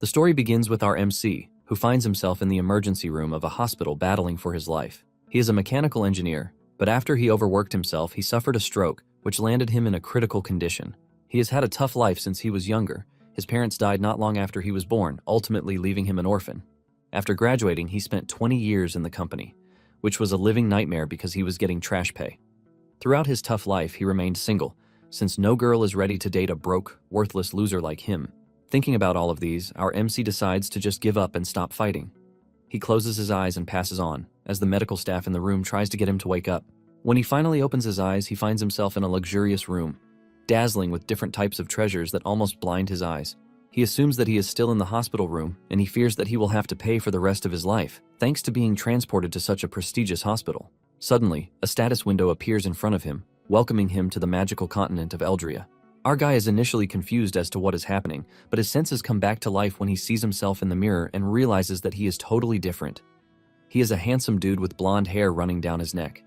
The story begins with our MC, who finds himself in the emergency room of a hospital battling for his life. He is a mechanical engineer, but after he overworked himself, he suffered a stroke, which landed him in a critical condition. He has had a tough life since he was younger. His parents died not long after he was born, ultimately leaving him an orphan. After graduating, he spent 20 years in the company, which was a living nightmare because he was getting trash pay. Throughout his tough life, he remained single, since no girl is ready to date a broke, worthless loser like him. Thinking about all of these, our MC decides to just give up and stop fighting. He closes his eyes and passes on, as the medical staff in the room tries to get him to wake up. When he finally opens his eyes, he finds himself in a luxurious room, dazzling with different types of treasures that almost blind his eyes. He assumes that he is still in the hospital room, and he fears that he will have to pay for the rest of his life, thanks to being transported to such a prestigious hospital. Suddenly, a status window appears in front of him, welcoming him to the magical continent of Eldria. Our guy is initially confused as to what is happening, but his senses come back to life when he sees himself in the mirror and realizes that he is totally different. He is a handsome dude with blonde hair running down his neck.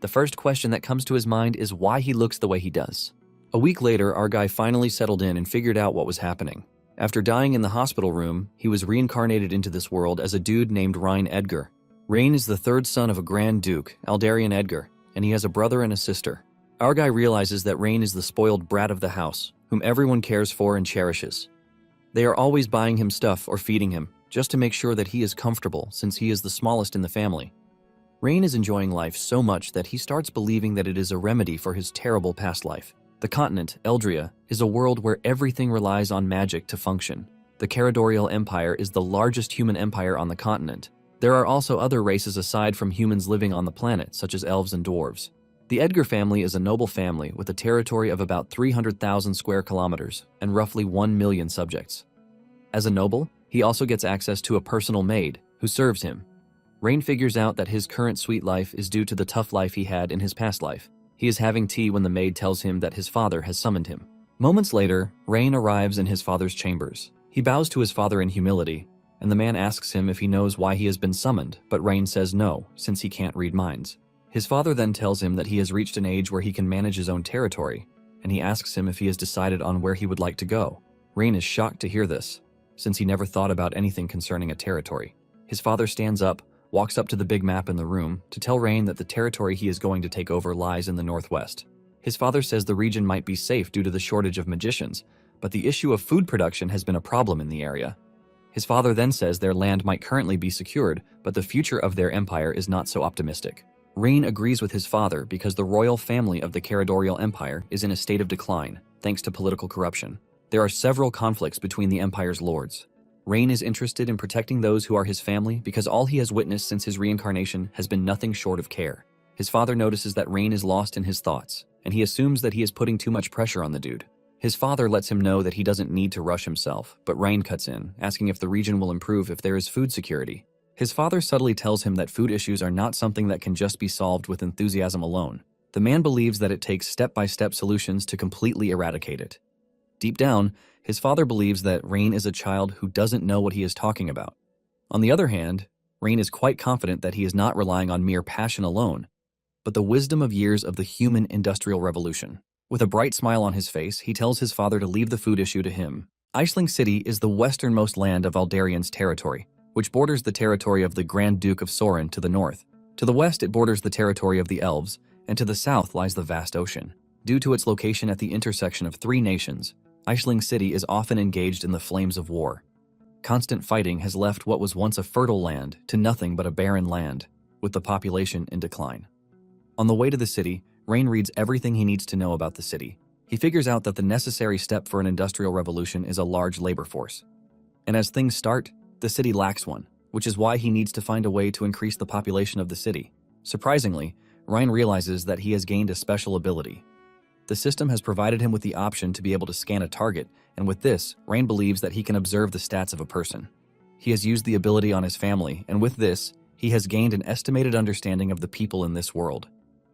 The first question that comes to his mind is why he looks the way he does. A week later, our guy finally settled in and figured out what was happening. After dying in the hospital room, he was reincarnated into this world as a dude named Rhine Edgar. Rain is the third son of a Grand Duke, Aldarian Edgar, and he has a brother and a sister. Our guy realizes that Rain is the spoiled brat of the house, whom everyone cares for and cherishes. They are always buying him stuff or feeding him, just to make sure that he is comfortable since he is the smallest in the family. Rain is enjoying life so much that he starts believing that it is a remedy for his terrible past life. The continent, Eldria, is a world where everything relies on magic to function. The Caradorial Empire is the largest human empire on the continent. There are also other races aside from humans living on the planet, such as elves and dwarves. The Edgar family is a noble family with a territory of about 300,000 square kilometers and roughly 1 million subjects. As a noble, he also gets access to a personal maid who serves him. Rain figures out that his current sweet life is due to the tough life he had in his past life. He is having tea when the maid tells him that his father has summoned him. Moments later, Rain arrives in his father's chambers. He bows to his father in humility, and the man asks him if he knows why he has been summoned, but Rain says no, since he can't read minds. His father then tells him that he has reached an age where he can manage his own territory, and he asks him if he has decided on where he would like to go. Rain is shocked to hear this, since he never thought about anything concerning a territory. His father stands up, walks up to the big map in the room, to tell Rain that the territory he is going to take over lies in the northwest. His father says the region might be safe due to the shortage of magicians, but the issue of food production has been a problem in the area. His father then says their land might currently be secured, but the future of their empire is not so optimistic. Rain agrees with his father because the royal family of the Caradorial Empire is in a state of decline, thanks to political corruption. There are several conflicts between the empire's lords. Rain is interested in protecting those who are his family because all he has witnessed since his reincarnation has been nothing short of care. His father notices that Rain is lost in his thoughts, and he assumes that he is putting too much pressure on the dude. His father lets him know that he doesn't need to rush himself, but Rain cuts in, asking if the region will improve if there is food security. His father subtly tells him that food issues are not something that can just be solved with enthusiasm alone. The man believes that it takes step-by-step solutions to completely eradicate it. Deep down, his father believes that Rain is a child who doesn't know what he is talking about. On the other hand, Rain is quite confident that he is not relying on mere passion alone, but the wisdom of years of the human industrial revolution. With a bright smile on his face, he tells his father to leave the food issue to him. Iceling City is the westernmost land of Aldarian's territory, which borders the territory of the Grand Duke of Sorin to the north. To the west, it borders the territory of the elves, and to the south lies the vast ocean. Due to its location at the intersection of three nations, Iceling City is often engaged in the flames of war. Constant fighting has left what was once a fertile land to nothing but a barren land, with the population in decline. On the way to the city, Rain reads everything he needs to know about the city. He figures out that the necessary step for an industrial revolution is a large labor force. And as things start, the city lacks one, which is why he needs to find a way to increase the population of the city. Surprisingly, Ryan realizes that he has gained a special ability. The system has provided him with the option to be able to scan a target, and with this, Rain believes that he can observe the stats of a person. He has used the ability on his family, and with this, he has gained an estimated understanding of the people in this world.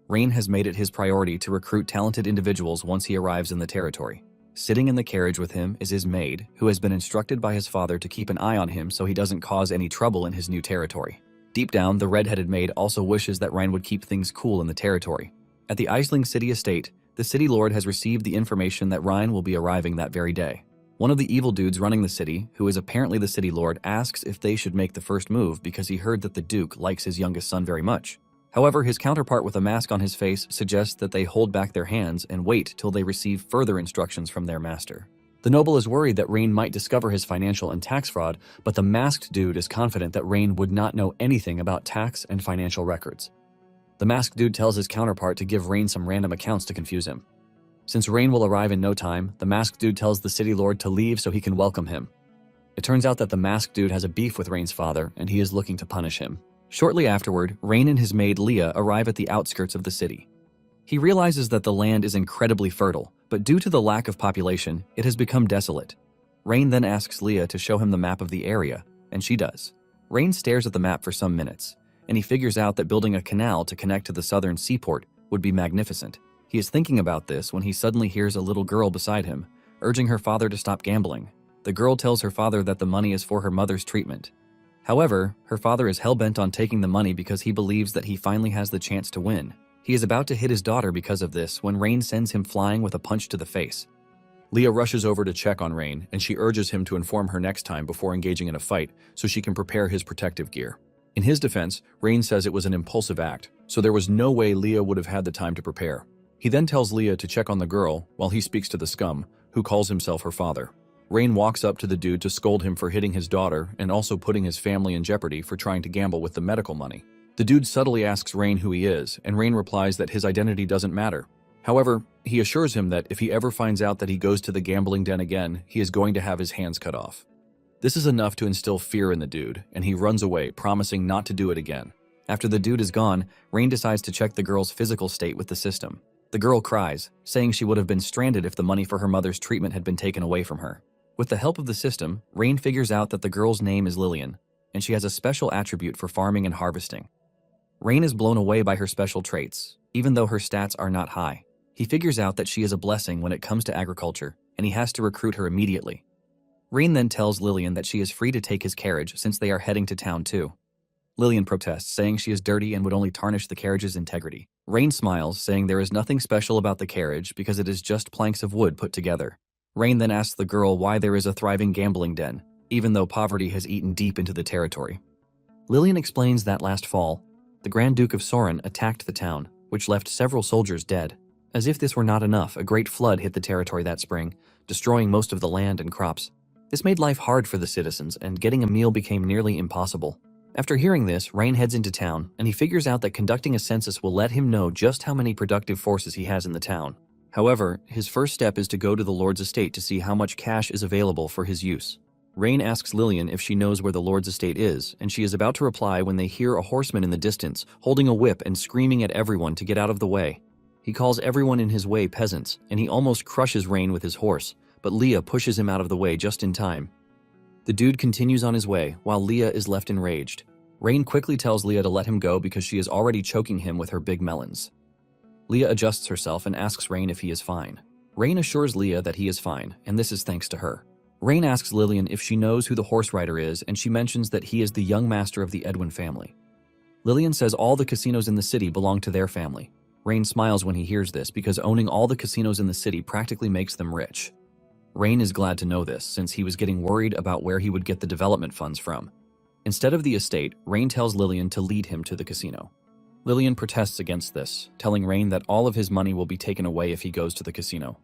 Rain has made it his priority to recruit talented individuals once he arrives in the territory. Sitting in the carriage with him is his maid, who has been instructed by his father to keep an eye on him so he doesn't cause any trouble in his new territory. Deep down, the red-headed maid also wishes that Ryan would keep things cool in the territory. At the Iceling City estate, the city lord has received the information that Ryan will be arriving that very day. One of the evil dudes running the city, who is apparently the city lord, asks if they should make the first move because he heard that the duke likes his youngest son very much. However, his counterpart with a mask on his face suggests that they hold back their hands and wait till they receive further instructions from their master. The noble is worried that Rain might discover his financial and tax fraud, but the masked dude is confident that Rain would not know anything about tax and financial records. The masked dude tells his counterpart to give Rain some random accounts to confuse him. Since Rain will arrive in no time, the masked dude tells the city lord to leave so he can welcome him. It turns out that the masked dude has a beef with Rain's father, and he is looking to punish him. Shortly afterward, Rain and his maid Leah arrive at the outskirts of the city. He realizes that the land is incredibly fertile, but due to the lack of population, it has become desolate. Rain then asks Leah to show him the map of the area, and she does. Rain stares at the map for some minutes, and he figures out that building a canal to connect to the southern seaport would be magnificent. He is thinking about this when he suddenly hears a little girl beside him, urging her father to stop gambling. The girl tells her father that the money is for her mother's treatment. However, her father is hell-bent on taking the money because he believes that he finally has the chance to win. He is about to hit his daughter because of this when Rain sends him flying with a punch to the face. Leah rushes over to check on Rain, and she urges him to inform her next time before engaging in a fight so she can prepare his protective gear. In his defense, Rain says it was an impulsive act, so there was no way Leah would have had the time to prepare. He then tells Leah to check on the girl while he speaks to the scum, who calls himself her father. Rain walks up to the dude to scold him for hitting his daughter and also putting his family in jeopardy for trying to gamble with the medical money. The dude subtly asks Rain who he is, and Rain replies that his identity doesn't matter. However, he assures him that if he ever finds out that he goes to the gambling den again, he is going to have his hands cut off. This is enough to instill fear in the dude, and he runs away, promising not to do it again. After the dude is gone, Rain decides to check the girl's physical state with the system. The girl cries, saying she would have been stranded if the money for her mother's treatment had been taken away from her. With the help of the system, Rain figures out that the girl's name is Lillian, and she has a special attribute for farming and harvesting. Rain is blown away by her special traits, even though her stats are not high. He figures out that she is a blessing when it comes to agriculture, and he has to recruit her immediately. Rain then tells Lillian that she is free to take his carriage since they are heading to town too. Lillian protests, saying she is dirty and would only tarnish the carriage's integrity. Rain smiles, saying there is nothing special about the carriage because it is just planks of wood put together. Rain then asks the girl why there is a thriving gambling den, even though poverty has eaten deep into the territory. Lillian explains that last fall, the Grand Duke of Soren attacked the town, which left several soldiers dead. As if this were not enough, a great flood hit the territory that spring, destroying most of the land and crops. This made life hard for the citizens, and getting a meal became nearly impossible. After hearing this, Rain heads into town, and he figures out that conducting a census will let him know just how many productive forces he has in the town. However, his first step is to go to the Lord's estate to see how much cash is available for his use. Rain asks Lillian if she knows where the Lord's estate is, and she is about to reply when they hear a horseman in the distance, holding a whip and screaming at everyone to get out of the way. He calls everyone in his way peasants, and he almost crushes Rain with his horse, but Leah pushes him out of the way just in time. The dude continues on his way, while Leah is left enraged. Rain quickly tells Leah to let him go because she is already choking him with her big melons. Leah adjusts herself and asks Rain if he is fine. Rain assures Leah that he is fine, and this is thanks to her. Rain asks Lillian if she knows who the horse rider is, and she mentions that he is the young master of the Edwin family. Lillian says all the casinos in the city belong to their family. Rain smiles when he hears this because owning all the casinos in the city practically makes them rich. Rain is glad to know this since he was getting worried about where he would get the development funds from. Instead of the estate, Rain tells Lillian to lead him to the casino. Lillian protests against this, telling Rain that all of his money will be taken away if he goes to the casino.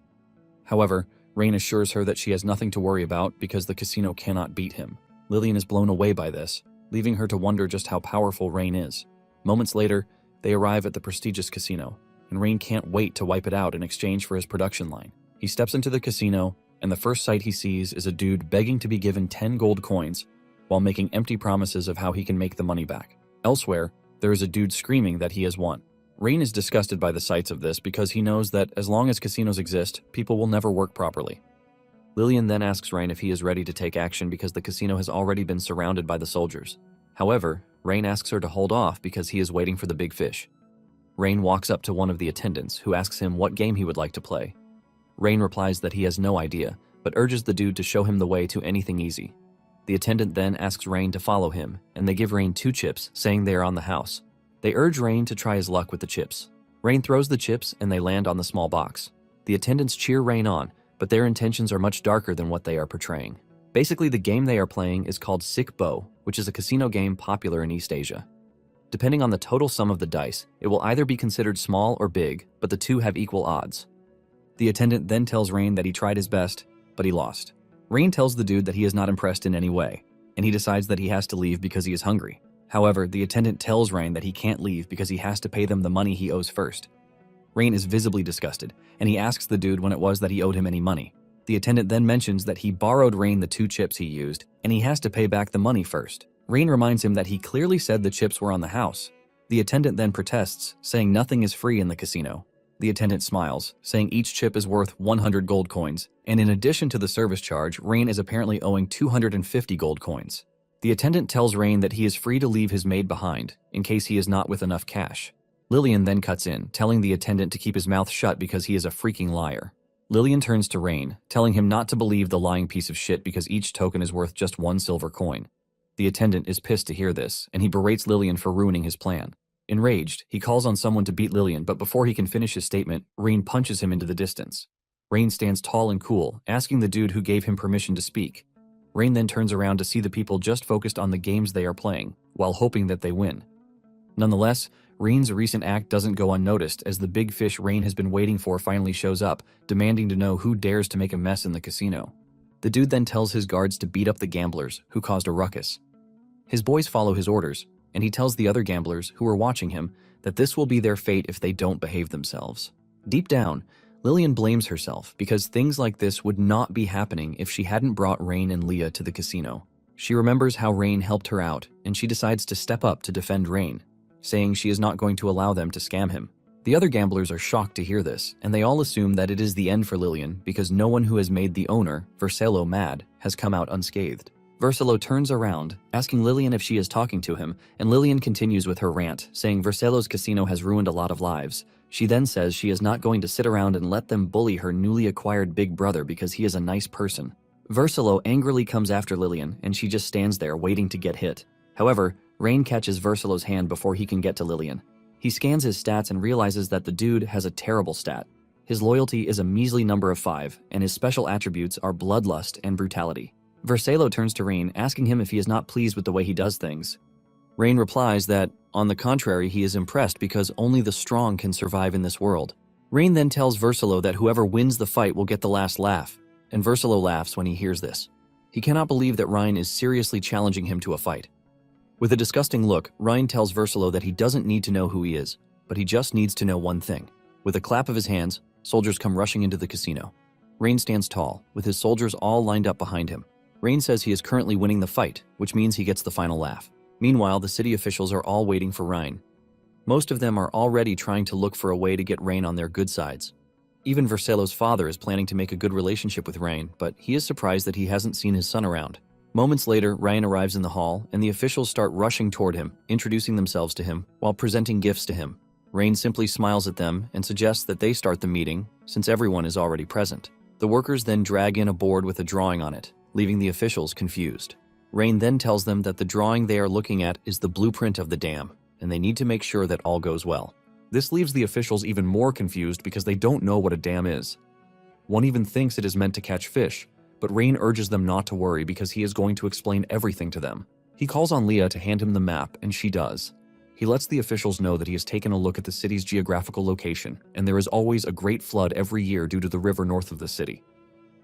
However, Rain assures her that she has nothing to worry about because the casino cannot beat him. Lillian is blown away by this, leaving her to wonder just how powerful Rain is. Moments later, they arrive at the prestigious casino, and Rain can't wait to wipe it out in exchange for his production line. He steps into the casino, and the first sight he sees is a dude begging to be given 10 gold coins while making empty promises of how he can make the money back. Elsewhere, there is a dude screaming that he has won. Rain is disgusted by the sights of this because he knows that as long as casinos exist, people will never work properly. Lillian then asks Rain if he is ready to take action because the casino has already been surrounded by the soldiers. However, Rain asks her to hold off because he is waiting for the big fish. Rain walks up to one of the attendants who asks him what game he would like to play. Rain replies that he has no idea, but urges the dude to show him the way to anything easy. The attendant then asks Rain to follow him, and they give Rain 2 chips, saying they are on the house. They urge Rain to try his luck with the chips. Rain throws the chips, and they land on the small box. The attendants cheer Rain on, but their intentions are much darker than what they are portraying. Basically, the game they are playing is called Sick Bo, which is a casino game popular in East Asia. Depending on the total sum of the dice, it will either be considered small or big, but the two have equal odds. The attendant then tells Rain that he tried his best, but he lost. Rain tells the dude that he is not impressed in any way, and he decides that he has to leave because he is hungry. However, the attendant tells Rain that he can't leave because he has to pay them the money he owes first. Rain is visibly disgusted, and he asks the dude when it was that he owed him any money. The attendant then mentions that he borrowed Rain the 2 chips he used, and he has to pay back the money first. Rain reminds him that he clearly said the chips were on the house. The attendant then protests, saying nothing is free in the casino. The attendant smiles, saying each chip is worth 100 gold coins, and in addition to the service charge, Rain is apparently owing 250 gold coins. The attendant tells Rain that he is free to leave his maid behind, in case he is not with enough cash. Lillian then cuts in, telling the attendant to keep his mouth shut because he is a freaking liar. Lillian turns to Rain, telling him not to believe the lying piece of shit because each token is worth just 1 silver coin. The attendant is pissed to hear this, and he berates Lillian for ruining his plan. Enraged, he calls on someone to beat Lillian, but before he can finish his statement, Rain punches him into the distance. Rain stands tall and cool, asking the dude who gave him permission to speak. Rain then turns around to see the people just focused on the games they are playing, while hoping that they win. Nonetheless, Rain's recent act doesn't go unnoticed as the big fish Rain has been waiting for finally shows up, demanding to know who dares to make a mess in the casino. The dude then tells his guards to beat up the gamblers, who caused a ruckus. His boys follow his orders, and he tells the other gamblers who are watching him that this will be their fate if they don't behave themselves. Deep down, Lillian blames herself because things like this would not be happening if she hadn't brought Rain and Leah to the casino. She remembers how Rain helped her out, and she decides to step up to defend Rain, saying she is not going to allow them to scam him. The other gamblers are shocked to hear this, and they all assume that it is the end for Lillian because no one who has made the owner, Vercello, mad has come out unscathed. Vercello turns around, asking Lillian if she is talking to him, and Lillian continues with her rant, saying Vercello's casino has ruined a lot of lives. She then says she is not going to sit around and let them bully her newly acquired big brother because he is a nice person. Vercello angrily comes after Lillian, and she just stands there waiting to get hit. However, Rain catches Vercello's hand before he can get to Lillian. He scans his stats and realizes that the dude has a terrible stat. His loyalty is a measly number of 5, and his special attributes are bloodlust and brutality. Vercello turns to Rain, asking him if he is not pleased with the way he does things. Rain replies that, on the contrary, he is impressed because only the strong can survive in this world. Rain then tells Vercello that whoever wins the fight will get the last laugh, and Vercello laughs when he hears this. He cannot believe that Rain is seriously challenging him to a fight. With a disgusting look, Rain tells Vercello that he doesn't need to know who he is, but he just needs to know one thing. With a clap of his hands, soldiers come rushing into the casino. Rain stands tall, with his soldiers all lined up behind him. Rain says he is currently winning the fight, which means he gets the final laugh. Meanwhile, the city officials are all waiting for Rain. Most of them are already trying to look for a way to get Rain on their good sides. Even Vercello's father is planning to make a good relationship with Rain, but he is surprised that he hasn't seen his son around. Moments later, Rain arrives in the hall, and the officials start rushing toward him, introducing themselves to him, while presenting gifts to him. Rain simply smiles at them and suggests that they start the meeting, since everyone is already present. The workers then drag in a board with a drawing on it, leaving the officials confused. Rain then tells them that the drawing they are looking at is the blueprint of the dam, and they need to make sure that all goes well. This leaves the officials even more confused because they don't know what a dam is. One even thinks it is meant to catch fish, but Rain urges them not to worry because he is going to explain everything to them. He calls on Leah to hand him the map, and she does. He lets the officials know that he has taken a look at the city's geographical location, and there is always a great flood every year due to the river north of the city.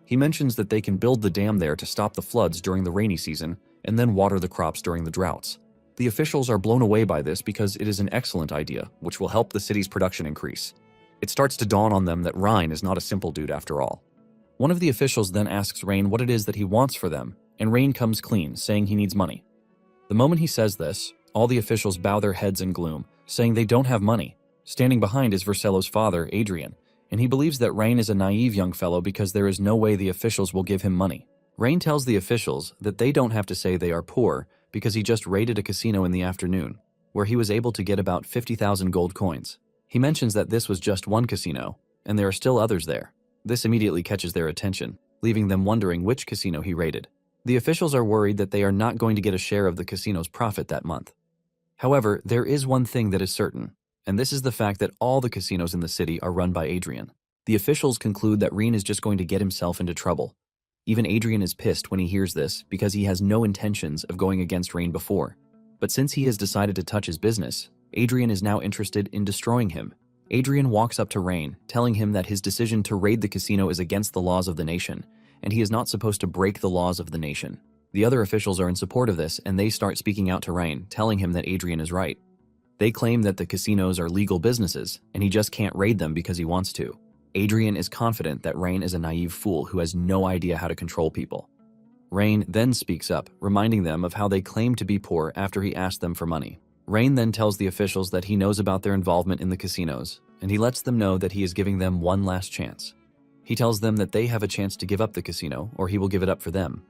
He mentions that they can build the dam there to stop the floods during the rainy season, and then water the crops during the droughts. The officials are blown away by this because it is an excellent idea, which will help the city's production increase. It starts to dawn on them that Rain is not a simple dude after all. One of the officials then asks Rain what it is that he wants for them, and Rain comes clean, saying he needs money. The moment he says this, all the officials bow their heads in gloom, saying they don't have money. Standing behind is Vercello's father, Adrian, and he believes that Rain is a naive young fellow because there is no way the officials will give him money. Rain tells the officials that they don't have to say they are poor because he just raided a casino in the afternoon, where he was able to get about 50,000 gold coins. He mentions that this was just one casino, and there are still others there. This immediately catches their attention, leaving them wondering which casino he raided. The officials are worried that they are not going to get a share of the casino's profit that month. However, there is one thing that is certain, and this is the fact that all the casinos in the city are run by Adrian. The officials conclude that Rain is just going to get himself into trouble. Even Adrian is pissed when he hears this because he has no intentions of going against Rain before. But since he has decided to touch his business, Adrian is now interested in destroying him. Adrian walks up to Rain, telling him that his decision to raid the casino is against the laws of the nation, and he is not supposed to break the laws of the nation. The other officials are in support of this, and they start speaking out to Rain, telling him that Adrian is right. They claim that the casinos are legal businesses, and he just can't raid them because he wants to. Adrian is confident that Rain is a naive fool who has no idea how to control people. Rain then speaks up, reminding them of how they claim to be poor after he asked them for money. Rain then tells the officials that he knows about their involvement in the casinos, and he lets them know that he is giving them one last chance. He tells them that they have a chance to give up the casino, or he will give it up for them.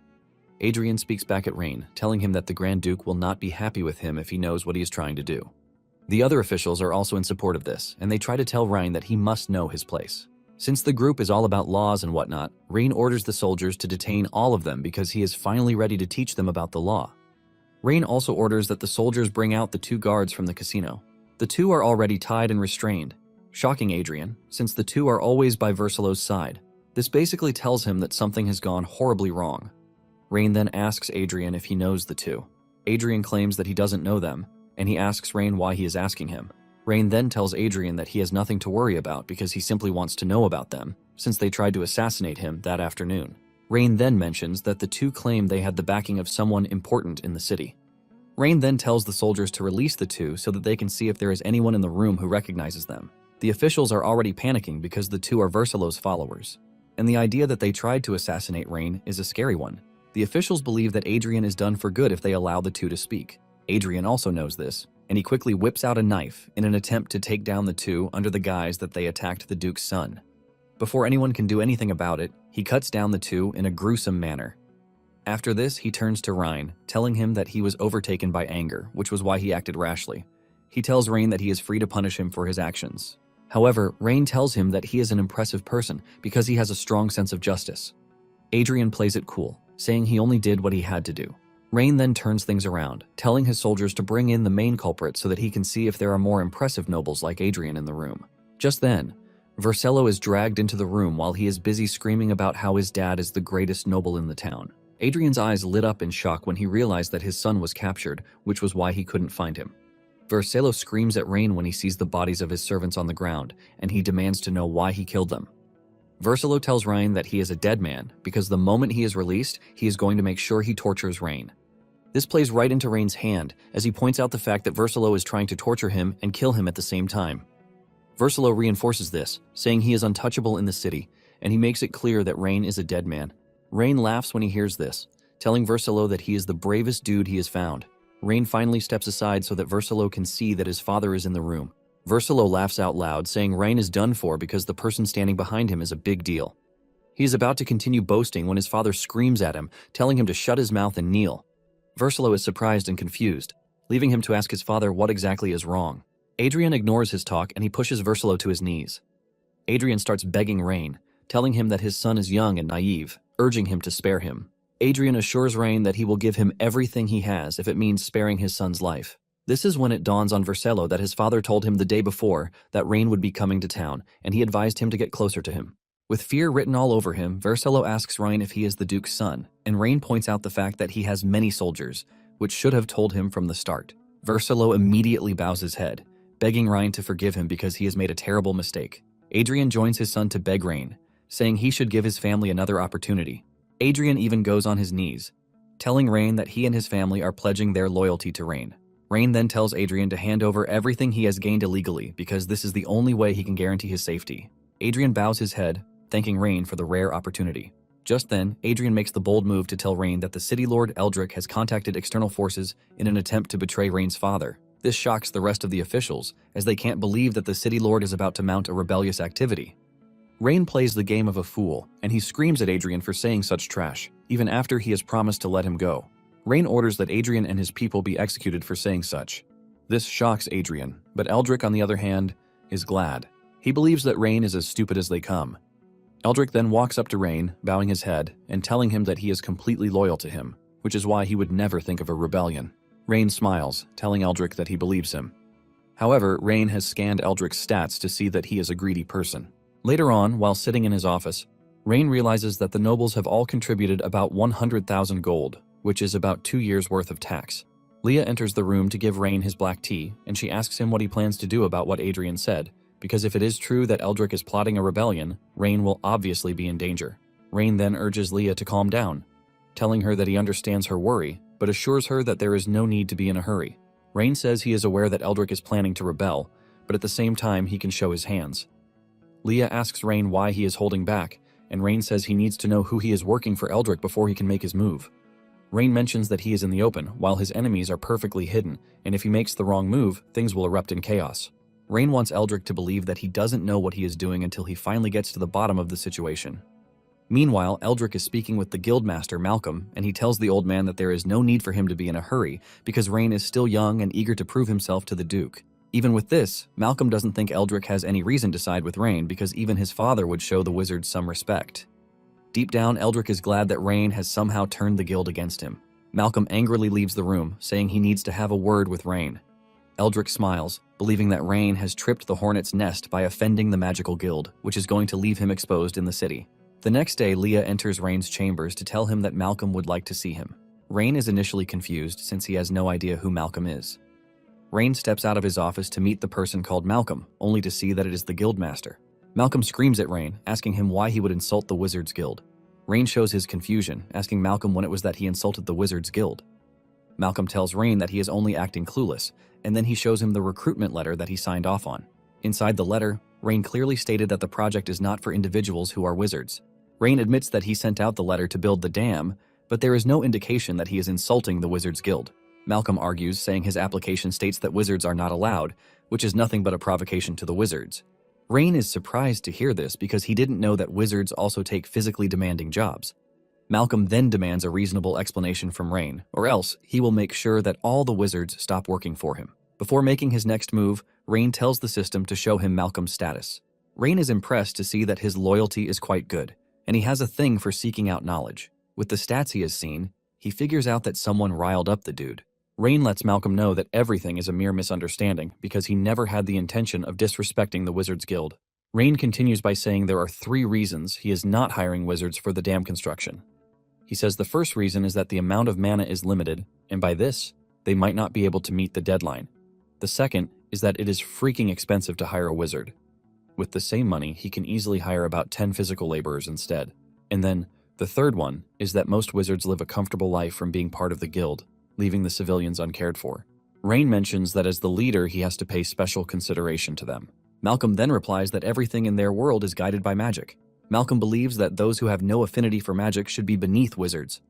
Adrian speaks back at Rain, telling him that the Grand Duke will not be happy with him if he knows what he is trying to do. The other officials are also in support of this, and they try to tell Rain that he must know his place. Since the group is all about laws and whatnot, Rain orders the soldiers to detain all of them because he is finally ready to teach them about the law. Rain also orders that the soldiers bring out the 2 guards from the casino. The 2 are already tied and restrained, shocking Adrian, since the 2 are always by Versilo's side. This basically tells him that something has gone horribly wrong. Rain then asks Adrian if he knows the 2. Adrian claims that he doesn't know them, and he asks Rain why he is asking him. Rain then tells Adrian that he has nothing to worry about because he simply wants to know about them, since they tried to assassinate him that afternoon. Rain then mentions that the 2 claim they had the backing of someone important in the city. Rain then tells the soldiers to release the 2 so that they can see if there is anyone in the room who recognizes them. The officials are already panicking because the 2 are Versilo's followers, and the idea that they tried to assassinate Rain is a scary one. The officials believe that Adrian is done for good if they allow the 2 to speak. Adrian also knows this, and he quickly whips out a knife in an attempt to take down the 2 under the guise that they attacked the Duke's son. Before anyone can do anything about it, he cuts down the 2 in a gruesome manner. After this, he turns to Rain, telling him that he was overtaken by anger, which was why he acted rashly. He tells Rain that he is free to punish him for his actions. However, Rain tells him that he is an impressive person because he has a strong sense of justice. Adrian plays it cool, saying he only did what he had to do. Rain then turns things around, telling his soldiers to bring in the main culprit so that he can see if there are more impressive nobles like Adrian in the room. Just then, Versilo is dragged into the room while he is busy screaming about how his dad is the greatest noble in the town. Adrian's eyes lit up in shock when he realized that his son was captured, which was why he couldn't find him. Versilo screams at Rain when he sees the bodies of his servants on the ground, and he demands to know why he killed them. Versilo tells Rain that he is a dead man because the moment he is released, he is going to make sure he tortures Rain. This plays right into Rain's hand as he points out the fact that Versilo is trying to torture him and kill him at the same time. Versilo reinforces this, saying he is untouchable in the city, and he makes it clear that Rain is a dead man. Rain laughs when he hears this, telling Versilo that he is the bravest dude he has found. Rain finally steps aside so that Versilo can see that his father is in the room. Versilo laughs out loud, saying Rain is done for because the person standing behind him is a big deal. He is about to continue boasting when his father screams at him, telling him to shut his mouth and kneel. Versilo is surprised and confused, leaving him to ask his father what exactly is wrong. Adrian ignores his talk and he pushes Versilo to his knees. Adrian starts begging Rain, telling him that his son is young and naive, urging him to spare him. Adrian assures Rain that he will give him everything he has if it means sparing his son's life. This is when it dawns on Versilo that his father told him the day before that Rain would be coming to town, and he advised him to get closer to him. With fear written all over him, Versilo asks Rain if he is the Duke's son, and Rain points out the fact that he has many soldiers, which should have told him from the start. Versilo immediately bows his head, begging Rain to forgive him because he has made a terrible mistake. Adrian joins his son to beg Rain, saying he should give his family another opportunity. Adrian even goes on his knees, telling Rain that he and his family are pledging their loyalty to Rain. Rain then tells Adrian to hand over everything he has gained illegally because this is the only way he can guarantee his safety. Adrian bows his head, thanking Rain for the rare opportunity. Just then, Adrian makes the bold move to tell Rain that the city lord Eldrick has contacted external forces in an attempt to betray Rain's father. This shocks the rest of the officials, as they can't believe that the city lord is about to mount a rebellious activity. Rain plays the game of a fool, and he screams at Adrian for saying such trash, even after he has promised to let him go. Rain orders that Adrian and his people be executed for saying such. This shocks Adrian, but Eldrick, on the other hand, is glad. He believes that Rain is as stupid as they come. Eldrick then walks up to Rain, bowing his head, and telling him that he is completely loyal to him, which is why he would never think of a rebellion. Rain smiles, telling Eldrick that he believes him. However, Rain has scanned Eldrick's stats to see that he is a greedy person. Later on, while sitting in his office, Rain realizes that the nobles have all contributed about 100,000 gold, which is about 2 years' worth of tax. Leah enters the room to give Rain his black tea, and she asks him what he plans to do about what Adrian said, because if it is true that Eldrick is plotting a rebellion, Rain will obviously be in danger. Rain then urges Leah to calm down, telling her that he understands her worry, but assures her that there is no need to be in a hurry. Rain says he is aware that Eldrick is planning to rebel, but at the same time he can show his hands. Leah asks Rain why he is holding back, and Rain says he needs to know who he is working for Eldrick before he can make his move. Rain mentions that he is in the open, while his enemies are perfectly hidden, and if he makes the wrong move, things will erupt in chaos. Rain wants Eldrick to believe that he doesn't know what he is doing until he finally gets to the bottom of the situation. Meanwhile, Eldrick is speaking with the guildmaster Malcolm, and he tells the old man that there is no need for him to be in a hurry because Rain is still young and eager to prove himself to the Duke. Even with this, Malcolm doesn't think Eldrick has any reason to side with Rain because even his father would show the wizard some respect. Deep down, Eldrick is glad that Rain has somehow turned the guild against him. Malcolm angrily leaves the room, saying he needs to have a word with Rain. Eldrick smiles, believing that Rain has tripped the hornet's nest by offending the magical guild, which is going to leave him exposed in the city. The next day, Leah enters Rain's chambers to tell him that Malcolm would like to see him. Rain is initially confused since he has no idea who Malcolm is. Rain steps out of his office to meet the person called Malcolm, only to see that it is the guildmaster. Malcolm screams at Rain, asking him why he would insult the Wizards Guild. Rain shows his confusion, asking Malcolm when it was that he insulted the Wizards Guild. Malcolm tells Rain that he is only acting clueless, and then he shows him the recruitment letter that he signed off on. Inside the letter, Rain clearly stated that the project is not for individuals who are wizards. Rain admits that he sent out the letter to build the dam, but there is no indication that he is insulting the Wizards Guild. Malcolm argues, saying his application states that wizards are not allowed, which is nothing but a provocation to the wizards. Rain is surprised to hear this because he didn't know that wizards also take physically demanding jobs. Malcolm then demands a reasonable explanation from Rain, or else he will make sure that all the wizards stop working for him. Before making his next move, Rain tells the system to show him Malcolm's status. Rain is impressed to see that his loyalty is quite good, and he has a thing for seeking out knowledge. With the stats he has seen, he figures out that someone riled up the dude. Rain lets Malcolm know that everything is a mere misunderstanding because he never had the intention of disrespecting the Wizards Guild. Rain continues by saying there are 3 reasons he is not hiring wizards for the dam construction. He says the first reason is that the amount of mana is limited, and by this, they might not be able to meet the deadline. The second is that it is freaking expensive to hire a wizard. With the same money, he can easily hire about 10 physical laborers instead. And then, the third one is that most wizards live a comfortable life from being part of the guild, leaving the civilians uncared for. Rain mentions that as the leader, he has to pay special consideration to them. Malcolm then replies that everything in their world is guided by magic. Malcolm believes that those who have no affinity for magic should be beneath wizards.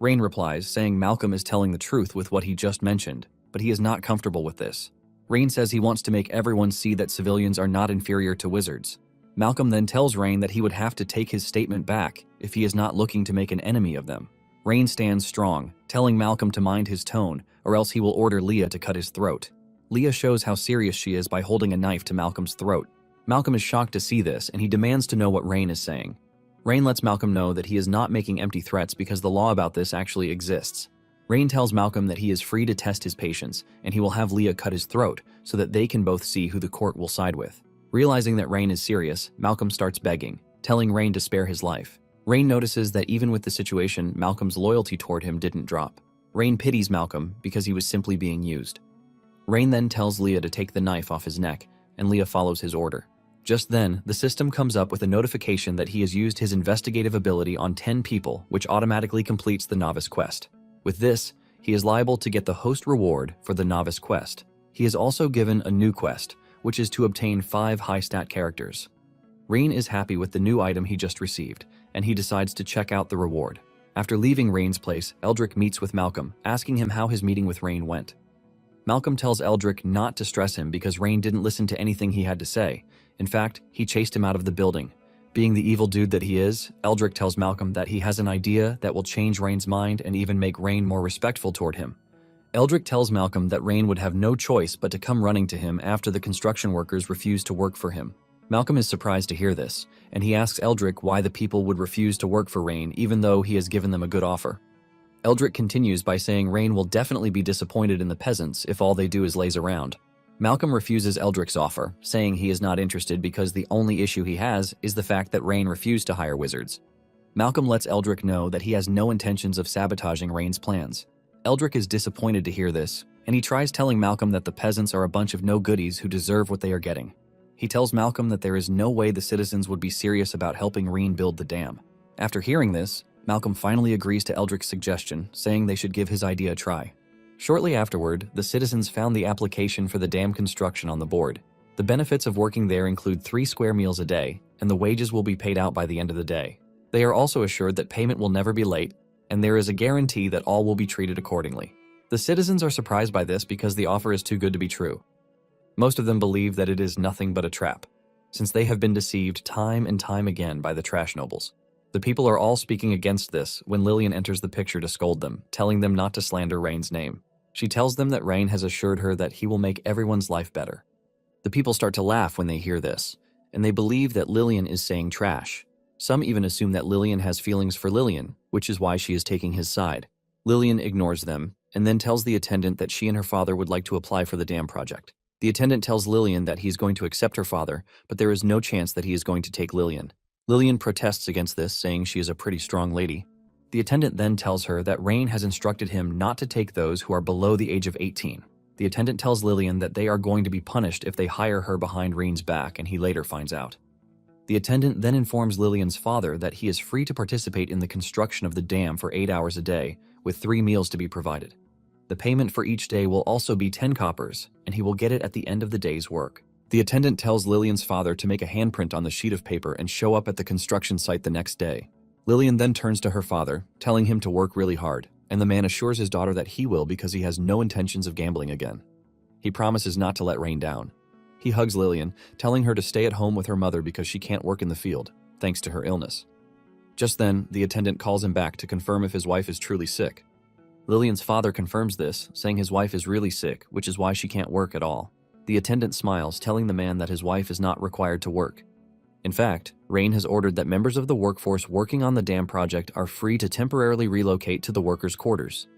Rain replies, saying Malcolm is telling the truth with what he just mentioned, but he is not comfortable with this. Rain says he wants to make everyone see that civilians are not inferior to wizards. Malcolm then tells Rain that he would have to take his statement back if he is not looking to make an enemy of them. Rain stands strong, telling Malcolm to mind his tone, or else he will order Leah to cut his throat. Leah shows how serious she is by holding a knife to Malcolm's throat. Malcolm is shocked to see this, and he demands to know what Rain is saying. Rain lets Malcolm know that he is not making empty threats because the law about this actually exists. Rain tells Malcolm that he is free to test his patience, and he will have Leah cut his throat so that they can both see who the court will side with. Realizing that Rain is serious, Malcolm starts begging, telling Rain to spare his life. Rain notices that even with the situation, Malcolm's loyalty toward him didn't drop. Rain pities Malcolm because he was simply being used. Rain then tells Leah to take the knife off his neck, and Leah follows his order. Just then, the system comes up with a notification that he has used his investigative ability on 10 people, which automatically completes the novice quest. With this, he is liable to get the host reward for the novice quest. He is also given a new quest, which is to obtain 5 high-stat characters. Rain is happy with the new item he just received, and he decides to check out the reward. After leaving Rain's place, Eldrick meets with Malcolm, asking him how his meeting with Rain went. Malcolm tells Eldrick not to stress him because Rain didn't listen to anything he had to say. In fact, he chased him out of the building. Being the evil dude that he is, Eldrick tells Malcolm that he has an idea that will change Rain's mind and even make Rain more respectful toward him. Eldrick tells Malcolm that Rain would have no choice but to come running to him after the construction workers refuse to work for him. Malcolm is surprised to hear this, and he asks Eldrick why the people would refuse to work for Rain even though he has given them a good offer. Eldrick continues by saying Rain will definitely be disappointed in the peasants if all they do is laze around. Malcolm refuses Eldrick's offer, saying he is not interested because the only issue he has is the fact that Rain refused to hire wizards. Malcolm lets Eldrick know that he has no intentions of sabotaging Rain's plans. Eldrick is disappointed to hear this, and he tries telling Malcolm that the peasants are a bunch of no-goodies who deserve what they are getting. He tells Malcolm that there is no way the citizens would be serious about helping Rain build the dam. After hearing this, Malcolm finally agrees to Eldrick's suggestion, saying they should give his idea a try. Shortly afterward, the citizens found the application for the dam construction on the board. The benefits of working there include 3 square meals a day, and the wages will be paid out by the end of the day. They are also assured that payment will never be late, and there is a guarantee that all will be treated accordingly. The citizens are surprised by this because the offer is too good to be true. Most of them believe that it is nothing but a trap, since they have been deceived time and time again by the trash nobles. The people are all speaking against this when Lillian enters the picture to scold them, telling them not to slander Rain's name. She tells them that Rain has assured her that he will make everyone's life better. The people start to laugh when they hear this, and they believe that Lillian is saying trash. Some even assume that Lillian has feelings for Lillian, which is why she is taking his side. Lillian ignores them, and then tells the attendant that she and her father would like to apply for the dam project. The attendant tells Lillian that he's going to accept her father, but there is no chance that he is going to take Lillian. Lillian protests against this, saying she is a pretty strong lady. The attendant then tells her that Rain has instructed him not to take those who are below the age of 18. The attendant tells Lillian that they are going to be punished if they hire her behind Rain's back, and he later finds out. The attendant then informs Lillian's father that he is free to participate in the construction of the dam for 8 hours a day, with 3 meals to be provided. The payment for each day will also be 10 coppers, and he will get it at the end of the day's work. The attendant tells Lillian's father to make a handprint on the sheet of paper and show up at the construction site the next day. Lillian then turns to her father, telling him to work really hard, and the man assures his daughter that he will because he has no intentions of gambling again. He promises not to let Rain down. He hugs Lillian, telling her to stay at home with her mother because she can't work in the field, thanks to her illness. Just then, the attendant calls him back to confirm if his wife is truly sick. Lillian's father confirms this, saying his wife is really sick, which is why she can't work at all. The attendant smiles, telling the man that his wife is not required to work. In fact, Rain has ordered that members of the workforce working on the dam project are free to temporarily relocate to the workers' quarters.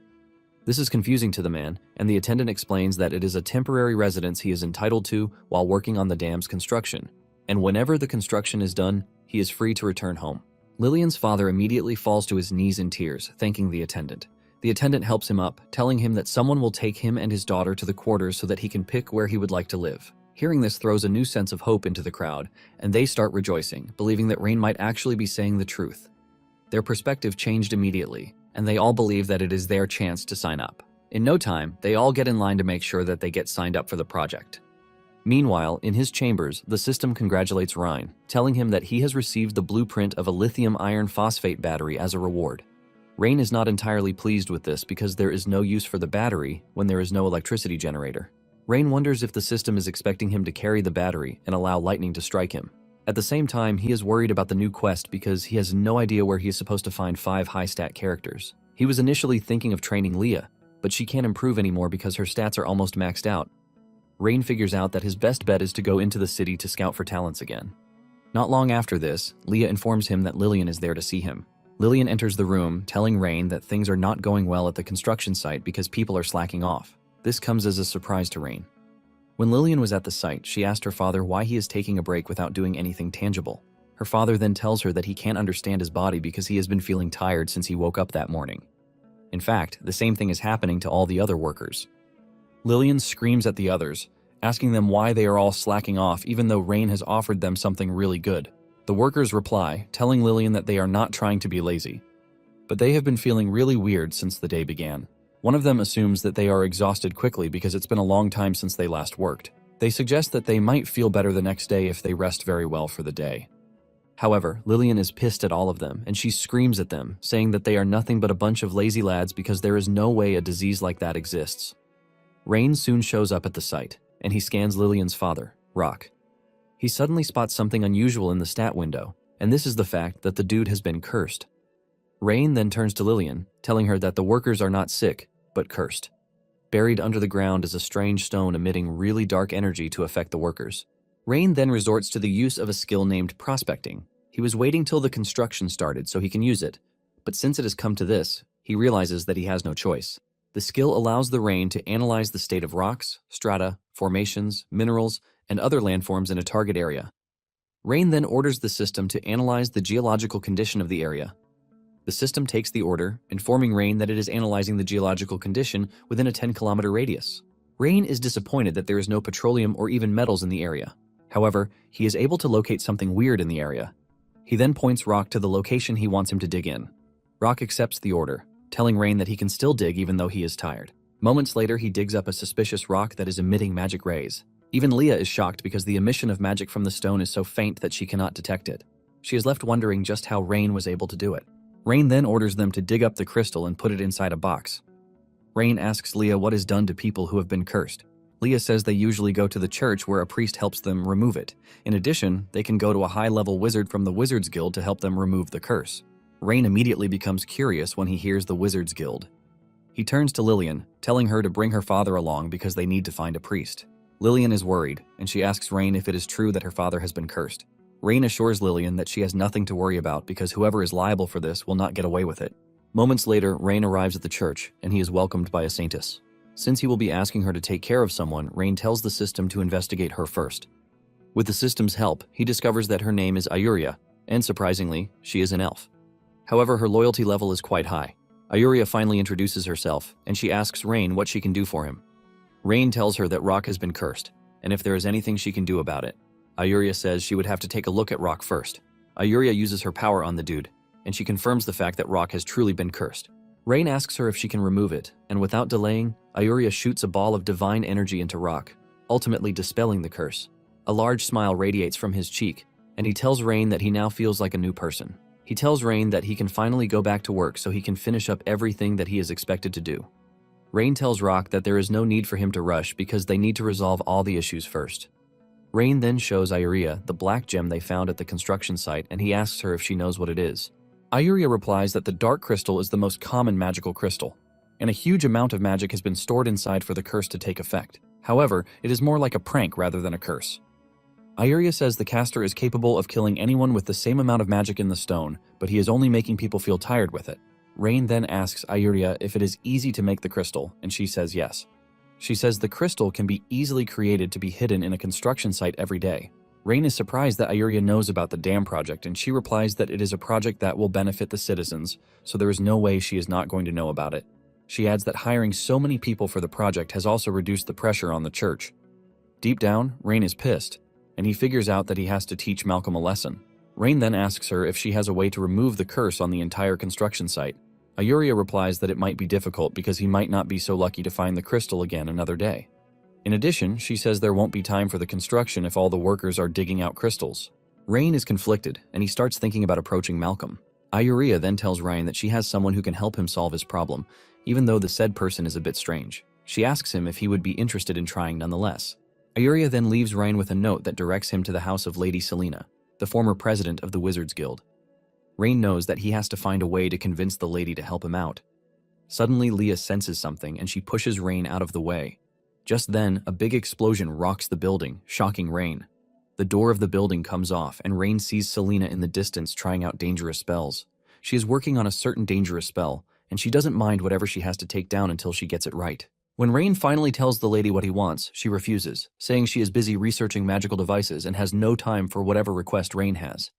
This is confusing to the man, and the attendant explains that it is a temporary residence he is entitled to while working on the dam's construction, and whenever the construction is done, he is free to return home. Lillian's father immediately falls to his knees in tears, thanking the attendant. The attendant helps him up, telling him that someone will take him and his daughter to the quarters so that he can pick where he would like to live. Hearing this throws a new sense of hope into the crowd, and they start rejoicing, believing that Rain might actually be saying the truth. Their perspective changed immediately, and they all believe that it is their chance to sign up. In no time, they all get in line to make sure that they get signed up for the project. Meanwhile, in his chambers, the system congratulates Rain, telling him that he has received the blueprint of a lithium iron phosphate battery as a reward. Rain is not entirely pleased with this because there is no use for the battery when there is no electricity generator. Rain wonders if the system is expecting him to carry the battery and allow lightning to strike him. At the same time, he is worried about the new quest because he has no idea where he is supposed to find 5 high-stat characters. He was initially thinking of training Leah, but she can't improve anymore because her stats are almost maxed out. Rain figures out that his best bet is to go into the city to scout for talents again. Not long after this, Leah informs him that Lillian is there to see him. Lillian enters the room, telling Rain that things are not going well at the construction site because people are slacking off. This comes as a surprise to Rain. When Lillian was at the site, she asked her father why he is taking a break without doing anything tangible. Her father then tells her that he can't understand his body because he has been feeling tired since he woke up that morning. In fact, the same thing is happening to all the other workers. Lillian screams at the others, asking them why they are all slacking off even though Rain has offered them something really good. The workers reply, telling Lillian that they are not trying to be lazy, but they have been feeling really weird since the day began. One of them assumes that they are exhausted quickly because it's been a long time since they last worked. They suggest that they might feel better the next day if they rest very well for the day. However, Lillian is pissed at all of them, and she screams at them, saying that they are nothing but a bunch of lazy lads because there is no way a disease like that exists. Rain soon shows up at the site, and he scans Lillian's father, Rock. He suddenly spots something unusual in the stat window, and this is the fact that the dude has been cursed. Rain then turns to Lillian, telling her that the workers are not sick, but cursed. Buried under the ground is a strange stone emitting really dark energy to affect the workers. Rain then resorts to the use of a skill named prospecting. He was waiting till the construction started so he can use it, but since it has come to this, he realizes that he has no choice. The skill allows the Rain to analyze the state of rocks, strata, formations, minerals, and other landforms in a target area. Rain then orders the system to analyze the geological condition of the area. The system takes the order, informing Rain that it is analyzing the geological condition within a 10-kilometer radius. Rain is disappointed that there is no petroleum or even metals in the area. However, he is able to locate something weird in the area. He then points Rock to the location he wants him to dig in. Rock accepts the order, telling Rain that he can still dig even though he is tired. Moments later, he digs up a suspicious rock that is emitting magic rays. Even Leah is shocked because the emission of magic from the stone is so faint that she cannot detect it. She is left wondering just how Rain was able to do it. Rain then orders them to dig up the crystal and put it inside a box. Rain asks Leah what is done to people who have been cursed. Leah says they usually go to the church where a priest helps them remove it. In addition, they can go to a high-level wizard from the Wizards Guild to help them remove the curse. Rain immediately becomes curious when he hears the Wizards Guild. He turns to Lillian, telling her to bring her father along because they need to find a priest. Lillian is worried, and she asks Rain if it is true that her father has been cursed. Rain assures Lillian that she has nothing to worry about because whoever is liable for this will not get away with it. Moments later, Rain arrives at the church, and he is welcomed by a saintess. Since he will be asking her to take care of someone, Rain tells the system to investigate her first. With the system's help, he discovers that her name is Ayuria, and surprisingly, she is an elf. However, her loyalty level is quite high. Ayuria finally introduces herself, and she asks Rain what she can do for him. Rain tells her that Rock has been cursed, and if there is anything she can do about it. Ayuria says she would have to take a look at Rock first. Ayuria uses her power on the dude, and she confirms the fact that Rock has truly been cursed. Rain asks her if she can remove it, and without delaying, Ayuria shoots a ball of divine energy into Rock, ultimately dispelling the curse. A large smile radiates from his cheek, and he tells Rain that he now feels like a new person. He tells Rain that he can finally go back to work so he can finish up everything that he is expected to do. Rain tells Rock that there is no need for him to rush because they need to resolve all the issues first. Rain then shows Ayuria the black gem they found at the construction site, and he asks her if she knows what it is. Ayuria replies that the dark crystal is the most common magical crystal, and a huge amount of magic has been stored inside for the curse to take effect. However, it is more like a prank rather than a curse. Ayuria says the caster is capable of killing anyone with the same amount of magic in the stone, but he is only making people feel tired with it. Rain then asks Ayuria if it is easy to make the crystal, and she says yes. She says the crystal can be easily created to be hidden in a construction site every day. Rain is surprised that Ayuria knows about the dam project, and she replies that it is a project that will benefit the citizens, so there is no way she is not going to know about it. She adds that hiring so many people for the project has also reduced the pressure on the church. Deep down, Rain is pissed, and he figures out that he has to teach Malcolm a lesson. Rain then asks her if she has a way to remove the curse on the entire construction site. Ayuria replies that it might be difficult because he might not be so lucky to find the crystal again another day. In addition, she says there won't be time for the construction if all the workers are digging out crystals. Rain is conflicted, and he starts thinking about approaching Malcolm. Ayuria then tells Rain that she has someone who can help him solve his problem, even though the said person is a bit strange. She asks him if he would be interested in trying nonetheless. Ayuria then leaves Rain with a note that directs him to the house of Lady Selena, the former president of the Wizards Guild. Rain knows that he has to find a way to convince the lady to help him out. Suddenly, Leah senses something and she pushes Rain out of the way. Just then, a big explosion rocks the building, shocking Rain. The door of the building comes off and Rain sees Selena in the distance trying out dangerous spells. She is working on a certain dangerous spell, and she doesn't mind whatever she has to take down until she gets it right. When Rain finally tells the lady what he wants, she refuses, saying she is busy researching magical devices and has no time for whatever request Rain has.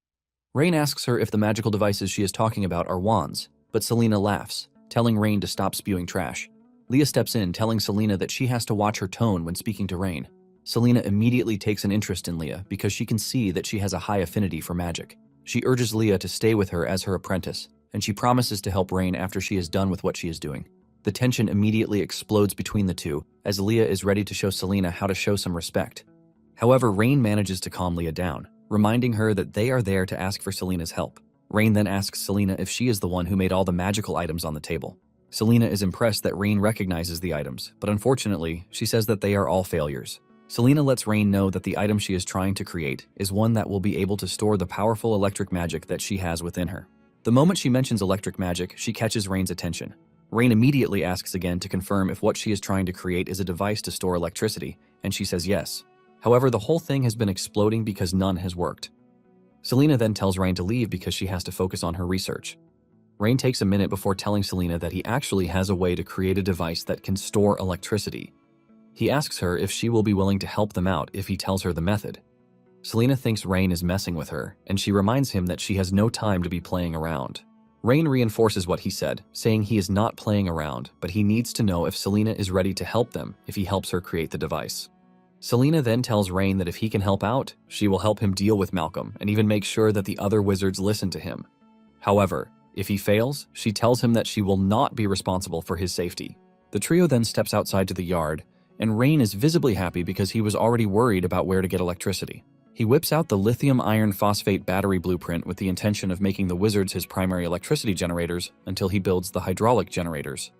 Rain asks her if the magical devices she is talking about are wands, but Selena laughs, telling Rain to stop spewing trash. Leah steps in, telling Selena that she has to watch her tone when speaking to Rain. Selena immediately takes an interest in Leah because she can see that she has a high affinity for magic. She urges Leah to stay with her as her apprentice, and she promises to help Rain after she is done with what she is doing. The tension immediately explodes between the two, as Leah is ready to show Selena how to show some respect. However, Rain manages to calm Leah down, reminding her that they are there to ask for Selena's help. Rain then asks Selena if she is the one who made all the magical items on the table. Selena is impressed that Rain recognizes the items, but unfortunately, she says that they are all failures. Selena lets Rain know that the item she is trying to create is one that will be able to store the powerful electric magic that she has within her. The moment she mentions electric magic, she catches Rain's attention. Rain immediately asks again to confirm if what she is trying to create is a device to store electricity, and she says yes. However, the whole thing has been exploding because none has worked. Selena then tells Rain to leave because she has to focus on her research. Rain takes a minute before telling Selena that he actually has a way to create a device that can store electricity. He asks her if she will be willing to help them out if he tells her the method. Selena thinks Rain is messing with her, and she reminds him that she has no time to be playing around. Rain reinforces what he said, saying he is not playing around, but he needs to know if Selena is ready to help them if he helps her create the device. Selena then tells Rain that if he can help out, she will help him deal with Malcolm and even make sure that the other wizards listen to him. However, if he fails, she tells him that she will not be responsible for his safety. The trio then steps outside to the yard, and Rain is visibly happy because he was already worried about where to get electricity. He whips out the lithium iron phosphate battery blueprint with the intention of making the wizards his primary electricity generators until he builds the hydraulic generators.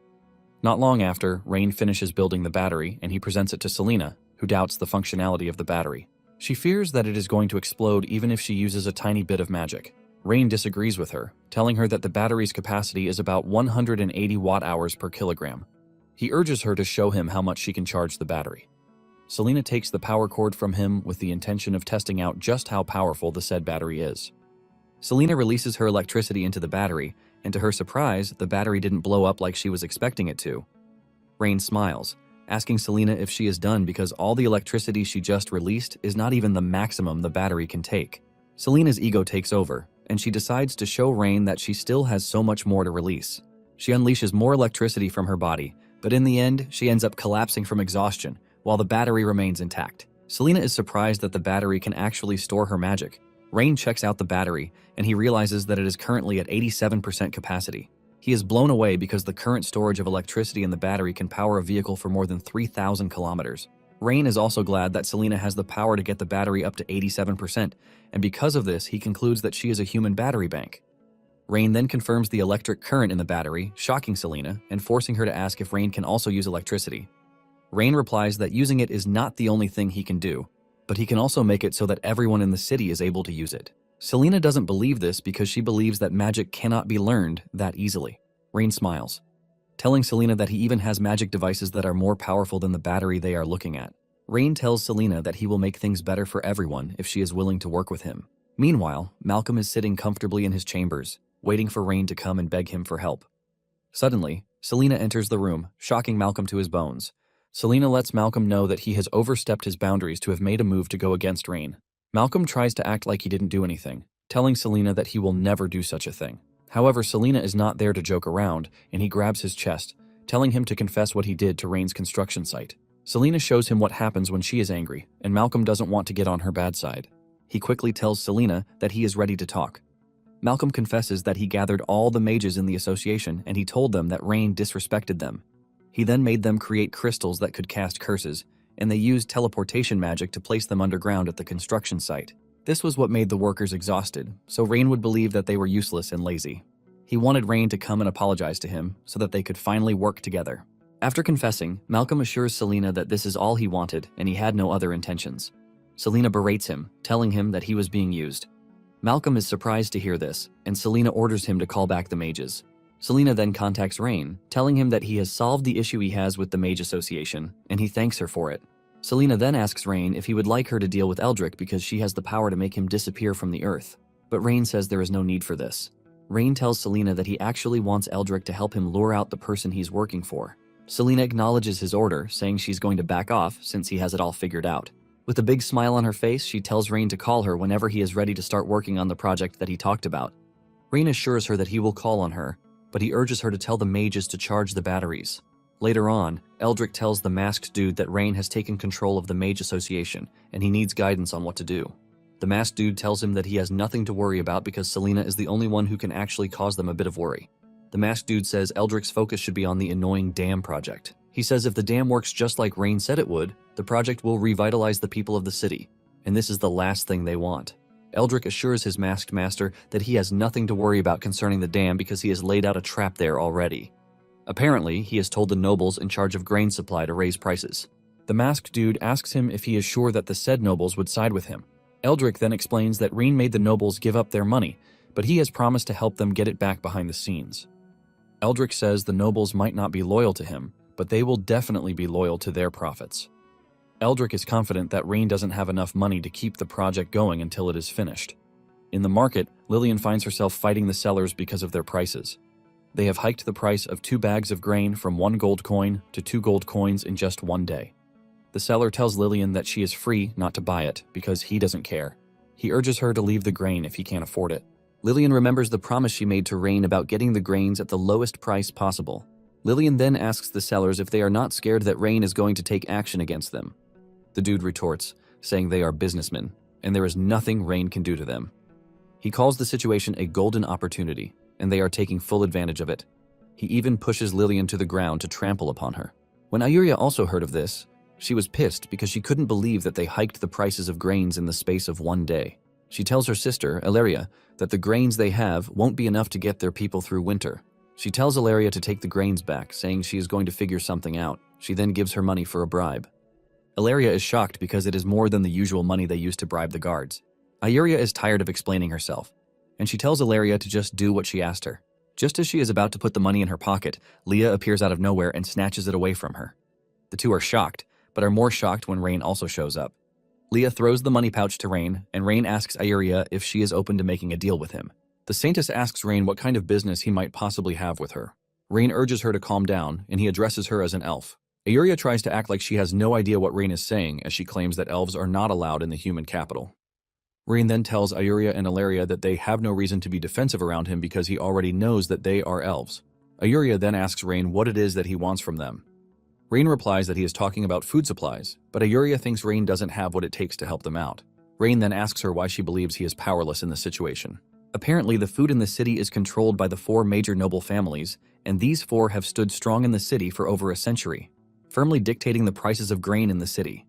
Not long after, Rain finishes building the battery and he presents it to Selena, who doubts the functionality of the battery. She fears that it is going to explode even if she uses a tiny bit of magic. Rain disagrees with her, telling her that the battery's capacity is about 180 watt-hours per kilogram. He urges her to show him how much she can charge the battery. Selena takes the power cord from him with the intention of testing out just how powerful the said battery is. Selena releases her electricity into the battery, and to her surprise, the battery didn't blow up like she was expecting it to. Rain smiles, asking Selena if she is done because all the electricity she just released is not even the maximum the battery can take. Selena's ego takes over, and she decides to show Rain that she still has so much more to release. She unleashes more electricity from her body, but in the end, she ends up collapsing from exhaustion, while the battery remains intact. Selena is surprised that the battery can actually store her magic. Rain checks out the battery, and he realizes that it is currently at 87% capacity. He is blown away because the current storage of electricity in the battery can power a vehicle for more than 3,000 kilometers. Rain is also glad that Selena has the power to get the battery up to 87%, and because of this, he concludes that she is a human battery bank. Rain then confirms the electric current in the battery, shocking Selena and forcing her to ask if Rain can also use electricity. Rain replies that using it is not the only thing he can do, but he can also make it so that everyone in the city is able to use it. Selena doesn't believe this because she believes that magic cannot be learned that easily. Rain smiles, telling Selena that he even has magic devices that are more powerful than the battery they are looking at. Rain tells Selena that he will make things better for everyone if she is willing to work with him. Meanwhile, Malcolm is sitting comfortably in his chambers, waiting for Rain to come and beg him for help. Suddenly, Selena enters the room, shocking Malcolm to his bones. Selena lets Malcolm know that he has overstepped his boundaries to have made a move to go against Rain. Malcolm tries to act like he didn't do anything, telling Selena that he will never do such a thing. However, Selena is not there to joke around, and he grabs his chest, telling him to confess what he did to Rain's construction site. Selena shows him what happens when she is angry, and Malcolm doesn't want to get on her bad side. He quickly tells Selena that he is ready to talk. Malcolm confesses that he gathered all the mages in the association and he told them that Rain disrespected them. He then made them create crystals that could cast curses, and they used teleportation magic to place them underground at the construction site. This was what made the workers exhausted, so Rain would believe that they were useless and lazy. He wanted Rain to come and apologize to him so that they could finally work together. After confessing, Malcolm assures Selena that this is all he wanted and he had no other intentions. Selena berates him, telling him that he was being used. Malcolm is surprised to hear this, and Selena orders him to call back the mages. Selena then contacts Rain, telling him that he has solved the issue he has with the Mage Association, and he thanks her for it. Selena then asks Rain if he would like her to deal with Eldrick because she has the power to make him disappear from the earth. But Rain says there is no need for this. Rain tells Selena that he actually wants Eldrick to help him lure out the person he's working for. Selena acknowledges his order, saying she's going to back off since he has it all figured out. With a big smile on her face, she tells Rain to call her whenever he is ready to start working on the project that he talked about. Rain assures her that he will call on her, but he urges her to tell the mages to charge the batteries. Later on, Eldrick tells the masked dude that Rain has taken control of the Mage Association, and he needs guidance on what to do. The masked dude tells him that he has nothing to worry about because Selena is the only one who can actually cause them a bit of worry. The masked dude says Eldrick's focus should be on the annoying dam project. He says if the dam works just like Rain said it would, the project will revitalize the people of the city, and this is the last thing they want. Eldrick assures his masked master that he has nothing to worry about concerning the dam because he has laid out a trap there already. Apparently, he has told the nobles in charge of grain supply to raise prices. The masked dude asks him if he is sure that the said nobles would side with him. Eldrick then explains that Rain made the nobles give up their money, but he has promised to help them get it back behind the scenes. Eldrick says the nobles might not be loyal to him, but they will definitely be loyal to their profits. Eldrick is confident that Rain doesn't have enough money to keep the project going until it is finished. In the market, Lillian finds herself fighting the sellers because of their prices. They have hiked the price of 2 bags of grain from 1 gold coin to 2 gold coins in just one day. The seller tells Lillian that she is free not to buy it because he doesn't care. He urges her to leave the grain if he can't afford it. Lillian remembers the promise she made to Rain about getting the grains at the lowest price possible. Lillian then asks the sellers if they are not scared that Rain is going to take action against them. The dude retorts, saying they are businessmen, and there is nothing Rain can do to them. He calls the situation a golden opportunity, and they are taking full advantage of it. He even pushes Lillian to the ground to trample upon her. When Ayuria also heard of this, she was pissed because she couldn't believe that they hiked the prices of grains in the space of one day. She tells her sister, Ilaria, that the grains they have won't be enough to get their people through winter. She tells Ilaria to take the grains back, saying she is going to figure something out. She then gives her money for a bribe. Ilaria is shocked because it is more than the usual money they use to bribe the guards. Ayuria is tired of explaining herself, and she tells Ilaria to just do what she asked her. Just as she is about to put the money in her pocket, Leah appears out of nowhere and snatches it away from her. The two are shocked, but are more shocked when Rain also shows up. Leah throws the money pouch to Rain, and Rain asks Ayuria if she is open to making a deal with him. The Saintess asks Rain what kind of business he might possibly have with her. Rain urges her to calm down, and he addresses her as an elf. Ayuria tries to act like she has no idea what Rain is saying, as she claims that elves are not allowed in the human capital. Rain then tells Ayuria and Ilaria that they have no reason to be defensive around him because he already knows that they are elves. Ayuria then asks Rain what it is that he wants from them. Rain replies that he is talking about food supplies, but Ayuria thinks Rain doesn't have what it takes to help them out. Rain then asks her why she believes he is powerless in the situation. Apparently, the food in the city is controlled by the 4 major noble families, and these 4 have stood strong in the city for over a century, firmly dictating the prices of grain in the city.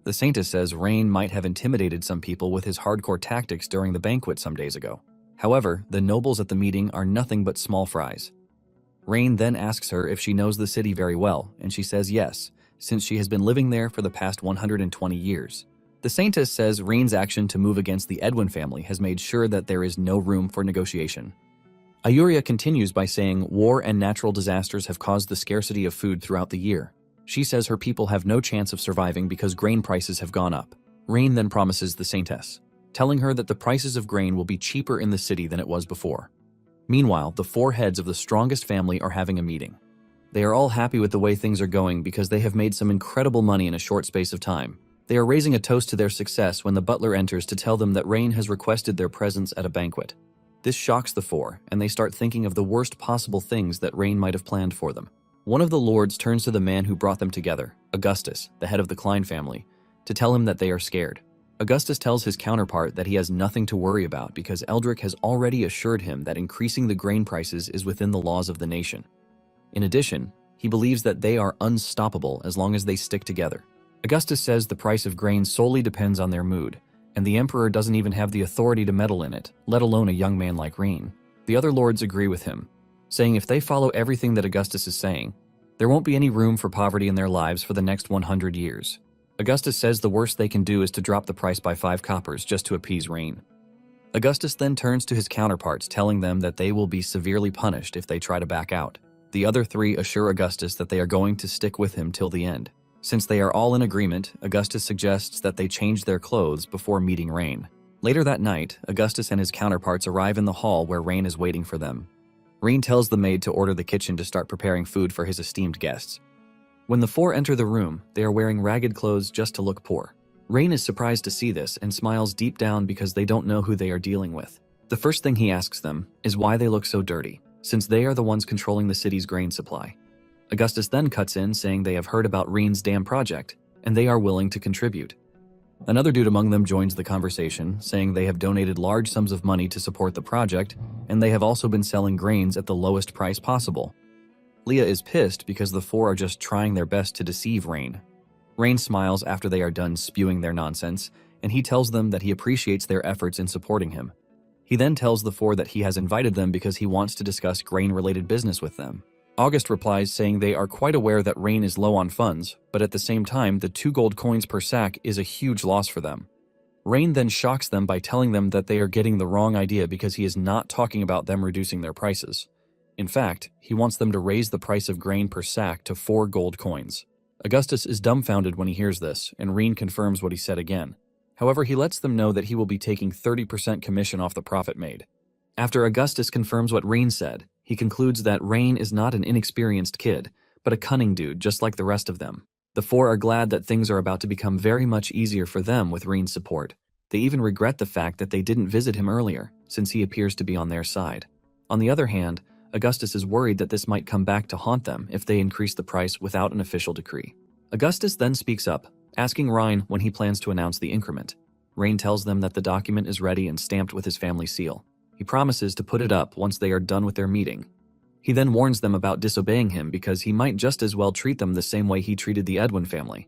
The Saintess says Rain might have intimidated some people with his hardcore tactics during the banquet some days ago. However, the nobles at the meeting are nothing but small fries. Rain then asks her if she knows the city very well, and she says yes, since she has been living there for the past 120 years. The Saintess says Rain's action to move against the Edwin family has made sure that there is no room for negotiation. Ayuria continues by saying war and natural disasters have caused the scarcity of food throughout the year. She says her people have no chance of surviving because grain prices have gone up. Rain then promises the Saintess, telling her that the prices of grain will be cheaper in the city than it was before. Meanwhile, the 4 heads of the strongest family are having a meeting. They are all happy with the way things are going because they have made some incredible money in a short space of time. They are raising a toast to their success when the butler enters to tell them that Rain has requested their presence at a banquet. This shocks the 4, and they start thinking of the worst possible things that Rain might have planned for them. One of the lords turns to the man who brought them together, Augustus, the head of the Klein family, to tell him that they are scared. Augustus tells his counterpart that he has nothing to worry about because Eldrick has already assured him that increasing the grain prices is within the laws of the nation. In addition, he believes that they are unstoppable as long as they stick together. Augustus says the price of grain solely depends on their mood, and the emperor doesn't even have the authority to meddle in it, let alone a young man like Rain. The other lords agree with him, saying if they follow everything that Augustus is saying, there won't be any room for poverty in their lives for the next 100 years. Augustus says the worst they can do is to drop the price by 5 coppers just to appease Rain. Augustus then turns to his counterparts, telling them that they will be severely punished if they try to back out. The other 3 assure Augustus that they are going to stick with him till the end. Since they are all in agreement, Augustus suggests that they change their clothes before meeting Rain. Later that night, Augustus and his counterparts arrive in the hall where Rain is waiting for them. Rain tells the maid to order the kitchen to start preparing food for his esteemed guests. When the 4 enter the room, they are wearing ragged clothes just to look poor. Rain is surprised to see this and smiles deep down because they don't know who they are dealing with. The first thing he asks them is why they look so dirty, since they are the ones controlling the city's grain supply. Augustus then cuts in saying they have heard about Rain's dam project, and they are willing to contribute. Another dude among them joins the conversation, saying they have donated large sums of money to support the project, and they have also been selling grains at the lowest price possible. Leah is pissed because the 4 are just trying their best to deceive Rain. Rain smiles after they are done spewing their nonsense, and he tells them that he appreciates their efforts in supporting him. He then tells the 4 that he has invited them because he wants to discuss grain-related business with them. August replies saying they are quite aware that Rain is low on funds, but at the same time, the 2 gold coins per sack is a huge loss for them. Rain then shocks them by telling them that they are getting the wrong idea because he is not talking about them reducing their prices. In fact, he wants them to raise the price of grain per sack to 4 gold coins. Augustus is dumbfounded when he hears this, and Rain confirms what he said again. However, he lets them know that he will be taking 30% commission off the profit made. After Augustus confirms what Rain said, he concludes that Rain is not an inexperienced kid, but a cunning dude just like the rest of them. The four are glad that things are about to become very much easier for them with Rain's support. They even regret the fact that they didn't visit him earlier, since he appears to be on their side. On the other hand, Augustus is worried that this might come back to haunt them if they increase the price without an official decree. Augustus then speaks up, asking Rain when he plans to announce the increment. Rain tells them that the document is ready and stamped with his family seal. He promises to put it up once they are done with their meeting. He then warns them about disobeying him because he might just as well treat them the same way he treated the Edwin family.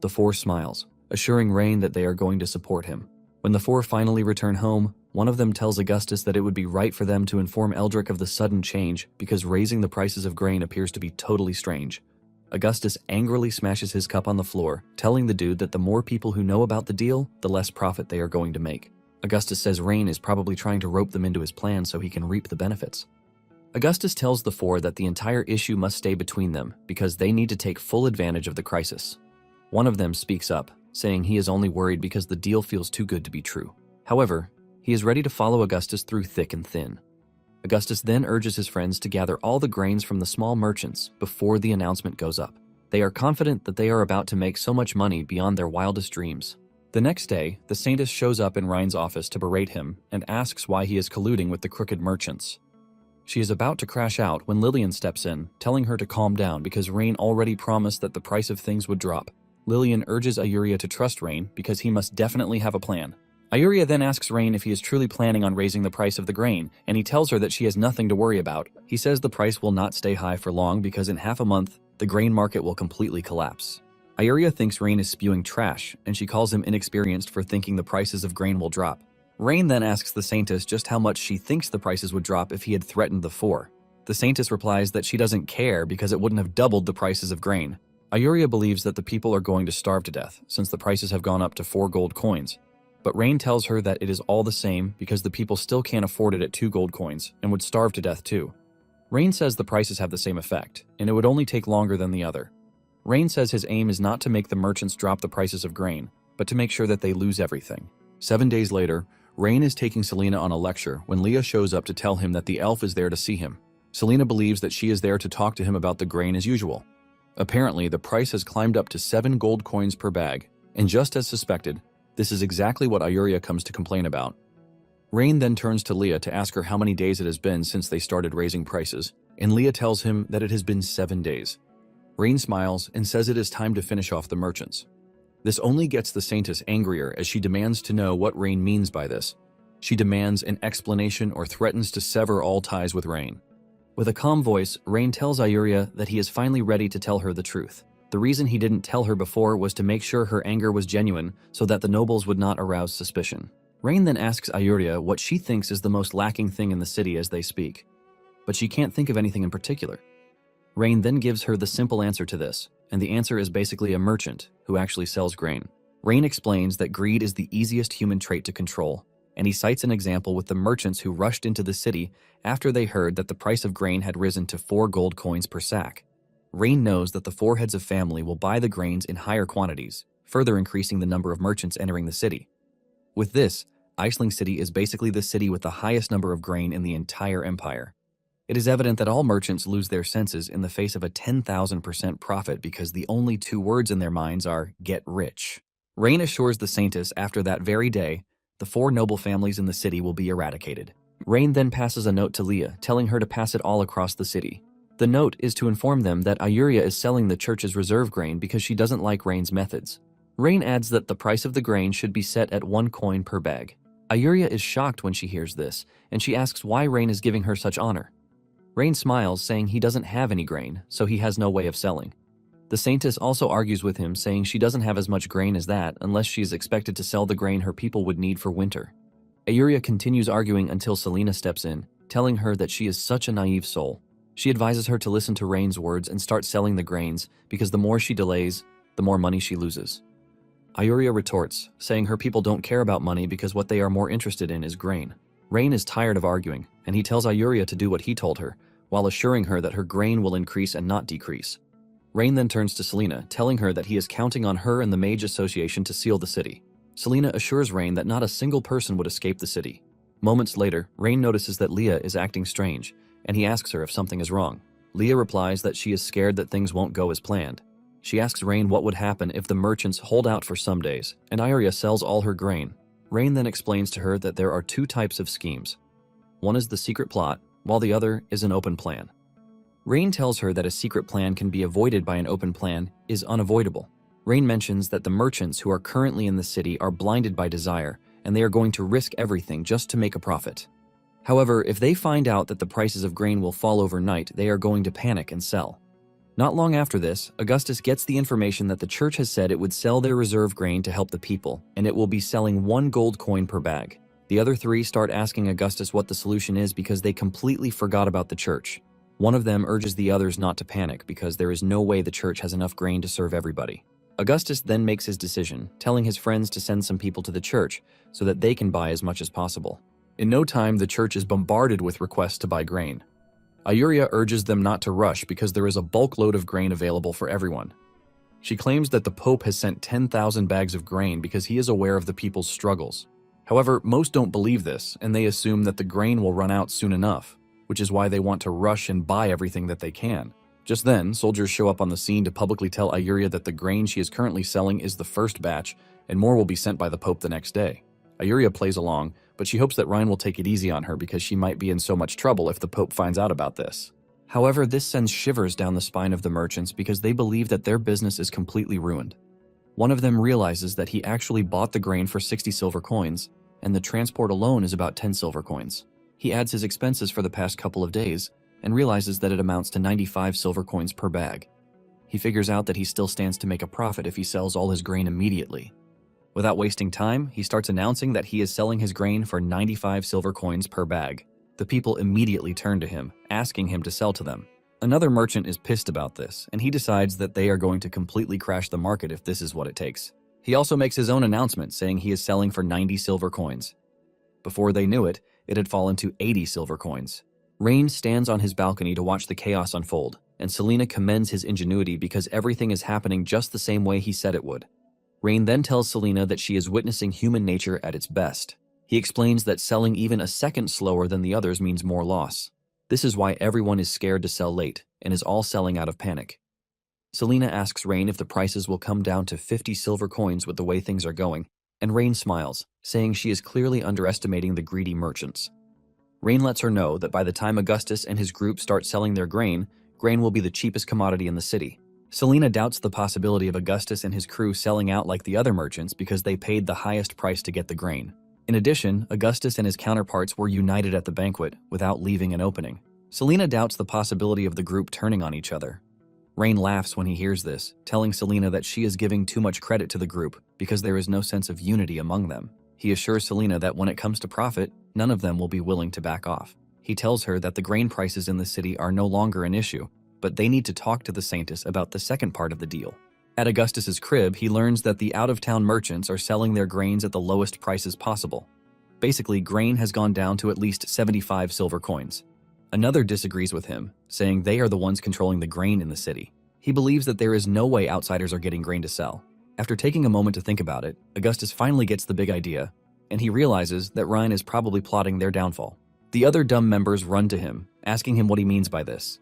The four smiles, assuring Rain that they are going to support him. When the four finally return home, one of them tells Augustus that it would be right for them to inform Eldrick of the sudden change because raising the prices of grain appears to be totally strange. Augustus angrily smashes his cup on the floor, telling the dude that the more people who know about the deal, the less profit they are going to make. Augustus says Rain is probably trying to rope them into his plan so he can reap the benefits. Augustus tells the four that the entire issue must stay between them because they need to take full advantage of the crisis. One of them speaks up, saying he is only worried because the deal feels too good to be true. However, he is ready to follow Augustus through thick and thin. Augustus then urges his friends to gather all the grains from the small merchants before the announcement goes up. They are confident that they are about to make so much money beyond their wildest dreams. The next day, the Saintess shows up in Rain's office to berate him and asks why he is colluding with the crooked merchants. She is about to crash out when Lillian steps in, telling her to calm down because Rain already promised that the price of things would drop. Lillian urges Ayuria to trust Rain because he must definitely have a plan. Ayuria then asks Rain if he is truly planning on raising the price of the grain, and he tells her that she has nothing to worry about. He says the price will not stay high for long because in half a month, the grain market will completely collapse. Ayuria thinks Rain is spewing trash, and she calls him inexperienced for thinking the prices of grain will drop. Rain then asks the Saintess just how much she thinks the prices would drop if he had threatened the four. The Saintess replies that she doesn't care because it wouldn't have doubled the prices of grain. Ayuria believes that the people are going to starve to death since the prices have gone up to 4 gold coins. But Rain tells her that it is all the same because the people still can't afford it at 2 gold coins and would starve to death too. Rain says the prices have the same effect, and it would only take longer than the other. Rain says his aim is not to make the merchants drop the prices of grain, but to make sure that they lose everything. 7 days later, Rain is taking Selena on a lecture when Leah shows up to tell him that the elf is there to see him. Selena believes that she is there to talk to him about the grain as usual. Apparently, the price has climbed up to 7 gold coins per bag, and just as suspected, this is exactly what Ayuria comes to complain about. Rain then turns to Leah to ask her how many days it has been since they started raising prices, and Leah tells him that it has been 7 days. Rain smiles and says it is time to finish off the merchants. This only gets the Saintess angrier as she demands to know what Rain means by this. She demands an explanation or threatens to sever all ties with Rain. With a calm voice, Rain tells Ayuria that he is finally ready to tell her the truth. The reason he didn't tell her before was to make sure her anger was genuine so that the nobles would not arouse suspicion. Rain then asks Ayuria what she thinks is the most lacking thing in the city as they speak. But she can't think of anything in particular. Rain then gives her the simple answer to this, and the answer is basically a merchant who actually sells grain. Rain explains that greed is the easiest human trait to control, and he cites an example with the merchants who rushed into the city after they heard that the price of grain had risen to 4 gold coins per sack. Rain knows that the 4 heads of family will buy the grains in higher quantities, further increasing the number of merchants entering the city. With this, Iceling City is basically the city with the highest number of grain in the entire empire. It is evident that all merchants lose their senses in the face of a 10,000% profit because the only 2 words in their minds are, "get rich." Rain assures the Saintess after that very day, the 4 noble families in the city will be eradicated. Rain then passes a note to Leah, telling her to pass it all across the city. The note is to inform them that Ayuria is selling the church's reserve grain because she doesn't like Rain's methods. Rain adds that the price of the grain should be set at 1 coin per bag. Ayuria is shocked when she hears this, and she asks why Rain is giving her such honor. Rain smiles, saying he doesn't have any grain, so he has no way of selling. The Saintess also argues with him, saying she doesn't have as much grain as that unless she is expected to sell the grain her people would need for winter. Ayuria continues arguing until Selena steps in, telling her that she is such a naive soul. She advises her to listen to Rain's words and start selling the grains because the more she delays, the more money she loses. Ayuria retorts, saying her people don't care about money because what they are more interested in is grain. Rain is tired of arguing, and he tells Ayuria to do what he told her, while assuring her that her grain will increase and not decrease. Rain then turns to Selena, telling her that he is counting on her and the Mage Association to seal the city. Selena assures Rain that not a single person would escape the city. Moments later, Rain notices that Leah is acting strange, and he asks her if something is wrong. Leah replies that she is scared that things won't go as planned. She asks Rain what would happen if the merchants hold out for some days, and Iria sells all her grain. Rain then explains to her that there are two types of schemes. One is the secret plot, while the other is an open plan. Rain tells her that a secret plan can be avoided by an open plan is unavoidable. Rain mentions that the merchants who are currently in the city are blinded by desire, and they are going to risk everything just to make a profit. However, if they find out that the prices of grain will fall overnight, they are going to panic and sell. Not long after this, Augustus gets the information that the church has said it would sell their reserve grain to help the people, and it will be selling 1 gold coin per bag. The other 3 start asking Augustus what the solution is because they completely forgot about the church. One of them urges the others not to panic because there is no way the church has enough grain to serve everybody. Augustus then makes his decision, telling his friends to send some people to the church so that they can buy as much as possible. In no time, the church is bombarded with requests to buy grain. Iria urges them not to rush because there is a bulk load of grain available for everyone. She claims that the Pope has sent 10,000 bags of grain because he is aware of the people's struggles. However, most don't believe this, and they assume that the grain will run out soon enough, which is why they want to rush and buy everything that they can. Just then, soldiers show up on the scene to publicly tell Iria that the grain she is currently selling is the first batch, and more will be sent by the Pope the next day. Iria plays along, but she hopes that Ryan will take it easy on her because she might be in so much trouble if the Pope finds out about this. However, this sends shivers down the spine of the merchants because they believe that their business is completely ruined. One of them realizes that he actually bought the grain for 60 silver coins, and the transport alone is about 10 silver coins. He adds his expenses for the past couple of days, and realizes that it amounts to 95 silver coins per bag. He figures out that he still stands to make a profit if he sells all his grain immediately. Without wasting time, he starts announcing that he is selling his grain for 95 silver coins per bag. The people immediately turn to him, asking him to sell to them. Another merchant is pissed about this, and he decides that they are going to completely crash the market if this is what it takes. He also makes his own announcement saying he is selling for 90 silver coins. Before they knew it, it had fallen to 80 silver coins. Rain stands on his balcony to watch the chaos unfold, and Selena commends his ingenuity because everything is happening just the same way he said it would. Rain then tells Selena that she is witnessing human nature at its best. He explains that selling even a second slower than the others means more loss. This is why everyone is scared to sell late and is all selling out of panic. Selena asks Rain if the prices will come down to 50 silver coins with the way things are going, and Rain smiles, saying she is clearly underestimating the greedy merchants. Rain lets her know that by the time Augustus and his group start selling their grain will be the cheapest commodity in the city. Selena doubts the possibility of Augustus and his crew selling out like the other merchants because they paid the highest price to get the grain. In addition, Augustus and his counterparts were united at the banquet without leaving an opening. Selena doubts the possibility of the group turning on each other. Rain laughs when he hears this, telling Selena that she is giving too much credit to the group because there is no sense of unity among them. He assures Selena that when it comes to profit, none of them will be willing to back off. He tells her that the grain prices in the city are no longer an issue, but they need to talk to the Saintus about the second part of the deal. At Augustus's crib, he learns that the out-of-town merchants are selling their grains at the lowest prices possible. Basically, grain has gone down to at least 75 silver coins. Another disagrees with him, saying they are the ones controlling the grain in the city. He believes that there is no way outsiders are getting grain to sell. After taking a moment to think about it, Augustus finally gets the big idea, and he realizes that Ryan is probably plotting their downfall. The other dumb members run to him, asking him what he means by this.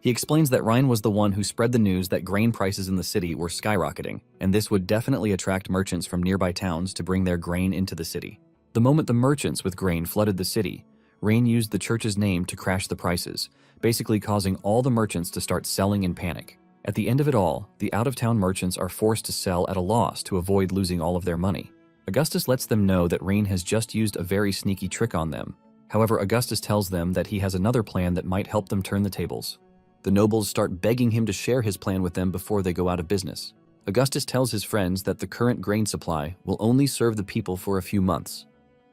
He explains that Ryan was the one who spread the news that grain prices in the city were skyrocketing, and this would definitely attract merchants from nearby towns to bring their grain into the city. The moment the merchants with grain flooded the city, Rain used the church's name to crash the prices, basically causing all the merchants to start selling in panic. At the end of it all, the out-of-town merchants are forced to sell at a loss to avoid losing all of their money. Augustus lets them know that Rain has just used a very sneaky trick on them. However, Augustus tells them that he has another plan that might help them turn the tables. The nobles start begging him to share his plan with them before they go out of business. Augustus tells his friends that the current grain supply will only serve the people for a few months.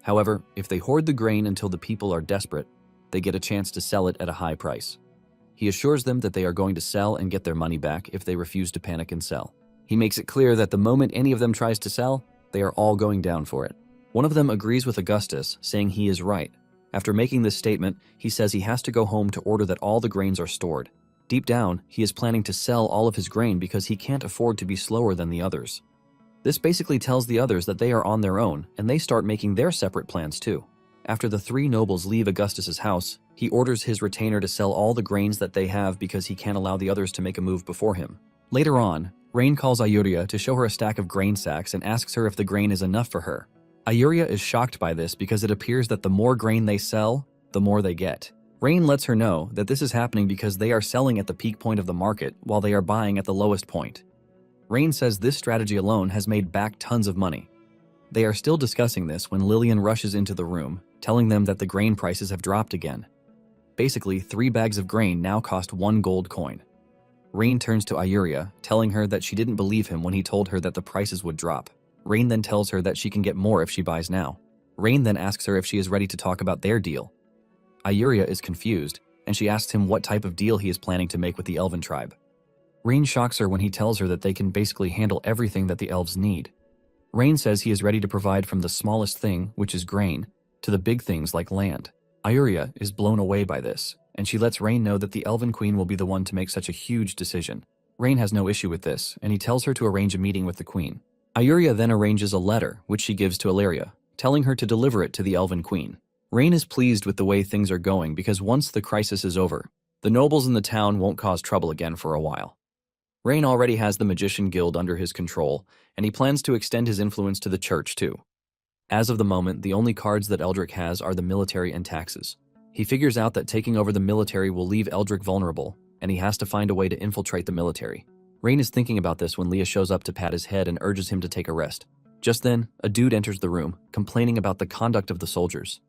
However, if they hoard the grain until the people are desperate, they get a chance to sell it at a high price. He assures them that they are going to sell and get their money back if they refuse to panic and sell. He makes it clear that the moment any of them tries to sell, they are all going down for it. One of them agrees with Augustus, saying he is right. After making this statement, he says he has to go home to order that all the grains are stored. Deep down, he is planning to sell all of his grain because he can't afford to be slower than the others. This basically tells the others that they are on their own, and they start making their separate plans too. After the 3 nobles leave Augustus's house, he orders his retainer to sell all the grains that they have because he can't allow the others to make a move before him. Later on, Rain calls Ayuria to show her a stack of grain sacks and asks her if the grain is enough for her. Ayuria is shocked by this because it appears that the more grain they sell, the more they get. Rain lets her know that this is happening because they are selling at the peak point of the market while they are buying at the lowest point. Rain says this strategy alone has made back tons of money. They are still discussing this when Lillian rushes into the room, telling them that the grain prices have dropped again. Basically, 3 bags of grain now cost 1 gold coin. Rain turns to Ayuria, telling her that she didn't believe him when he told her that the prices would drop. Rain then tells her that she can get more if she buys now. Rain then asks her if she is ready to talk about their deal. Ayuria is confused, and she asks him what type of deal he is planning to make with the Elven tribe. Rain shocks her when he tells her that they can basically handle everything that the elves need. Rain says he is ready to provide from the smallest thing, which is grain, to the big things like land. Ayuria is blown away by this, and she lets Rain know that the Elven Queen will be the one to make such a huge decision. Rain has no issue with this, and he tells her to arrange a meeting with the Queen. Ayuria then arranges a letter, which she gives to Illyria, telling her to deliver it to the Elven Queen. Rain is pleased with the way things are going because once the crisis is over, the nobles in the town won't cause trouble again for a while. Rain already has the Magician Guild under his control, and he plans to extend his influence to the church too. As of the moment, the only cards that Eldrick has are the military and taxes. He figures out that taking over the military will leave Eldrick vulnerable, and he has to find a way to infiltrate the military. Rain is thinking about this when Leah shows up to pat his head and urges him to take a rest. Just then, a dude enters the room, complaining about the conduct of the soldiers.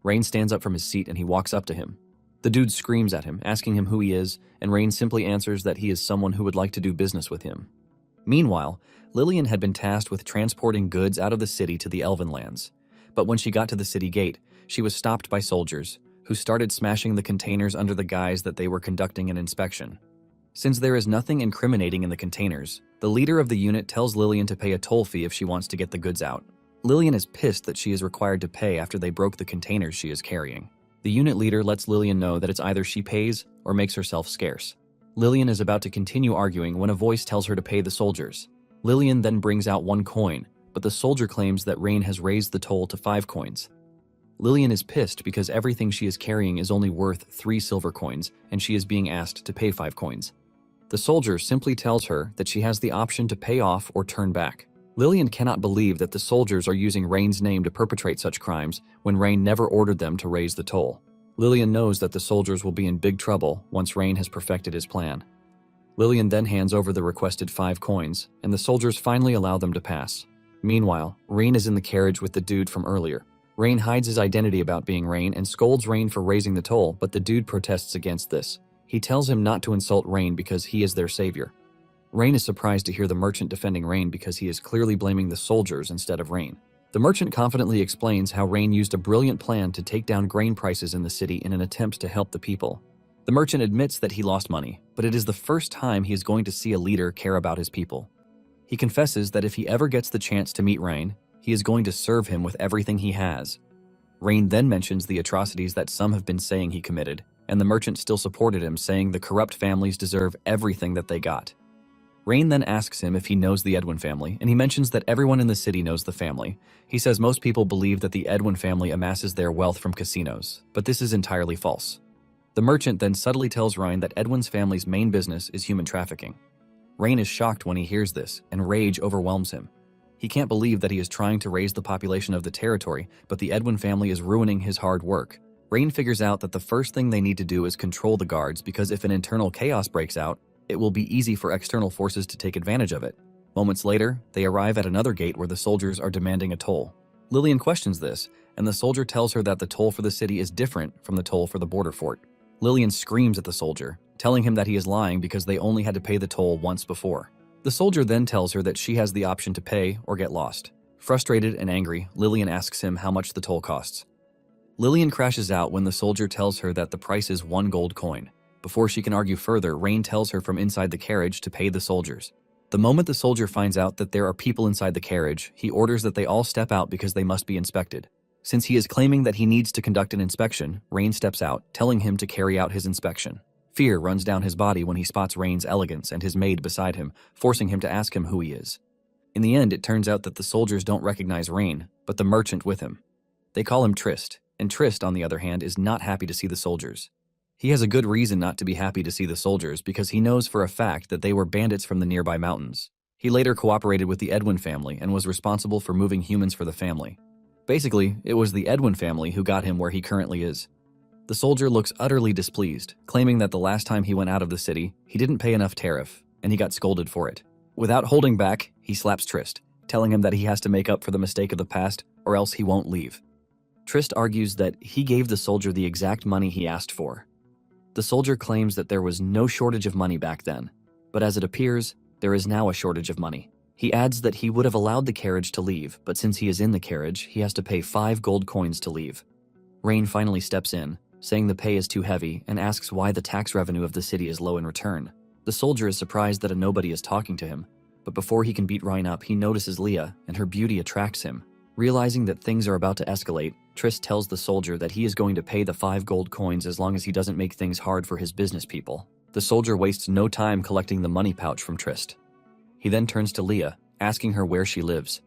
Rain stands up from his seat and he walks up to him. The dude screams at him, asking him who he is, and Rain simply answers that he is someone who would like to do business with him. Meanwhile, Lillian had been tasked with transporting goods out of the city to the Elven lands. But when she got to the city gate, she was stopped by soldiers, who started smashing the containers under the guise that they were conducting an inspection. Since there is nothing incriminating in the containers, the leader of the unit tells Lillian to pay a toll fee if she wants to get the goods out. Lillian is pissed that she is required to pay after they broke the containers she is carrying. The unit leader lets Lillian know that it's either she pays or makes herself scarce. Lillian is about to continue arguing when a voice tells her to pay the soldiers. Lillian then brings out 1 coin, but the soldier claims that Rain has raised the toll to 5 coins. Lillian is pissed because everything she is carrying is only worth 3 silver coins, and she is being asked to pay 5 coins. The soldier simply tells her that she has the option to pay off or turn back. Lillian cannot believe that the soldiers are using Rain's name to perpetrate such crimes when Rain never ordered them to raise the toll. Lillian knows that the soldiers will be in big trouble once Rain has perfected his plan. Lillian then hands over the requested 5 coins, and the soldiers finally allow them to pass. Meanwhile, Rain is in the carriage with the dude from earlier. Rain hides his identity about being Rain and scolds Rain for raising the toll, but the dude protests against this. He tells him not to insult Rain because he is their savior. Rain is surprised to hear the merchant defending Rain because he is clearly blaming the soldiers instead of Rain. The merchant confidently explains how Rain used a brilliant plan to take down grain prices in the city in an attempt to help the people. The merchant admits that he lost money, but it is the first time he is going to see a leader care about his people. He confesses that if he ever gets the chance to meet Rain, he is going to serve him with everything he has. Rain then mentions the atrocities that some have been saying he committed, and the merchant still supported him, saying the corrupt families deserve everything that they got. Rain then asks him if he knows the Edwin family, and he mentions that everyone in the city knows the family. He says most people believe that the Edwin family amasses their wealth from casinos, but this is entirely false. The merchant then subtly tells Rain that Edwin's family's main business is human trafficking. Rain is shocked when he hears this, and rage overwhelms him. He can't believe that he is trying to raise the population of the territory, but the Edwin family is ruining his hard work. Rain figures out that the first thing they need to do is control the guards, because if an internal chaos breaks out, it will be easy for external forces to take advantage of it. Moments later, they arrive at another gate where the soldiers are demanding a toll. Lillian questions this, and the soldier tells her that the toll for the city is different from the toll for the border fort. Lillian screams at the soldier, telling him that he is lying because they only had to pay the toll once before. The soldier then tells her that she has the option to pay or get lost. Frustrated and angry, Lillian asks him how much the toll costs. Lillian crashes out when the soldier tells her that the price is 1 gold coin. Before she can argue further, Rain tells her from inside the carriage to pay the soldiers. The moment the soldier finds out that there are people inside the carriage, he orders that they all step out because they must be inspected. Since he is claiming that he needs to conduct an inspection, Rain steps out, telling him to carry out his inspection. Fear runs down his body when he spots Rain's elegance and his maid beside him, forcing him to ask him who he is. In the end, it turns out that the soldiers don't recognize Rain, but the merchant with him. They call him Trist, and Trist, on the other hand, is not happy to see the soldiers. He has a good reason not to be happy to see the soldiers because he knows for a fact that they were bandits from the nearby mountains. He later cooperated with the Edwin family and was responsible for moving humans for the family. Basically, it was the Edwin family who got him where he currently is. The soldier looks utterly displeased, claiming that the last time he went out of the city, he didn't pay enough tariff, and he got scolded for it. Without holding back, he slaps Trist, telling him that he has to make up for the mistake of the past or else he won't leave. Trist argues that he gave the soldier the exact money he asked for. The soldier claims that there was no shortage of money back then, but as it appears, there is now a shortage of money. He adds that he would have allowed the carriage to leave, but since he is in the carriage, he has to pay 5 gold coins to leave. Rain finally steps in, saying the pay is too heavy, and asks why the tax revenue of the city is low in return. The soldier is surprised that a nobody is talking to him, but before he can beat Ryan up, he notices Leah, and her beauty attracts him. Realizing that things are about to escalate, Trist tells the soldier that he is going to pay the 5 gold coins as long as he doesn't make things hard for his business people. The soldier wastes no time collecting the money pouch from Trist. He then turns to Leah, asking her where she lives.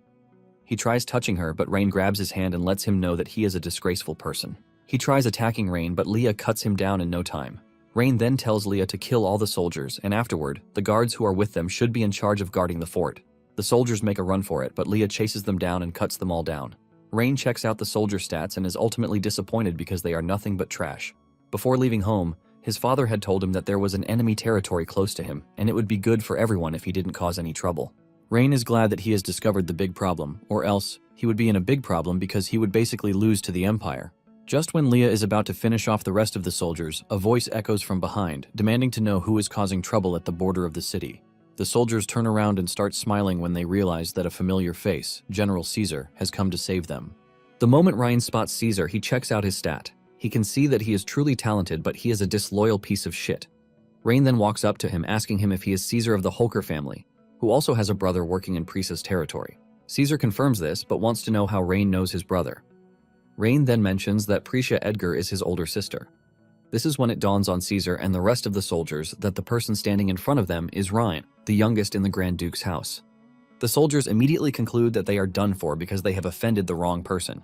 He tries touching her, but Rain grabs his hand and lets him know that he is a disgraceful person. He tries attacking Rain, but Leah cuts him down in no time. Rain then tells Leah to kill all the soldiers, and afterward, the guards who are with them should be in charge of guarding the fort. The soldiers make a run for it, but Leah chases them down and cuts them all down. Rain checks out the soldier stats and is ultimately disappointed because they are nothing but trash. Before leaving home, his father had told him that there was an enemy territory close to him, and it would be good for everyone if he didn't cause any trouble. Rain is glad that he has discovered the big problem, or else he would be in a big problem because he would basically lose to the Empire. Just when Leah is about to finish off the rest of the soldiers, a voice echoes from behind, demanding to know who is causing trouble at the border of the city. The soldiers turn around and start smiling when they realize that a familiar face, General Caesar, has come to save them. The moment Ryan spots Caesar, he checks out his stat. He can see that he is truly talented, but he is a disloyal piece of shit. Rain then walks up to him, asking him if he is Caesar of the Holker family, who also has a brother working in Prisa's territory. Caesar confirms this, but wants to know how Rain knows his brother. Rain then mentions that Prisha Edgar is his older sister. This is when it dawns on Caesar and the rest of the soldiers that the person standing in front of them is Ryan, the youngest in the Grand Duke's house. The soldiers immediately conclude that they are done for because they have offended the wrong person.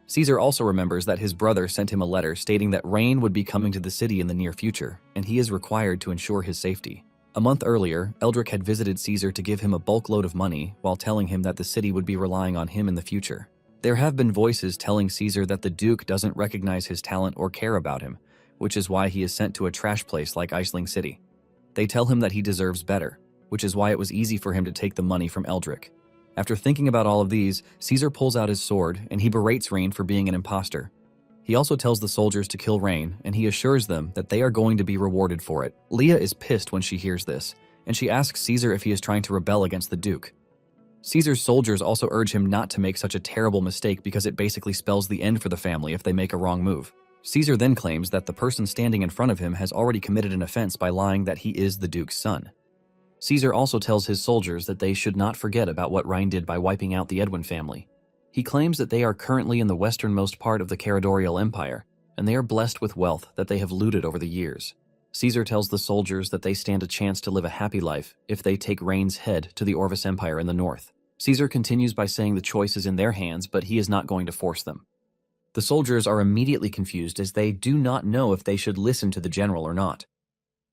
Caesar also remembers that his brother sent him a letter stating that Rain would be coming to the city in the near future, and he is required to ensure his safety. A month earlier, Eldrick had visited Caesar to give him a bulk load of money while telling him that the city would be relying on him in the future. There have been voices telling Caesar that the Duke doesn't recognize his talent or care about him, which is why he is sent to a trash place like Iceling City. They tell him that he deserves better, which is why it was easy for him to take the money from Eldrick. After thinking about all of these, Caesar pulls out his sword and he berates Rain for being an imposter. He also tells the soldiers to kill Rain, and he assures them that they are going to be rewarded for it. Leah is pissed when she hears this, and she asks Caesar if he is trying to rebel against the Duke. Caesar's soldiers also urge him not to make such a terrible mistake because it basically spells the end for the family if they make a wrong move. Caesar then claims that the person standing in front of him has already committed an offense by lying that he is the Duke's son. Caesar also tells his soldiers that they should not forget about what Ryan did by wiping out the Edwin family. He claims that they are currently in the westernmost part of the Caradorial Empire, and they are blessed with wealth that they have looted over the years. Caesar tells the soldiers that they stand a chance to live a happy life if they take Rain's head to the Orvis Empire in the north. Caesar continues by saying the choice is in their hands, but he is not going to force them. The soldiers are immediately confused as they do not know if they should listen to the general or not.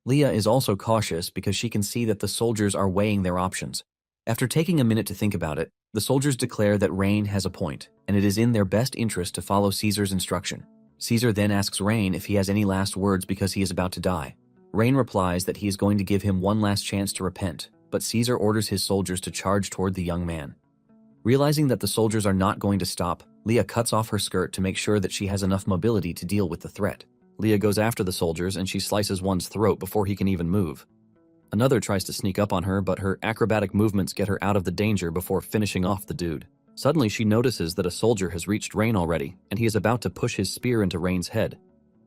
Leah is also cautious because she can see that the soldiers are weighing their options. After taking a minute to think about it, the soldiers declare that Rain has a point, and it is in their best interest to follow Caesar's instruction. Caesar then asks Rain if he has any last words because he is about to die. Rain replies that he is going to give him one last chance to repent, but Caesar orders his soldiers to charge toward the young man. Realizing that the soldiers are not going to stop, Leah cuts off her skirt to make sure that she has enough mobility to deal with the threat. Leah goes after the soldiers and she slices one's throat before he can even move. Another tries to sneak up on her, but her acrobatic movements get her out of the danger before finishing off the dude. Suddenly she notices that a soldier has reached Rain already, and he is about to push his spear into Rain's head.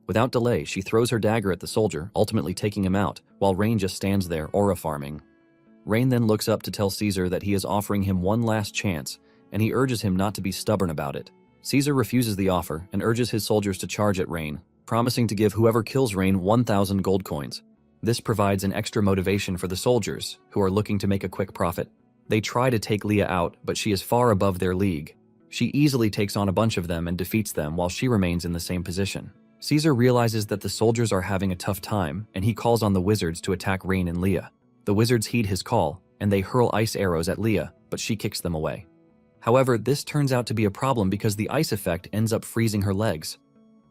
Without delay, she throws her dagger at the soldier, ultimately taking him out, while Rain just stands there aura farming. Rain then looks up to tell Caesar that he is offering him one last chance, and he urges him not to be stubborn about it. Caesar refuses the offer and urges his soldiers to charge at Rain, promising to give whoever kills Rain 1,000 gold coins. This provides an extra motivation for the soldiers, who are looking to make a quick profit. They try to take Leah out, but she is far above their league. She easily takes on a bunch of them and defeats them while she remains in the same position. Caesar realizes that the soldiers are having a tough time, and he calls on the wizards to attack Rain and Leah. The wizards heed his call, and they hurl ice arrows at Leah, but she kicks them away. However, this turns out to be a problem because the ice effect ends up freezing her legs.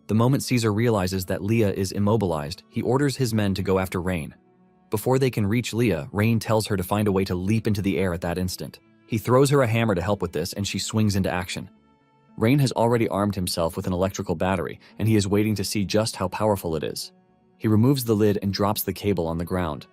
The moment Caesar realizes that Leah is immobilized, he orders his men to go after Rain. Before they can reach Leah, Rain tells her to find a way to leap into the air at that instant. He throws her a hammer to help with this, and she swings into action. Rain has already armed himself with an electrical battery, and he is waiting to see just how powerful it is. He removes the lid and drops the cable on the ground.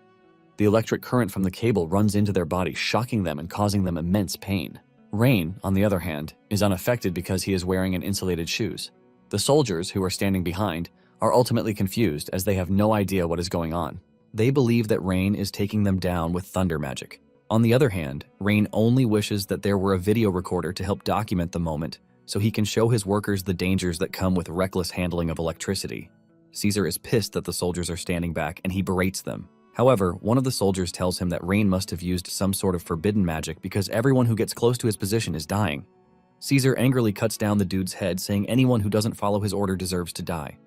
The electric current from the cable runs into their body, shocking them and causing them immense pain. Rain, on the other hand, is unaffected because he is wearing an insulated shoes. The soldiers, who are standing behind, are ultimately confused as they have no idea what is going on. They believe that Rain is taking them down with thunder magic. On the other hand, Rain only wishes that there were a video recorder to help document the moment so he can show his workers the dangers that come with reckless handling of electricity. Caesar is pissed that the soldiers are standing back and he berates them. However, one of the soldiers tells him that Rain must have used some sort of forbidden magic because everyone who gets close to his position is dying. Caesar angrily cuts down the dude's head, saying anyone who doesn't follow his order deserves to die.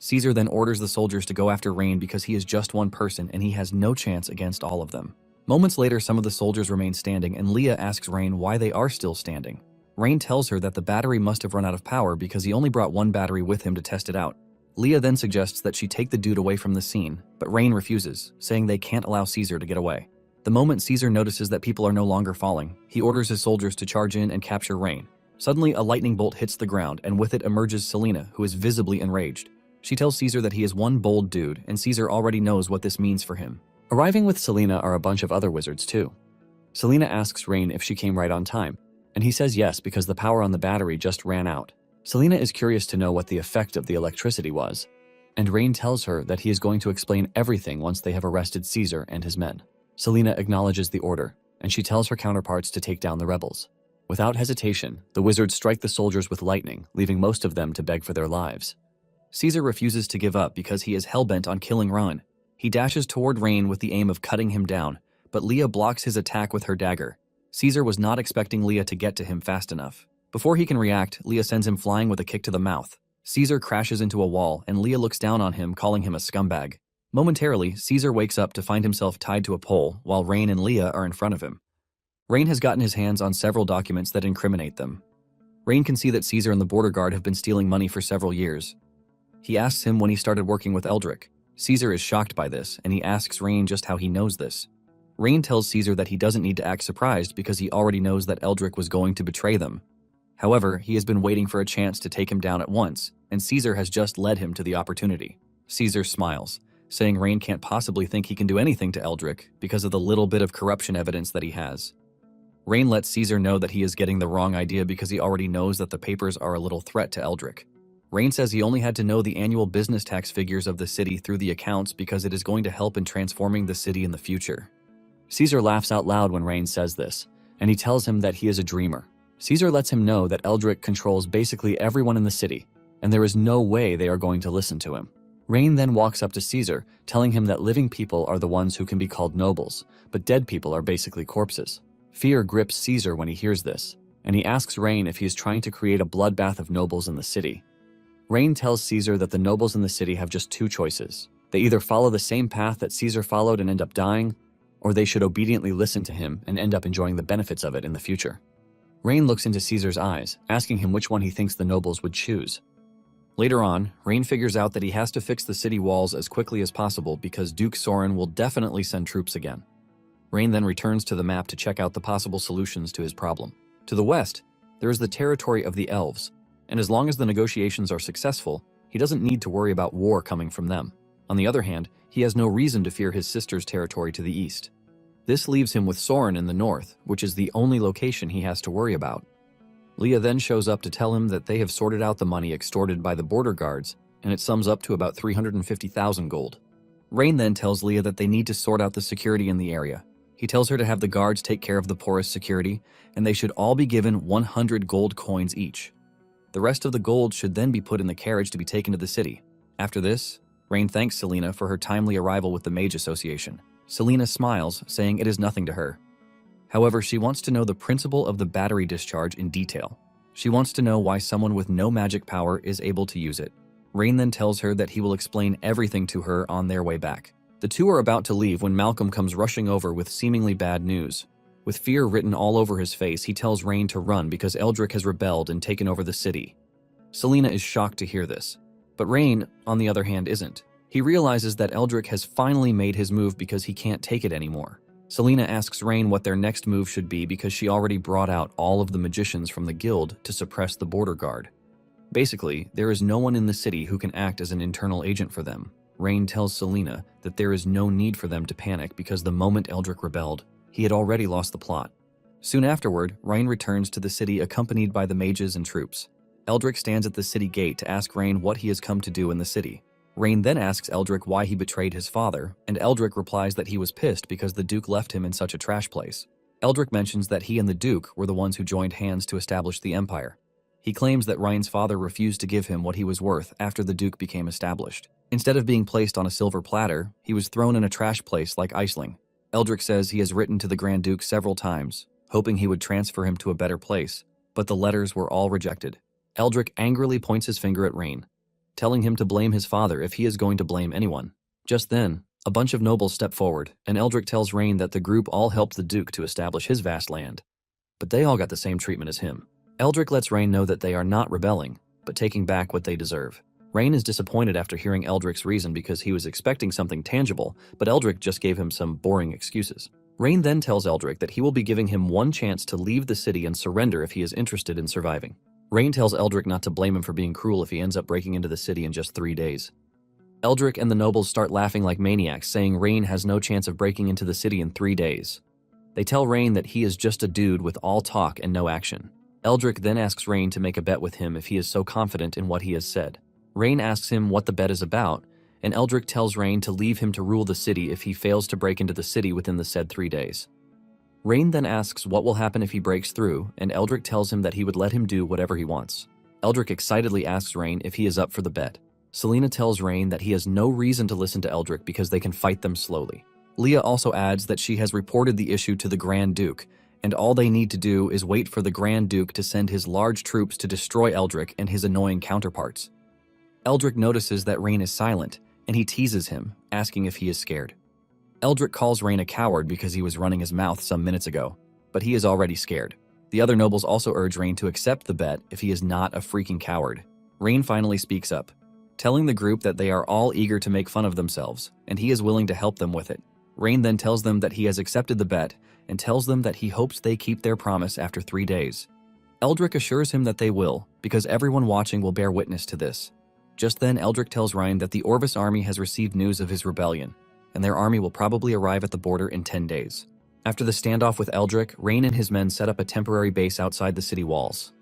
Caesar then orders the soldiers to go after Rain because he is just one person and he has no chance against all of them. Moments later, some of the soldiers remain standing and Leah asks Rain why they are still standing. Rain tells her that the battery must have run out of power because he only brought one battery with him to test it out. Leah then suggests that she take the dude away from the scene, but Rain refuses, saying they can't allow Caesar to get away. The moment Caesar notices that people are no longer falling, he orders his soldiers to charge in and capture Rain. Suddenly, a lightning bolt hits the ground, and with it emerges Selena, who is visibly enraged. She tells Caesar that he is one bold dude, and Caesar already knows what this means for him. Arriving with Selena are a bunch of other wizards too. Selena asks Rain if she came right on time, and he says yes because the power on the battery just ran out. Selena is curious to know what the effect of the electricity was, and Rain tells her that he is going to explain everything once they have arrested Caesar and his men. Selena acknowledges the order, and she tells her counterparts to take down the rebels. Without hesitation, the wizards strike the soldiers with lightning, leaving most of them to beg for their lives. Caesar refuses to give up because he is hellbent on killing Rain. He dashes toward Rain with the aim of cutting him down, but Leah blocks his attack with her dagger. Caesar was not expecting Leah to get to him fast enough. Before he can react, Leah sends him flying with a kick to the mouth. Caesar crashes into a wall, and Leah looks down on him, calling him a scumbag. Momentarily, Caesar wakes up to find himself tied to a pole, while Rain and Leah are in front of him. Rain has gotten his hands on several documents that incriminate them. Rain can see that Caesar and the border guard have been stealing money for several years. He asks him when he started working with Eldrick. Caesar is shocked by this, and he asks Rain just how he knows this. Rain tells Caesar that he doesn't need to act surprised because he already knows that Eldrick was going to betray them. However, he has been waiting for a chance to take him down at once, and Caesar has just led him to the opportunity. Caesar smiles, saying Rain can't possibly think he can do anything to Eldrick because of the little bit of corruption evidence that he has. Rain lets Caesar know that he is getting the wrong idea because he already knows that the papers are a little threat to Eldrick. Rain says he only had to know the annual business tax figures of the city through the accounts because it is going to help in transforming the city in the future. Caesar laughs out loud when Rain says this, and he tells him that he is a dreamer. Caesar lets him know that Eldrick controls basically everyone in the city, and there is no way they are going to listen to him. Rain then walks up to Caesar, telling him that living people are the ones who can be called nobles, but dead people are basically corpses. Fear grips Caesar when he hears this, and he asks Rain if he is trying to create a bloodbath of nobles in the city. Rain tells Caesar that the nobles in the city have just two choices. They either follow the same path that Caesar followed and end up dying, or they should obediently listen to him and end up enjoying the benefits of it in the future. Rain looks into Caesar's eyes, asking him which one he thinks the nobles would choose. Later on, Rain figures out that he has to fix the city walls as quickly as possible because Duke Soren will definitely send troops again. Rain then returns to the map to check out the possible solutions to his problem. To the west, there is the territory of the elves, and as long as the negotiations are successful, he doesn't need to worry about war coming from them. On the other hand, he has no reason to fear his sister's territory to the east. This leaves him with Soren in the north, which is the only location he has to worry about. Leah then shows up to tell him that they have sorted out the money extorted by the border guards, and it sums up to about 350,000 gold. Rain then tells Leah that they need to sort out the security in the area. He tells her to have the guards take care of the poorest security, and they should all be given 100 gold coins each. The rest of the gold should then be put in the carriage to be taken to the city. After this, Rain thanks Selena for her timely arrival with the Mage Association. Selena smiles, saying it is nothing to her. However, she wants to know the principle of the battery discharge in detail. She wants to know why someone with no magic power is able to use it. Rain then tells her that he will explain everything to her on their way back. The two are about to leave when Malcolm comes rushing over with seemingly bad news. With fear written all over his face, he tells Rain to run because Eldrick has rebelled and taken over the city. Selena is shocked to hear this. But Rain, on the other hand, isn't. He realizes that Eldrick has finally made his move because he can't take it anymore. Selena asks Rain what their next move should be because she already brought out all of the magicians from the guild to suppress the border guard. Basically, there is no one in the city who can act as an internal agent for them. Rain tells Selena that there is no need for them to panic because the moment Eldrick rebelled, he had already lost the plot. Soon afterward, Rain returns to the city accompanied by the mages and troops. Eldrick stands at the city gate to ask Rain what he has come to do in the city. Rain then asks Eldrick why he betrayed his father, and Eldrick replies that he was pissed because the Duke left him in such a trash place. Eldrick mentions that he and the Duke were the ones who joined hands to establish the Empire. He claims that Rain's father refused to give him what he was worth after the Duke became established. Instead of being placed on a silver platter, he was thrown in a trash place like Iceling. Eldrick says he has written to the Grand Duke several times, hoping he would transfer him to a better place, but the letters were all rejected. Eldrick angrily points his finger at Rain, telling him to blame his father if he is going to blame anyone. Just then, a bunch of nobles step forward, and Eldrick tells Rain that the group all helped the Duke to establish his vast land. But they all got the same treatment as him. Eldrick lets Rain know that they are not rebelling, but taking back what they deserve. Rain is disappointed after hearing Eldrick's reason because he was expecting something tangible, but Eldrick just gave him some boring excuses. Rain then tells Eldrick that he will be giving him one chance to leave the city and surrender if he is interested in surviving. Rain tells Eldrick not to blame him for being cruel if he ends up breaking into the city in just 3 days. Eldrick and the nobles start laughing like maniacs, saying Rain has no chance of breaking into the city in 3 days. They tell Rain that he is just a dude with all talk and no action. Eldrick then asks Rain to make a bet with him if he is so confident in what he has said. Rain asks him what the bet is about, and Eldrick tells Rain to leave him to rule the city if he fails to break into the city within the said 3 days. Rain then asks what will happen if he breaks through, and Eldrick tells him that he would let him do whatever he wants. Eldrick excitedly asks Rain if he is up for the bet. Selena tells Rain that he has no reason to listen to Eldrick because they can fight them slowly. Leah also adds that she has reported the issue to the Grand Duke, and all they need to do is wait for the Grand Duke to send his large troops to destroy Eldrick and his annoying counterparts. Eldrick notices that Rain is silent, and he teases him, asking if he is scared. Eldrick calls Rain a coward because he was running his mouth some minutes ago, but he is already scared. The other nobles also urge Rain to accept the bet if he is not a freaking coward. Rain finally speaks up, telling the group that they are all eager to make fun of themselves, and he is willing to help them with it. Rain then tells them that he has accepted the bet and tells them that he hopes they keep their promise after 3 days. Eldrick assures him that they will, because everyone watching will bear witness to this. Just then, Eldrick tells Rain that the Orvis army has received news of his rebellion, and their army will probably arrive at the border in 10 days. After the standoff with Eldrick, Rain and his men set up a temporary base outside the city walls.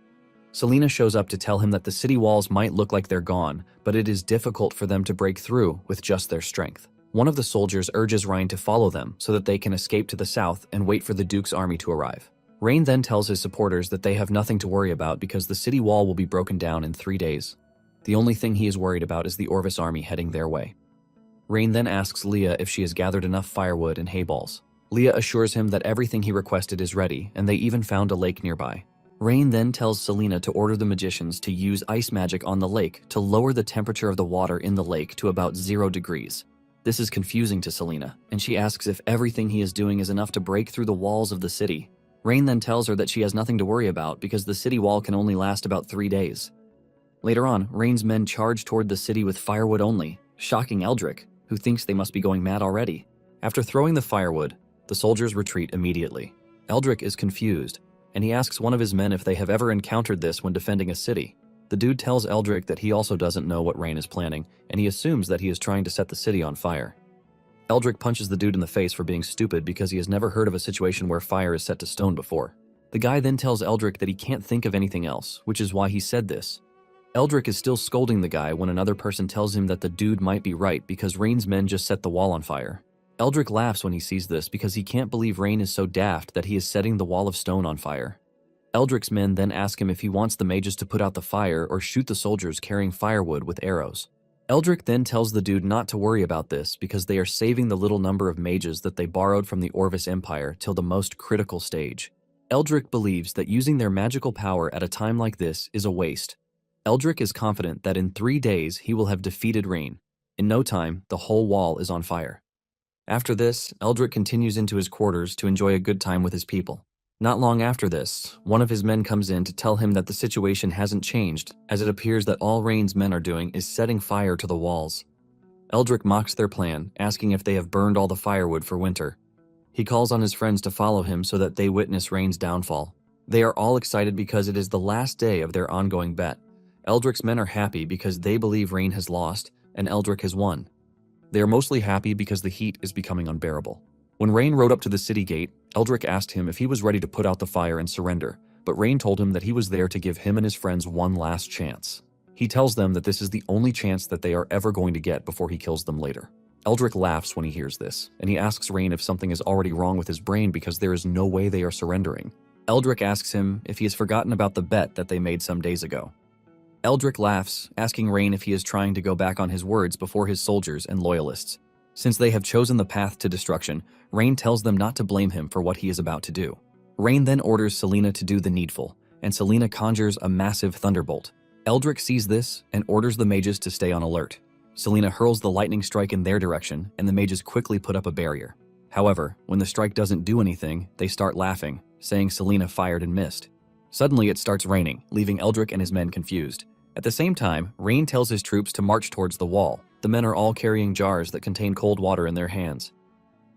Selena shows up to tell him that the city walls might look like they're gone, but it is difficult for them to break through with just their strength. One of the soldiers urges Rain to follow them so that they can escape to the south and wait for the Duke's army to arrive. Rain then tells his supporters that they have nothing to worry about because the city wall will be broken down in 3 days. The only thing he is worried about is the Orvis army heading their way. Rain then asks Leah if she has gathered enough firewood and hay balls. Leah assures him that everything he requested is ready, and they even found a lake nearby. Rain then tells Selena to order the magicians to use ice magic on the lake to lower the temperature of the water in the lake to about 0 degrees. This is confusing to Selena, and she asks if everything he is doing is enough to break through the walls of the city. Rain then tells her that she has nothing to worry about because the city wall can only last about 3 days. Later on, Rain's men charge toward the city with firewood only, shocking Eldrick, who thinks they must be going mad already. After throwing the firewood, the soldiers retreat immediately. Eldrick is confused, and he asks one of his men if they have ever encountered this when defending a city. The dude tells Eldrick that he also doesn't know what Rain is planning, and he assumes that he is trying to set the city on fire. Eldrick punches the dude in the face for being stupid because he has never heard of a situation where fire is set to stone before. The guy then tells Eldrick that he can't think of anything else, which is why he said this. Eldrick is still scolding the guy when another person tells him that the dude might be right because Rain's men just set the wall on fire. Eldrick laughs when he sees this because he can't believe Rain is so daft that he is setting the wall of stone on fire. Eldrick's men then ask him if he wants the mages to put out the fire or shoot the soldiers carrying firewood with arrows. Eldrick then tells the dude not to worry about this because they are saving the little number of mages that they borrowed from the Orvis Empire till the most critical stage. Eldrick believes that using their magical power at a time like this is a waste. Eldrick is confident that in 3 days he will have defeated Rain. In no time, the whole wall is on fire. After this, Eldrick continues into his quarters to enjoy a good time with his people. Not long after this, one of his men comes in to tell him that the situation hasn't changed, as it appears that all Rain's men are doing is setting fire to the walls. Eldrick mocks their plan, asking if they have burned all the firewood for winter. He calls on his friends to follow him so that they witness Rain's downfall. They are all excited because it is the last day of their ongoing bet. Eldrick's men are happy because they believe Rain has lost and Eldrick has won. They are mostly happy because the heat is becoming unbearable. When Rain rode up to the city gate, Eldrick asked him if he was ready to put out the fire and surrender, but Rain told him that he was there to give him and his friends one last chance. He tells them that this is the only chance that they are ever going to get before he kills them later. Eldrick laughs when he hears this, and he asks Rain if something is already wrong with his brain because there is no way they are surrendering. Eldrick asks him if he has forgotten about the bet that they made some days ago. Eldrick laughs, asking Rain if he is trying to go back on his words before his soldiers and loyalists. Since they have chosen the path to destruction, Rain tells them not to blame him for what he is about to do. Rain then orders Selena to do the needful, and Selena conjures a massive thunderbolt. Eldrick sees this and orders the mages to stay on alert. Selena hurls the lightning strike in their direction, and the mages quickly put up a barrier. However, when the strike doesn't do anything, they start laughing, saying Selena fired and missed. Suddenly it starts raining, leaving Eldrick and his men confused. At the same time, Rain tells his troops to march towards the wall. The men are all carrying jars that contain cold water in their hands.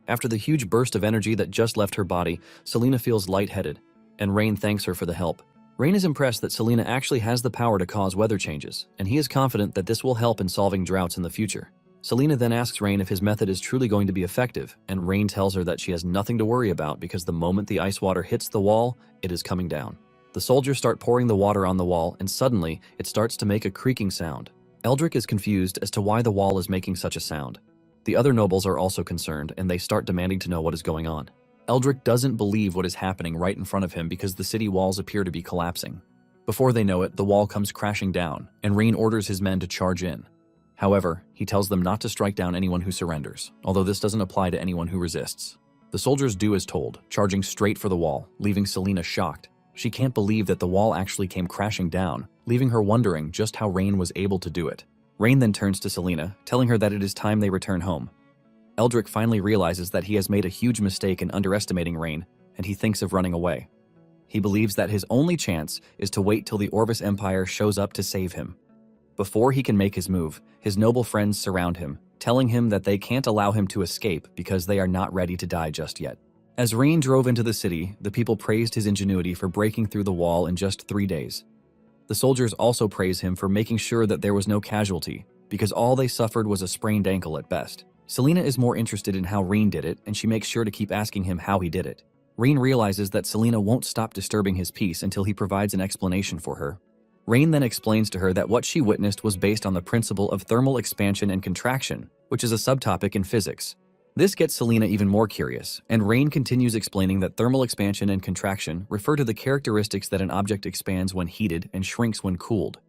After the huge burst of energy that just left her body, Selena feels lightheaded, and Rain thanks her for the help. Rain is impressed that Selena actually has the power to cause weather changes, and he is confident that this will help in solving droughts in the future. Selena then asks Rain if his method is truly going to be effective, and Rain tells her that she has nothing to worry about because the moment the ice water hits the wall, it is coming down. The soldiers start pouring the water on the wall, and suddenly, it starts to make a creaking sound. Eldrick is confused as to why the wall is making such a sound. The other nobles are also concerned, and they start demanding to know what is going on. Eldrick doesn't believe what is happening right in front of him because the city walls appear to be collapsing. Before they know it, the wall comes crashing down, and Rain orders his men to charge in. However, he tells them not to strike down anyone who surrenders, although this doesn't apply to anyone who resists. The soldiers do as told, charging straight for the wall, leaving Selena shocked. She can't believe that the wall actually came crashing down, leaving her wondering just how Rain was able to do it. Rain then turns to Selena, telling her that it is time they return home. Eldrick finally realizes that he has made a huge mistake in underestimating Rain, and he thinks of running away. He believes that his only chance is to wait till the Orvis Empire shows up to save him. Before he can make his move, his noble friends surround him, telling him that they can't allow him to escape because they are not ready to die just yet. As Rain drove into the city, the people praised his ingenuity for breaking through the wall in just 3 days. The soldiers also praise him for making sure that there was no casualty, because all they suffered was a sprained ankle at best. Selena is more interested in how Rain did it, and she makes sure to keep asking him how he did it. Rain realizes that Selena won't stop disturbing his peace until he provides an explanation for her. Rain then explains to her that what she witnessed was based on the principle of thermal expansion and contraction, which is a subtopic in physics. This gets Selena even more curious, and Rain continues explaining that thermal expansion and contraction refer to the characteristics that an object expands when heated and shrinks when cooled.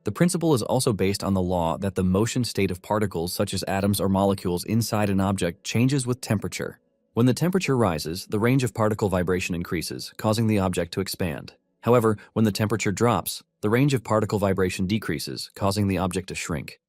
The principle is also based on the law that the motion state of particles such as atoms or molecules inside an object changes with temperature. When the temperature rises, the range of particle vibration increases, causing the object to expand. However, when the temperature drops, the range of particle vibration decreases, causing the object to shrink.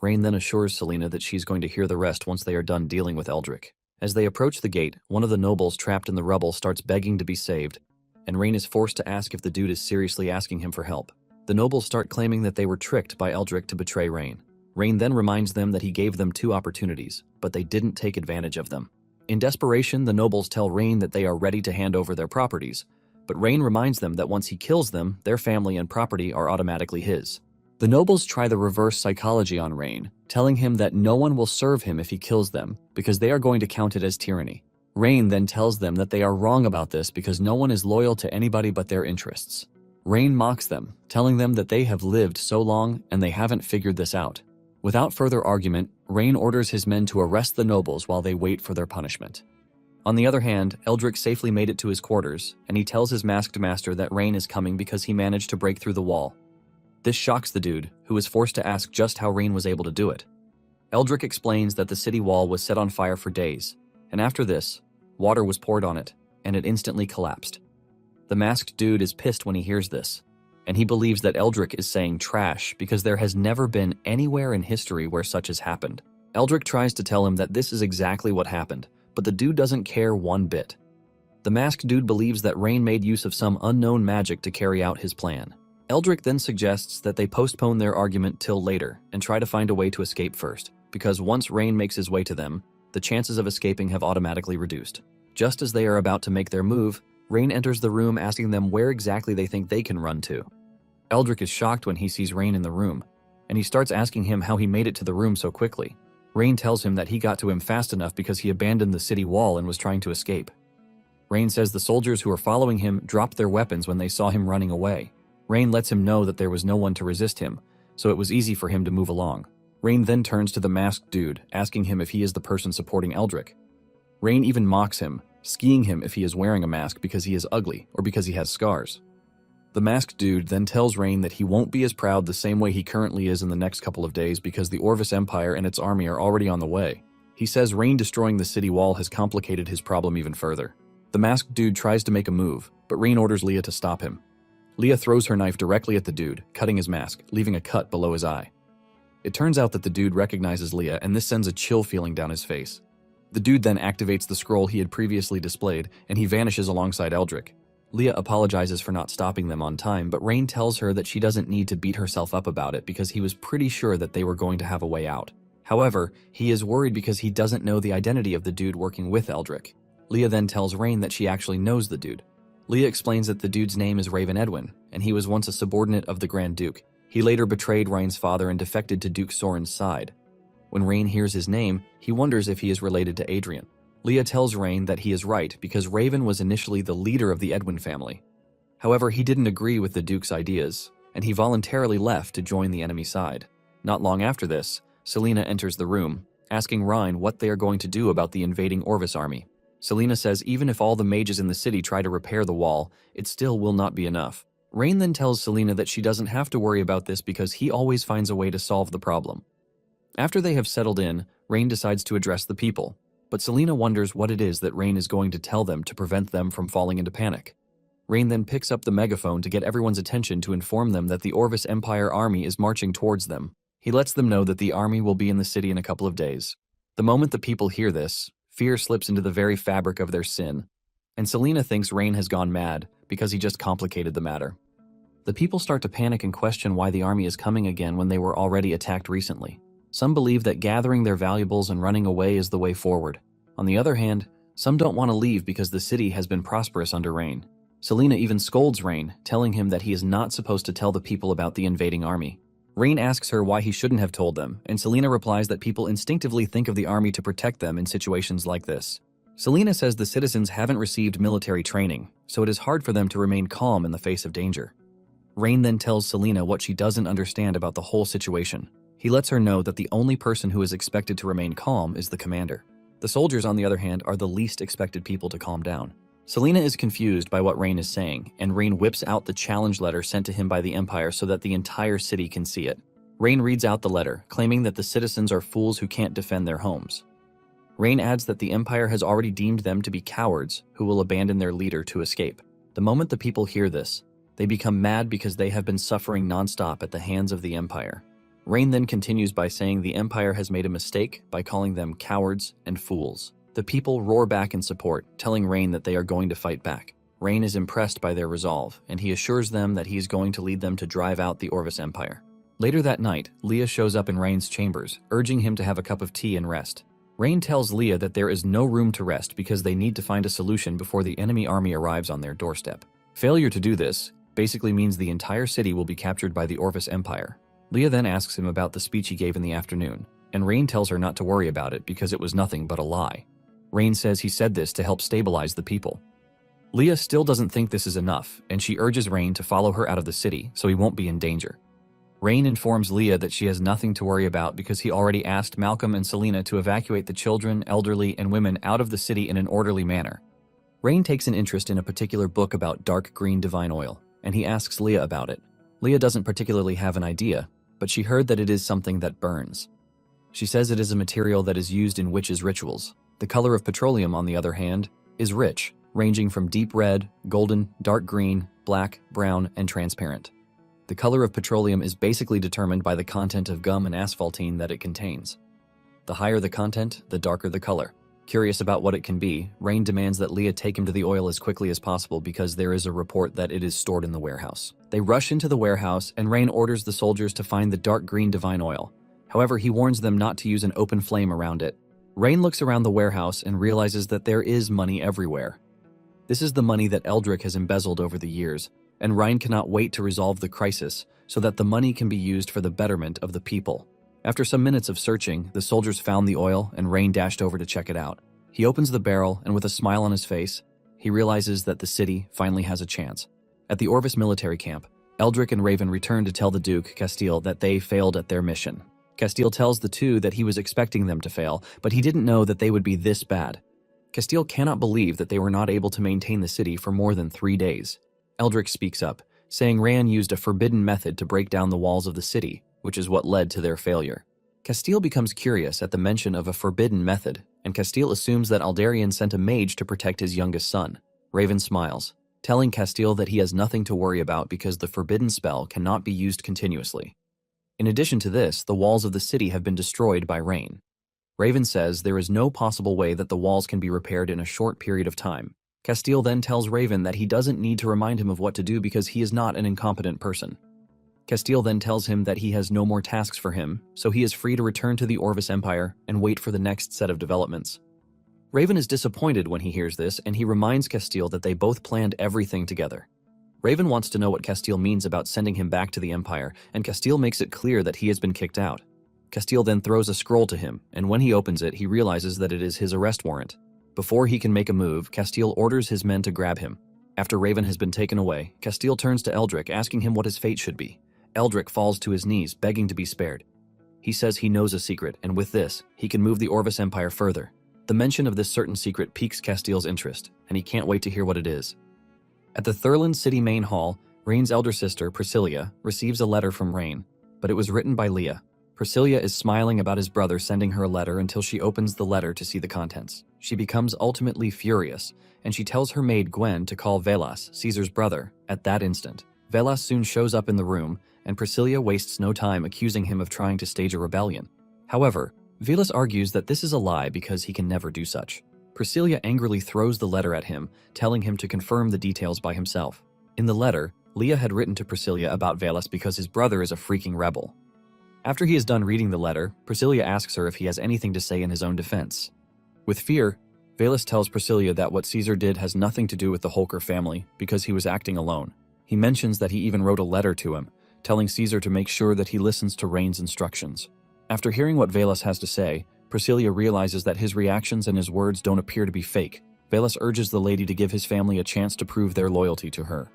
Rain then assures Selena that she's going to hear the rest once they are done dealing with Eldrick. As they approach the gate, one of the nobles trapped in the rubble starts begging to be saved, and Rain is forced to ask if the dude is seriously asking him for help. The nobles start claiming that they were tricked by Eldrick to betray Rain. Rain then reminds them that he gave them 2 opportunities, but they didn't take advantage of them. In desperation, the nobles tell Rain that they are ready to hand over their properties, but Rain reminds them that once he kills them, their family and property are automatically his. The nobles try the reverse psychology on Rain, telling him that no one will serve him if he kills them, because they are going to count it as tyranny. Rain then tells them that they are wrong about this because no one is loyal to anybody but their interests. Rain mocks them, telling them that they have lived so long and they haven't figured this out. Without further argument, Rain orders his men to arrest the nobles while they wait for their punishment. On the other hand, Eldrick safely made it to his quarters, and he tells his masked master that Rain is coming because he managed to break through the wall. This shocks the dude, who is forced to ask just how Rain was able to do it. Eldrick explains that the city wall was set on fire for days, and after this, water was poured on it, and it instantly collapsed. The masked dude is pissed when he hears this. and he believes that Eldrick is saying trash because there has never been anywhere in history where such has happened. Eldrick tries to tell him that this is exactly what happened, but the dude doesn't care one bit. The masked dude believes that Rain made use of some unknown magic to carry out his plan. Eldrick then suggests that they postpone their argument till later and try to find a way to escape first, because once Rain makes his way to them, the chances of escaping have automatically reduced. Just as they are about to make their move, Rain enters the room asking them where exactly they think they can run to. Eldrick is shocked when he sees Rain in the room, and he starts asking him how he made it to the room so quickly. Rain tells him that he got to him fast enough because he abandoned the city wall and was trying to escape. Rain says the soldiers who were following him dropped their weapons when they saw him running away. Rain lets him know that there was no one to resist him, so it was easy for him to move along. Rain then turns to the masked dude, asking him if he is the person supporting Eldrick. Rain even mocks him, skiing him if he is wearing a mask because he is ugly or because he has scars. The masked dude then tells Rain that he won't be as proud the same way he currently is in the next couple of days because the Orvis Empire and its army are already on the way. He says Rain destroying the city wall has complicated his problem even further. The masked dude tries to make a move, but Rain orders Leah to stop him. Leah throws her knife directly at the dude, cutting his mask, leaving a cut below his eye. It turns out that the dude recognizes Leah, and this sends a chill feeling down his face. The dude then activates the scroll he had previously displayed, and he vanishes alongside Eldrick. Leah apologizes for not stopping them on time, but Rain tells her that she doesn't need to beat herself up about it because he was pretty sure that they were going to have a way out. However, he is worried because he doesn't know the identity of the dude working with Eldrick. Leah then tells Rain that she actually knows the dude. Leah explains that the dude's name is Raven Edwin, and he was once a subordinate of the Grand Duke. He later betrayed Rain's father and defected to Duke Soren's side. When Rain hears his name, he wonders if he is related to Adrian. Leah tells Rain that he is right because Raven was initially the leader of the Edwin family. However, he didn't agree with the Duke's ideas, and he voluntarily left to join the enemy side. Not long after this, Selena enters the room, asking Rain what they are going to do about the invading Orvis army. Selena says even if all the mages in the city try to repair the wall, it still will not be enough. Rain then tells Selena that she doesn't have to worry about this because he always finds a way to solve the problem. After they have settled in, Rain decides to address the people, but Selena wonders what it is that Rain is going to tell them to prevent them from falling into panic. Rain then picks up the megaphone to get everyone's attention to inform them that the Orvis Empire army is marching towards them. He lets them know that the army will be in the city in a couple of days. The moment the people hear this, fear slips into the very fabric of their sin, and Selena thinks Rain has gone mad because he just complicated the matter. The people start to panic and question why the army is coming again when they were already attacked recently. Some believe that gathering their valuables and running away is the way forward. On the other hand, some don't want to leave because the city has been prosperous under Rain. Selena even scolds Rain, telling him that he is not supposed to tell the people about the invading army. Rain asks her why he shouldn't have told them, and Selena replies that people instinctively think of the army to protect them in situations like this. Selena says the citizens haven't received military training, so it is hard for them to remain calm in the face of danger. Rain then tells Selena what she doesn't understand about the whole situation. He lets her know that the only person who is expected to remain calm is the commander. The soldiers, on the other hand, are the least expected people to calm down. Selena is confused by what Rain is saying, and Rain whips out the challenge letter sent to him by the Empire so that the entire city can see it. Rain reads out the letter, claiming that the citizens are fools who can't defend their homes. Rain adds that the Empire has already deemed them to be cowards who will abandon their leader to escape. The moment the people hear this, they become mad because they have been suffering nonstop at the hands of the Empire. Rain then continues by saying the Empire has made a mistake by calling them cowards and fools. The people roar back in support, telling Rain that they are going to fight back. Rain is impressed by their resolve, and he assures them that he is going to lead them to drive out the Orvis Empire. Later that night, Leah shows up in Rain's chambers, urging him to have a cup of tea and rest. Rain tells Leah that there is no room to rest because they need to find a solution before the enemy army arrives on their doorstep. Failure to do this basically means the entire city will be captured by the Orvis Empire. Leah then asks him about the speech he gave in the afternoon, and Rain tells her not to worry about it because it was nothing but a lie. Rain says he said this to help stabilize the people. Leah still doesn't think this is enough, and she urges Rain to follow her out of the city so he won't be in danger. Rain informs Leah that she has nothing to worry about because he already asked Malcolm and Selena to evacuate the children, elderly, and women out of the city in an orderly manner. Rain takes an interest in a particular book about dark green divine oil, and he asks Leah about it. Leah doesn't particularly have an idea, but she heard that it is something that burns. She says it is a material that is used in witches' rituals. The color of petroleum, on the other hand, is rich, ranging from deep red, golden, dark green, black, brown, and transparent. The color of petroleum is basically determined by the content of gum and asphaltene that it contains. The higher the content, the darker the color. Curious about what it can be, Rain demands that Leah take him to the oil as quickly as possible because there is a report that it is stored in the warehouse. They rush into the warehouse and Rain orders the soldiers to find the dark green divine oil. However, he warns them not to use an open flame around it. Rain looks around the warehouse and realizes that there is money everywhere. This is the money that Eldrick has embezzled over the years, and Rain cannot wait to resolve the crisis so that the money can be used for the betterment of the people. After some minutes of searching, the soldiers found the oil and Rain dashed over to check it out. He opens the barrel and with a smile on his face, he realizes that the city finally has a chance. At the Orvis military camp, Eldrick and Raven return to tell the Duke, Castile, that they failed at their mission. Castile tells the two that he was expecting them to fail, but he didn't know that they would be this bad. Castile cannot believe that they were not able to maintain the city for more than 3 days. Eldrick speaks up, saying Ran used a forbidden method to break down the walls of the city, which is what led to their failure. Castile becomes curious at the mention of a forbidden method, and Castile assumes that Aldarian sent a mage to protect his youngest son. Raven smiles, telling Castile that he has nothing to worry about because the forbidden spell cannot be used continuously. In addition to this, the walls of the city have been destroyed by Rain. Raven says there is no possible way that the walls can be repaired in a short period of time. Castile then tells Raven that he doesn't need to remind him of what to do because he is not an incompetent person. Castile then tells him that he has no more tasks for him, so he is free to return to the Orvis Empire and wait for the next set of developments. Raven is disappointed when he hears this, and he reminds Castile that they both planned everything together. Raven wants to know what Castile means about sending him back to the Empire, and Castile makes it clear that he has been kicked out. Castile then throws a scroll to him, and when he opens it, he realizes that it is his arrest warrant. Before he can make a move, Castile orders his men to grab him. After Raven has been taken away, Castile turns to Eldrick, asking him what his fate should be. Eldrick falls to his knees, begging to be spared. He says he knows a secret, and with this, he can move the Orvis Empire further. The mention of this certain secret piques Castile's interest, and he can't wait to hear what it is. At the Thurland City Main Hall, Rain's elder sister, Priscilla, receives a letter from Rain, but it was written by Leah. Priscilla is smiling about his brother sending her a letter until she opens the letter to see the contents. She becomes ultimately furious, and she tells her maid Gwen to call Velas, Caesar's brother, at that instant. Velas soon shows up in the room, and Priscilla wastes no time accusing him of trying to stage a rebellion. However, Velas argues that this is a lie because he can never do such. Priscilla angrily throws the letter at him, telling him to confirm the details by himself. In the letter, Leah had written to Priscilla about Velas because his brother is a freaking rebel. After he is done reading the letter, Priscilla asks her if he has anything to say in his own defense. With fear, Velas tells Priscilla that what Caesar did has nothing to do with the Holker family because he was acting alone. He mentions that he even wrote a letter to him, telling Caesar to make sure that he listens to Rain's instructions. After hearing what Velas has to say, Priscilla realizes that his reactions and his words don't appear to be fake. Velas urges the lady to give his family a chance to prove their loyalty to her.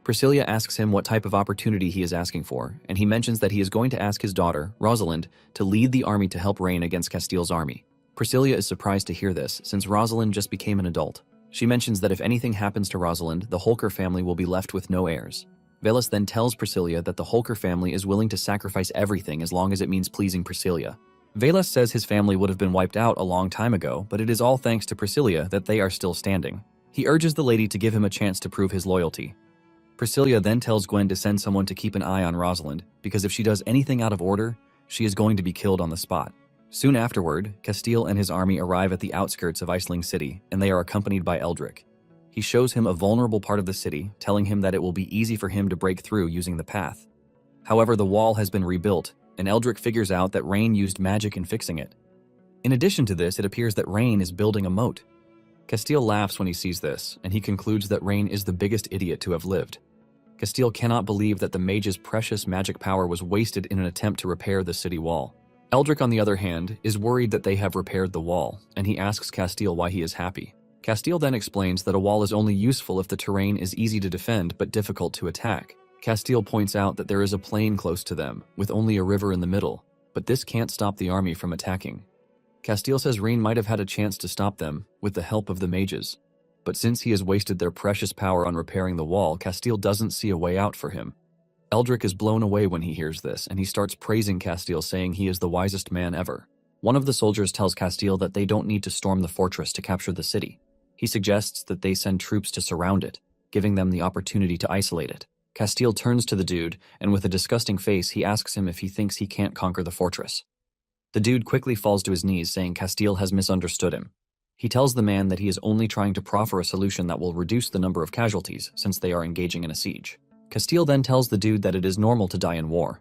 Priscilla asks him what type of opportunity he is asking for, and he mentions that he is going to ask his daughter, Rosalind, to lead the army to help Rain against Castile's army. Priscilla is surprised to hear this, since Rosalind just became an adult. She mentions that if anything happens to Rosalind, the Holker family will be left with no heirs. Velas then tells Priscilla that the Holker family is willing to sacrifice everything as long as it means pleasing Priscilla. Velas says his family would have been wiped out a long time ago, but it is all thanks to Priscilla that they are still standing. He urges the lady to give him a chance to prove his loyalty. Priscilla then tells Gwen to send someone to keep an eye on Rosalind, because if she does anything out of order, she is going to be killed on the spot. Soon afterward, Castile and his army arrive at the outskirts of Iceling City, and they are accompanied by Eldrick. He shows him a vulnerable part of the city, telling him that it will be easy for him to break through using the path. However, the wall has been rebuilt, and Eldrick figures out that Rain used magic in fixing it. In addition to this, it appears that Rain is building a moat. Castile laughs when he sees this, and he concludes that Rain is the biggest idiot to have lived. Castile cannot believe that the mage's precious magic power was wasted in an attempt to repair the city wall. Eldrick, on the other hand, is worried that they have repaired the wall, and he asks Castile why he is happy. Castile then explains that a wall is only useful if the terrain is easy to defend but difficult to attack. Castile points out that there is a plain close to them, with only a river in the middle, but this can't stop the army from attacking. Castile says Rain might have had a chance to stop them, with the help of the mages. But since he has wasted their precious power on repairing the wall, Castile doesn't see a way out for him. Eldrick is blown away when he hears this, and he starts praising Castile, saying he is the wisest man ever. One of the soldiers tells Castile that they don't need to storm the fortress to capture the city. He suggests that they send troops to surround it, giving them the opportunity to isolate it. Castile turns to the dude, and with a disgusting face, he asks him if he thinks he can't conquer the fortress. The dude quickly falls to his knees, saying Castile has misunderstood him. He tells the man that he is only trying to proffer a solution that will reduce the number of casualties, since they are engaging in a siege. Castile then tells the dude that it is normal to die in war.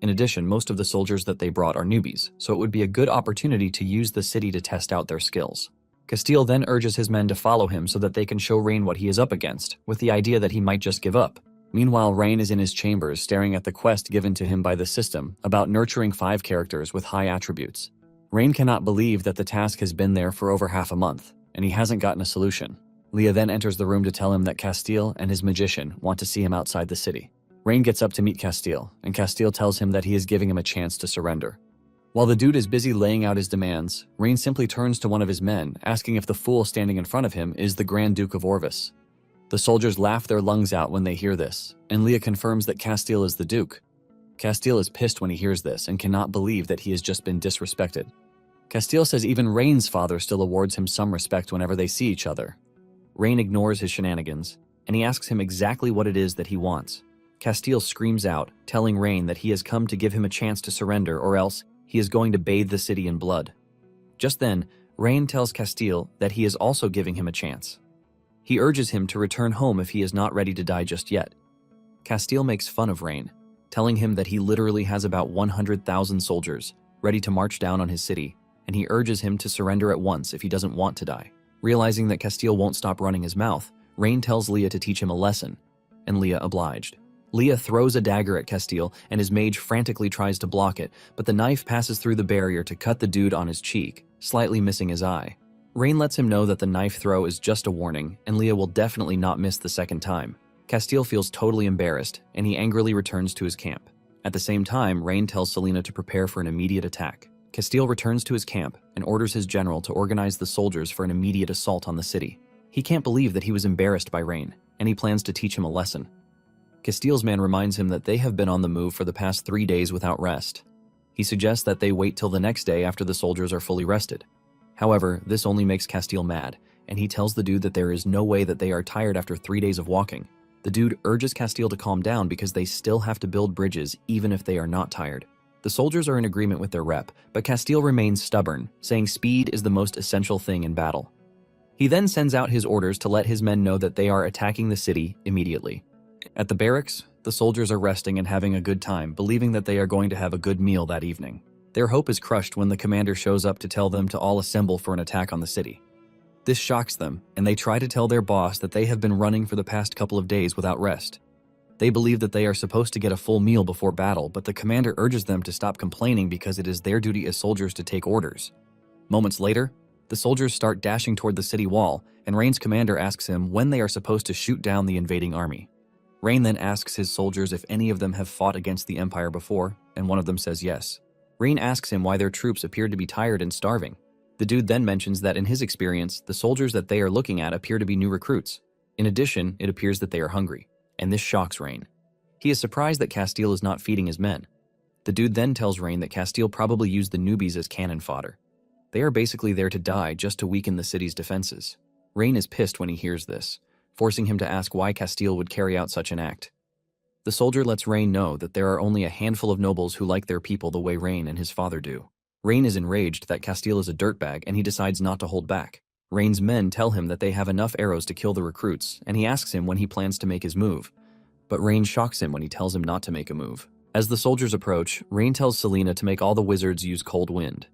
In addition, most of the soldiers that they brought are newbies, so it would be a good opportunity to use the city to test out their skills. Castile then urges his men to follow him so that they can show Rain what he is up against, with the idea that he might just give up. Meanwhile, Rain is in his chambers staring at the quest given to him by the system about nurturing 5 characters with high attributes. Rain cannot believe that the task has been there for over half a month, and he hasn't gotten a solution. Leah then enters the room to tell him that Castile and his magician want to see him outside the city. Rain gets up to meet Castile, and Castile tells him that he is giving him a chance to surrender. While the dude is busy laying out his demands, Rain simply turns to one of his men, asking if the fool standing in front of him is the Grand Duke of Orvis. The soldiers laugh their lungs out when they hear this, and Leah confirms that Castile is the Duke. Castile is pissed when he hears this and cannot believe that he has just been disrespected. Castile says even Rain's father still awards him some respect whenever they see each other. Rain ignores his shenanigans, and he asks him exactly what it is that he wants. Castile screams out, telling Rain that he has come to give him a chance to surrender or else he is going to bathe the city in blood. Just then, Rain tells Castile that he is also giving him a chance. He urges him to return home if he is not ready to die just yet. Castile makes fun of Rain, telling him that he literally has about 100,000 soldiers ready to march down on his city, and he urges him to surrender at once if he doesn't want to die. Realizing that Castile won't stop running his mouth, Rain tells Leah to teach him a lesson, and Leah obliged. Leah throws a dagger at Castile, and his mage frantically tries to block it, but the knife passes through the barrier to cut the dude on his cheek, slightly missing his eye. Rain lets him know that the knife throw is just a warning, and Leah will definitely not miss the second time. Castile feels totally embarrassed, and he angrily returns to his camp. At the same time, Rain tells Selena to prepare for an immediate attack. Castile returns to his camp and orders his general to organize the soldiers for an immediate assault on the city. He can't believe that he was embarrassed by Rain, and he plans to teach him a lesson. Castile's man reminds him that they have been on the move for the past 3 days without rest. He suggests that they wait till the next day after the soldiers are fully rested. However, this only makes Castile mad, and he tells the dude that there is no way that they are tired after 3 days of walking. The dude urges Castile to calm down because they still have to build bridges even if they are not tired. The soldiers are in agreement with their rep, but Castile remains stubborn, saying speed is the most essential thing in battle. He then sends out his orders to let his men know that they are attacking the city immediately. At the barracks, the soldiers are resting and having a good time, believing that they are going to have a good meal that evening. Their hope is crushed when the commander shows up to tell them to all assemble for an attack on the city. This shocks them, and they try to tell their boss that they have been running for the past couple of days without rest. They believe that they are supposed to get a full meal before battle, but the commander urges them to stop complaining because it is their duty as soldiers to take orders. Moments later, the soldiers start dashing toward the city wall, and Rain's commander asks him when they are supposed to shoot down the invading army. Rain then asks his soldiers if any of them have fought against the Empire before, and one of them says yes. Rain asks him why their troops appeared to be tired and starving. The dude then mentions that in his experience, the soldiers that they are looking at appear to be new recruits. In addition, it appears that they are hungry, and this shocks Rain. He is surprised that Castile is not feeding his men. The dude then tells Rain that Castile probably used the newbies as cannon fodder. They are basically there to die just to weaken the city's defenses. Rain is pissed when he hears this, forcing him to ask why Castile would carry out such an act. The soldier lets Rain know that there are only a handful of nobles who like their people the way Rain and his father do. Rain is enraged that Castile is a dirtbag, and he decides not to hold back. Rain's men tell him that they have enough arrows to kill the recruits, and he asks him when he plans to make his move. But Rain shocks him when he tells him not to make a move. As the soldiers approach, Rain tells Selena to make all the wizards use cold wind.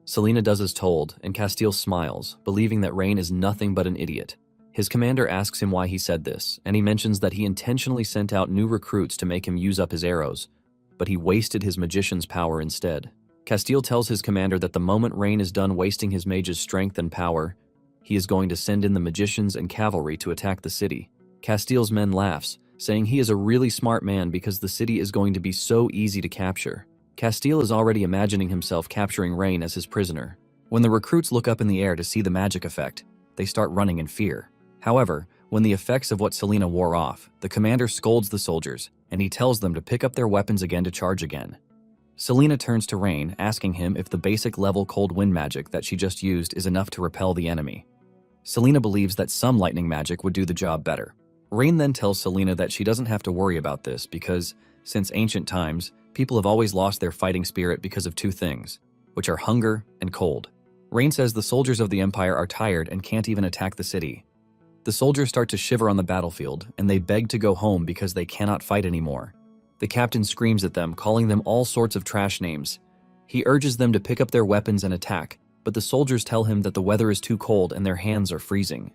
Selena does as told, and Castile smiles, believing that Rain is nothing but an idiot. His commander asks him why he said this, and he mentions that he intentionally sent out new recruits to make him use up his arrows, but he wasted his magician's power instead. Castile tells his commander that the moment Rain is done wasting his mage's strength and power, he is going to send in the magicians and cavalry to attack the city. Castile's men laughs, saying he is a really smart man because the city is going to be so easy to capture. Castile is already imagining himself capturing Rain as his prisoner. When the recruits look up in the air to see the magic effect, they start running in fear. However, when the effects of what Selena wore off, the commander scolds the soldiers, and he tells them to pick up their weapons again to charge again. Selena turns to Rain, asking him if the basic level cold wind magic that she just used is enough to repel the enemy. Selena believes that some lightning magic would do the job better. Rain then tells Selena that she doesn't have to worry about this because, since ancient times, people have always lost their fighting spirit because of two things, which are hunger and cold. Rain says the soldiers of the Empire are tired and can't even attack the city. The soldiers start to shiver on the battlefield, and they beg to go home because they cannot fight anymore. The captain screams at them, calling them all sorts of trash names. He urges them to pick up their weapons and attack, but the soldiers tell him that the weather is too cold and their hands are freezing.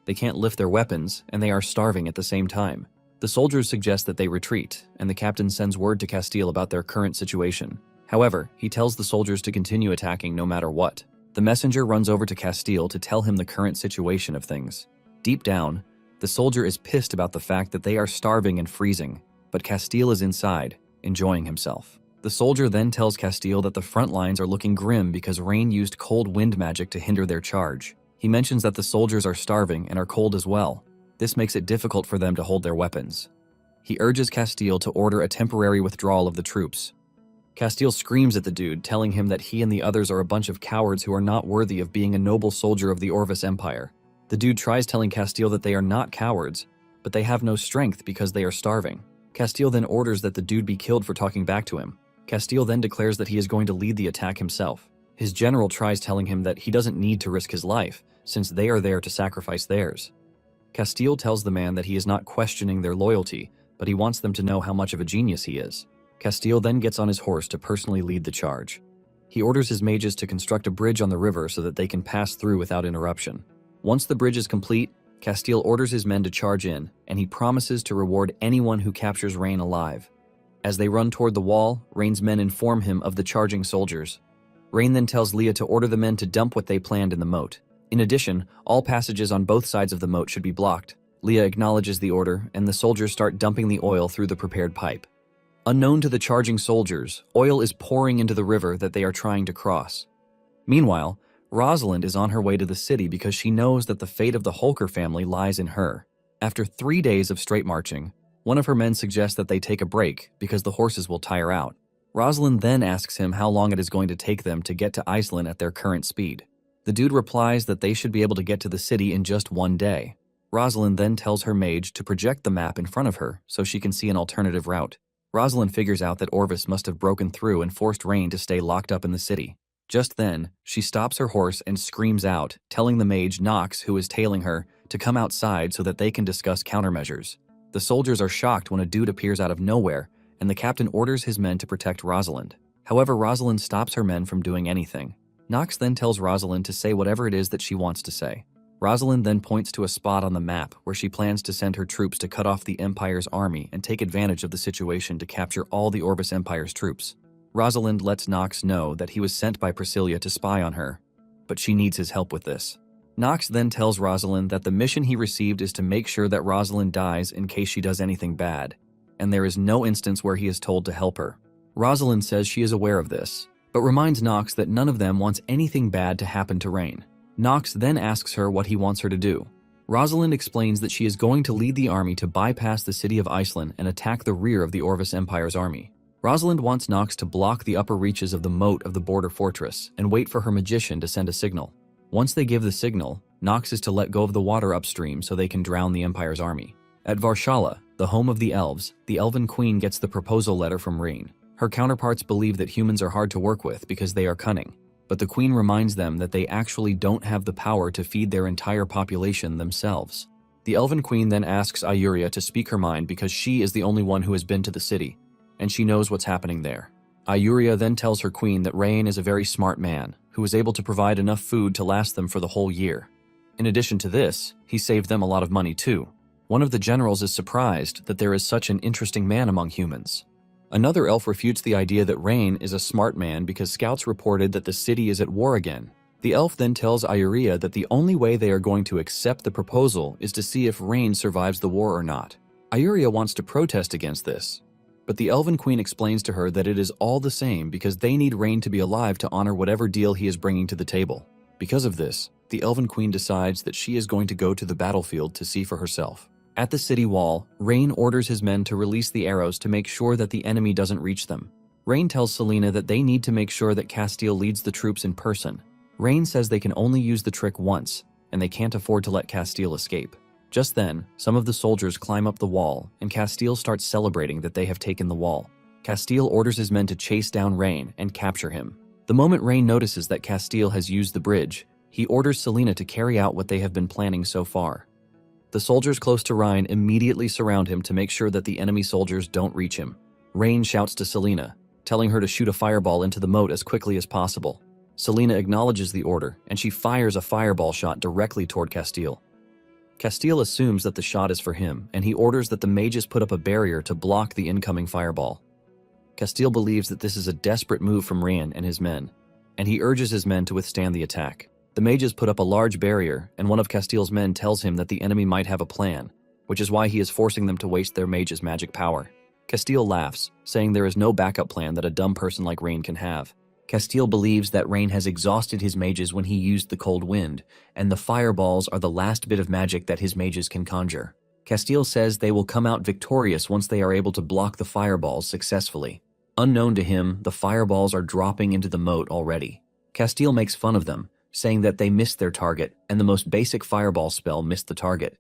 They can't lift their weapons, and they are starving at the same time. The soldiers suggest that they retreat, and the captain sends word to Castile about their current situation. However, he tells the soldiers to continue attacking no matter what. The messenger runs over to Castile to tell him the current situation of things. Deep down, the soldier is pissed about the fact that they are starving and freezing, but Castile is inside, enjoying himself. The soldier then tells Castile that the front lines are looking grim because Rain used cold wind magic to hinder their charge. He mentions that the soldiers are starving and are cold as well. This makes it difficult for them to hold their weapons. He urges Castile to order a temporary withdrawal of the troops. Castile screams at the dude, telling him that he and the others are a bunch of cowards who are not worthy of being a noble soldier of the Orvis Empire. The dude tries telling Castile that they are not cowards, but they have no strength because they are starving. Castile then orders that the dude be killed for talking back to him. Castile then declares that he is going to lead the attack himself. His general tries telling him that he doesn't need to risk his life, since they are there to sacrifice theirs. Castile tells the man that he is not questioning their loyalty, but he wants them to know how much of a genius he is. Castile then gets on his horse to personally lead the charge. He orders his mages to construct a bridge on the river so that they can pass through without interruption. Once the bridge is complete, Castile orders his men to charge in, and he promises to reward anyone who captures Rain alive. As they run toward the wall, Rain's men inform him of the charging soldiers. Rain then tells Leah to order the men to dump what they planned in the moat. In addition, all passages on both sides of the moat should be blocked. Leah acknowledges the order, and the soldiers start dumping the oil through the prepared pipe. Unknown to the charging soldiers, oil is pouring into the river that they are trying to cross. Meanwhile, Rosalind is on her way to the city because she knows that the fate of the Holker family lies in her. After 3 days of straight marching, one of her men suggests that they take a break because the horses will tire out. Rosalind then asks him how long it is going to take them to get to Iceland at their current speed. The dude replies that they should be able to get to the city in just 1 day. Rosalind then tells her mage to project the map in front of her so she can see an alternative route. Rosalind figures out that Orvis must have broken through and forced Rain to stay locked up in the city. Just then, she stops her horse and screams out, telling the mage Knox, who is tailing her, to come outside so that they can discuss countermeasures. The soldiers are shocked when a dude appears out of nowhere, and the captain orders his men to protect Rosalind. However, Rosalind stops her men from doing anything. Knox then tells Rosalind to say whatever it is that she wants to say. Rosalind then points to a spot on the map where she plans to send her troops to cut off the Empire's army and take advantage of the situation to capture all the Orvis Empire's troops. Rosalind lets Knox know that he was sent by Priscilla to spy on her, but she needs his help with this. Knox then tells Rosalind that the mission he received is to make sure that Rosalind dies in case she does anything bad, and there is no instance where he is told to help her. Rosalind says she is aware of this, but reminds Knox that none of them wants anything bad to happen to Rain. Knox then asks her what he wants her to do. Rosalind explains that she is going to lead the army to bypass the city of Iceland and attack the rear of the Orvis Empire's army. Rosalind wants Knox to block the upper reaches of the moat of the border fortress and wait for her magician to send a signal. Once they give the signal, Knox is to let go of the water upstream so they can drown the Empire's army. At Varshala, the home of the elves, the Elven Queen gets the proposal letter from Rain. Her counterparts believe that humans are hard to work with because they are cunning, but the Queen reminds them that they actually don't have the power to feed their entire population themselves. The Elven Queen then asks Ayuria to speak her mind because she is the only one who has been to the city, and she knows what's happening there. Ayuria then tells her queen that Rain is a very smart man who is able to provide enough food to last them for the whole year. In addition to this, he saved them a lot of money too. One of the generals is surprised that there is such an interesting man among humans. Another elf refutes the idea that Rain is a smart man because scouts reported that the city is at war again. The elf then tells Ayuria that the only way they are going to accept the proposal is to see if Rain survives the war or not. Ayuria wants to protest against this, but the Elven Queen explains to her that it is all the same because they need Rain to be alive to honor whatever deal he is bringing to the table. Because of this, the Elven Queen decides that she is going to go to the battlefield to see for herself. At the city wall, Rain orders his men to release the arrows to make sure that the enemy doesn't reach them. Rain tells Selena that they need to make sure that Castile leads the troops in person. Rain says they can only use the trick once, and they can't afford to let Castile escape. Just then, some of the soldiers climb up the wall, and Castile starts celebrating that they have taken the wall. Castile orders his men to chase down Rain and capture him. The moment Rain notices that Castile has used the bridge, he orders Selena to carry out what they have been planning so far. The soldiers close to Rain immediately surround him to make sure that the enemy soldiers don't reach him. Rain shouts to Selena, telling her to shoot a fireball into the moat as quickly as possible. Selena acknowledges the order, and she fires a fireball shot directly toward Castile. Castile assumes that the shot is for him, and he orders that the mages put up a barrier to block the incoming fireball. Castile believes that this is a desperate move from Rain and his men, and he urges his men to withstand the attack. The mages put up a large barrier, and one of Castile's men tells him that the enemy might have a plan, which is why he is forcing them to waste their mage's magic power. Castile laughs, saying there is no backup plan that a dumb person like Rain can have. Castile believes that Rain has exhausted his mages when he used the cold wind, and the fireballs are the last bit of magic that his mages can conjure. Castile says they will come out victorious once they are able to block the fireballs successfully. Unknown to him, the fireballs are dropping into the moat already. Castile makes fun of them, saying that they missed their target, and the most basic fireball spell missed the target.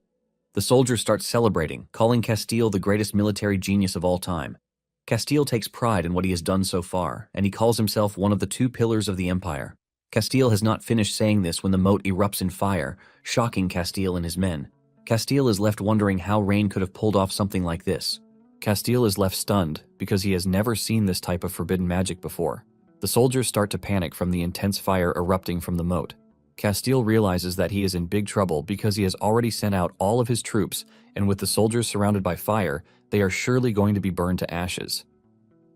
The soldiers start celebrating, calling Castile the greatest military genius of all time. Castile takes pride in what he has done so far, and he calls himself one of the 2 pillars of the empire. Castile has not finished saying this when the moat erupts in fire, shocking Castile and his men. Castile is left wondering how Rain could have pulled off something like this. Castile is left stunned because he has never seen this type of forbidden magic before. The soldiers start to panic from the intense fire erupting from the moat. Castile realizes that he is in big trouble because he has already sent out all of his troops, and with the soldiers surrounded by fire, they are surely going to be burned to ashes.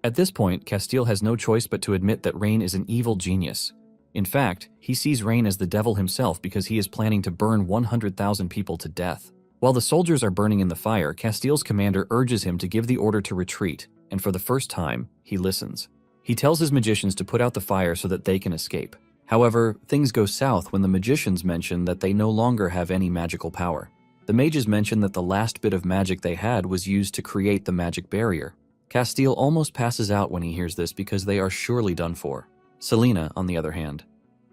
At this point, Castile has no choice but to admit that Rain is an evil genius. In fact, he sees Rain as the devil himself because he is planning to burn 100,000 people to death. While the soldiers are burning in the fire, Castile's commander urges him to give the order to retreat, and for the first time, he listens. He tells his magicians to put out the fire so that they can escape. However, things go south when the magicians mention that they no longer have any magical power. The mages mention that the last bit of magic they had was used to create the magic barrier. Castile almost passes out when he hears this because they are surely done for. Selena, on the other hand,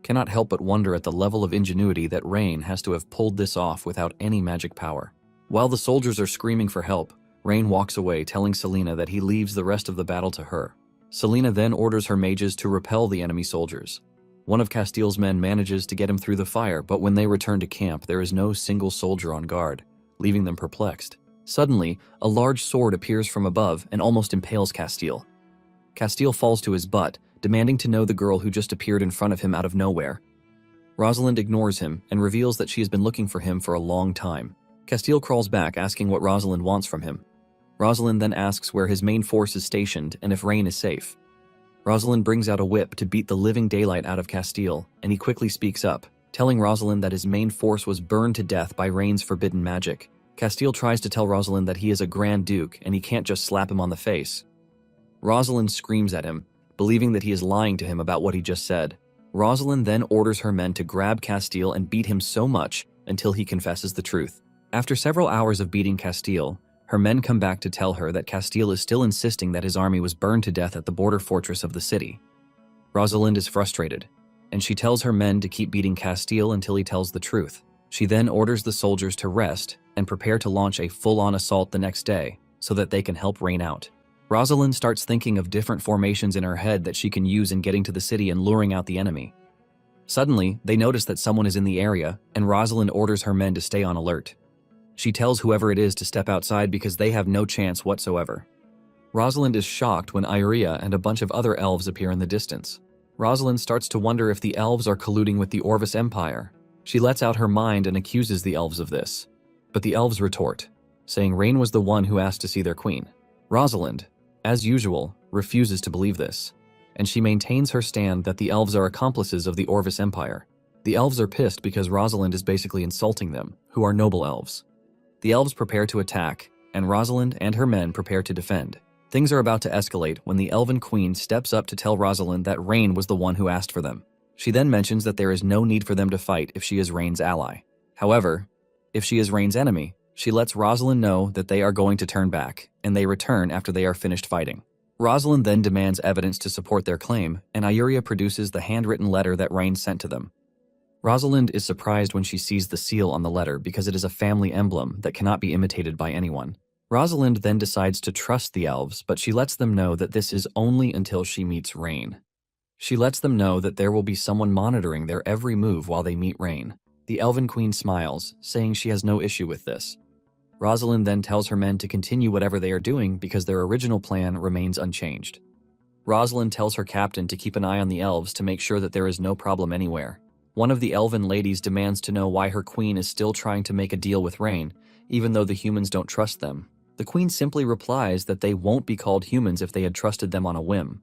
cannot help but wonder at the level of ingenuity that Rain has to have pulled this off without any magic power. While the soldiers are screaming for help, Rain walks away, telling Selena that he leaves the rest of the battle to her. Selena then orders her mages to repel the enemy soldiers. One of Castile's men manages to get him through the fire, but when they return to camp, there is no single soldier on guard, leaving them perplexed. Suddenly, a large sword appears from above and almost impales Castile. Castile falls to his butt, demanding to know the girl who just appeared in front of him out of nowhere. Rosalind ignores him and reveals that she has been looking for him for a long time. Castile crawls back, asking what Rosalind wants from him. Rosalind then asks where his main force is stationed and if Rain is safe. Rosalind brings out a whip to beat the living daylight out of Castile, and he quickly speaks up, telling Rosalind that his main force was burned to death by Rain's forbidden magic. Castile tries to tell Rosalind that he is a Grand Duke and he can't just slap him on the face. Rosalind screams at him, believing that he is lying to him about what he just said. Rosalind then orders her men to grab Castile and beat him so much until he confesses the truth. After several hours of beating Castile, her men come back to tell her that Castile is still insisting that his army was burned to death at the border fortress of the city. Rosalind is frustrated, and she tells her men to keep beating Castile until he tells the truth. She then orders the soldiers to rest and prepare to launch a full-on assault the next day so that they can help Rain out. Rosalind starts thinking of different formations in her head that she can use in getting to the city and luring out the enemy. Suddenly, they notice that someone is in the area, and Rosalind orders her men to stay on alert. She tells whoever it is to step outside because they have no chance whatsoever. Rosalind is shocked when Iria and a bunch of other elves appear in the distance. Rosalind starts to wonder if the elves are colluding with the Orvis Empire. She lets out her mind and accuses the elves of this. But the elves retort, saying Rain was the one who asked to see their queen. Rosalind, as usual, refuses to believe this, and she maintains her stand that the elves are accomplices of the Orvis Empire. The elves are pissed because Rosalind is basically insulting them, who are noble elves. The elves prepare to attack, and Rosalind and her men prepare to defend. Things are about to escalate when the elven queen steps up to tell Rosalind that Rain was the one who asked for them. She then mentions that there is no need for them to fight if she is Rain's ally. However, if she is Rain's enemy, she lets Rosalind know that they are going to turn back, and they return after they are finished fighting. Rosalind then demands evidence to support their claim, and Iuria produces the handwritten letter that Rain sent to them. Rosalind is surprised when she sees the seal on the letter because it is a family emblem that cannot be imitated by anyone. Rosalind then decides to trust the elves, but she lets them know that this is only until she meets Rain. She lets them know that there will be someone monitoring their every move while they meet Rain. The Elven Queen smiles, saying she has no issue with this. Rosalind then tells her men to continue whatever they are doing because their original plan remains unchanged. Rosalind tells her captain to keep an eye on the elves to make sure that there is no problem anywhere. One of the elven ladies demands to know why her queen is still trying to make a deal with Rain, even though the humans don't trust them. The queen simply replies that they won't be called humans if they had trusted them on a whim.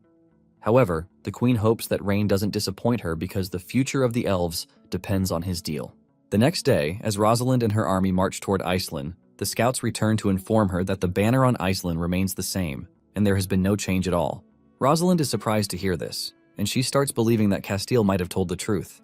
However, the queen hopes that Rain doesn't disappoint her because the future of the elves depends on his deal. The next day, as Rosalind and her army march toward Iceland, the scouts return to inform her that the banner on Iceland remains the same, and there has been no change at all. Rosalind is surprised to hear this, and she starts believing that Castile might have told the truth.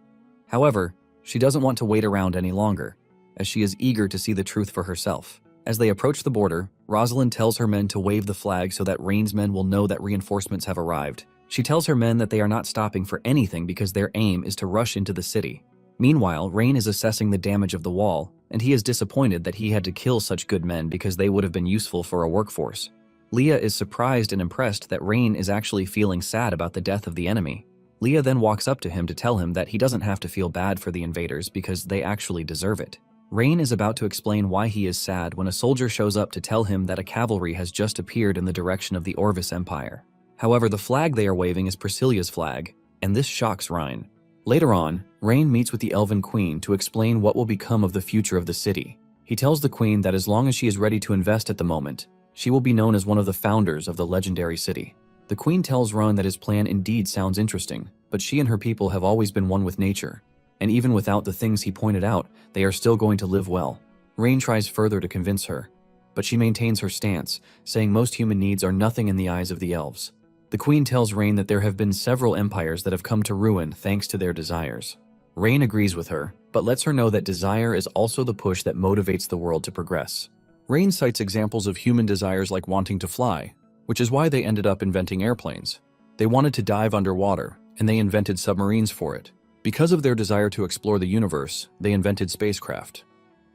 However, she doesn't want to wait around any longer, as she is eager to see the truth for herself. As they approach the border, Rosalind tells her men to wave the flag so that Rain's men will know that reinforcements have arrived. She tells her men that they are not stopping for anything because their aim is to rush into the city. Meanwhile, Rain is assessing the damage of the wall, and he is disappointed that he had to kill such good men because they would have been useful for a workforce. Leah is surprised and impressed that Rain is actually feeling sad about the death of the enemy. Leah then walks up to him to tell him that he doesn't have to feel bad for the invaders because they actually deserve it. Rain is about to explain why he is sad when a soldier shows up to tell him that a cavalry has just appeared in the direction of the Orvis Empire. However, the flag they are waving is Priscillia's flag, and this shocks Rain. Later on, Rain meets with the Elven Queen to explain what will become of the future of the city. He tells the Queen that as long as she is ready to invest at the moment, she will be known as one of the founders of the legendary city. The Queen tells Rain that his plan indeed sounds interesting, but she and her people have always been one with nature, and even without the things he pointed out, they are still going to live well. Rain tries further to convince her, but she maintains her stance, saying most human needs are nothing in the eyes of the elves. The Queen tells Rain that there have been several empires that have come to ruin thanks to their desires. Rain agrees with her, but lets her know that desire is also the push that motivates the world to progress. Rain cites examples of human desires like wanting to fly, which is why they ended up inventing airplanes. They wanted to dive underwater, and they invented submarines for it. Because of their desire to explore the universe, they invented spacecraft.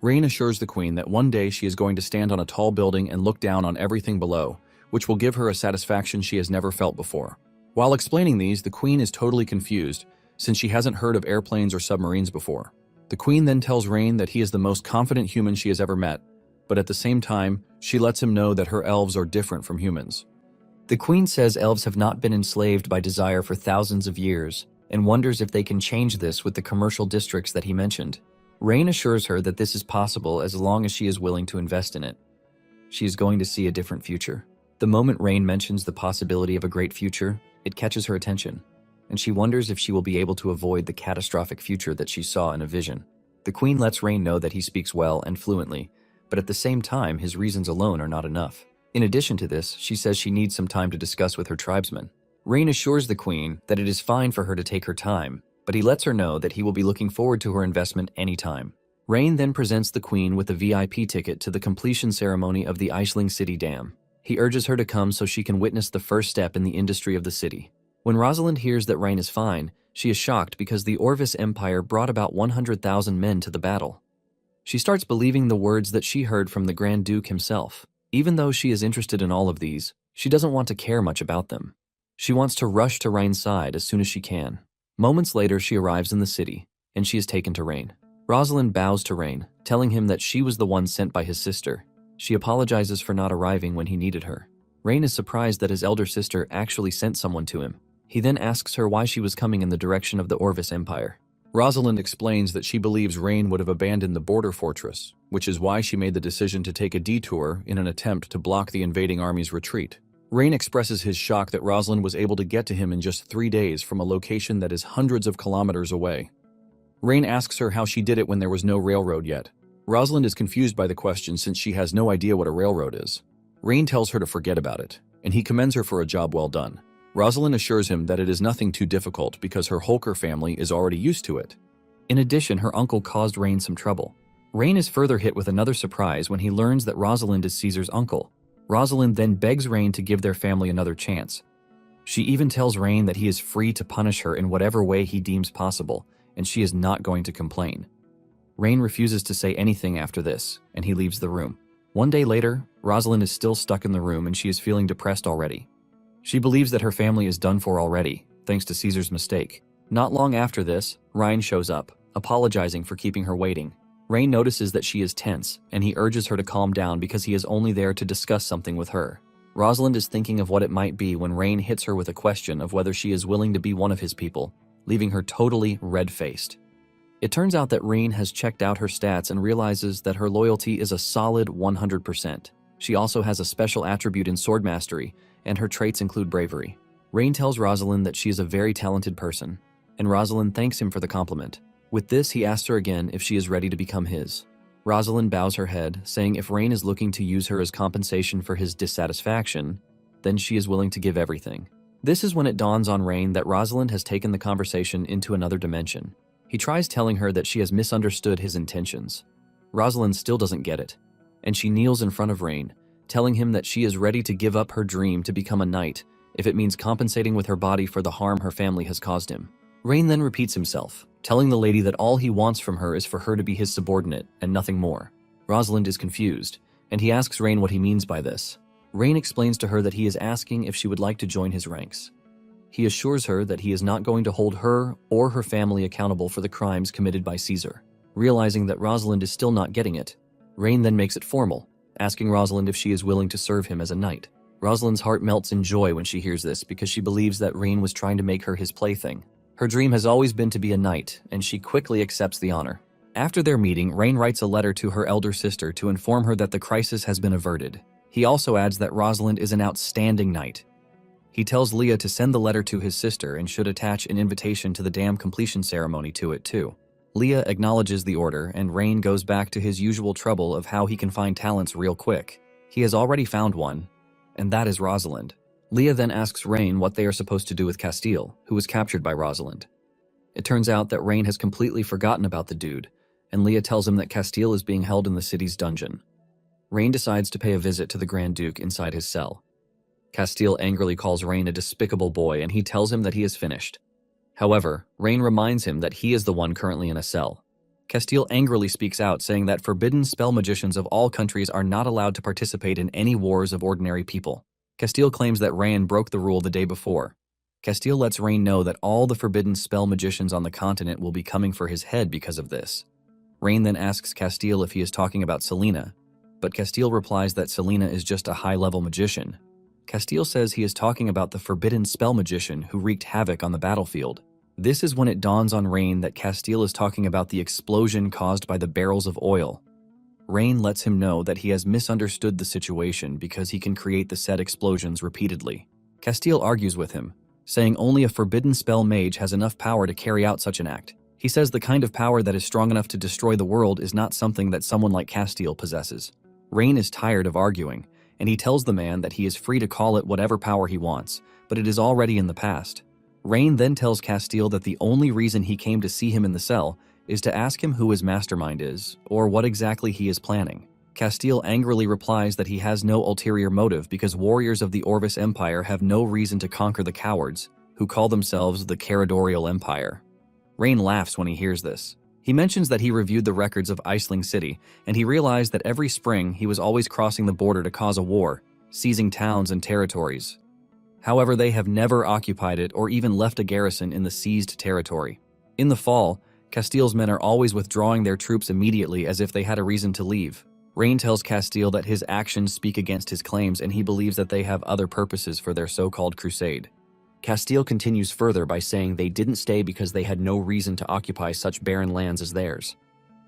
Rain assures the Queen that one day she is going to stand on a tall building and look down on everything below, which will give her a satisfaction she has never felt before. While explaining these, the Queen is totally confused, since she hasn't heard of airplanes or submarines before. The Queen then tells Rain that he is the most confident human she has ever met, but at the same time, she lets him know that her elves are different from humans. The Queen says elves have not been enslaved by desire for thousands of years, and wonders if they can change this with the commercial districts that he mentioned. Rain assures her that this is possible as long as she is willing to invest in it. She is going to see a different future. The moment Rain mentions the possibility of a great future, it catches her attention, and she wonders if she will be able to avoid the catastrophic future that she saw in a vision. The Queen lets Rain know that he speaks well and fluently, but at the same time, his reasons alone are not enough. In addition to this, she says she needs some time to discuss with her tribesmen. Rain assures the Queen that it is fine for her to take her time, but he lets her know that he will be looking forward to her investment anytime. Rain then presents the Queen with a VIP ticket to the completion ceremony of the Iceland City Dam. He urges her to come so she can witness the first step in the industry of the city. When Rosalind hears that Rain is fine, she is shocked because the Orvis Empire brought about 100,000 men to the battle. She starts believing the words that she heard from the Grand Duke himself. Even though she is interested in all of these, she doesn't want to care much about them. She wants to rush to Rain's side as soon as she can. Moments later, she arrives in the city, and she is taken to Rain. Rosalind bows to Rain, telling him that she was the one sent by his sister. She apologizes for not arriving when he needed her. Rain is surprised that his elder sister actually sent someone to him. He then asks her why she was coming in the direction of the Orvis Empire. Rosalind explains that she believes Rain would have abandoned the border fortress, which is why she made the decision to take a detour in an attempt to block the invading army's retreat. Rain expresses his shock that Rosalind was able to get to him in just 3 days from a location that is hundreds of kilometers away. Rain asks her how she did it when there was no railroad yet. Rosalind is confused by the question since she has no idea what a railroad is. Rain tells her to forget about it, and he commends her for a job well done. Rosalind assures him that it is nothing too difficult because her Holker family is already used to it. In addition, her uncle caused Rain some trouble. Rain is further hit with another surprise when he learns that Rosalind is Caesar's uncle. Rosalind then begs Rain to give their family another chance. She even tells Rain that he is free to punish her in whatever way he deems possible, and she is not going to complain. Rain refuses to say anything after this, and he leaves the room. One day later, Rosalind is still stuck in the room and she is feeling depressed already. She believes that her family is done for already, thanks to Caesar's mistake. Not long after this, Ryan shows up, apologizing for keeping her waiting. Rain notices that she is tense, and he urges her to calm down because he is only there to discuss something with her. Rosalind is thinking of what it might be when Rain hits her with a question of whether she is willing to be one of his people, leaving her totally red-faced. It turns out that Rain has checked out her stats and realizes that her loyalty is a solid 100%. She also has a special attribute in sword mastery, and her traits include bravery. Rain tells Rosalind that she is a very talented person, and Rosalind thanks him for the compliment. With this, he asks her again if she is ready to become his. Rosalind bows her head, saying if Rain is looking to use her as compensation for his dissatisfaction, then she is willing to give everything. This is when it dawns on Rain that Rosalind has taken the conversation into another dimension. He tries telling her that she has misunderstood his intentions. Rosalind still doesn't get it, and she kneels in front of Rain, telling him that she is ready to give up her dream to become a knight if it means compensating with her body for the harm her family has caused him. Rain then repeats himself, telling the lady that all he wants from her is for her to be his subordinate and nothing more. Rosalind is confused, and he asks Rain what he means by this. Rain explains to her that he is asking if she would like to join his ranks. He assures her that he is not going to hold her or her family accountable for the crimes committed by Caesar. Realizing that Rosalind is still not getting it, Rain then makes it formal, asking Rosalind if she is willing to serve him as a knight. Rosalind's heart melts in joy when she hears this because she believes that Rain was trying to make her his plaything. Her dream has always been to be a knight, and she quickly accepts the honor. After their meeting, Rain writes a letter to her elder sister to inform her that the crisis has been averted. He also adds that Rosalind is an outstanding knight. He tells Leah to send the letter to his sister and should attach an invitation to the dam completion ceremony to it too. Leah acknowledges the order, and Rain goes back to his usual trouble of how he can find talents real quick. He has already found one, and that is Rosalind. Leah then asks Rain what they are supposed to do with Castile, who was captured by Rosalind. It turns out that Rain has completely forgotten about the dude, and Leah tells him that Castile is being held in the city's dungeon. Rain decides to pay a visit to the Grand Duke inside his cell. Castile angrily calls Rain a despicable boy, and he tells him that he is finished. However, Rain reminds him that he is the one currently in a cell. Castile angrily speaks out, saying that forbidden spell magicians of all countries are not allowed to participate in any wars of ordinary people. Castile claims that Rain broke the rule the day before. Castile lets Rain know that all the forbidden spell magicians on the continent will be coming for his head because of this. Rain then asks Castile if he is talking about Selena, but Castile replies that Selena is just a high-level magician. Castile says he is talking about the forbidden spell magician who wreaked havoc on the battlefield. This is when it dawns on Rain that Castile is talking about the explosion caused by the barrels of oil. Rain lets him know that he has misunderstood the situation because he can create the said explosions repeatedly. Castile argues with him, saying only a forbidden spell mage has enough power to carry out such an act. He says the kind of power that is strong enough to destroy the world is not something that someone like Castile possesses. Rain is tired of arguing, and he tells the man that he is free to call it whatever power he wants, but it is already in the past. Rain then tells Castile that the only reason he came to see him in the cell is to ask him who his mastermind is, or what exactly he is planning. Castile angrily replies that he has no ulterior motive because warriors of the Orvis Empire have no reason to conquer the cowards, who call themselves the Caradorial Empire. Rain laughs when he hears this. He mentions that he reviewed the records of Iceling City, and he realized that every spring he was always crossing the border to cause a war, seizing towns and territories. However, they have never occupied it or even left a garrison in the seized territory. In the fall, Castile's men are always withdrawing their troops immediately as if they had a reason to leave. Rain tells Castile that his actions speak against his claims and he believes that they have other purposes for their so-called crusade. Castile continues further by saying they didn't stay because they had no reason to occupy such barren lands as theirs.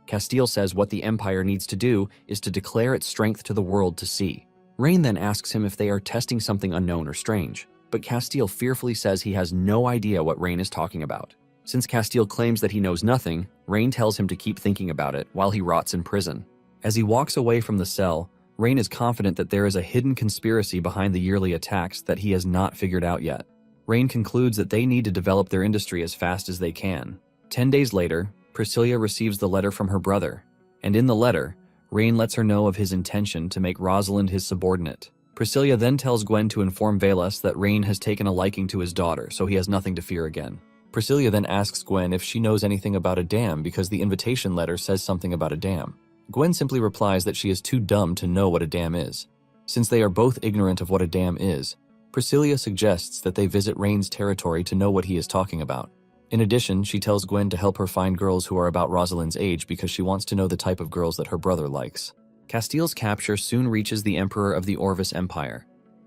Castile says what the Empire needs to do is to declare its strength to the world to see. Rain then asks him if they are testing something unknown or strange, but Castile fearfully says he has no idea what Rain is talking about. Since Castile claims that he knows nothing, Rain tells him to keep thinking about it while he rots in prison. As he walks away from the cell, Rain is confident that there is a hidden conspiracy behind the yearly attacks that he has not figured out yet. Rain concludes that they need to develop their industry as fast as they can. 10 days later, Priscilla receives the letter from her brother, and in the letter, Rain lets her know of his intention to make Rosalind his subordinate. Priscilla then tells Gwen to inform Velas that Rain has taken a liking to his daughter, so he has nothing to fear again. Priscilla then asks Gwen if she knows anything about a dam because the invitation letter says something about a dam. Gwen simply replies that she is too dumb to know what a dam is. Since they are both ignorant of what a dam is, Priscilla suggests that they visit Rain's territory to know what he is talking about. In addition, she tells Gwen to help her find girls who are about Rosalind's age because she wants to know the type of girls that her brother likes. Castile's capture soon reaches the Emperor of the Orvis Empire,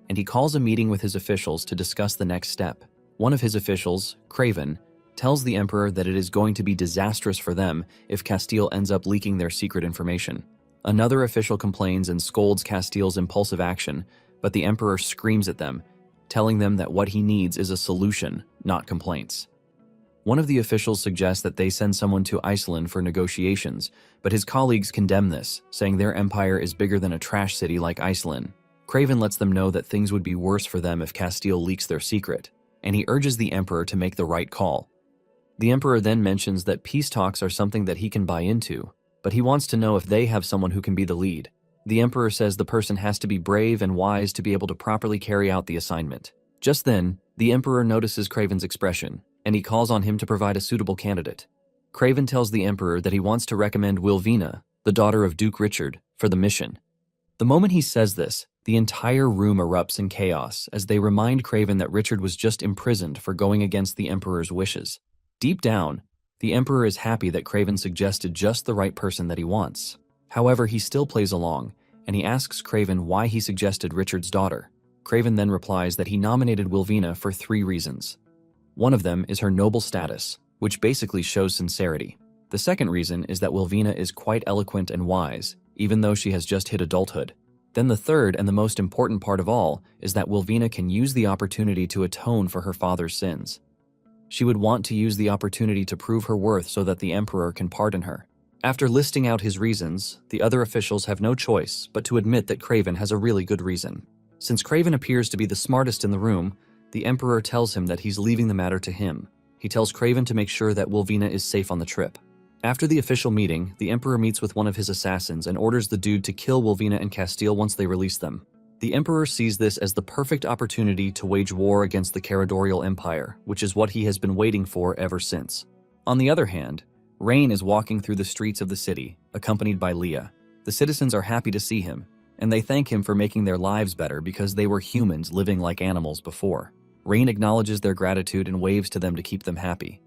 and he calls a meeting with his officials to discuss the next step. One of his officials, Craven, tells the Emperor that it is going to be disastrous for them if Castile ends up leaking their secret information. Another official complains and scolds Castile's impulsive action, but the Emperor screams at them, telling them that what he needs is a solution, not complaints. One of the officials suggests that they send someone to Iceland for negotiations, but his colleagues condemn this, saying their empire is bigger than a trash city like Iceland. Craven lets them know that things would be worse for them if Castile leaks their secret, and he urges the Emperor to make the right call. The Emperor then mentions that peace talks are something that he can buy into, but he wants to know if they have someone who can be the lead. The Emperor says the person has to be brave and wise to be able to properly carry out the assignment. Just then, the Emperor notices Craven's expression, and he calls on him to provide a suitable candidate. Craven tells the Emperor that he wants to recommend Wilvina, the daughter of Duke Richard, for the mission. The moment he says this, the entire room erupts in chaos as they remind Craven that Richard was just imprisoned for going against the Emperor's wishes. Deep down, the Emperor is happy that Craven suggested just the right person that he wants. However, he still plays along, and he asks Craven why he suggested Richard's daughter. Craven then replies that he nominated Wilvina for 3 reasons. One of them is her noble status, which basically shows sincerity. The second reason is that Wilvina is quite eloquent and wise, even though she has just hit adulthood. Then the third and the most important part of all is that Wilvina can use the opportunity to atone for her father's sins. She would want to use the opportunity to prove her worth so that the Emperor can pardon her. After listing out his reasons, the other officials have no choice but to admit that Craven has a really good reason. Since Craven appears to be the smartest in the room, the Emperor tells him that he's leaving the matter to him. He tells Craven to make sure that Wilvina is safe on the trip. After the official meeting, the Emperor meets with one of his assassins and orders the dude to kill Wilvina and Castile once they release them. The Emperor sees this as the perfect opportunity to wage war against the Caradorial Empire, which is what he has been waiting for ever since. On the other hand, Rain is walking through the streets of the city, accompanied by Leah. The citizens are happy to see him, and they thank him for making their lives better because they were humans living like animals before. Rain acknowledges their gratitude and waves to them to keep them happy.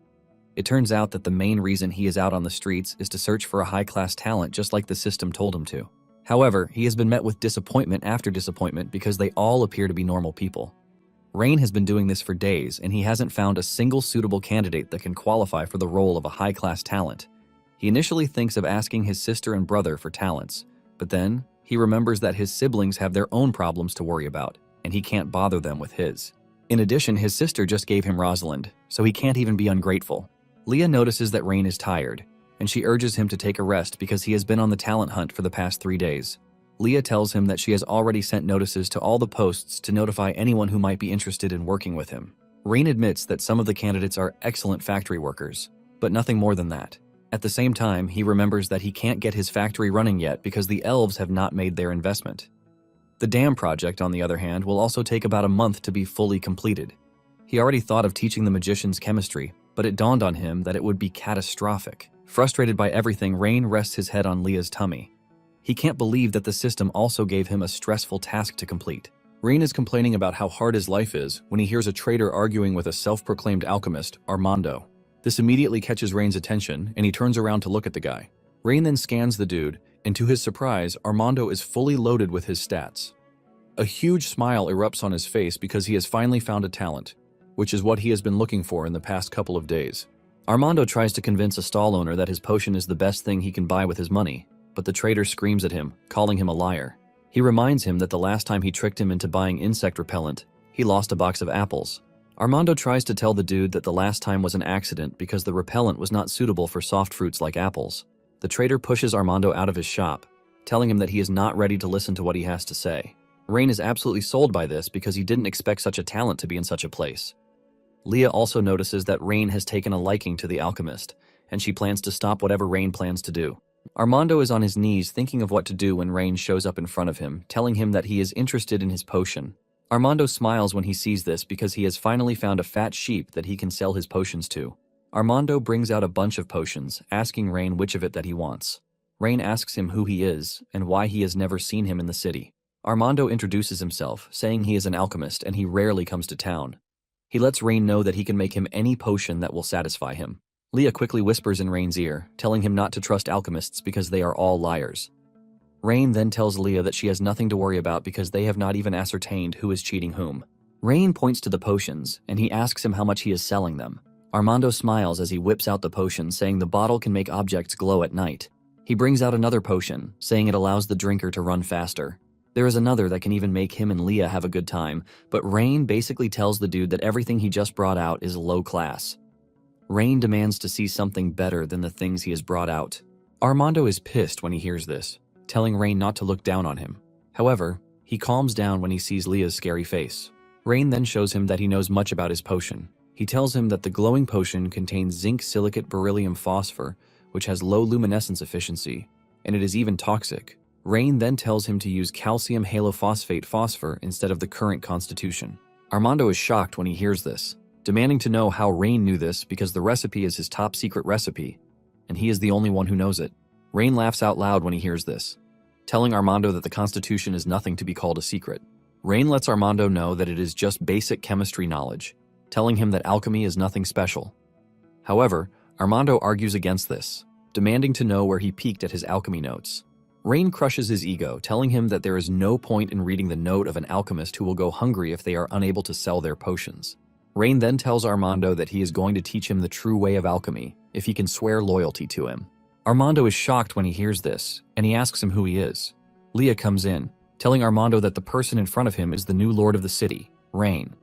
It turns out that the main reason he is out on the streets is to search for a high-class talent just like the system told him to. However, he has been met with disappointment after disappointment because they all appear to be normal people. Rain has been doing this for days, and he hasn't found a single suitable candidate that can qualify for the role of a high-class talent. He initially thinks of asking his sister and brother for talents, but then he remembers that his siblings have their own problems to worry about, and he can't bother them with his. In addition, his sister just gave him Rosalind, so he can't even be ungrateful. Leah notices that Rain is tired, and she urges him to take a rest because he has been on the talent hunt for the past 3 days. Leah tells him that she has already sent notices to all the posts to notify anyone who might be interested in working with him. Rain admits that some of the candidates are excellent factory workers, but nothing more than that. At the same time, he remembers that he can't get his factory running yet because the elves have not made their investment. The dam project, on the other hand, will also take about a month to be fully completed. He already thought of teaching the magicians chemistry, but it dawned on him that it would be catastrophic. Frustrated by everything, Rain rests his head on Leah's tummy. He can't believe that the system also gave him a stressful task to complete. Rain is complaining about how hard his life is when he hears a trader arguing with a self-proclaimed alchemist, Armando. This immediately catches Rain's attention, and he turns around to look at the guy. Rain then scans the dude, and to his surprise, Armando is fully loaded with his stats. A huge smile erupts on his face because he has finally found a talent, which is what he has been looking for in the past couple of days. Armando tries to convince a stall owner that his potion is the best thing he can buy with his money, but the trader screams at him, calling him a liar. He reminds him that the last time he tricked him into buying insect repellent, he lost a box of apples. Armando tries to tell the dude that the last time was an accident because the repellent was not suitable for soft fruits like apples. The trader pushes Armando out of his shop, telling him that he is not ready to listen to what he has to say. Rain is absolutely sold by this because he didn't expect such a talent to be in such a place. Leah also notices that Rain has taken a liking to the alchemist, and she plans to stop whatever Rain plans to do. Armando is on his knees thinking of what to do when Rain shows up in front of him, telling him that he is interested in his potion. Armando smiles when he sees this because he has finally found a fat sheep that he can sell his potions to. Armando brings out a bunch of potions, asking Rain which of it that he wants. Rain asks him who he is and why he has never seen him in the city. Armando introduces himself, saying he is an alchemist and he rarely comes to town. He lets Rain know that he can make him any potion that will satisfy him. Leah quickly whispers in Rain's ear, telling him not to trust alchemists because they are all liars. Rain then tells Leah that she has nothing to worry about because they have not even ascertained who is cheating whom. Rain points to the potions, and he asks him how much he is selling them. Armando smiles as he whips out the potion, saying the bottle can make objects glow at night. He brings out another potion, saying it allows the drinker to run faster. There is another that can even make him and Leah have a good time, but Rain basically tells the dude that everything he just brought out is low class. Rain demands to see something better than the things he has brought out. Armando is pissed when he hears this, telling Rain not to look down on him. However, he calms down when he sees Leah's scary face. Rain then shows him that he knows much about his potion. He tells him that the glowing potion contains zinc silicate beryllium phosphor, which has low luminescence efficiency, and it is even toxic. Rain then tells him to use calcium halophosphate phosphor instead of the current constitution. Armando is shocked when he hears this, demanding to know how Rain knew this because the recipe is his top secret recipe, and he is the only one who knows it. Rain laughs out loud when he hears this, telling Armando that the constitution is nothing to be called a secret. Rain lets Armando know that it is just basic chemistry knowledge, telling him that alchemy is nothing special. However, Armando argues against this, demanding to know where he peeked at his alchemy notes. Rain crushes his ego, telling him that there is no point in reading the note of an alchemist who will go hungry if they are unable to sell their potions. Rain then tells Armando that he is going to teach him the true way of alchemy if he can swear loyalty to him. Armando is shocked when he hears this, and he asks him who he is. Leah comes in, telling Armando that the person in front of him is the new lord of the city, Rain.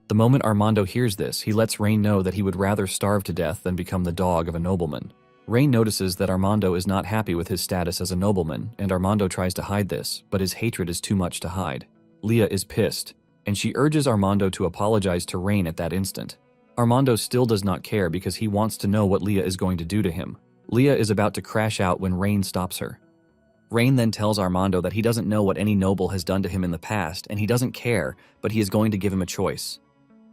The moment Armando hears this, he lets Rain know that he would rather starve to death than become the dog of a nobleman. Rain notices that Armando is not happy with his status as a nobleman, and Armando tries to hide this, but his hatred is too much to hide. Leah is pissed, and she urges Armando to apologize to Rain at that instant. Armando still does not care because he wants to know what Leah is going to do to him. Leah is about to crash out when Rain stops her. Rain then tells Armando that he doesn't know what any noble has done to him in the past, and he doesn't care, but he is going to give him a choice.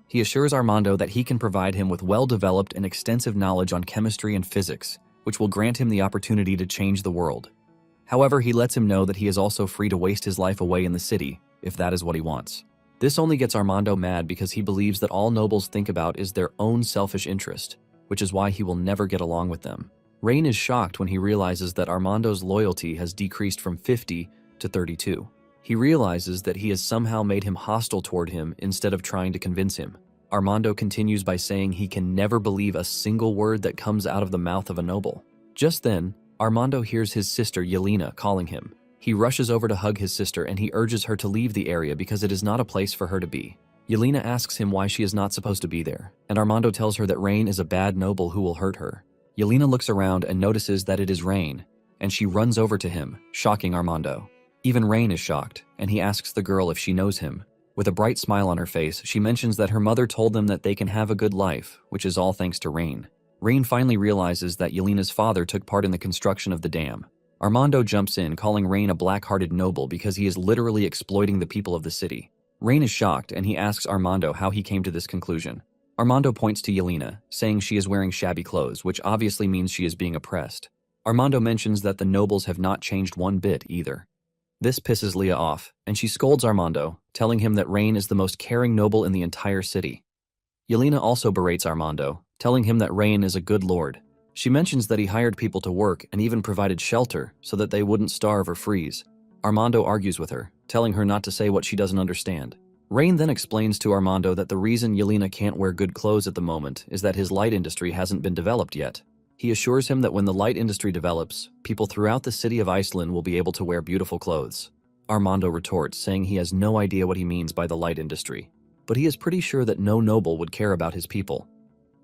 He assures Armando that he can provide him with well-developed and extensive knowledge on chemistry and physics, which will grant him the opportunity to change the world. However, he lets him know that he is also free to waste his life away in the city, if that is what he wants. This only gets Armando mad because he believes that all nobles think about is their own selfish interest, which is why he will never get along with them. Rain is shocked when he realizes that Armando's loyalty has decreased from 50 to 32. He realizes that he has somehow made him hostile toward him instead of trying to convince him. Armando continues by saying he can never believe a single word that comes out of the mouth of a noble. Just then, Armando hears his sister Yelena calling him. He rushes over to hug his sister and he urges her to leave the area because it is not a place for her to be. Yelena asks him why she is not supposed to be there, and Armando tells her that Rain is a bad noble who will hurt her. Yelena looks around and notices that it is Rain, and she runs over to him, shocking Armando. Even Rain is shocked, and he asks the girl if she knows him. With a bright smile on her face, she mentions that her mother told them that they can have a good life, which is all thanks to Rain. Rain finally realizes that Yelena's father took part in the construction of the dam. Armando jumps in, calling Rain a black-hearted noble because he is literally exploiting the people of the city. Rain is shocked, and he asks Armando how he came to this conclusion. Armando points to Yelena, saying she is wearing shabby clothes, which obviously means she is being oppressed. Armando mentions that the nobles have not changed one bit either. This pisses Leah off, and she scolds Armando, telling him that Rain is the most caring noble in the entire city. Yelena also berates Armando, telling him that Rain is a good lord. She mentions that he hired people to work and even provided shelter so that they wouldn't starve or freeze. Armando argues with her, telling her not to say what she doesn't understand. Rain then explains to Armando that the reason Yelena can't wear good clothes at the moment is that his light industry hasn't been developed yet. He assures him that when the light industry develops, people throughout the city of Iceland will be able to wear beautiful clothes. Armando retorts, saying he has no idea what he means by the light industry, but he is pretty sure that no noble would care about his people.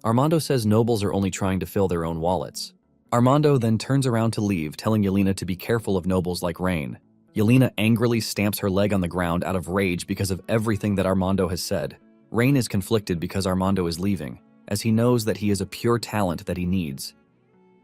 Armando says nobles are only trying to fill their own wallets. Armando then turns around to leave, telling Yelena to be careful of nobles like Rain. Yelena angrily stamps her leg on the ground out of rage because of everything that Armando has said. Rain is conflicted because Armando is leaving, as he knows that he is a pure talent that he needs.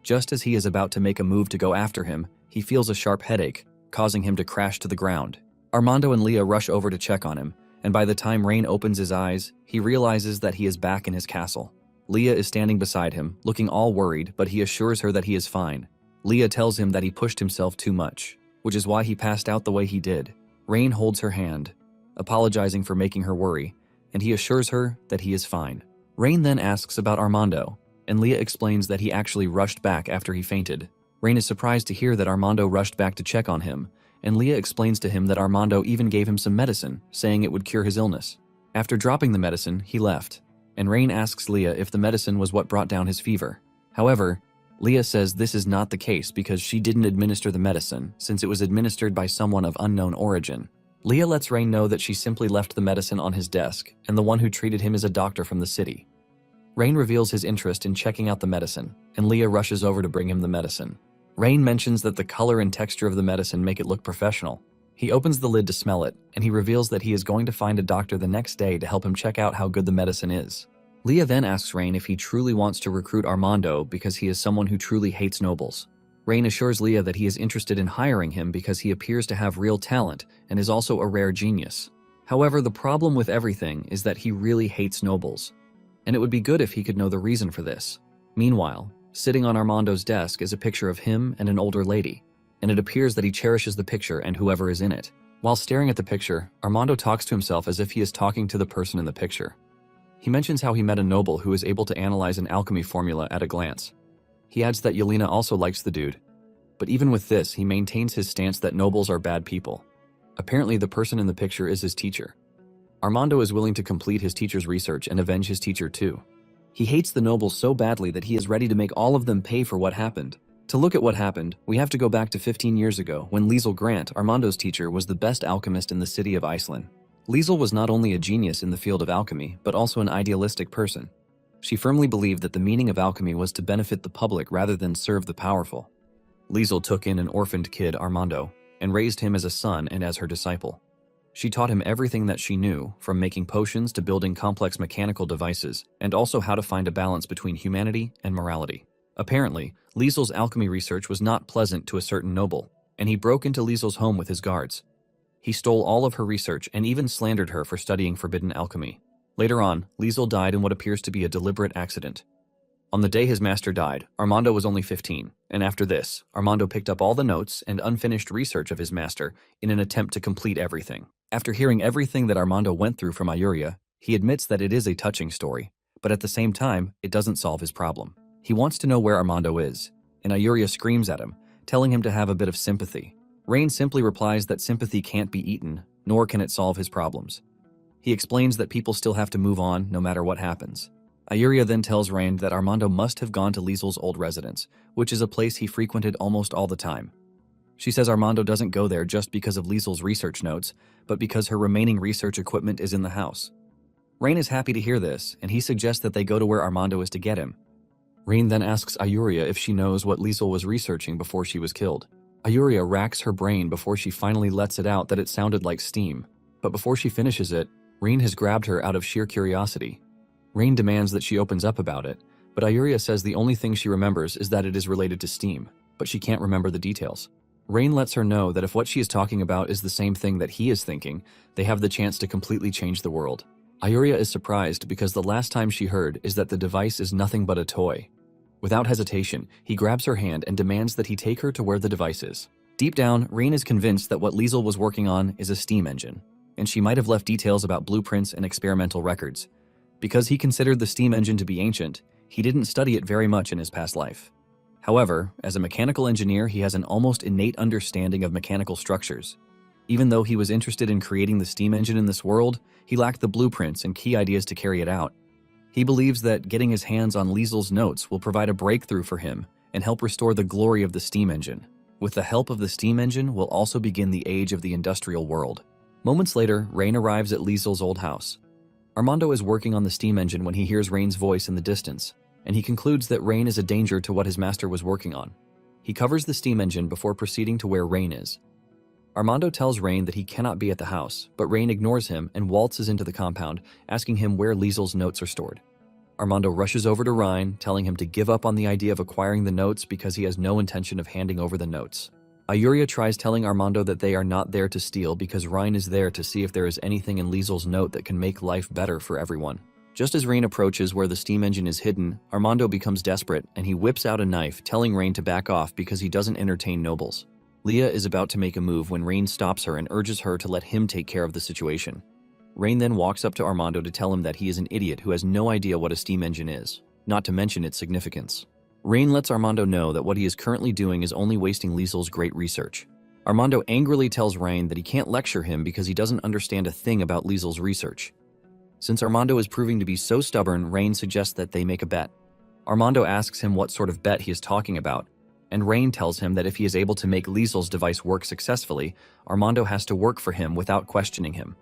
Just as he is about to make a move to go after him, he feels a sharp headache, causing him to crash to the ground. Armando and Leah rush over to check on him, and by the time Rain opens his eyes, he realizes that he is back in his castle. Leah is standing beside him, looking all worried, but he assures her that he is fine. Leah tells him that he pushed himself too much, which is why he passed out the way he did. Rain holds her hand, apologizing for making her worry, and he assures her that he is fine. Rain then asks about Armando, and Leah explains that he actually rushed back after he fainted. Rain is surprised to hear that Armando rushed back to check on him, and Leah explains to him that Armando even gave him some medicine, saying it would cure his illness. After dropping the medicine, he left, and Rain asks Leah if the medicine was what brought down his fever. However, Leah says this is not the case because she didn't administer the medicine, since it was administered by someone of unknown origin. Leah lets Rain know that she simply left the medicine on his desk, and the one who treated him is a doctor from the city. Rain reveals his interest in checking out the medicine, and Leah rushes over to bring him the medicine. Rain mentions that the color and texture of the medicine make it look professional. He opens the lid to smell it, and he reveals that he is going to find a doctor the next day to help him check out how good the medicine is. Leah then asks Rain if he truly wants to recruit Armando because he is someone who truly hates nobles. Rain assures Leah that he is interested in hiring him because he appears to have real talent and is also a rare genius. However, the problem with everything is that he really hates nobles, and it would be good if he could know the reason for this. Meanwhile, sitting on Armando's desk is a picture of him and an older lady, and it appears that he cherishes the picture and whoever is in it. While staring at the picture, Armando talks to himself as if he is talking to the person in the picture. He mentions how he met a noble who is able to analyze an alchemy formula at a glance. He adds that Yelena also likes the dude, but even with this, he maintains his stance that nobles are bad people. Apparently, the person in the picture is his teacher. Armando is willing to complete his teacher's research and avenge his teacher too. He hates the nobles so badly that he is ready to make all of them pay for what happened. To look at what happened, we have to go back to 15 years ago when Liesl Grant, Armando's teacher, was the best alchemist in the city of Iceland. Liesl was not only a genius in the field of alchemy, but also an idealistic person. She firmly believed that the meaning of alchemy was to benefit the public rather than serve the powerful. Liesl took in an orphaned kid, Armando, and raised him as a son and as her disciple. She taught him everything that she knew, from making potions to building complex mechanical devices, and also how to find a balance between humanity and morality. Apparently, Liesl's alchemy research was not pleasant to a certain noble, and he broke into Liesl's home with his guards. He stole all of her research and even slandered her for studying forbidden alchemy. Later on, Liesl died in what appears to be a deliberate accident. On the day his master died, Armando was only 15, and after this, Armando picked up all the notes and unfinished research of his master in an attempt to complete everything. After hearing everything that Armando went through from Ayuria, he admits that it is a touching story, but at the same time, it doesn't solve his problem. He wants to know where Armando is, and Ayuria screams at him, telling him to have a bit of sympathy. Rain simply replies that sympathy can't be eaten, nor can it solve his problems. He explains that people still have to move on no matter what happens. Ayuria then tells Rain that Armando must have gone to Liesl's old residence, which is a place he frequented almost all the time. She says Armando doesn't go there just because of Liesl's research notes, but because her remaining research equipment is in the house. Rain is happy to hear this, and he suggests that they go to where Armando is to get him. Rain then asks Ayuria if she knows what Liesl was researching before she was killed. Ayuria racks her brain before she finally lets it out that it sounded like steam, but before she finishes it, Rain has grabbed her out of sheer curiosity. Rain demands that she opens up about it, but Ayuria says the only thing she remembers is that it is related to steam, but she can't remember the details. Rain lets her know that if what she is talking about is the same thing that he is thinking, they have the chance to completely change the world. Ayuria is surprised because the last time she heard is that the device is nothing but a toy. Without hesitation, he grabs her hand and demands that he take her to where the device is. Deep down, Rain is convinced that what Liesl was working on is a steam engine, and she might have left details about blueprints and experimental records. Because he considered the steam engine to be ancient, he didn't study it very much in his past life. However, as a mechanical engineer, he has an almost innate understanding of mechanical structures. Even though he was interested in creating the steam engine in this world, he lacked the blueprints and key ideas to carry it out. He believes that getting his hands on Liesl's notes will provide a breakthrough for him and help restore the glory of the steam engine. With the help of the steam engine will also begin the age of the industrial world. Moments later, Rain arrives at Liesl's old house. Armando is working on the steam engine when he hears Rain's voice in the distance, and he concludes that Rain is a danger to what his master was working on. He covers the steam engine before proceeding to where Rain is. Armando tells Rain that he cannot be at the house, but Rain ignores him and waltzes into the compound, asking him where Liesl's notes are stored. Armando rushes over to Rain, telling him to give up on the idea of acquiring the notes because he has no intention of handing over the notes. Ayuria tries telling Armando that they are not there to steal because Ryan is there to see if there is anything in Liesel's note that can make life better for everyone. Just as Rain approaches where the steam engine is hidden, Armando becomes desperate and he whips out a knife, telling Rain to back off because he doesn't entertain nobles. Leah is about to make a move when Rain stops her and urges her to let him take care of the situation. Rain then walks up to Armando to tell him that he is an idiot who has no idea what a steam engine is, not to mention its significance. Rain lets Armando know that what he is currently doing is only wasting Liesel's great research. Armando angrily tells Rain that he can't lecture him because he doesn't understand a thing about Liesel's research. Since Armando is proving to be so stubborn, Rain suggests that they make a bet. Armando asks him what sort of bet he is talking about, and Rain tells him that if he is able to make Liesel's device work successfully, Armando has to work for him without questioning him.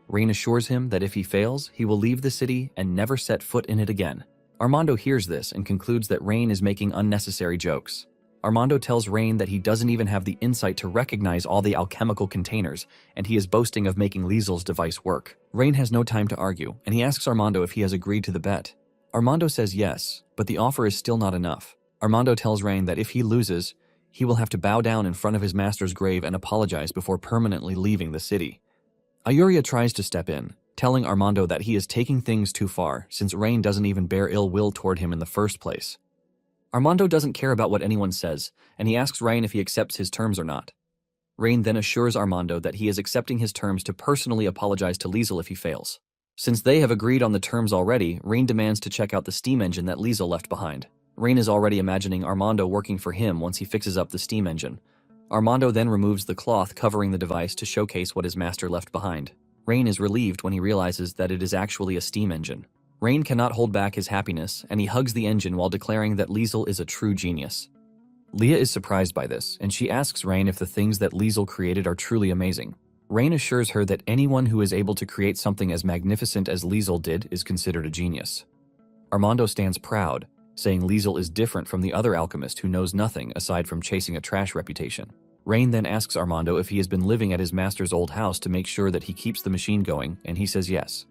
Rain assures him that if he fails, he will leave the city and never set foot in it again. Armando hears this and concludes that Rain is making unnecessary jokes. Armando tells Rain that he doesn't even have the insight to recognize all the alchemical containers, and he is boasting of making Liesel's device work. Rain has no time to argue, and he asks Armando if he has agreed to the bet. Armando says yes, but the offer is still not enough. Armando tells Rain that if he loses, he will have to bow down in front of his master's grave and apologize before permanently leaving the city. Ayuria tries to step in, telling Armando that he is taking things too far since Rain doesn't even bear ill will toward him in the first place. Armando doesn't care about what anyone says, and he asks Rain if he accepts his terms or not. Rain then assures Armando that he is accepting his terms to personally apologize to Liesel if he fails. Since they have agreed on the terms already, Rain demands to check out the steam engine that Liesel left behind. Rain is already imagining Armando working for him once he fixes up the steam engine. Armando then removes the cloth covering the device to showcase what his master left behind. Rain is relieved when he realizes that it is actually a steam engine. Rain cannot hold back his happiness, and he hugs the engine while declaring that Liesel is a true genius. Leah is surprised by this, and she asks Rain if the things that Liesel created are truly amazing. Rain assures her that anyone who is able to create something as magnificent as Liesel did is considered a genius. Armando stands proud, saying Liesel is different from the other alchemist who knows nothing aside from chasing a trash reputation. Rain then asks Armando if he has been living at his master's old house to make sure that he keeps the machine going, and he says yes.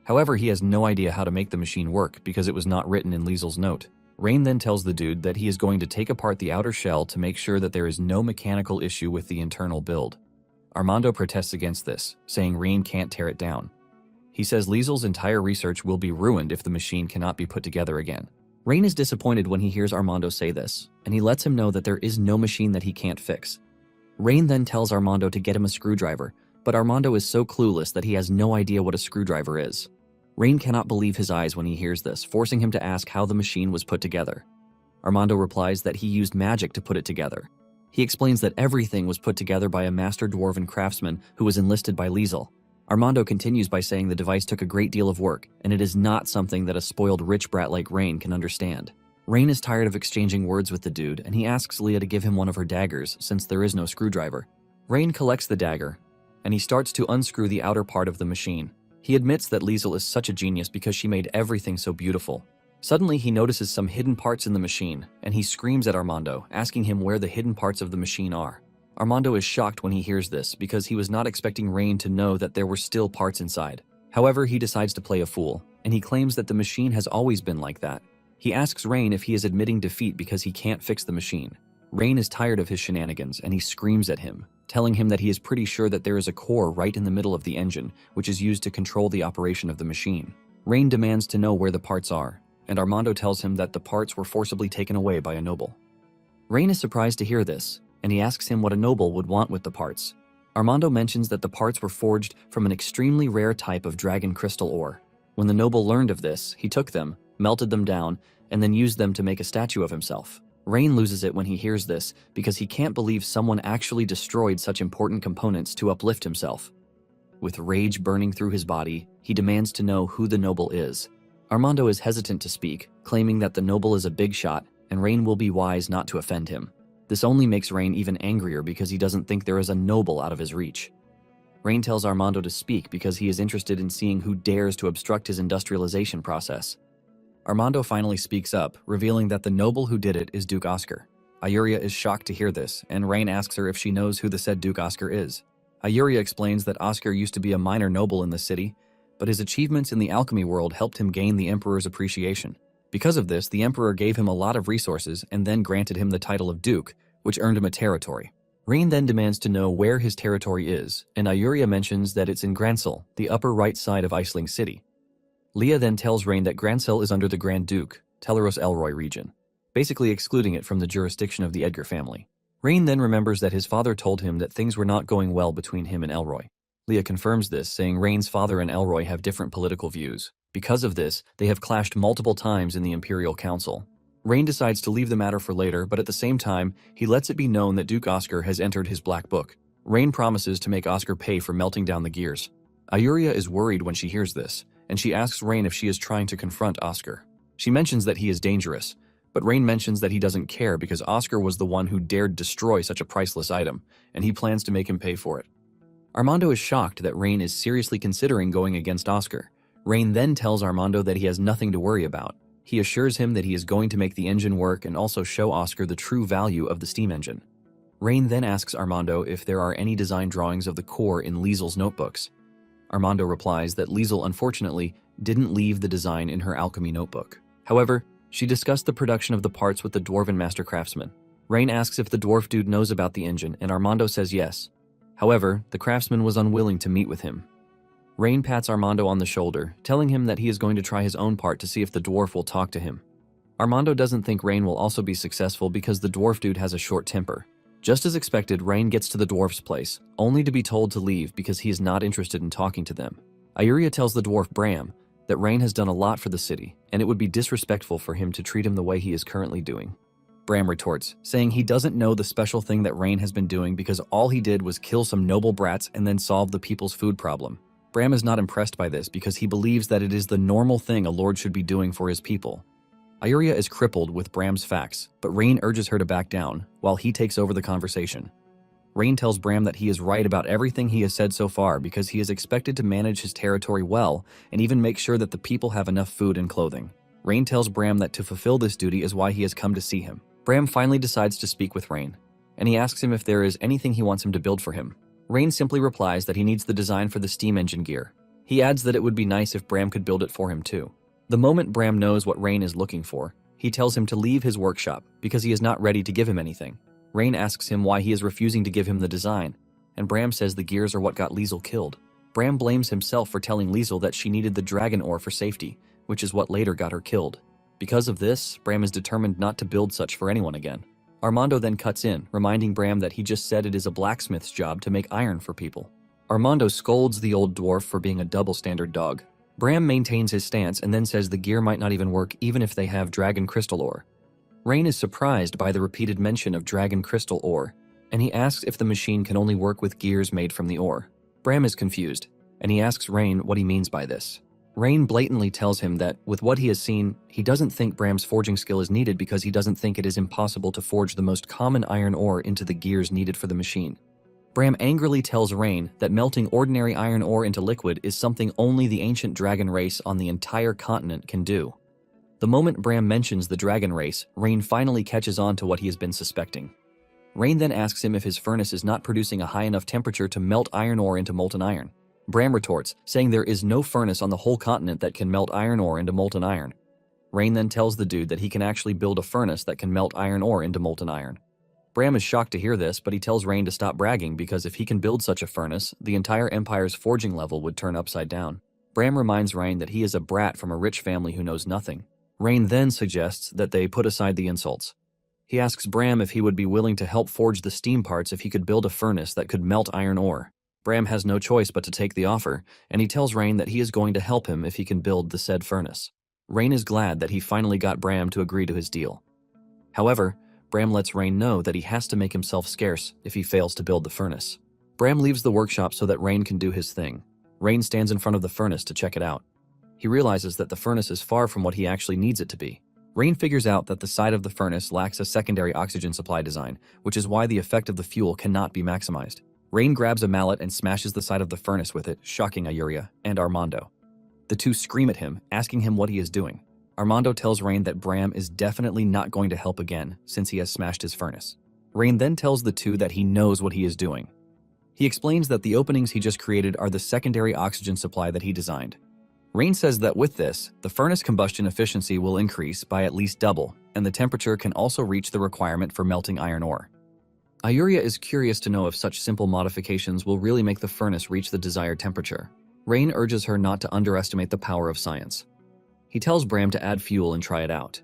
However, he has no idea how to make the machine work because it was not written in Liesel's note. Rain then tells the dude that he is going to take apart the outer shell to make sure that there is no mechanical issue with the internal build. Armando protests against this, saying Rain can't tear it down. He says Liesel's entire research will be ruined if the machine cannot be put together again. Rain is disappointed when he hears Armando say this, and he lets him know that there is no machine that he can't fix. Rain then tells Armando to get him a screwdriver, but Armando is so clueless that he has no idea what a screwdriver is. Rain cannot believe his eyes when he hears this, forcing him to ask how the machine was put together. Armando replies that he used magic to put it together. He explains that everything was put together by a master dwarven craftsman who was enlisted by Liesel. Armando continues by saying the device took a great deal of work, and it is not something that a spoiled rich brat like Rain can understand. Rain is tired of exchanging words with the dude, and he asks Leah to give him one of her daggers since there is no screwdriver. Rain collects the dagger, and he starts to unscrew the outer part of the machine. He admits that Liesel is such a genius because she made everything so beautiful. Suddenly, he notices some hidden parts in the machine, and he screams at Armando, asking him where the hidden parts of the machine are. Armando is shocked when he hears this because he was not expecting Rain to know that there were still parts inside. However, he decides to play a fool, and he claims that the machine has always been like that. He asks Rain if he is admitting defeat because he can't fix the machine. Rain is tired of his shenanigans, and he screams at him, telling him that he is pretty sure that there is a core right in the middle of the engine, which is used to control the operation of the machine. Rain demands to know where the parts are, and Armando tells him that the parts were forcibly taken away by a noble. Rain is surprised to hear this, and he asks him what a noble would want with the parts. Armando mentions that the parts were forged from an extremely rare type of dragon crystal ore. When the noble learned of this, he took them, melted them down, and then used them to make a statue of himself. Rain loses it when he hears this because he can't believe someone actually destroyed such important components to uplift himself. With rage burning through his body, he demands to know who the noble is. Armando is hesitant to speak, claiming that the noble is a big shot, and Rain will be wise not to offend him. This only makes Rain even angrier because he doesn't think there is a noble out of his reach. Rain tells Armando to speak because he is interested in seeing who dares to obstruct his industrialization process. Armando finally speaks up, revealing that the noble who did it is Duke Oscar. Ayuria is shocked to hear this, and Rain asks her if she knows who the said Duke Oscar is. Ayuria explains that Oscar used to be a minor noble in the city, but his achievements in the alchemy world helped him gain the Emperor's appreciation. Because of this, the Emperor gave him a lot of resources and then granted him the title of Duke, which earned him a territory. Rain then demands to know where his territory is, and Ayuria mentions that it's in Gransel, the upper right side of Iceling City. Leah then tells Rain that Gransel is under the Grand Duke, Teleros Elroy region, basically excluding it from the jurisdiction of the Edgar family. Rain then remembers that his father told him that things were not going well between him and Elroy. Leah confirms this, saying Rain's father and Elroy have different political views. Because of this, they have clashed multiple times in the Imperial Council. Rain decides to leave the matter for later, but at the same time, he lets it be known that Duke Oscar has entered his black book. Rain promises to make Oscar pay for melting down the gears. Ayuria is worried when she hears this, and she asks Rain if she is trying to confront Oscar. She mentions that he is dangerous, but Rain mentions that he doesn't care because Oscar was the one who dared destroy such a priceless item, and he plans to make him pay for it. Armando is shocked that Rain is seriously considering going against Oscar. Rain then tells Armando that he has nothing to worry about. He assures him that he is going to make the engine work and also show Oscar the true value of the steam engine. Rain then asks Armando if there are any design drawings of the core in Liesel's notebooks. Armando replies that Liesel unfortunately didn't leave the design in her alchemy notebook. However, she discussed the production of the parts with the dwarven master craftsman. Rain asks if the dwarf dude knows about the engine, and Armando says yes. However, the craftsman was unwilling to meet with him. Rain pats Armando on the shoulder, telling him that he is going to try his own part to see if the dwarf will talk to him. Armando doesn't think Rain will also be successful because the dwarf dude has a short temper. Just as expected, Rain gets to the dwarf's place, only to be told to leave because he is not interested in talking to them. Ayuria tells the dwarf Bram that Rain has done a lot for the city, and it would be disrespectful for him to treat him the way he is currently doing. Bram retorts, saying he doesn't know the special thing that Rain has been doing because all he did was kill some noble brats and then solve the people's food problem. Bram is not impressed by this because he believes that it is the normal thing a lord should be doing for his people. Ayuria is crippled with Bram's facts, but Rain urges her to back down, while he takes over the conversation. Rain tells Bram that he is right about everything he has said so far because he is expected to manage his territory well and even make sure that the people have enough food and clothing. Rain tells Bram that to fulfill this duty is why he has come to see him. Bram finally decides to speak with Rain, and he asks him if there is anything he wants him to build for him. Rain simply replies that he needs the design for the steam engine gear. He adds that it would be nice if Bram could build it for him too. The moment Bram knows what Rain is looking for, he tells him to leave his workshop because he is not ready to give him anything. Rain asks him why he is refusing to give him the design, and Bram says the gears are what got Liesel killed. Bram blames himself for telling Liesel that she needed the dragon ore for safety, which is what later got her killed. Because of this, Bram is determined not to build such for anyone again. Armando then cuts in, reminding Bram that he just said it is a blacksmith's job to make iron for people. Armando scolds the old dwarf for being a double-standard dog. Bram maintains his stance and then says the gear might not even work even if they have dragon crystal ore. Rain is surprised by the repeated mention of dragon crystal ore, and he asks if the machine can only work with gears made from the ore. Bram is confused, and he asks Rain what he means by this. Rain blatantly tells him that, with what he has seen, he doesn't think Bram's forging skill is needed because he doesn't think it is impossible to forge the most common iron ore into the gears needed for the machine. Bram angrily tells Rain that melting ordinary iron ore into liquid is something only the ancient dragon race on the entire continent can do. The moment Bram mentions the dragon race, Rain finally catches on to what he has been suspecting. Rain then asks him if his furnace is not producing a high enough temperature to melt iron ore into molten iron. Bram retorts, saying there is no furnace on the whole continent that can melt iron ore into molten iron. Rain then tells the dude that he can actually build a furnace that can melt iron ore into molten iron. Bram is shocked to hear this, but he tells Rain to stop bragging because if he can build such a furnace, the entire Empire's forging level would turn upside down. Bram reminds Rain that he is a brat from a rich family who knows nothing. Rain then suggests that they put aside the insults. He asks Bram if he would be willing to help forge the steam parts if he could build a furnace that could melt iron ore. Bram has no choice but to take the offer, and he tells Rain that he is going to help him if he can build the said furnace. Rain is glad that he finally got Bram to agree to his deal. However, Bram lets Rain know that he has to make himself scarce if he fails to build the furnace. Bram leaves the workshop so that Rain can do his thing. Rain stands in front of the furnace to check it out. He realizes that the furnace is far from what he actually needs it to be. Rain figures out that the side of the furnace lacks a secondary oxygen supply design, which is why the effect of the fuel cannot be maximized. Rain grabs a mallet and smashes the side of the furnace with it, shocking Ayuria and Armando. The two scream at him, asking him what he is doing. Armando tells Rain that Bram is definitely not going to help again since he has smashed his furnace. Rain then tells the two that he knows what he is doing. He explains that the openings he just created are the secondary oxygen supply that he designed. Rain says that with this, the furnace combustion efficiency will increase by at least double, and the temperature can also reach the requirement for melting iron ore. Ayuria is curious to know if such simple modifications will really make the furnace reach the desired temperature. Rain urges her not to underestimate the power of science. He tells Bram to add fuel and try it out.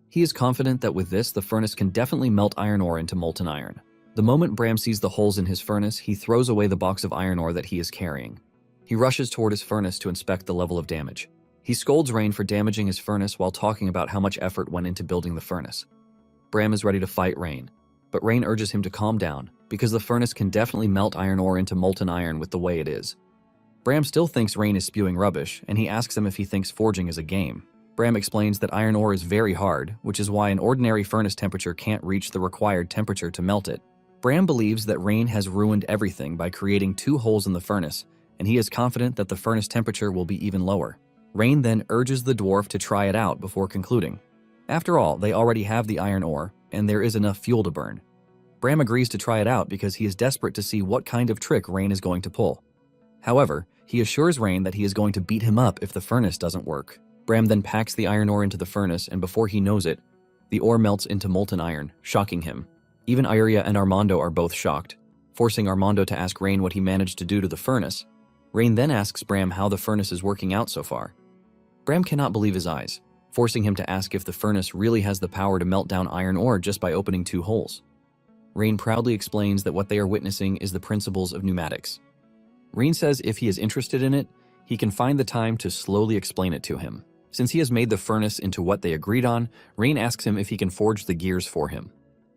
He is confident that with this, the furnace can definitely melt iron ore into molten iron. The moment Bram sees the holes in his furnace, he throws away the box of iron ore that he is carrying. He rushes toward his furnace to inspect the level of damage. He scolds Rain for damaging his furnace while talking about how much effort went into building the furnace. Bram is ready to fight Rain, but Rain urges him to calm down because the furnace can definitely melt iron ore into molten iron with the way it is. Bram still thinks Rain is spewing rubbish, and he asks him if he thinks forging is a game. Bram explains that iron ore is very hard, which is why an ordinary furnace temperature can't reach the required temperature to melt it. Bram believes that Rain has ruined everything by creating 2 holes in the furnace, and he is confident that the furnace temperature will be even lower. Rain then urges the dwarf to try it out before concluding. After all, they already have the iron ore, and there is enough fuel to burn. Bram agrees to try it out because he is desperate to see what kind of trick Rain is going to pull. However, he assures Rain that he is going to beat him up if the furnace doesn't work. Bram then packs the iron ore into the furnace, and before he knows it, the ore melts into molten iron, shocking him. Even Ayuria and Armando are both shocked, forcing Armando to ask Rain what he managed to do to the furnace. Rain then asks Bram how the furnace is working out so far. Bram cannot believe his eyes, forcing him to ask if the furnace really has the power to melt down iron ore just by opening 2 holes. Rain proudly explains that what they are witnessing is the principles of pneumatics. Rain says if he is interested in it, he can find the time to slowly explain it to him. Since he has made the furnace into what they agreed on, Rain asks him if he can forge the gears for him.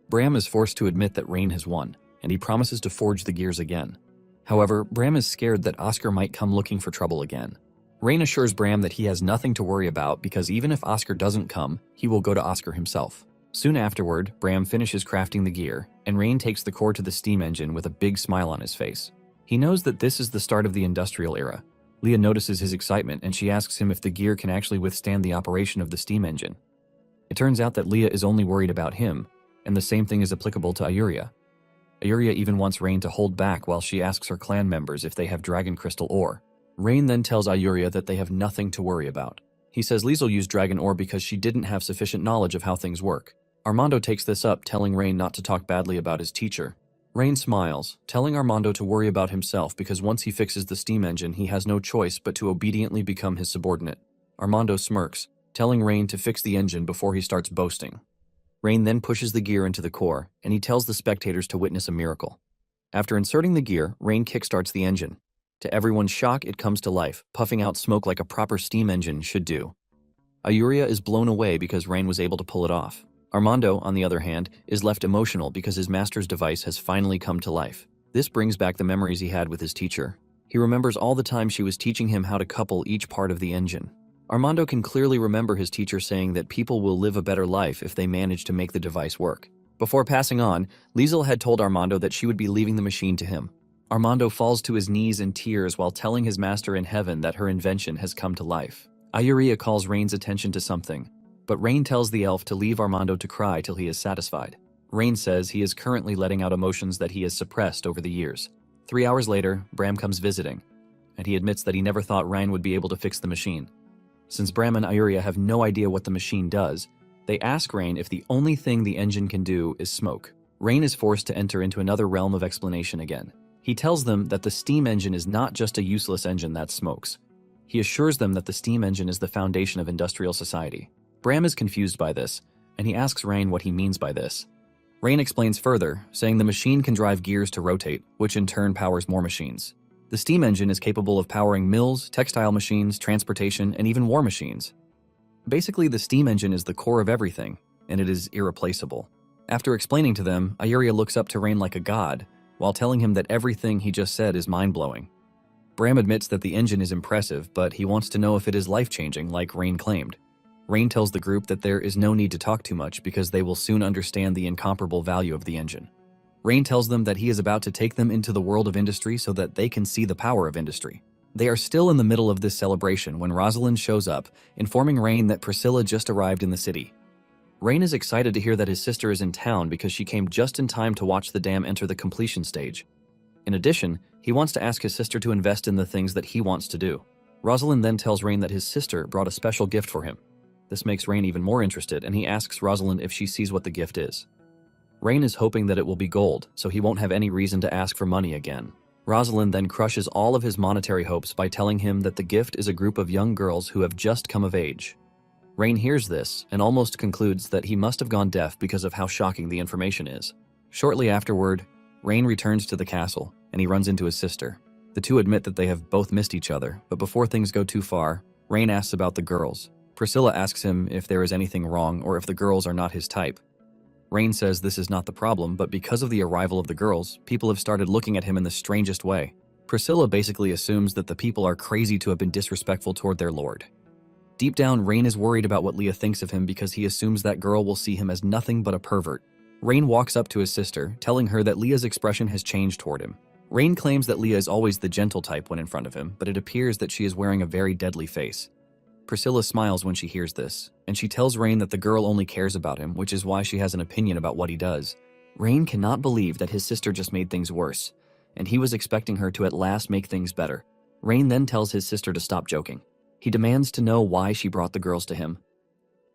Bram is forced to admit that Rain has won, and he promises to forge the gears again. However, Bram is scared that Oscar might come looking for trouble again. Rain assures Bram that he has nothing to worry about because even if Oscar doesn't come, he will go to Oscar himself. Soon afterward, Bram finishes crafting the gear, and Rain takes the core to the steam engine with a big smile on his face. He knows that this is the start of the industrial era. Leah notices his excitement, and she asks him if the gear can actually withstand the operation of the steam engine. It turns out that Leah is only worried about him, and the same thing is applicable to Ayuria. Ayuria even wants Rain to hold back while she asks her clan members if they have dragon crystal ore. Rain then tells Ayuria that they have nothing to worry about. He says Liesel used dragon ore because she didn't have sufficient knowledge of how things work. Armando takes this up, telling Rain not to talk badly about his teacher. Rain smiles, telling Armando to worry about himself because once he fixes the steam engine, he has no choice but to obediently become his subordinate. Armando smirks, telling Rain to fix the engine before he starts boasting. Rain then pushes the gear into the core, and he tells the spectators to witness a miracle. After inserting the gear, Rain kickstarts the engine. To everyone's shock, it comes to life, puffing out smoke like a proper steam engine should do. Ayuria is blown away because Rain was able to pull it off. Armando, on the other hand, is left emotional because his master's device has finally come to life. This brings back the memories he had with his teacher. He remembers all the time she was teaching him how to couple each part of the engine. Armando can clearly remember his teacher saying that people will live a better life if they manage to make the device work. Before passing on, Liesel had told Armando that she would be leaving the machine to him. Armando falls to his knees in tears while telling his master in heaven that her invention has come to life. Ayuria calls Rain's attention to something, but Rain tells the elf to leave Armando to cry till he is satisfied. Rain says he is currently letting out emotions that he has suppressed over the years. 3 hours later, Bram comes visiting, and he admits that he never thought Rain would be able to fix the machine. Since Bram and Ayuria have no idea what the machine does, they ask Rain if the only thing the engine can do is smoke. Rain is forced to enter into another realm of explanation again. He tells them that the steam engine is not just a useless engine that smokes. He assures them that the steam engine is the foundation of industrial society. Bram is confused by this, and he asks Rain what he means by this. Rain explains further, saying the machine can drive gears to rotate, which in turn powers more machines. The steam engine is capable of powering mills, textile machines, transportation, and even war machines. Basically, the steam engine is the core of everything, and it is irreplaceable. After explaining to them, Ayuria looks up to Rain like a god, while telling him that everything he just said is mind-blowing. Bram admits that the engine is impressive, but he wants to know if it is life-changing like Rain claimed. Rain tells the group that there is no need to talk too much because they will soon understand the incomparable value of the engine. Rain tells them that he is about to take them into the world of industry so that they can see the power of industry. They are still in the middle of this celebration when Rosalind shows up, informing Rain that Priscilla just arrived in the city. Rain is excited to hear that his sister is in town because she came just in time to watch the dam enter the completion stage. In addition, he wants to ask his sister to invest in the things that he wants to do. Rosalind then tells Rain that his sister brought a special gift for him. This makes Rain even more interested, and he asks Rosalind if she sees what the gift is. Rain is hoping that it will be gold, so he won't have any reason to ask for money again. Rosalind then crushes all of his monetary hopes by telling him that the gift is a group of young girls who have just come of age. Rain hears this and almost concludes that he must have gone deaf because of how shocking the information is. Shortly afterward, Rain returns to the castle and he runs into his sister. The two admit that they have both missed each other, but before things go too far, Rain asks about the girls. Priscilla asks him if there is anything wrong or if the girls are not his type. Rain says this is not the problem, but because of the arrival of the girls, people have started looking at him in the strangest way. Priscilla basically assumes that the people are crazy to have been disrespectful toward their lord. Deep down, Rain is worried about what Leah thinks of him because he assumes that girl will see him as nothing but a pervert. Rain walks up to his sister, telling her that Leah's expression has changed toward him. Rain claims that Leah is always the gentle type when in front of him, but it appears that she is wearing a very deadly face. Priscilla smiles when she hears this, and she tells Rain that the girl only cares about him, which is why she has an opinion about what he does. Rain cannot believe that his sister just made things worse, and he was expecting her to at last make things better. Rain then tells his sister to stop joking. He demands to know why she brought the girls to him.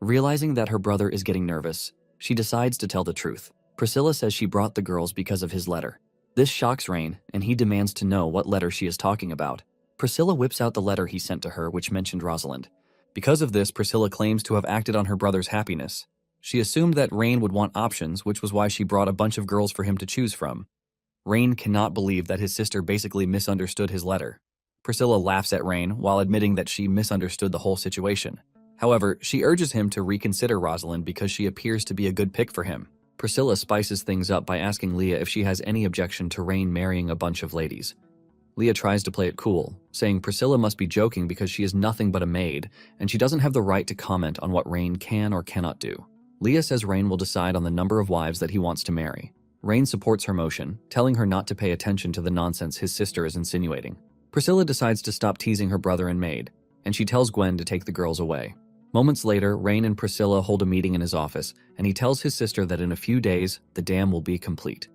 Realizing that her brother is getting nervous, she decides to tell the truth. Priscilla says she brought the girls because of his letter. This shocks Rain, and he demands to know what letter she is talking about. Priscilla whips out the letter he sent to her, which mentioned Rosalind. Because of this, Priscilla claims to have acted on her brother's happiness. She assumed that Rain would want options, which was why she brought a bunch of girls for him to choose from. Rain cannot believe that his sister basically misunderstood his letter. Priscilla laughs at Rain while admitting that she misunderstood the whole situation. However, she urges him to reconsider Rosalind because she appears to be a good pick for him. Priscilla spices things up by asking Leah if she has any objection to Rain marrying a bunch of ladies. Leah tries to play it cool, saying Priscilla must be joking because she is nothing but a maid, and she doesn't have the right to comment on what Rain can or cannot do. Leah says Rain will decide on the number of wives that he wants to marry. Rain supports her motion, telling her not to pay attention to the nonsense his sister is insinuating. Priscilla decides to stop teasing her brother and maid, and she tells Gwen to take the girls away. Moments later, Rain and Priscilla hold a meeting in his office, and he tells his sister that in a few days, the dam will be complete.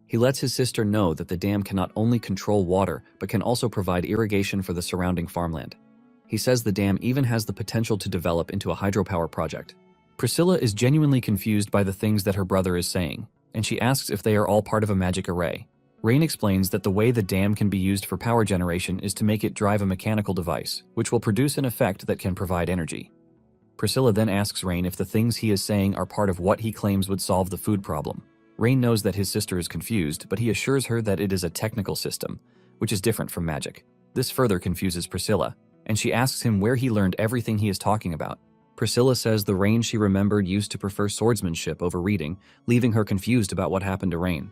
He lets his sister know that the dam can not only control water, but can also provide irrigation for the surrounding farmland. He says the dam even has the potential to develop into a hydropower project. Priscilla is genuinely confused by the things that her brother is saying, and she asks if they are all part of a magic array. Rain explains that the way the dam can be used for power generation is to make it drive a mechanical device, which will produce an effect that can provide energy. Priscilla then asks Rain if the things he is saying are part of what he claims would solve the food problem. Rain knows that his sister is confused, but he assures her that it is a technical system, which is different from magic. This further confuses Priscilla, and she asks him where he learned everything he is talking about. Priscilla says the Rain she remembered used to prefer swordsmanship over reading, leaving her confused about what happened to Rain.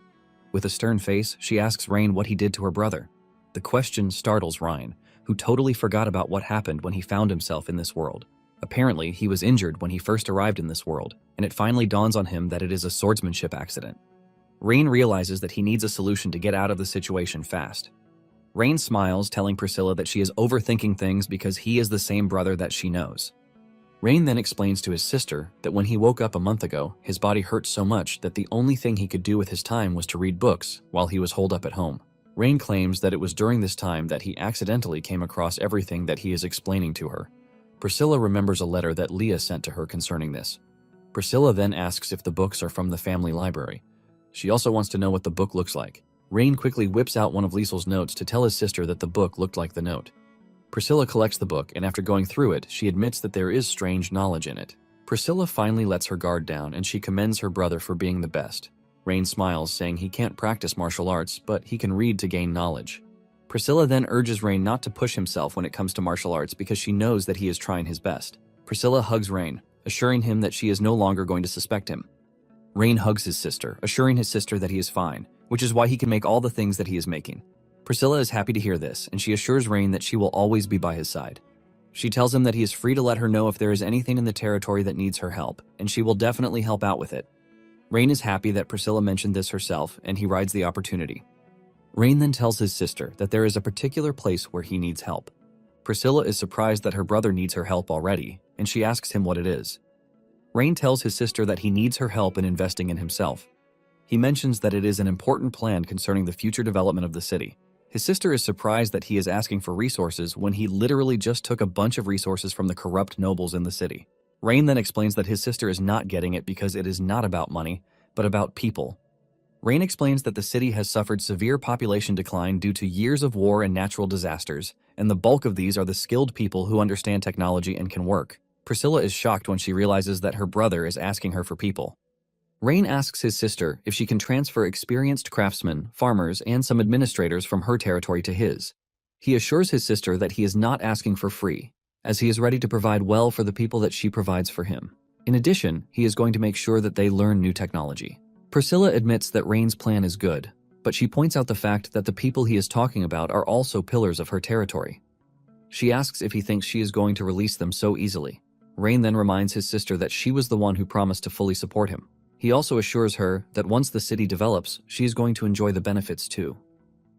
With a stern face, she asks Rain what he did to her brother. The question startles Rain, who totally forgot about what happened when he found himself in this world. Apparently, he was injured when he first arrived in this world, and it finally dawns on him that it is a swordsmanship accident. Rain realizes that he needs a solution to get out of the situation fast. Rain smiles, telling Priscilla that she is overthinking things because he is the same brother that she knows. Rain then explains to his sister that when he woke up a month ago, his body hurt so much that the only thing he could do with his time was to read books while he was holed up at home. Rain claims that it was during this time that he accidentally came across everything that he is explaining to her. Priscilla remembers a letter that Leah sent to her concerning this. Priscilla then asks if the books are from the family library. She also wants to know what the book looks like. Rain quickly whips out one of Liesel's notes to tell his sister that the book looked like the note. Priscilla collects the book, and after going through it, she admits that there is strange knowledge in it. Priscilla finally lets her guard down, and she commends her brother for being the best. Rain smiles, saying he can't practice martial arts, but he can read to gain knowledge. Priscilla then urges Rain not to push himself when it comes to martial arts because she knows that he is trying his best. Priscilla hugs Rain, assuring him that she is no longer going to suspect him. Rain hugs his sister, assuring his sister that he is fine, which is why he can make all the things that he is making. Priscilla is happy to hear this, and she assures Rain that she will always be by his side. She tells him that he is free to let her know if there is anything in the territory that needs her help, and she will definitely help out with it. Rain is happy that Priscilla mentioned this herself, and he rides the opportunity. Rain then tells his sister that there is a particular place where he needs help. Priscilla is surprised that her brother needs her help already, and she asks him what it is. Rain tells his sister that he needs her help in investing in himself. He mentions that it is an important plan concerning the future development of the city. His sister is surprised that he is asking for resources when he literally just took a bunch of resources from the corrupt nobles in the city. Rain then explains that his sister is not getting it because it is not about money, but about people. Rain explains that the city has suffered severe population decline due to years of war and natural disasters, and the bulk of these are the skilled people who understand technology and can work. Priscilla is shocked when she realizes that her brother is asking her for people. Rain asks his sister if she can transfer experienced craftsmen, farmers, and some administrators from her territory to his. He assures his sister that he is not asking for free, as he is ready to provide well for the people that she provides for him. In addition, he is going to make sure that they learn new technology. Priscilla admits that Rain's plan is good, but she points out the fact that the people he is talking about are also pillars of her territory. She asks if he thinks she is going to release them so easily. Rain then reminds his sister that she was the one who promised to fully support him. He also assures her that once the city develops, she is going to enjoy the benefits too.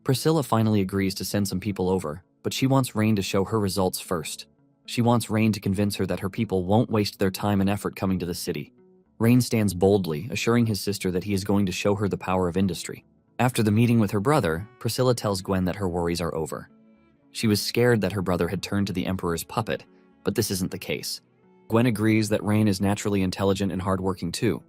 Priscilla finally agrees to send some people over, but she wants Rain to show her results first. She wants Rain to convince her that her people won't waste their time and effort coming to the city. Rain stands boldly, assuring his sister that he is going to show her the power of industry. After the meeting with her brother, Priscilla tells Gwen that her worries are over. She was scared that her brother had turned to the Emperor's puppet, but this isn't the case. Gwen agrees that Rain is naturally intelligent and hardworking too.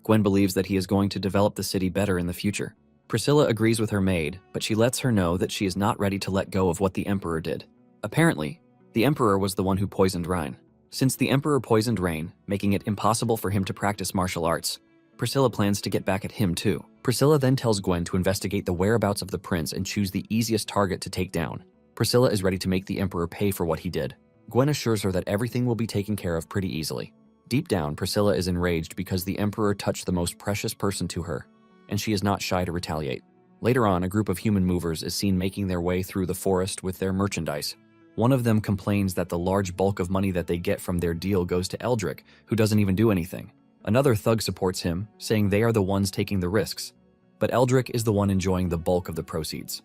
Gwen believes that he is going to develop the city better in the future. Priscilla agrees with her maid, but she lets her know that she is not ready to let go of what the Emperor did. Apparently, the Emperor was the one who poisoned Rain. Since the Emperor poisoned Rain, making it impossible for him to practice martial arts, Priscilla plans to get back at him too. Priscilla then tells Gwen to investigate the whereabouts of the prince and choose the easiest target to take down. Priscilla is ready to make the Emperor pay for what he did. Gwen assures her that everything will be taken care of pretty easily. Deep down, Priscilla is enraged because the Emperor touched the most precious person to her, and she is not shy to retaliate. Later on, a group of human movers is seen making their way through the forest with their merchandise. One of them complains that the large bulk of money that they get from their deal goes to Eldrick, who doesn't even do anything. Another thug supports him, saying they are the ones taking the risks, but Eldrick is the one enjoying the bulk of the proceeds.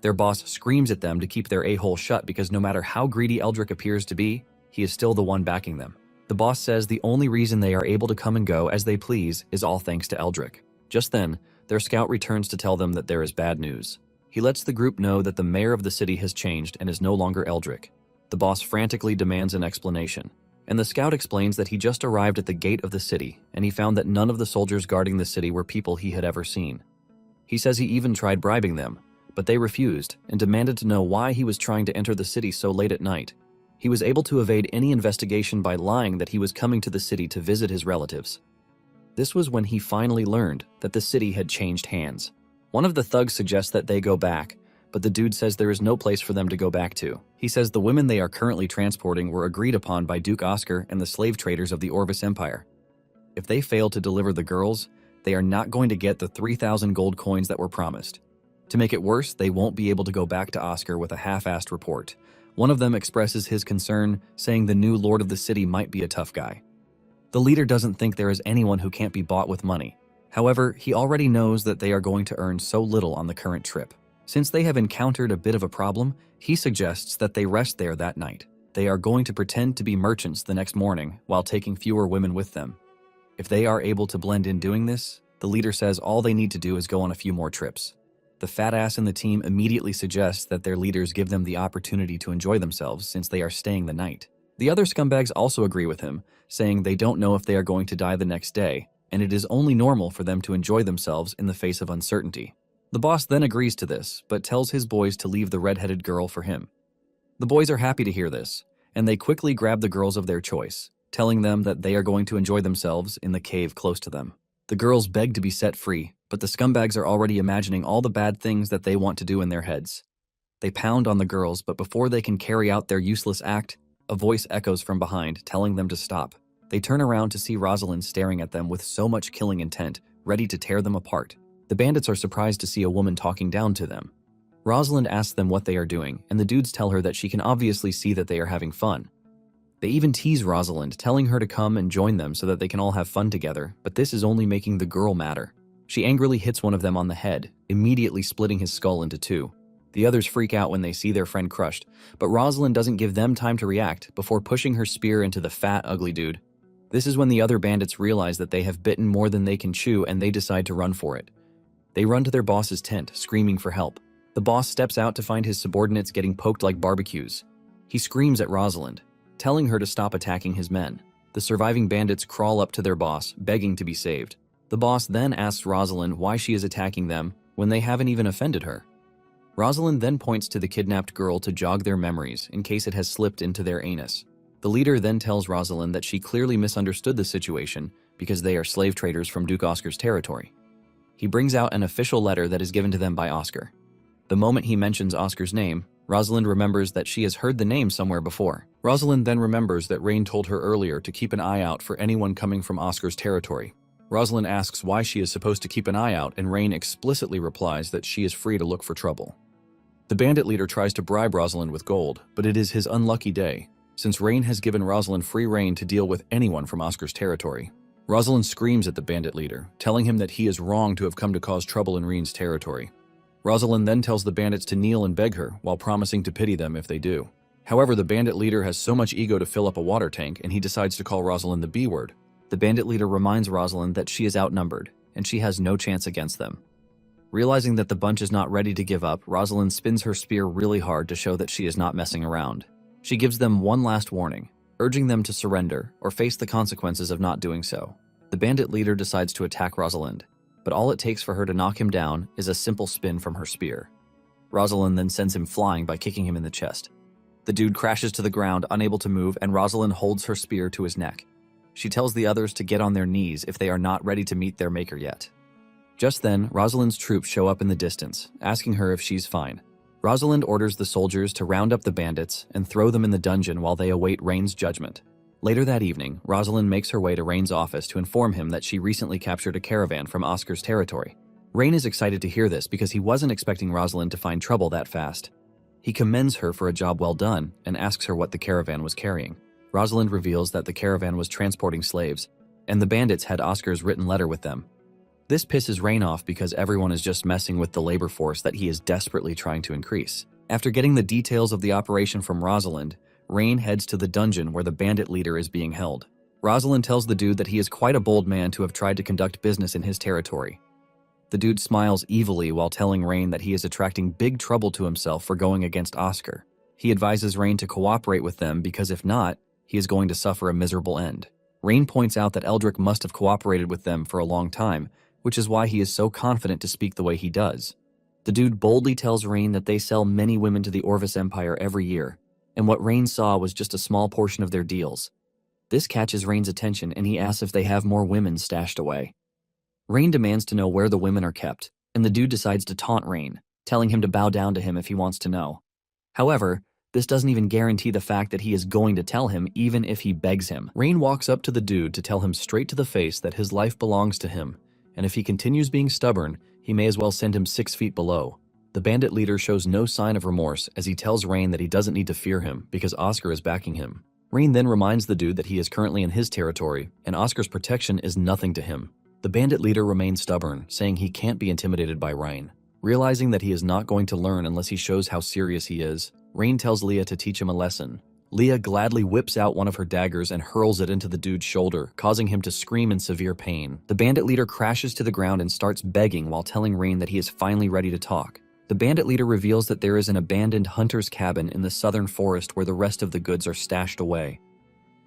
Their boss screams at them to keep their a-hole shut because no matter how greedy Eldrick appears to be, he is still the one backing them. The boss says the only reason they are able to come and go as they please is all thanks to Eldrick. Just then, their scout returns to tell them that there is bad news. He lets the group know that the mayor of the city has changed and is no longer Eldrick. The boss frantically demands an explanation, and the scout explains that he just arrived at the gate of the city and he found that none of the soldiers guarding the city were people he had ever seen. He says he even tried bribing them, but they refused and demanded to know why he was trying to enter the city so late at night. He was able to evade any investigation by lying that he was coming to the city to visit his relatives. This was when he finally learned that the city had changed hands. One of the thugs suggests that they go back, but the dude says there is no place for them to go back to. He says the women they are currently transporting were agreed upon by Duke Oscar and the slave traders of the Orvis Empire. If they fail to deliver the girls, they are not going to get the 3,000 gold coins that were promised. To make it worse, they won't be able to go back to Oscar with a half-assed report. One of them expresses his concern, saying the new lord of the city might be a tough guy. The leader doesn't think there is anyone who can't be bought with money. However, he already knows that they are going to earn so little on the current trip. Since they have encountered a bit of a problem, he suggests that they rest there that night. They are going to pretend to be merchants the next morning while taking fewer women with them. If they are able to blend in doing this, the leader says all they need to do is go on a few more trips. The fat ass in the team immediately suggests that their leaders give them the opportunity to enjoy themselves since they are staying the night. The other scumbags also agree with him, saying they don't know if they are going to die the next day, and it is only normal for them to enjoy themselves in the face of uncertainty. The boss then agrees to this, but tells his boys to leave the red-headed girl for him. The boys are happy to hear this, and they quickly grab the girls of their choice, telling them that they are going to enjoy themselves in the cave close to them. The girls beg to be set free, but the scumbags are already imagining all the bad things that they want to do in their heads. They pound on the girls, but before they can carry out their useless act, a voice echoes from behind, telling them to stop. They turn around to see Rosalind staring at them with so much killing intent, ready to tear them apart. The bandits are surprised to see a woman talking down to them. Rosalind asks them what they are doing, and the dudes tell her that she can obviously see that they are having fun. They even tease Rosalind, telling her to come and join them so that they can all have fun together, but this is only making the girl madder. She angrily hits one of them on the head, immediately splitting his skull into two. The others freak out when they see their friend crushed, but Rosalind doesn't give them time to react before pushing her spear into the fat, ugly dude. This is when the other bandits realize that they have bitten more than they can chew and they decide to run for it. They run to their boss's tent, screaming for help. The boss steps out to find his subordinates getting poked like barbecues. He screams at Rosalind, telling her to stop attacking his men. The surviving bandits crawl up to their boss, begging to be saved. The boss then asks Rosalind why she is attacking them when they haven't even offended her. Rosalind then points to the kidnapped girl to jog their memories in case it has slipped into their anus. The leader then tells Rosalind that she clearly misunderstood the situation because they are slave traders from Duke Oscar's territory. He brings out an official letter that is given to them by Oscar. The moment he mentions Oscar's name, Rosalind remembers that she has heard the name somewhere before. Rosalind then remembers that Rain told her earlier to keep an eye out for anyone coming from Oscar's territory. Rosalind asks why she is supposed to keep an eye out, and Rain explicitly replies that she is free to look for trouble. The bandit leader tries to bribe Rosalind with gold, but it is his unlucky day, since Rain has given Rosalind free rein to deal with anyone from Oscar's territory. Rosalind screams at the bandit leader, telling him that he is wrong to have come to cause trouble in Rain's territory. Rosalind then tells the bandits to kneel and beg her, while promising to pity them if they do. However, the bandit leader has so much ego to fill up a water tank, and he decides to call Rosalind the B word. The bandit leader reminds Rosalind that she is outnumbered, and she has no chance against them. Realizing that the bunch is not ready to give up, Rosalind spins her spear really hard to show that she is not messing around. She gives them one last warning, urging them to surrender or face the consequences of not doing so. The bandit leader decides to attack Rosalind, but all it takes for her to knock him down is a simple spin from her spear. Rosalind then sends him flying by kicking him in the chest. The dude crashes to the ground, unable to move, and Rosalind holds her spear to his neck. She tells the others to get on their knees if they are not ready to meet their maker yet. Just then, Rosalind's troops show up in the distance, asking her if she's fine. Rosalind orders the soldiers to round up the bandits and throw them in the dungeon while they await Rain's judgment. Later that evening, Rosalind makes her way to Rain's office to inform him that she recently captured a caravan from Oscar's territory. Rain is excited to hear this because he wasn't expecting Rosalind to find trouble that fast. He commends her for a job well done and asks her what the caravan was carrying. Rosalind reveals that the caravan was transporting slaves, and the bandits had Oscar's written letter with them. This pisses Rain off because everyone is just messing with the labor force that he is desperately trying to increase. After getting the details of the operation from Rosalind, Rain heads to the dungeon where the bandit leader is being held. Rosalind tells the dude that he is quite a bold man to have tried to conduct business in his territory. The dude smiles evilly while telling Rain that he is attracting big trouble to himself for going against Oscar. He advises Rain to cooperate with them because if not, he is going to suffer a miserable end. Rain points out that Eldrick must have cooperated with them for a long time, which is why he is so confident to speak the way he does. The dude boldly tells Rain that they sell many women to the Orvis Empire every year, and what Rain saw was just a small portion of their deals. This catches Rain's attention, and he asks if they have more women stashed away. Rain demands to know where the women are kept, and the dude decides to taunt Rain, telling him to bow down to him if he wants to know. However, this doesn't even guarantee the fact that he is going to tell him even if he begs him. Rain walks up to the dude to tell him straight to the face that his life belongs to him, and if he continues being stubborn, he may as well send him 6 feet below. The bandit leader shows no sign of remorse as he tells Rain that he doesn't need to fear him because Oscar is backing him. Rain then reminds the dude that he is currently in his territory, and Oscar's protection is nothing to him. The bandit leader remains stubborn, saying he can't be intimidated by Rain. Realizing that he is not going to learn unless he shows how serious he is, Rain tells Leah to teach him a lesson. Leah gladly whips out one of her daggers and hurls it into the dude's shoulder, causing him to scream in severe pain. The bandit leader crashes to the ground and starts begging while telling Rain that he is finally ready to talk. The bandit leader reveals that there is an abandoned hunter's cabin in the southern forest where the rest of the goods are stashed away.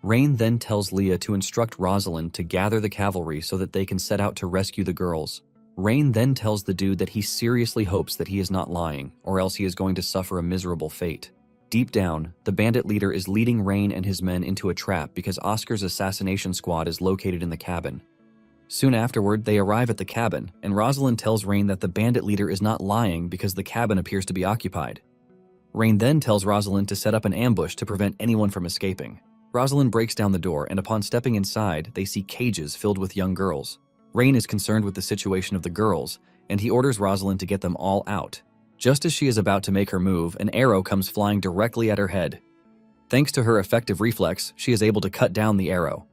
Rain then tells Leah to instruct Rosalind to gather the cavalry so that they can set out to rescue the girls. Rain then tells the dude that he seriously hopes that he is not lying, or else he is going to suffer a miserable fate. Deep down, the bandit leader is leading Rain and his men into a trap because Oscar's assassination squad is located in the cabin. Soon afterward, they arrive at the cabin, and Rosalind tells Rain that the bandit leader is not lying because the cabin appears to be occupied. Rain then tells Rosalind to set up an ambush to prevent anyone from escaping. Rosalind breaks down the door, and upon stepping inside, they see cages filled with young girls. Rain is concerned with the situation of the girls, and he orders Rosalind to get them all out. Just as she is about to make her move, an arrow comes flying directly at her head. Thanks to her effective reflex, she is able to cut down the arrow.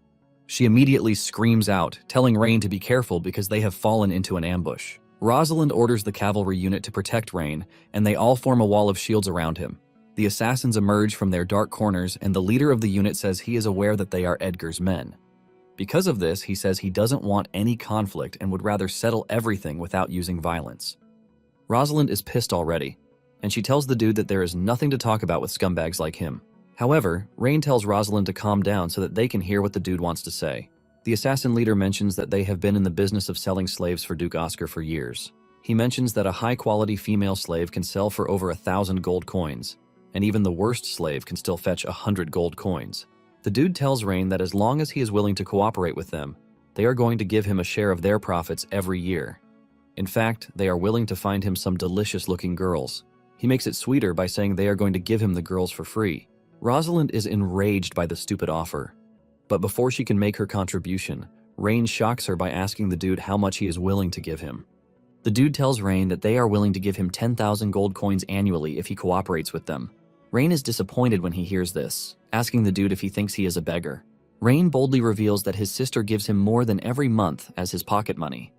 She immediately screams out, telling Rain to be careful because they have fallen into an ambush. Rosalind orders the cavalry unit to protect Rain, and they all form a wall of shields around him. The assassins emerge from their dark corners, and the leader of the unit says he is aware that they are Edgar's men. Because of this, he says he doesn't want any conflict and would rather settle everything without using violence. Rosalind is pissed already, and she tells the dude that there is nothing to talk about with scumbags like him. However, Rain tells Rosalind to calm down so that they can hear what the dude wants to say. The assassin leader mentions that they have been in the business of selling slaves for Duke Oscar for years. He mentions that a high-quality female slave can sell for over 1,000 gold coins, and even the worst slave can still fetch 100 gold coins. The dude tells Rain that as long as he is willing to cooperate with them, they are going to give him a share of their profits every year. In fact, they are willing to find him some delicious-looking girls. He makes it sweeter by saying they are going to give him the girls for free. Rosalind is enraged by the stupid offer. But before she can make her contribution, Rain shocks her by asking the dude how much he is willing to give him. The dude tells Rain that they are willing to give him 10,000 gold coins annually if he cooperates with them. Rain is disappointed when he hears this, asking the dude if he thinks he is a beggar. Rain boldly reveals that his sister gives him more than every month as his pocket money.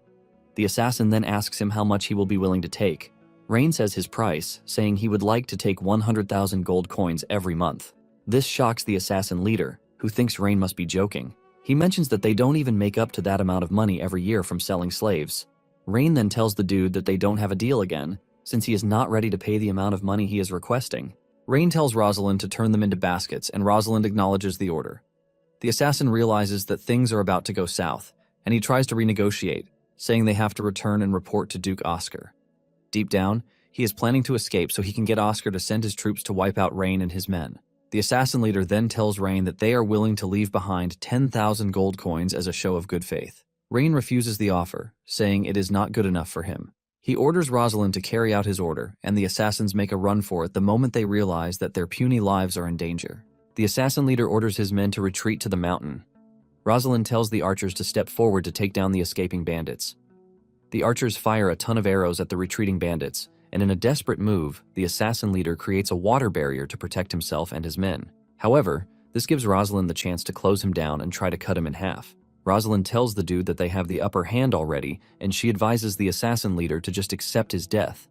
The assassin then asks him how much he will be willing to take. Rain says his price, saying he would like to take 100,000 gold coins every month. This shocks the assassin leader, who thinks Rain must be joking. He mentions that they don't even make up to that amount of money every year from selling slaves. Rain then tells the dude that they don't have a deal again, since he is not ready to pay the amount of money he is requesting. Rain tells Rosalind to turn them into baskets, and Rosalind acknowledges the order. The assassin realizes that things are about to go south, and he tries to renegotiate, saying they have to return and report to Duke Oscar. Deep down, he is planning to escape so he can get Oscar to send his troops to wipe out Rain and his men. The assassin leader then tells Rain that they are willing to leave behind 10,000 gold coins as a show of good faith. Rain refuses the offer, saying it is not good enough for him. He orders Rosalind to carry out his order, and the assassins make a run for it the moment they realize that their puny lives are in danger. The assassin leader orders his men to retreat to the mountain. Rosalind tells the archers to step forward to take down the escaping bandits. The archers fire a ton of arrows at the retreating bandits, and in a desperate move, the assassin leader creates a water barrier to protect himself and his men. However, this gives Rosalind the chance to close him down and try to cut him in half. Rosalind tells the dude that they have the upper hand already, and she advises the assassin leader to just accept his death.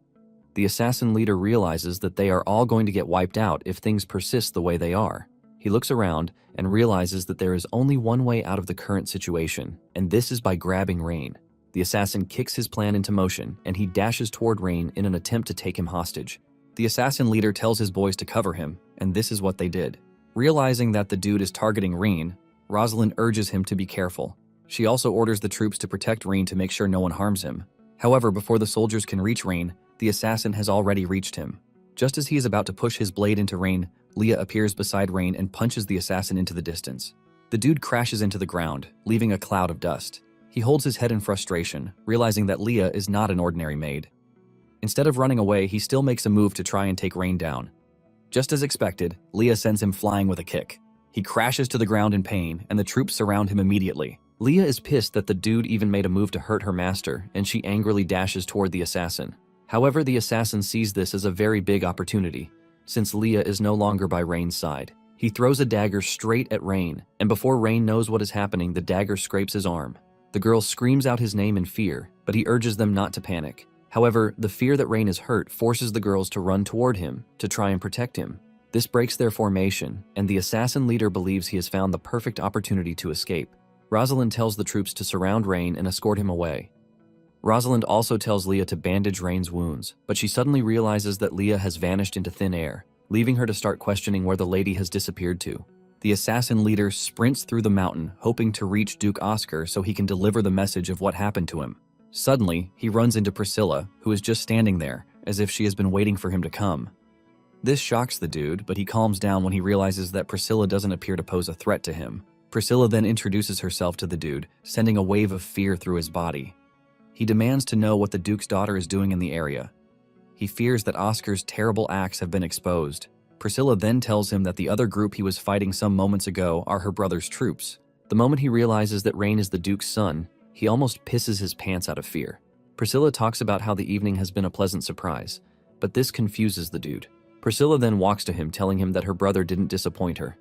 The assassin leader realizes that they are all going to get wiped out if things persist the way they are. He looks around and realizes that there is only one way out of the current situation, and this is by grabbing Rain. The assassin kicks his plan into motion, and he dashes toward Rain in an attempt to take him hostage. The assassin leader tells his boys to cover him, and this is what they did. Realizing that the dude is targeting Rain, Rosalind urges him to be careful. She also orders the troops to protect Rain to make sure no one harms him. However, before the soldiers can reach Rain, the assassin has already reached him. Just as he is about to push his blade into Rain, Leah appears beside Rain and punches the assassin into the distance. The dude crashes into the ground, leaving a cloud of dust. He holds his head in frustration, realizing that Leah is not an ordinary maid. Instead of running away, he still makes a move to try and take Rain down. Just as expected, Leah sends him flying with a kick. He crashes to the ground in pain, and the troops surround him immediately. Leah is pissed that the dude even made a move to hurt her master, and she angrily dashes toward the assassin. However, the assassin sees this as a very big opportunity, since Leah is no longer by Rain's side. He throws a dagger straight at Rain, and before Rain knows what is happening, the dagger scrapes his arm. The girl screams out his name in fear, but he urges them not to panic. However, the fear that Rain is hurt forces the girls to run toward him to try and protect him. This breaks their formation, and the assassin leader believes he has found the perfect opportunity to escape. Rosalind tells the troops to surround Rain and escort him away. Rosalind also tells Leah to bandage Rain's wounds, but she suddenly realizes that Leah has vanished into thin air, leaving her to start questioning where the lady has disappeared to. The assassin leader sprints through the mountain, hoping to reach Duke Oscar so he can deliver the message of what happened to him. Suddenly, he runs into Priscilla, who is just standing there, as if she has been waiting for him to come. This shocks the dude, but he calms down when he realizes that Priscilla doesn't appear to pose a threat to him. Priscilla then introduces herself to the dude, sending a wave of fear through his body. He demands to know what the Duke's daughter is doing in the area. He fears that Oscar's terrible acts have been exposed. Priscilla then tells him that the other group he was fighting some moments ago are her brother's troops. The moment he realizes that Rain is the Duke's son, he almost pisses his pants out of fear. Priscilla talks about how the evening has been a pleasant surprise, but this confuses the dude. Priscilla then walks to him, telling him that her brother didn't disappoint her.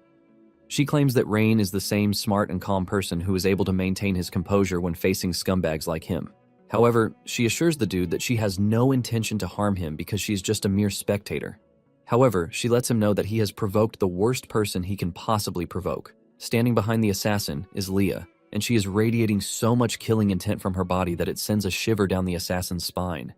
She claims that Rain is the same smart and calm person who is able to maintain his composure when facing scumbags like him. However, she assures the dude that she has no intention to harm him because she's just a mere spectator. However, she lets him know that he has provoked the worst person he can possibly provoke. Standing behind the assassin is Leah, and she is radiating so much killing intent from her body that it sends a shiver down the assassin's spine.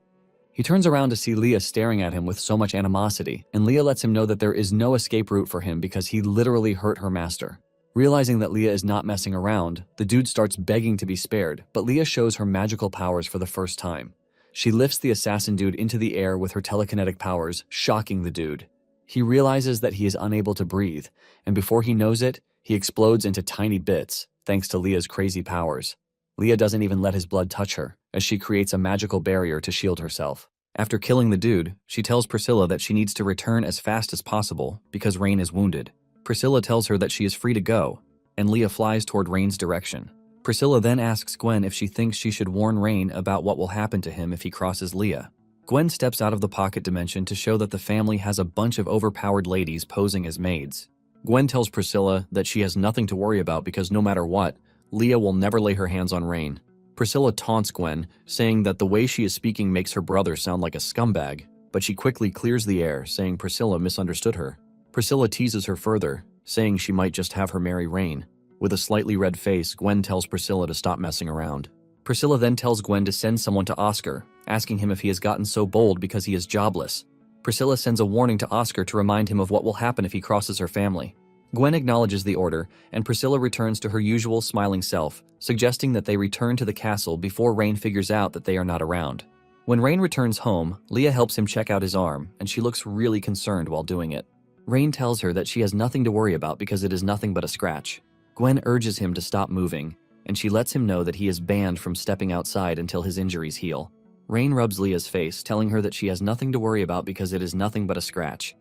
He turns around to see Leah staring at him with so much animosity, and Leah lets him know that there is no escape route for him because he literally hurt her master. Realizing that Leah is not messing around, the dude starts begging to be spared, but Leah shows her magical powers for the first time. She lifts the assassin dude into the air with her telekinetic powers, shocking the dude. He realizes that he is unable to breathe, and before he knows it, he explodes into tiny bits, thanks to Leah's crazy powers. Leah doesn't even let his blood touch her, as she creates a magical barrier to shield herself. After killing the dude, she tells Priscilla that she needs to return as fast as possible because Rain is wounded. Priscilla tells her that she is free to go, and Leah flies toward Rain's direction. Priscilla then asks Gwen if she thinks she should warn Rain about what will happen to him if he crosses Leah. Gwen steps out of the pocket dimension to show that the family has a bunch of overpowered ladies posing as maids. Gwen tells Priscilla that she has nothing to worry about because no matter what, Leah will never lay her hands on Rain. Priscilla taunts Gwen, saying that the way she is speaking makes her brother sound like a scumbag, but she quickly clears the air, saying Priscilla misunderstood her. Priscilla teases her further, saying she might just have her marry Rain. With a slightly red face, Gwen tells Priscilla to stop messing around. Priscilla then tells Gwen to send someone to Oscar, asking him if he has gotten so bold because he is jobless. Priscilla sends a warning to Oscar to remind him of what will happen if he crosses her family. Gwen acknowledges the order, and Priscilla returns to her usual smiling self, suggesting that they return to the castle before Rain figures out that they are not around. When Rain returns home, Leah helps him check out his arm, and she looks really concerned while doing it. Rain tells her that she has nothing to worry about because it is nothing but a scratch. Gwen urges him to stop moving, and she lets him know that he is banned from stepping outside until his injuries heal. Rain rubs Leah's face, telling her that she has nothing to worry about because it is nothing but a scratch.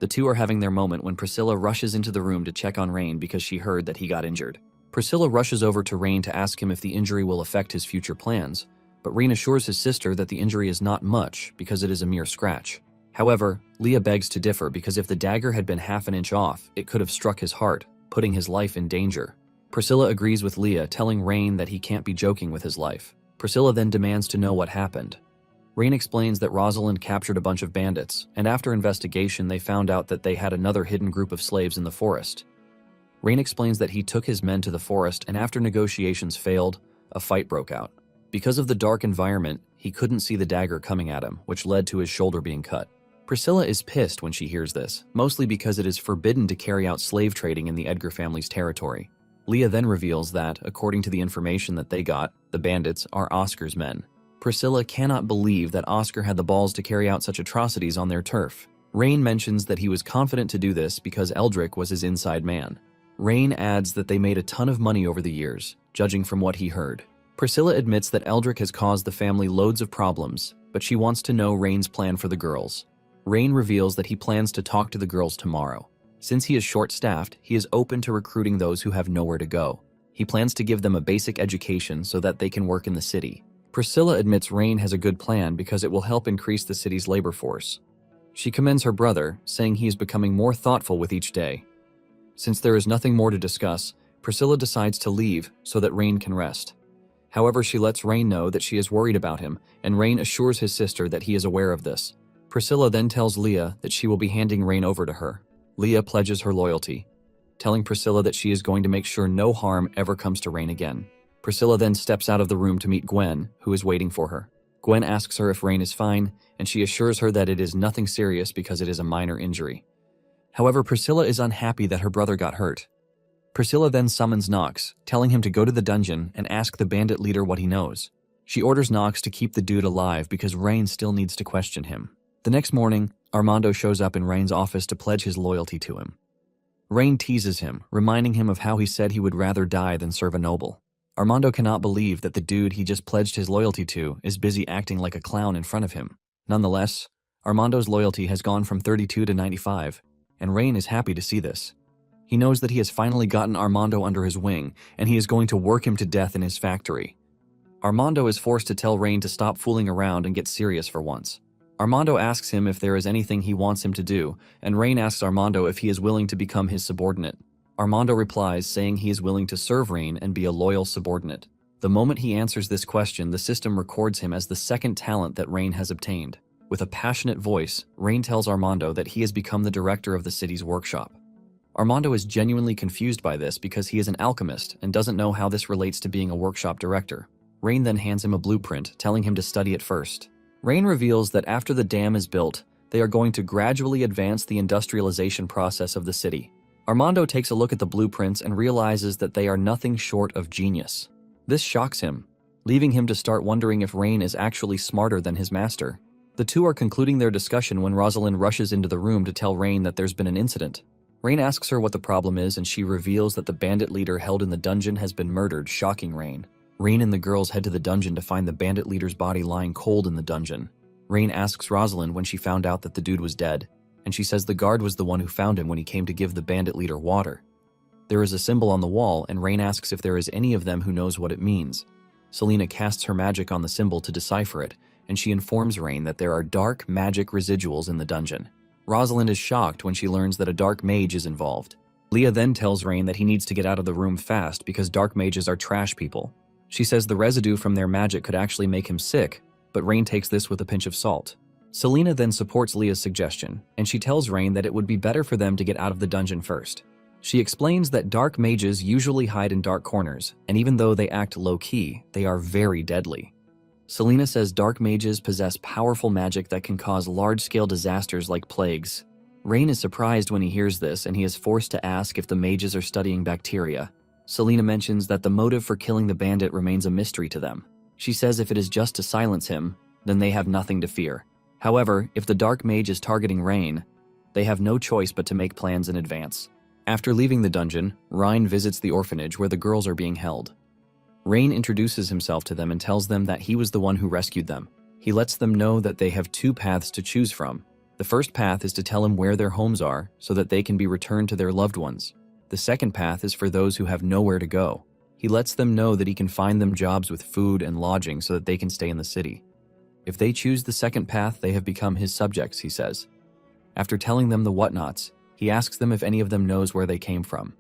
The two are having their moment when Priscilla rushes into the room to check on Rain because she heard that he got injured. Priscilla rushes over to Rain to ask him if the injury will affect his future plans, but Rain assures his sister that the injury is not much because it is a mere scratch. However, Leah begs to differ because if the dagger had been half an inch off, it could have struck his heart, putting his life in danger. Priscilla agrees with Leah, telling Rain that he can't be joking with his life. Priscilla then demands to know what happened. Rain explains that Rosalind captured a bunch of bandits, and after investigation they found out that they had another hidden group of slaves in the forest. Rain explains that he took his men to the forest, and after negotiations failed, a fight broke out. Because of the dark environment, he couldn't see the dagger coming at him, which led to his shoulder being cut. Priscilla is pissed when she hears this, mostly because it is forbidden to carry out slave trading in the Edgar family's territory. Leah then reveals that, according to the information that they got, the bandits are Oscar's men. Priscilla cannot believe that Oscar had the balls to carry out such atrocities on their turf. Rain mentions that he was confident to do this because Eldrick was his inside man. Rain adds that they made a ton of money over the years, judging from what he heard. Priscilla admits that Eldrick has caused the family loads of problems, but she wants to know Rain's plan for the girls. Rain reveals that he plans to talk to the girls tomorrow. Since he is short-staffed, he is open to recruiting those who have nowhere to go. He plans to give them a basic education so that they can work in the city. Priscilla admits Rain has a good plan because it will help increase the city's labor force. She commends her brother, saying he is becoming more thoughtful with each day. Since there is nothing more to discuss, Priscilla decides to leave so that Rain can rest. However, she lets Rain know that she is worried about him, and Rain assures his sister that he is aware of this. Priscilla then tells Leah that she will be handing Rain over to her. Leah pledges her loyalty, telling Priscilla that she is going to make sure no harm ever comes to Rain again. Priscilla then steps out of the room to meet Gwen, who is waiting for her. Gwen asks her if Rain is fine, and she assures her that it is nothing serious because it is a minor injury. However, Priscilla is unhappy that her brother got hurt. Priscilla then summons Nox, telling him to go to the dungeon and ask the bandit leader what he knows. She orders Nox to keep the dude alive because Rain still needs to question him. The next morning, Armando shows up in Rain's office to pledge his loyalty to him. Rain teases him, reminding him of how he said he would rather die than serve a noble. Armando cannot believe that the dude he just pledged his loyalty to is busy acting like a clown in front of him. Nonetheless, Armando's loyalty has gone from 32 to 95, and Rain is happy to see this. He knows that he has finally gotten Armando under his wing, and he is going to work him to death in his factory. Armando is forced to tell Rain to stop fooling around and get serious for once. Armando asks him if there is anything he wants him to do, and Rain asks Armando if he is willing to become his subordinate. Armando replies, saying he is willing to serve Rain and be a loyal subordinate. The moment he answers this question, the system records him as the second talent that Rain has obtained. With a passionate voice, Rain tells Armando that he has become the director of the city's workshop. Armando is genuinely confused by this because he is an alchemist and doesn't know how this relates to being a workshop director. Rain then hands him a blueprint, telling him to study it first. Rain reveals that after the dam is built, they are going to gradually advance the industrialization process of the city. Armando takes a look at the blueprints and realizes that they are nothing short of genius. This shocks him, leaving him to start wondering if Rain is actually smarter than his master. The two are concluding their discussion when Rosalind rushes into the room to tell Rain that there's been an incident. Rain asks her what the problem is, and she reveals that the bandit leader held in the dungeon has been murdered, shocking Rain. Rain and the girls head to the dungeon to find the bandit leader's body lying cold in the dungeon. Rain asks Rosalind when she found out that the dude was dead, and she says the guard was the one who found him when he came to give the bandit leader water. There is a symbol on the wall, and Rain asks if there is any of them who knows what it means. Selena casts her magic on the symbol to decipher it, and she informs Rain that there are dark magic residuals in the dungeon. Rosalind is shocked when she learns that a dark mage is involved. Leah then tells Rain that he needs to get out of the room fast because dark mages are trash people. She says the residue from their magic could actually make him sick, but Rain takes this with a pinch of salt. Selena then supports Leah's suggestion, and she tells Rain that it would be better for them to get out of the dungeon first. She explains that dark mages usually hide in dark corners, and even though they act low-key, they are very deadly. Selena says dark mages possess powerful magic that can cause large-scale disasters like plagues. Rain is surprised when he hears this, and he is forced to ask if the mages are studying bacteria. Selena mentions that the motive for killing the bandit remains a mystery to them. She says if it is just to silence him, then they have nothing to fear. However, if the dark mage is targeting Rain, they have no choice but to make plans in advance. After leaving the dungeon, Rain visits the orphanage where the girls are being held. Rain introduces himself to them and tells them that he was the one who rescued them. He lets them know that they have two paths to choose from. The first path is to tell him where their homes are so that they can be returned to their loved ones. The second path is for those who have nowhere to go. He lets them know that he can find them jobs with food and lodging so that they can stay in the city. If they choose the second path, they have become his subjects, he says. After telling them the whatnots, he asks them if any of them knows where they came from.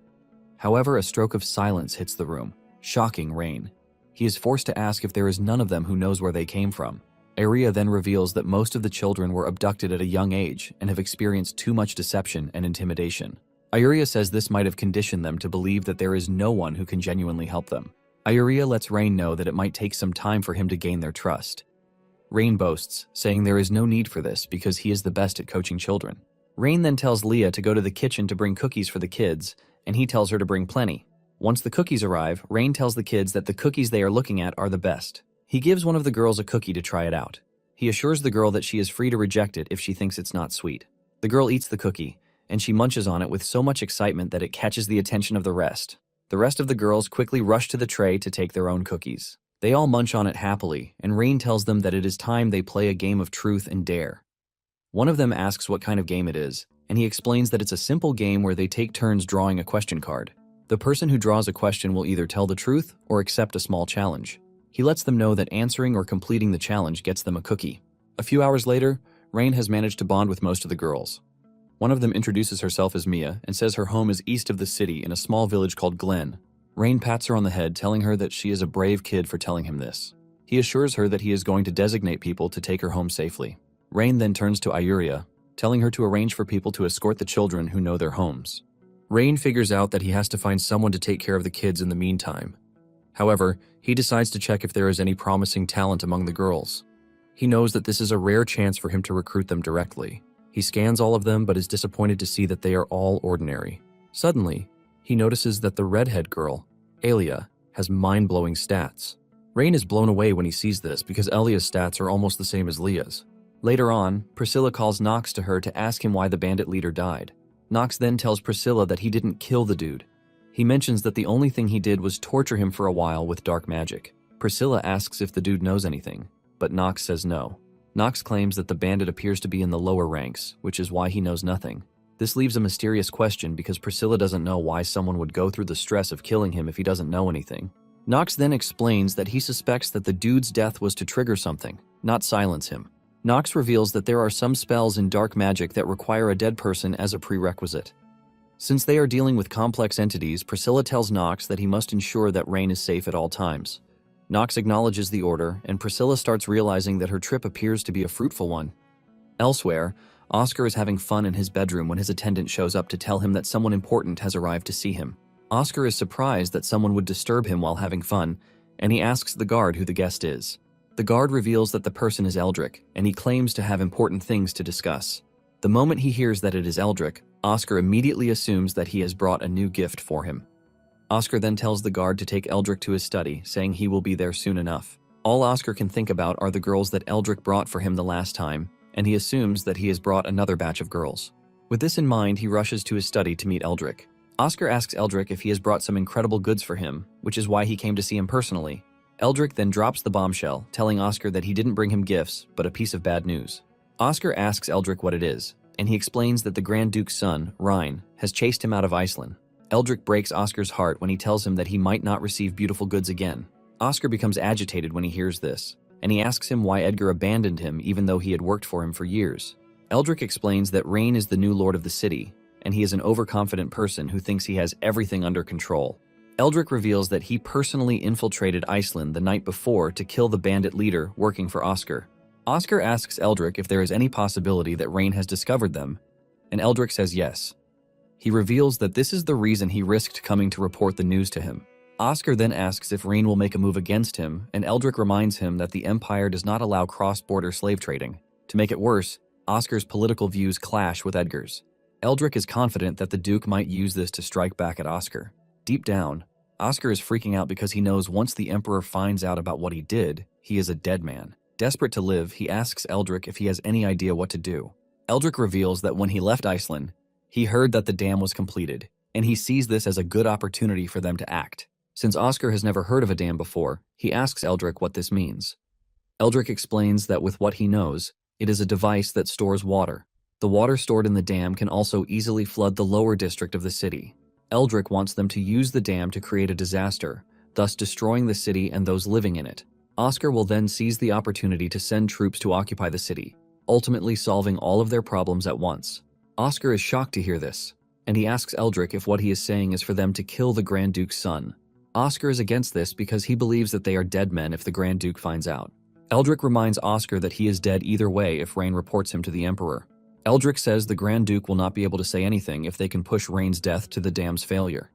However, a stroke of silence hits the room, shocking Rain. He is forced to ask if there is none of them who knows where they came from. Iria then reveals that most of the children were abducted at a young age and have experienced too much deception and intimidation. Iria says this might have conditioned them to believe that there is no one who can genuinely help them. Iria lets Rain know that it might take some time for him to gain their trust. Rain boasts, saying there is no need for this because he is the best at coaching children. Rain then tells Leah to go to the kitchen to bring cookies for the kids, and he tells her to bring plenty. Once the cookies arrive, Rain tells the kids that the cookies they are looking at are the best. He gives one of the girls a cookie to try it out. He assures the girl that she is free to reject it if she thinks it's not sweet. The girl eats the cookie, and she munches on it with so much excitement that it catches the attention of the rest. The rest of the girls quickly rush to the tray to take their own cookies. They all munch on it happily, and Rain tells them that it is time they play a game of truth and dare. One of them asks what kind of game it is, and he explains that it's a simple game where they take turns drawing a question card. The person who draws a question will either tell the truth or accept a small challenge. He lets them know that answering or completing the challenge gets them a cookie. A few hours later, Rain has managed to bond with most of the girls. One of them introduces herself as Mia and says her home is east of the city in a small village called Glen. Rain pats her on the head, telling her that she is a brave kid for telling him this. He assures her that he is going to designate people to take her home safely. Rain then turns to Iuria, telling her to arrange for people to escort the children who know their homes. Rain figures out that he has to find someone to take care of the kids in the meantime. However, he decides to check if there is any promising talent among the girls. He knows that this is a rare chance for him to recruit them directly. He scans all of them but is disappointed to see that they are all ordinary. Suddenly, he notices that the redhead girl, Alia, has mind-blowing stats. Rain is blown away when he sees this because Elia's stats are almost the same as Leah's. Later on, Priscilla calls Nox to her to ask him why the bandit leader died. Nox then tells Priscilla that he didn't kill the dude. He mentions that the only thing he did was torture him for a while with dark magic. Priscilla asks if the dude knows anything, but Nox says no. Nox claims that the bandit appears to be in the lower ranks, which is why he knows nothing. This leaves a mysterious question because Priscilla doesn't know why someone would go through the stress of killing him if he doesn't know anything. Nox then explains that he suspects that the dude's death was to trigger something, not silence him. Nox reveals that there are some spells in dark magic that require a dead person as a prerequisite. Since they are dealing with complex entities, Priscilla tells Nox that he must ensure that Rain is safe at all times. Nox acknowledges the order, and Priscilla starts realizing that her trip appears to be a fruitful one. Elsewhere, Oscar is having fun in his bedroom when his attendant shows up to tell him that someone important has arrived to see him. Oscar is surprised that someone would disturb him while having fun, and he asks the guard who the guest is. The guard reveals that the person is Eldrick, and he claims to have important things to discuss. The moment he hears that it is Eldrick, Oscar immediately assumes that he has brought a new gift for him. Oscar then tells the guard to take Eldrick to his study, saying he will be there soon enough. All Oscar can think about are the girls that Eldrick brought for him the last time, and he assumes that he has brought another batch of girls. With this in mind, he rushes to his study to meet Eldrick. Oscar asks Eldrick if he has brought some incredible goods for him, which is why he came to see him personally. Eldrick then drops the bombshell, telling Oscar that he didn't bring him gifts, but a piece of bad news. Oscar asks Eldrick what it is, and he explains that the Grand Duke's son, Rhine, has chased him out of Iceland. Eldrick breaks Oscar's heart when he tells him that he might not receive beautiful goods again. Oscar becomes agitated when he hears this, and he asks him why Edgar abandoned him even though he had worked for him for years. Eldrick explains that Rain is the new lord of the city, and he is an overconfident person who thinks he has everything under control. Eldrick reveals that he personally infiltrated Iceland the night before to kill the bandit leader working for Oscar. Oscar asks Eldrick if there is any possibility that Rain has discovered them, and Eldrick says yes. He reveals that this is the reason he risked coming to report the news to him. Oscar then asks if Rain will make a move against him, and Eldrick reminds him that the Empire does not allow cross-border slave trading. To make it worse, Oscar's political views clash with Edgar's. Eldrick is confident that the Duke might use this to strike back at Oscar. Deep down, Oscar is freaking out because he knows once the Emperor finds out about what he did, he is a dead man. Desperate to live, he asks Eldrick if he has any idea what to do. Eldrick reveals that when he left Iceland, he heard that the dam was completed, and he sees this as a good opportunity for them to act. Since Oscar has never heard of a dam before, he asks Eldrick what this means. Eldrick explains that with what he knows, it is a device that stores water. The water stored in the dam can also easily flood the lower district of the city. Eldrick wants them to use the dam to create a disaster, thus destroying the city and those living in it. Oscar will then seize the opportunity to send troops to occupy the city, ultimately solving all of their problems at once. Oscar is shocked to hear this, and he asks Eldrick if what he is saying is for them to kill the Grand Duke's son. Oscar is against this because he believes that they are dead men if the Grand Duke finds out. Eldrick reminds Oscar that he is dead either way if Rain reports him to the Emperor. Eldrick says the Grand Duke will not be able to say anything if they can push Rain's death to the dam's failure.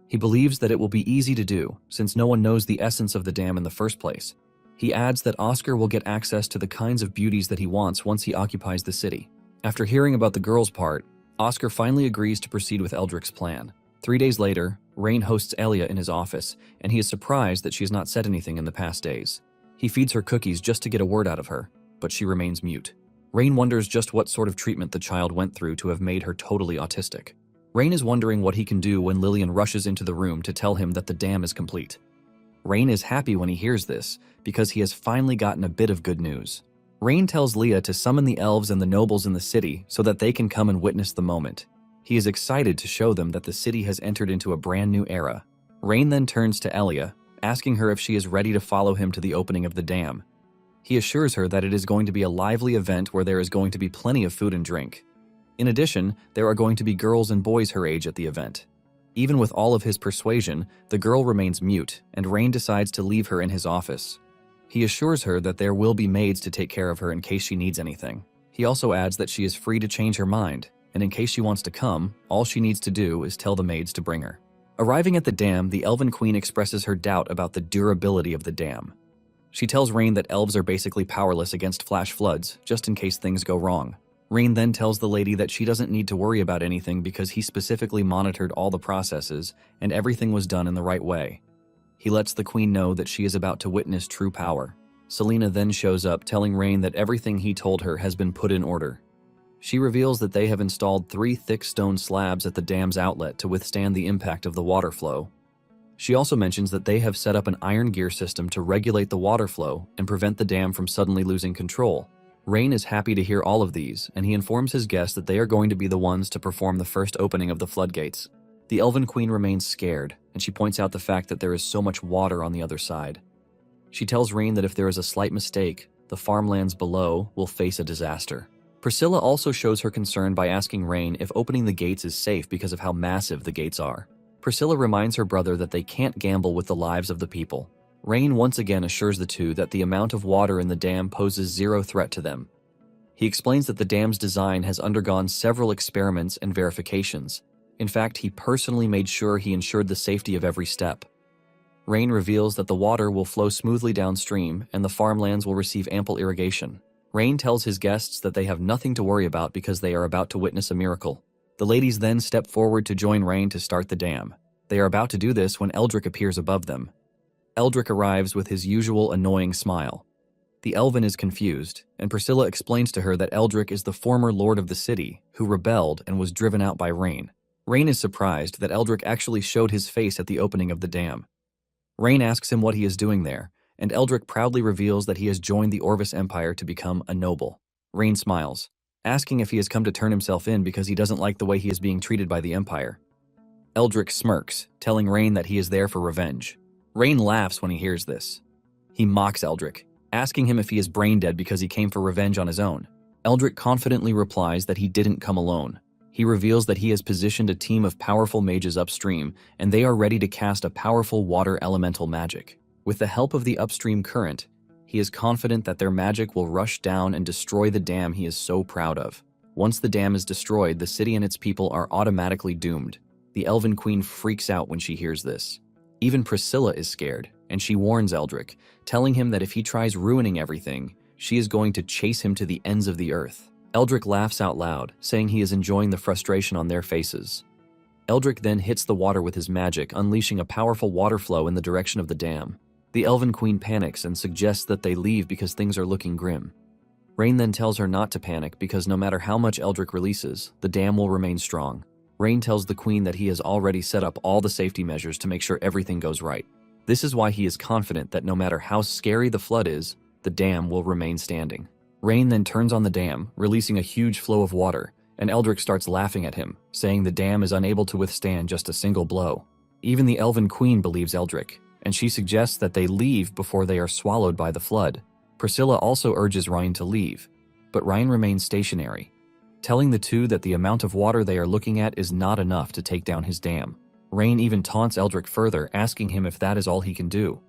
He believes that it will be easy to do, since no one knows the essence of the dam in the first place. He adds that Oscar will get access to the kinds of beauties that he wants once he occupies the city. After hearing about the girls' part, Oscar finally agrees to proceed with Eldrick's plan. 3 days later, Rain hosts Elia in his office, and he is surprised that she has not said anything in the past days. He feeds her cookies just to get a word out of her, but she remains mute. Rain wonders just what sort of treatment the child went through to have made her totally autistic. Rain is wondering what he can do when Lillian rushes into the room to tell him that the dam is complete. Rain is happy when he hears this, because he has finally gotten a bit of good news. Rain tells Leah to summon the elves and the nobles in the city so that they can come and witness the moment. He is excited to show them that the city has entered into a brand new era. Rain then turns to Elia, asking her if she is ready to follow him to the opening of the dam. He assures her that it is going to be a lively event where there is going to be plenty of food and drink. In addition, there are going to be girls and boys her age at the event. Even with all of his persuasion, the girl remains mute, and Rain decides to leave her in his office. He assures her that there will be maids to take care of her in case she needs anything. He also adds that she is free to change her mind, and in case she wants to come, all she needs to do is tell the maids to bring her. Arriving at the dam, the Elven Queen expresses her doubt about the durability of the dam. She tells Rain that elves are basically powerless against flash floods, just in case things go wrong. Rain then tells the lady that she doesn't need to worry about anything because he specifically monitored all the processes and everything was done in the right way. He lets the queen know that she is about to witness true power. Selena then shows up telling Rain that everything he told her has been put in order. She reveals that they have installed 3 thick stone slabs at the dam's outlet to withstand the impact of the water flow. She also mentions that they have set up an iron gear system to regulate the water flow and prevent the dam from suddenly losing control. Rain is happy to hear all of these, and he informs his guests that they are going to be the ones to perform the first opening of the floodgates. The Elven Queen remains scared, and she points out the fact that there is so much water on the other side. She tells Rain that if there is a slight mistake, the farmlands below will face a disaster. Priscilla also shows her concern by asking Rain if opening the gates is safe because of how massive the gates are. Priscilla reminds her brother that they can't gamble with the lives of the people. Rain once again assures the two that the amount of water in the dam poses zero threat to them. He explains that the dam's design has undergone several experiments and verifications. In fact, he personally made sure he ensured the safety of every step. Rain reveals that the water will flow smoothly downstream and the farmlands will receive ample irrigation. Rain tells his guests that they have nothing to worry about because they are about to witness a miracle. The ladies then step forward to join Rain to start the dam. They are about to do this when Eldrick appears above them. Eldrick arrives with his usual annoying smile. The elven is confused, and Priscilla explains to her that Eldrick is the former lord of the city, who rebelled and was driven out by Rain. Rain is surprised that Eldrick actually showed his face at the opening of the dam. Rain asks him what he is doing there, and Eldrick proudly reveals that he has joined the Orvis Empire to become a noble. Rain smiles, asking if he has come to turn himself in because he doesn't like the way he is being treated by the Empire. Eldrick smirks, telling Rain that he is there for revenge. Rain laughs when he hears this. He mocks Eldrick, asking him if he is brain dead because he came for revenge on his own. Eldrick confidently replies that he didn't come alone. He reveals that he has positioned a team of powerful mages upstream, and they are ready to cast a powerful water elemental magic. With the help of the upstream current, he is confident that their magic will rush down and destroy the dam he is so proud of. Once the dam is destroyed, the city and its people are automatically doomed. The Elven Queen freaks out when she hears this. Even Priscilla is scared, and she warns Eldrick, telling him that if he tries ruining everything, she is going to chase him to the ends of the earth. Eldrick laughs out loud, saying he is enjoying the frustration on their faces. Eldrick then hits the water with his magic, unleashing a powerful water flow in the direction of the dam. The Elven Queen panics and suggests that they leave because things are looking grim. Rain then tells her not to panic because no matter how much Eldrick releases, the dam will remain strong. Rain tells the Queen that he has already set up all the safety measures to make sure everything goes right. This is why he is confident that no matter how scary the flood is, the dam will remain standing. Rain then turns on the dam, releasing a huge flow of water, and Eldrick starts laughing at him, saying the dam is unable to withstand just a single blow. Even the Elven Queen believes Eldrick, and she suggests that they leave before they are swallowed by the flood. Priscilla also urges Ryan to leave, but Ryan remains stationary, telling the two that the amount of water they are looking at is not enough to take down his dam. Rain even taunts Eldrick further, asking him if that is all he can do.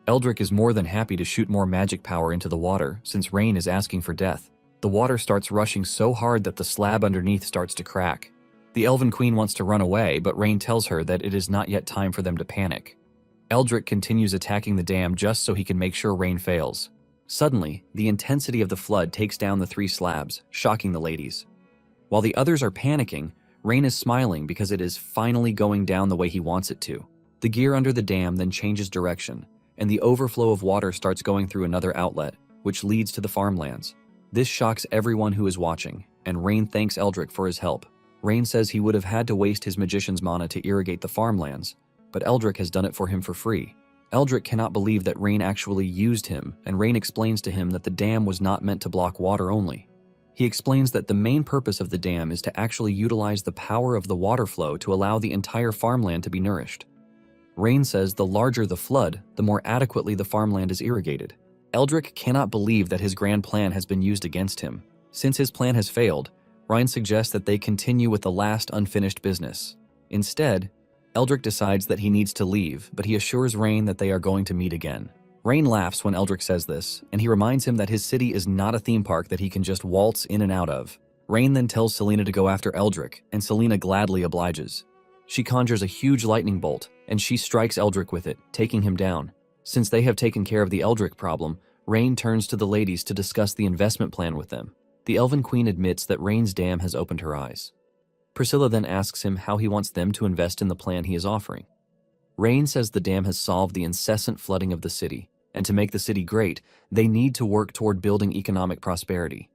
Eldrick is more than happy to shoot more magic power into the water since Rain is asking for death. The water starts rushing so hard that the slab underneath starts to crack. The Elven Queen wants to run away, but Rain tells her that it is not yet time for them to panic. Eldrick continues attacking the dam just so he can make sure Rain fails. Suddenly, the intensity of the flood takes down the three slabs, shocking the ladies. While the others are panicking, Rain is smiling because it is finally going down the way he wants it to. The gear under the dam then changes direction, and the overflow of water starts going through another outlet, which leads to the farmlands. This shocks everyone who is watching, and Rain thanks Eldrick for his help. Rain says he would have had to waste his magician's mana to irrigate the farmlands, but Eldrick has done it for him for free. Eldrick cannot believe that Rain actually used him, and Rain explains to him that the dam was not meant to block water only. He explains that the main purpose of the dam is to actually utilize the power of the water flow to allow the entire farmland to be nourished. Rain says the larger the flood, the more adequately the farmland is irrigated. Eldrick cannot believe that his grand plan has been used against him. Since his plan has failed, Ryan suggests that they continue with the last unfinished business. Instead, Eldrick decides that he needs to leave, but he assures Rain that they are going to meet again. Rain laughs when Eldrick says this, and he reminds him that his city is not a theme park that he can just waltz in and out of. Rain then tells Selena to go after Eldrick, and Selena gladly obliges. She conjures a huge lightning bolt, and she strikes Eldrick with it, taking him down. Since they have taken care of the Eldrick problem, Rain turns to the ladies to discuss the investment plan with them. The Elven Queen admits that Rain's dam has opened her eyes. Priscilla then asks him how he wants them to invest in the plan he is offering. Rain says the dam has solved the incessant flooding of the city, and to make the city great, they need to work toward building economic prosperity.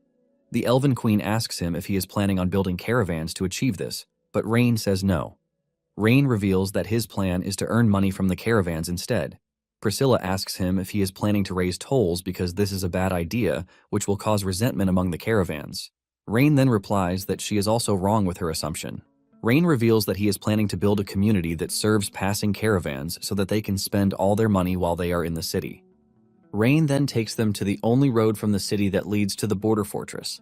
The Elven Queen asks him if he is planning on building caravans to achieve this, but Rain says no. Rain reveals that his plan is to earn money from the caravans instead. Priscilla asks him if he is planning to raise tolls because this is a bad idea, which will cause resentment among the caravans. Rain then replies that she is also wrong with her assumption. Rain reveals that he is planning to build a community that serves passing caravans so that they can spend all their money while they are in the city. Rain then takes them to the only road from the city that leads to the border fortress.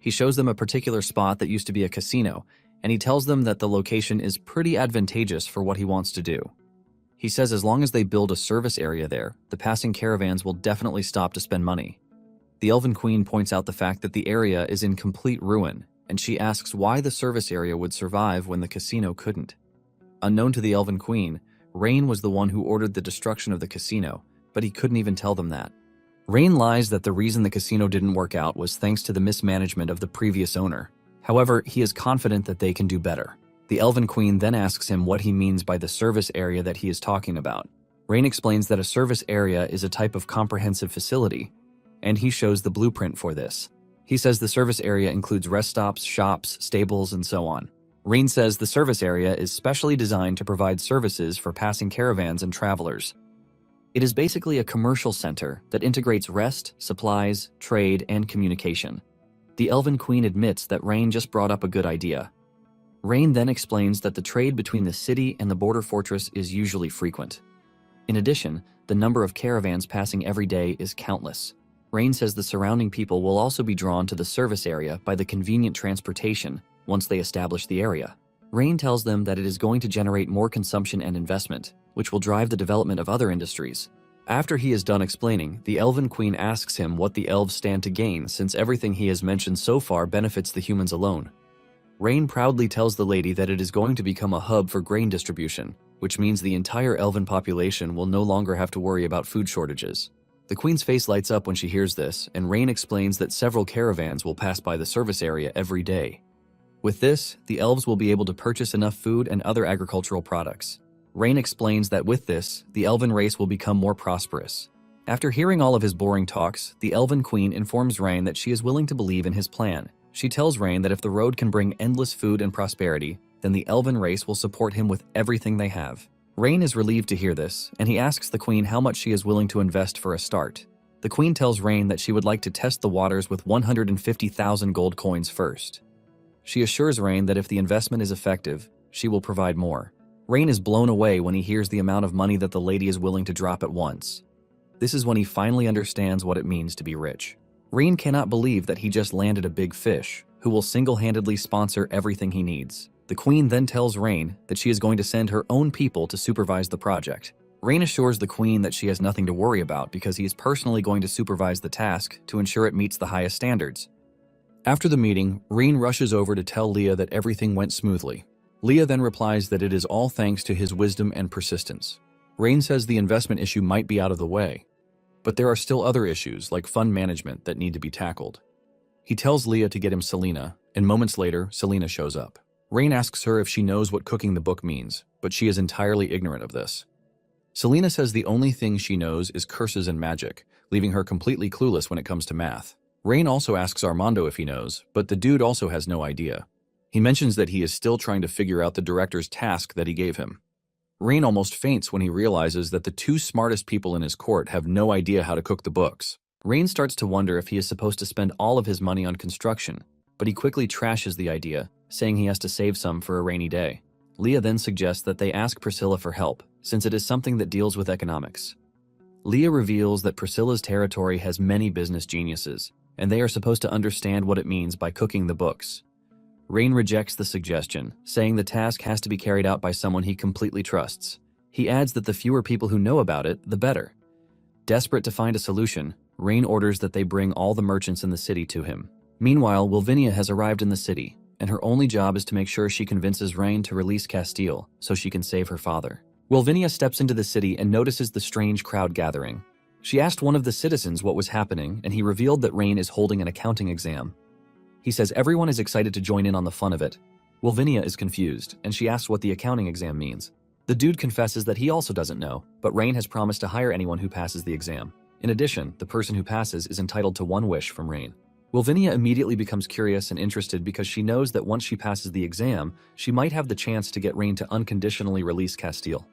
He shows them a particular spot that used to be a casino, and he tells them that the location is pretty advantageous for what he wants to do. He says as long as they build a service area there, the passing caravans will definitely stop to spend money. The Elven Queen points out the fact that the area is in complete ruin, and she asks why the service area would survive when the casino couldn't. Unknown to the Elven Queen, Rain was the one who ordered the destruction of the casino, but he couldn't even tell them that. Rain lies that the reason the casino didn't work out was thanks to the mismanagement of the previous owner. However, he is confident that they can do better. The Elven Queen then asks him what he means by the service area that he is talking about. Rain explains that a service area is a type of comprehensive facility, and he shows the blueprint for this. He says the service area includes rest stops, shops, stables, and so on. Rain says the service area is specially designed to provide services for passing caravans and travelers. It is basically a commercial center that integrates rest, supplies, trade, and communication. The Elven Queen admits that Rain just brought up a good idea. Rain then explains that the trade between the city and the border fortress is usually frequent. In addition, the number of caravans passing every day is countless. Rain says the surrounding people will also be drawn to the service area by the convenient transportation once they establish the area. Rain tells them that it is going to generate more consumption and investment, which will drive the development of other industries. After he is done explaining, the Elven Queen asks him what the elves stand to gain since everything he has mentioned so far benefits the humans alone. Rain proudly tells the lady that it is going to become a hub for grain distribution, which means the entire elven population will no longer have to worry about food shortages. The Queen's face lights up when she hears this, and Rain explains that several caravans will pass by the service area every day. With this, the elves will be able to purchase enough food and other agricultural products. Rain explains that with this, the elven race will become more prosperous. After hearing all of his boring talks, the Elven Queen informs Rain that she is willing to believe in his plan. She tells Rain that if the road can bring endless food and prosperity, then the elven race will support him with everything they have. Rain is relieved to hear this, and he asks the Queen how much she is willing to invest for a start. The Queen tells Rain that she would like to test the waters with 150,000 gold coins first. She assures Rain that if the investment is effective, she will provide more. Rain is blown away when he hears the amount of money that the lady is willing to drop at once. This is when he finally understands what it means to be rich. Rain cannot believe that he just landed a big fish, who will single-handedly sponsor everything he needs. The Queen then tells Rain that she is going to send her own people to supervise the project. Rain assures the Queen that she has nothing to worry about because he is personally going to supervise the task to ensure it meets the highest standards. After the meeting, Rain rushes over to tell Leah that everything went smoothly. Leah then replies that it is all thanks to his wisdom and persistence. Rain says the investment issue might be out of the way, but there are still other issues like fund management that need to be tackled. He tells Leah to get him Selena, and moments later, Selena shows up. Rain asks her if she knows what cooking the book means, but she is entirely ignorant of this. Selena says the only thing she knows is curses and magic, leaving her completely clueless when it comes to math. Rain also asks Armando if he knows, but the dude also has no idea. He mentions that he is still trying to figure out the director's task that he gave him. Rain almost faints when he realizes that the two smartest people in his court have no idea how to cook the books. Rain starts to wonder if he is supposed to spend all of his money on construction, but he quickly trashes the idea, saying he has to save some for a rainy day. Leah then suggests that they ask Priscilla for help, since it is something that deals with economics. Leah reveals that Priscilla's territory has many business geniuses, and they are supposed to understand what it means by cooking the books. Rain rejects the suggestion, saying the task has to be carried out by someone he completely trusts. He adds that the fewer people who know about it, the better. Desperate to find a solution, Rain orders that they bring all the merchants in the city to him. Meanwhile, Wilvinia has arrived in the city, and her only job is to make sure she convinces Rain to release Castile so she can save her father. Wilvinia steps into the city and notices the strange crowd gathering. She asked one of the citizens what was happening, and he revealed that Rain is holding an accounting exam. He says everyone is excited to join in on the fun of it. Wilvinia is confused, and she asks what the accounting exam means. The dude confesses that he also doesn't know, but Rain has promised to hire anyone who passes the exam. In addition, the person who passes is entitled to one wish from Rain. Wilvinia immediately becomes curious and interested because she knows that once she passes the exam, she might have the chance to get Rain to unconditionally release Castile.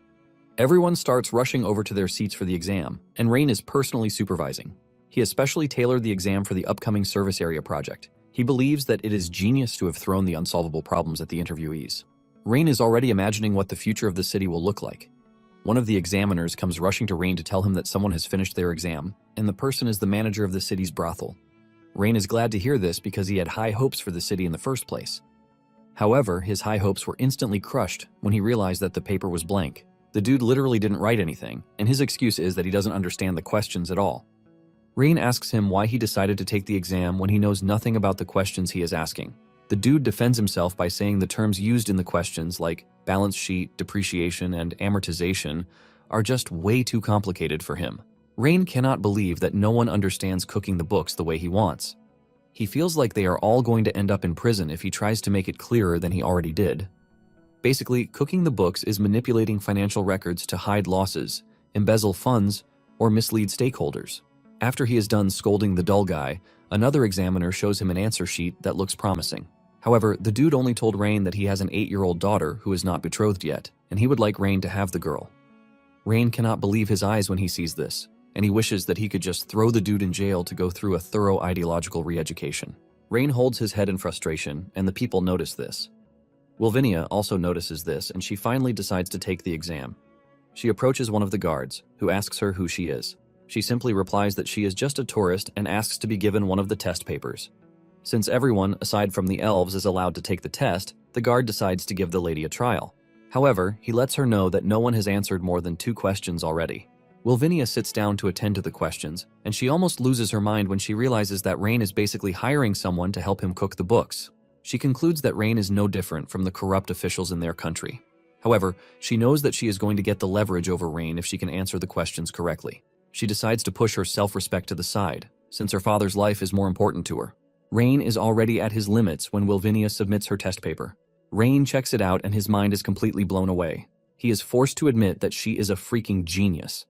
Everyone starts rushing over to their seats for the exam, and Rain is personally supervising. He especially tailored the exam for the upcoming service area project. He believes that it is genius to have thrown the unsolvable problems at the interviewees. Rain is already imagining what the future of the city will look like. One of the examiners comes rushing to Rain to tell him that someone has finished their exam, and the person is the manager of the city's brothel. Rain is glad to hear this because he had high hopes for the city in the first place. However, his high hopes were instantly crushed when he realized that the paper was blank. The dude literally didn't write anything, and his excuse is that he doesn't understand the questions at all. Rain asks him why he decided to take the exam when he knows nothing about the questions he is asking. The dude defends himself by saying the terms used in the questions like balance sheet, depreciation, and amortization are just way too complicated for him. Rain cannot believe that no one understands cooking the books the way he wants. He feels like they are all going to end up in prison if he tries to make it clearer than he already did. Basically, cooking the books is manipulating financial records to hide losses, embezzle funds, or mislead stakeholders. After he is done scolding the dull guy, another examiner shows him an answer sheet that looks promising. However, the dude only told Rain that he has an 8-year-old daughter who is not betrothed yet, and he would like Rain to have the girl. Rain cannot believe his eyes when he sees this, and he wishes that he could just throw the dude in jail to go through a thorough ideological re-education. Rain holds his head in frustration, and the people notice this. Wilvinia also notices this, and she finally decides to take the exam. She approaches one of the guards, who asks her who she is. She simply replies that she is just a tourist and asks to be given one of the test papers. Since everyone, aside from the elves, is allowed to take the test, the guard decides to give the lady a trial. However, he lets her know that no one has answered more than 2 questions already. Wilvinia sits down to attend to the questions, and she almost loses her mind when she realizes that Rain is basically hiring someone to help him cook the books. She concludes that Rain is no different from the corrupt officials in their country. However, she knows that she is going to get the leverage over Rain if she can answer the questions correctly. She decides to push her self-respect to the side, since her father's life is more important to her. Rain is already at his limits when Wilvinia submits her test paper. Rain checks it out and his mind is completely blown away. He is forced to admit that she is a freaking genius.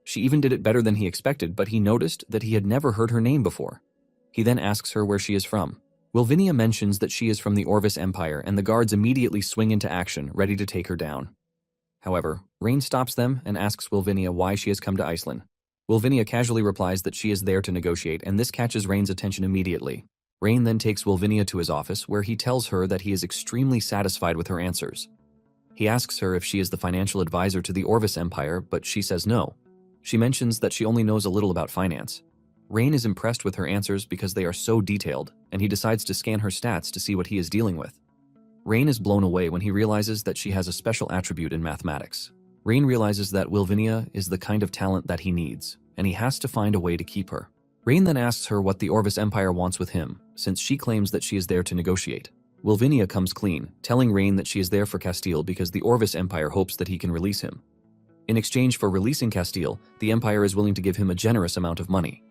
She even did it better than he expected, but he noticed that he had never heard her name before. He then asks her where she is from. Wilvinia mentions that she is from the Orvis Empire, and the guards immediately swing into action, ready to take her down. However, Rain stops them and asks Wilvinia why she has come to Iceland. Wilvinia casually replies that she is there to negotiate, and this catches Rain's attention immediately. Rain then takes Wilvinia to his office, where he tells her that he is extremely satisfied with her answers. He asks her if she is the financial advisor to the Orvis Empire, but she says no. She mentions that she only knows a little about finance. Rain is impressed with her answers because they are so detailed, and he decides to scan her stats to see what he is dealing with. Rain is blown away when he realizes that she has a special attribute in mathematics. Rain realizes that Wilvinia is the kind of talent that he needs, and he has to find a way to keep her. Rain then asks her what the Orvis Empire wants with him, since she claims that she is there to negotiate. Wilvinia comes clean, telling Rain that she is there for Castile because the Orvis Empire hopes that he can release him. In exchange for releasing Castile, the Empire is willing to give him a generous amount of money.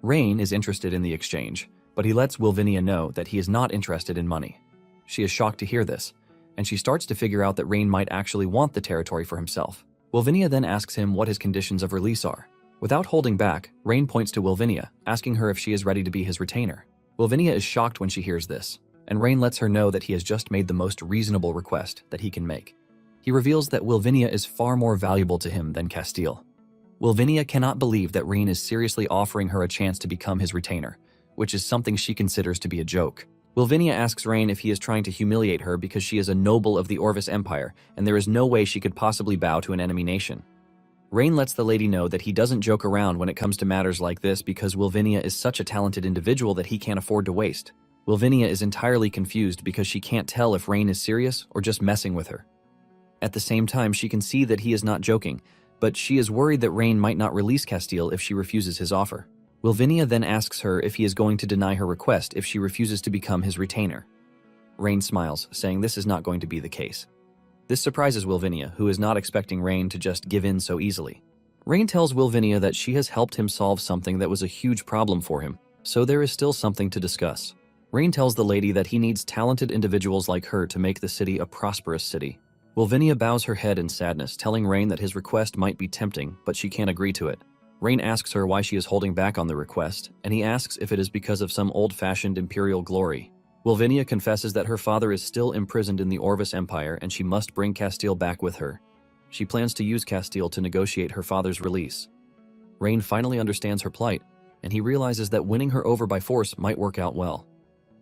Rain is interested in the exchange, but he lets Wilvinia know that he is not interested in money. She is shocked to hear this, and she starts to figure out that Rain might actually want the territory for himself. Wilvinia then asks him what his conditions of release are. Without holding back, Rain points to Wilvinia, asking her if she is ready to be his retainer. Wilvinia is shocked when she hears this, and Rain lets her know that he has just made the most reasonable request that he can make. He reveals that Wilvinia is far more valuable to him than Castile. Wilvinia cannot believe that Rain is seriously offering her a chance to become his retainer, which is something she considers to be a joke. Wilvinia asks Rain if he is trying to humiliate her because she is a noble of the Orvis Empire, and there is no way she could possibly bow to an enemy nation. Rain lets the lady know that he doesn't joke around when it comes to matters like this because Wilvinia is such a talented individual that he can't afford to waste. Wilvinia is entirely confused because she can't tell if Rain is serious or just messing with her. At the same time, she can see that he is not joking, but she is worried that Rain might not release Castile if she refuses his offer. Wilvinia then asks her if he is going to deny her request if she refuses to become his retainer. Rain smiles, saying this is not going to be the case. This surprises Wilvinia, who is not expecting Rain to just give in so easily. Rain tells Wilvinia that she has helped him solve something that was a huge problem for him, so there is still something to discuss. Rain tells the lady that he needs talented individuals like her to make the city a prosperous city. Wilvinia bows her head in sadness, telling Rain that his request might be tempting, but she can't agree to it. Rain asks her why she is holding back on the request, and he asks if it is because of some old-fashioned imperial glory. Wilvinia confesses that her father is still imprisoned in the Orvis Empire and she must bring Castile back with her. She plans to use Castile to negotiate her father's release. Rain finally understands her plight, and he realizes that winning her over by force might work out well.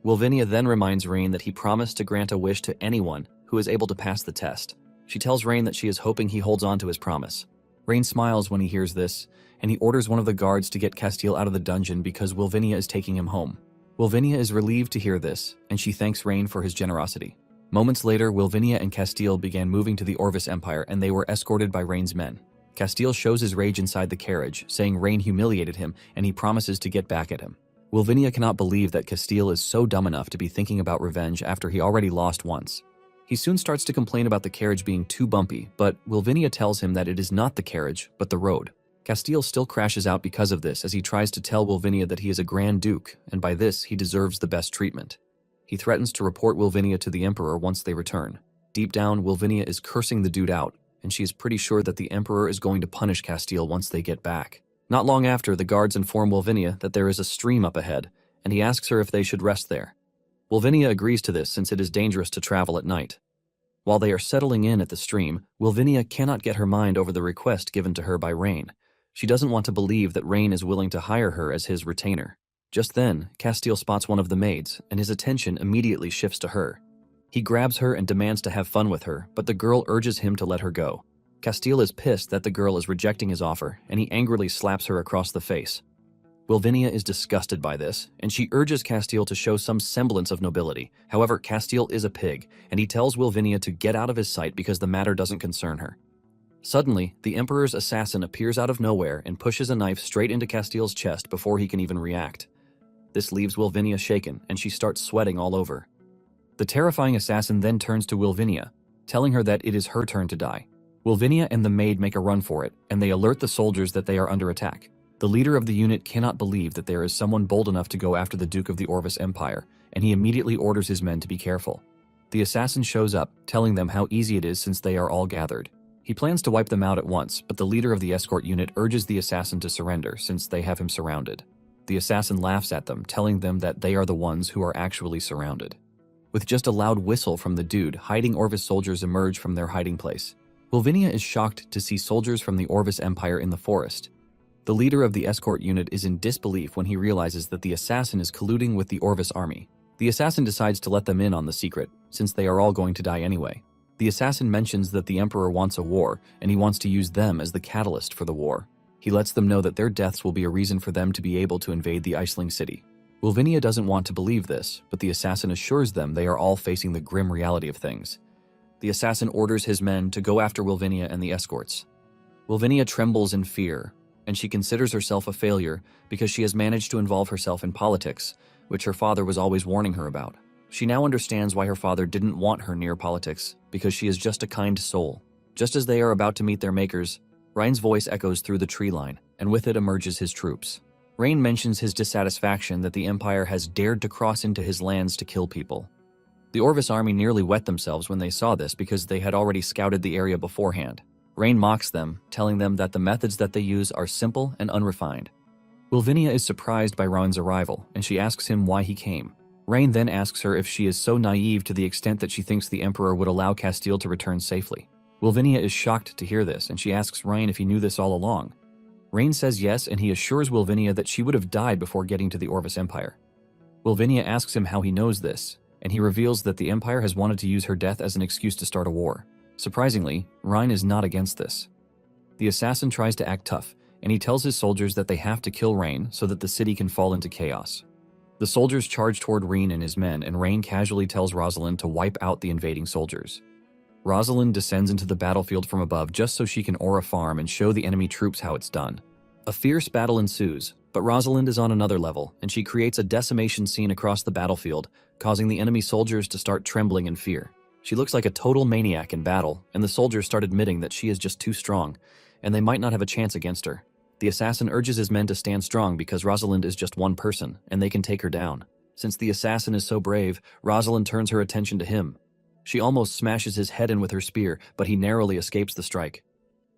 Wilvinia then reminds Rain that he promised to grant a wish to anyone who is able to pass the test. She tells Rain that she is hoping he holds on to his promise. Rain smiles when he hears this, and he orders one of the guards to get Castile out of the dungeon because Wilvinia is taking him home. Wilvinia is relieved to hear this, and she thanks Rain for his generosity. Moments later, Wilvinia and Castile began moving to the Orvis Empire, and they were escorted by Rain's men. Castile shows his rage inside the carriage, saying Rain humiliated him, and he promises to get back at him. Wilvinia cannot believe that Castile is so dumb enough to be thinking about revenge after he already lost once. He soon starts to complain about the carriage being too bumpy, but Wilvinia tells him that it is not the carriage, but the road. Castile still crashes out because of this as he tries to tell Wilvinia that he is a Grand Duke, and by this he deserves the best treatment. He threatens to report Wilvinia to the Emperor once they return. Deep down, Wilvinia is cursing the dude out, and she is pretty sure that the Emperor is going to punish Castile once they get back. Not long after, the guards inform Wilvinia that there is a stream up ahead, and he asks her if they should rest there. Wilvinia agrees to this since it is dangerous to travel at night. While they are settling in at the stream, Wilvinia cannot get her mind over the request given to her by Rain. She doesn't want to believe that Rain is willing to hire her as his retainer. Just then, Castile spots one of the maids, and his attention immediately shifts to her. He grabs her and demands to have fun with her, but the girl urges him to let her go. Castile is pissed that the girl is rejecting his offer, and he angrily slaps her across the face. Wilvinia is disgusted by this, and she urges Castile to show some semblance of nobility. However, Castile is a pig, and he tells Wilvinia to get out of his sight because the matter doesn't concern her. Suddenly, the Emperor's assassin appears out of nowhere and pushes a knife straight into Castile's chest before he can even react. This leaves Wilvinia shaken, and she starts sweating all over. The terrifying assassin then turns to Wilvinia, telling her that it is her turn to die. Wilvinia and the maid make a run for it, and they alert the soldiers that they are under attack. The leader of the unit cannot believe that there is someone bold enough to go after the Duke of the Orvis Empire, and he immediately orders his men to be careful. The assassin shows up, telling them how easy it is since they are all gathered. He plans to wipe them out at once, but the leader of the escort unit urges the assassin to surrender since they have him surrounded. The assassin laughs at them, telling them that they are the ones who are actually surrounded. With just a loud whistle from the dude, hiding Orvis soldiers emerge from their hiding place. Wilvinia is shocked to see soldiers from the Orvis Empire in the forest. The leader of the escort unit is in disbelief when he realizes that the assassin is colluding with the Orvis army. The assassin decides to let them in on the secret, since they are all going to die anyway. The assassin mentions that the Emperor wants a war, and he wants to use them as the catalyst for the war. He lets them know that their deaths will be a reason for them to be able to invade the Iceling city. Wilvinia doesn't want to believe this, but the assassin assures them they are all facing the grim reality of things. The assassin orders his men to go after Wilvinia and the escorts. Wilvinia trembles in fear, and she considers herself a failure because she has managed to involve herself in politics, which her father was always warning her about. She now understands why her father didn't want her near politics, because she is just a kind soul. Just as they are about to meet their makers, Rein's voice echoes through the tree line, and with it emerges his troops. Rein mentions his dissatisfaction that the Empire has dared to cross into his lands to kill people. The Orvis army nearly wet themselves when they saw this because they had already scouted the area beforehand. Rein mocks them, telling them that the methods that they use are simple and unrefined. Wilvinia is surprised by Rein's arrival, and she asks him why he came. Rein then asks her if she is so naive to the extent that she thinks the Emperor would allow Castile to return safely. Wilvinia is shocked to hear this, and she asks Rein if he knew this all along. Rein says yes, and he assures Wilvinia that she would have died before getting to the Orvis Empire. Wilvinia asks him how he knows this, and he reveals that the Empire has wanted to use her death as an excuse to start a war. Surprisingly, Rein is not against this. The assassin tries to act tough, and he tells his soldiers that they have to kill Rein so that the city can fall into chaos. The soldiers charge toward Rein and his men, and Rein casually tells Rosalind to wipe out the invading soldiers. Rosalind descends into the battlefield from above just so she can aura farm and show the enemy troops how it's done. A fierce battle ensues, but Rosalind is on another level, and she creates a decimation scene across the battlefield, causing the enemy soldiers to start trembling in fear. She looks like a total maniac in battle, and the soldiers start admitting that she is just too strong, and they might not have a chance against her. The assassin urges his men to stand strong because Rosalind is just one person, and they can take her down. Since the assassin is so brave, Rosalind turns her attention to him. She almost smashes his head in with her spear, but he narrowly escapes the strike.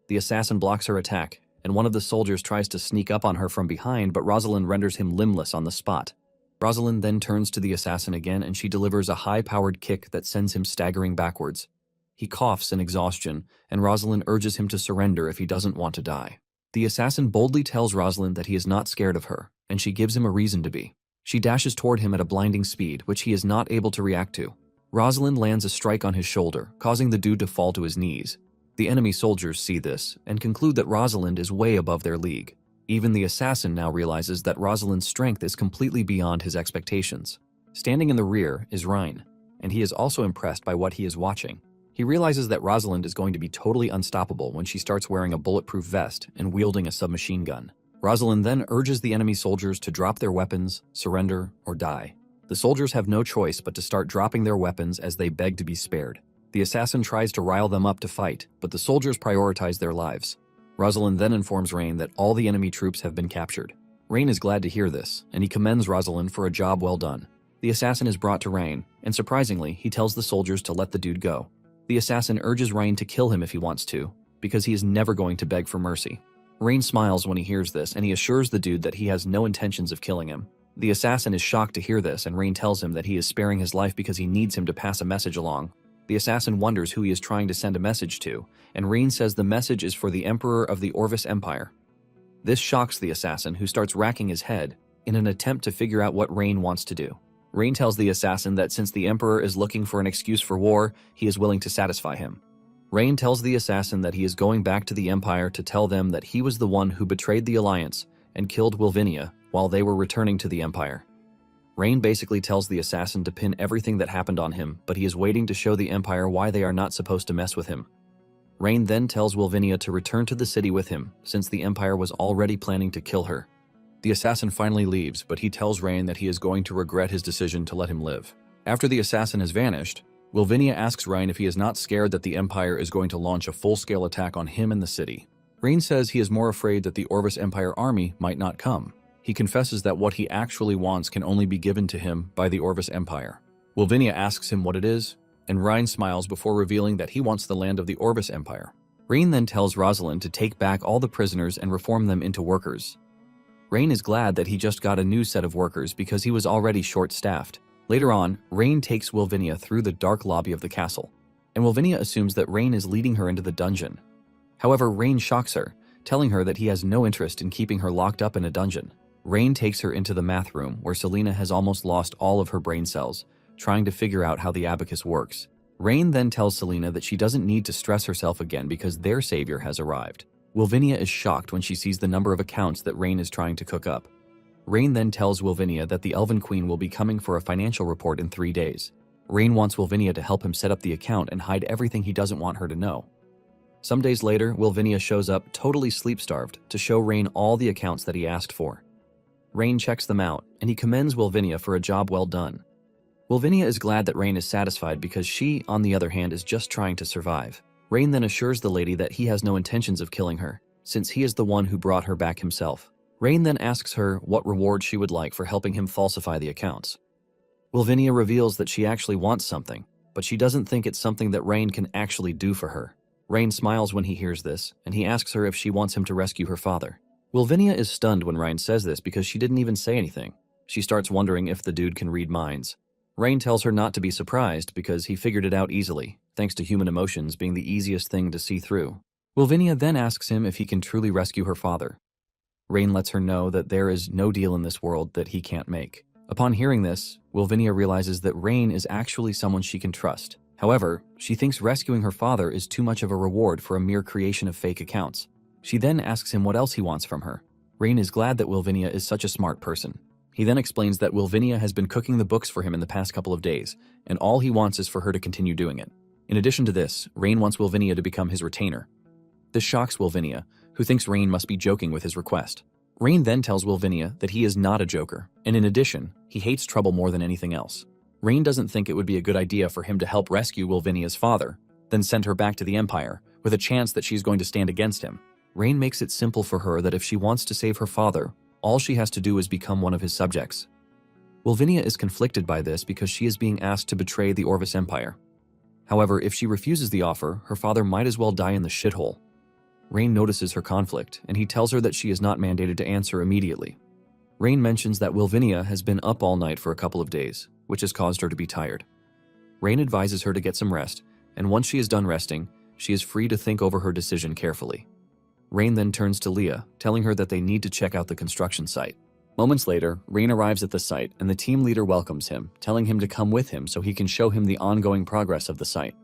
The assassin blocks her attack, and one of the soldiers tries to sneak up on her from behind, but Rosalind renders him limbless on the spot. Rosalind then turns to the assassin again, and she delivers a high-powered kick that sends him staggering backwards. He coughs in exhaustion, and Rosalind urges him to surrender if he doesn't want to die. The assassin boldly tells Rosalind that he is not scared of her, and she gives him a reason to be. She dashes toward him at a blinding speed, which he is not able to react to. Rosalind lands a strike on his shoulder, causing the dude to fall to his knees. The enemy soldiers see this, and conclude that Rosalind is way above their league. Even the assassin now realizes that Rosalind's strength is completely beyond his expectations. Standing in the rear is Rein, and he is also impressed by what he is watching. He realizes that Rosalind is going to be totally unstoppable when she starts wearing a bulletproof vest and wielding a submachine gun. Rosalind then urges the enemy soldiers to drop their weapons, surrender, or die. The soldiers have no choice but to start dropping their weapons as they beg to be spared. The assassin tries to rile them up to fight, but the soldiers prioritize their lives. Rosalind then informs Rain that all the enemy troops have been captured. Rain is glad to hear this, and he commends Rosalind for a job well done. The assassin is brought to Rain, and surprisingly, he tells the soldiers to let the dude go. The assassin urges Rain to kill him if he wants to, because he is never going to beg for mercy. Rain smiles when he hears this, and he assures the dude that he has no intentions of killing him. The assassin is shocked to hear this, and Rain tells him that he is sparing his life because he needs him to pass a message along. The assassin wonders who he is trying to send a message to, and Rain says the message is for the Emperor of the Orvis Empire. This shocks the assassin, who starts racking his head in an attempt to figure out what Rain wants to do. Rain tells the assassin that since the Emperor is looking for an excuse for war, he is willing to satisfy him. Rain tells the assassin that he is going back to the Empire to tell them that he was the one who betrayed the Alliance and killed Wilvinia while they were returning to the Empire. Rain basically tells the assassin to pin everything that happened on him, but he is waiting to show the Empire why they are not supposed to mess with him. Rain then tells Wilvinia to return to the city with him, since the Empire was already planning to kill her. The assassin finally leaves, but he tells Rain that he is going to regret his decision to let him live. After the assassin has vanished, Wilvinia asks Rain if he is not scared that the Empire is going to launch a full-scale attack on him and the city. Rain says he is more afraid that the Orvis Empire army might not come. He confesses that what he actually wants can only be given to him by the Orvis Empire. Wilvinia asks him what it is, and Rain smiles before revealing that he wants the land of the Orvis Empire. Rain then tells Rosalind to take back all the prisoners and reform them into workers. Rain is glad that he just got a new set of workers because he was already short-staffed. Later on, Rain takes Wilvinia through the dark lobby of the castle, and Wilvinia assumes that Rain is leading her into the dungeon. However, Rain shocks her, telling her that he has no interest in keeping her locked up in a dungeon. Rain takes her into the math room, where Selena has almost lost all of her brain cells, trying to figure out how the abacus works. Rain then tells Selena that she doesn't need to stress herself again because their savior has arrived. Wilvinia is shocked when she sees the number of accounts that Rain is trying to cook up. Rain then tells Wilvinia that the Elven Queen will be coming for a financial report in 3 days. Rain wants Wilvinia to help him set up the account and hide everything he doesn't want her to know. Some days later, Wilvinia shows up totally sleep-starved to show Rain all the accounts that he asked for. Rain checks them out, and he commends Wilvinia for a job well done. Wilvinia is glad that Rain is satisfied because she, on the other hand, is just trying to survive. Rain then assures the lady that he has no intentions of killing her, since he is the one who brought her back himself. Rain then asks her what reward she would like for helping him falsify the accounts. Wilvinia reveals that she actually wants something, but she doesn't think it's something that Rain can actually do for her. Rain smiles when he hears this, and he asks her if she wants him to rescue her father. Wilvinia is stunned when Rain says this because she didn't even say anything. She starts wondering if the dude can read minds. Rain tells her not to be surprised because he figured it out easily, thanks to human emotions being the easiest thing to see through. Wilvinia then asks him if he can truly rescue her father. Rain lets her know that there is no deal in this world that he can't make. Upon hearing this, Wilvinia realizes that Rain is actually someone she can trust. However, she thinks rescuing her father is too much of a reward for a mere creation of fake accounts. She then asks him what else he wants from her. Rain is glad that Wilvinia is such a smart person. He then explains that Wilvinia has been cooking the books for him in the past couple of days, and all he wants is for her to continue doing it. In addition to this, Rain wants Wilvinia to become his retainer. This shocks Wilvinia, who thinks Rain must be joking with his request. Rain then tells Wilvinia that he is not a joker, and in addition, he hates trouble more than anything else. Rain doesn't think it would be a good idea for him to help rescue Wilvinia's father, then send her back to the Empire, with a chance that she's going to stand against him. Rain makes it simple for her that if she wants to save her father, all she has to do is become one of his subjects. Wilvinia is conflicted by this because she is being asked to betray the Orvis Empire. However, if she refuses the offer, her father might as well die in the shithole. Rain notices her conflict, and he tells her that she is not mandated to answer immediately. Rain mentions that Wilvinia has been up all night for a couple of days, which has caused her to be tired. Rain advises her to get some rest, and once she is done resting, she is free to think over her decision carefully. Rain then turns to Leah, telling her that they need to check out the construction site. Moments later, Rain arrives at the site, and the team leader welcomes him, telling him to come with him so he can show him the ongoing progress of the site.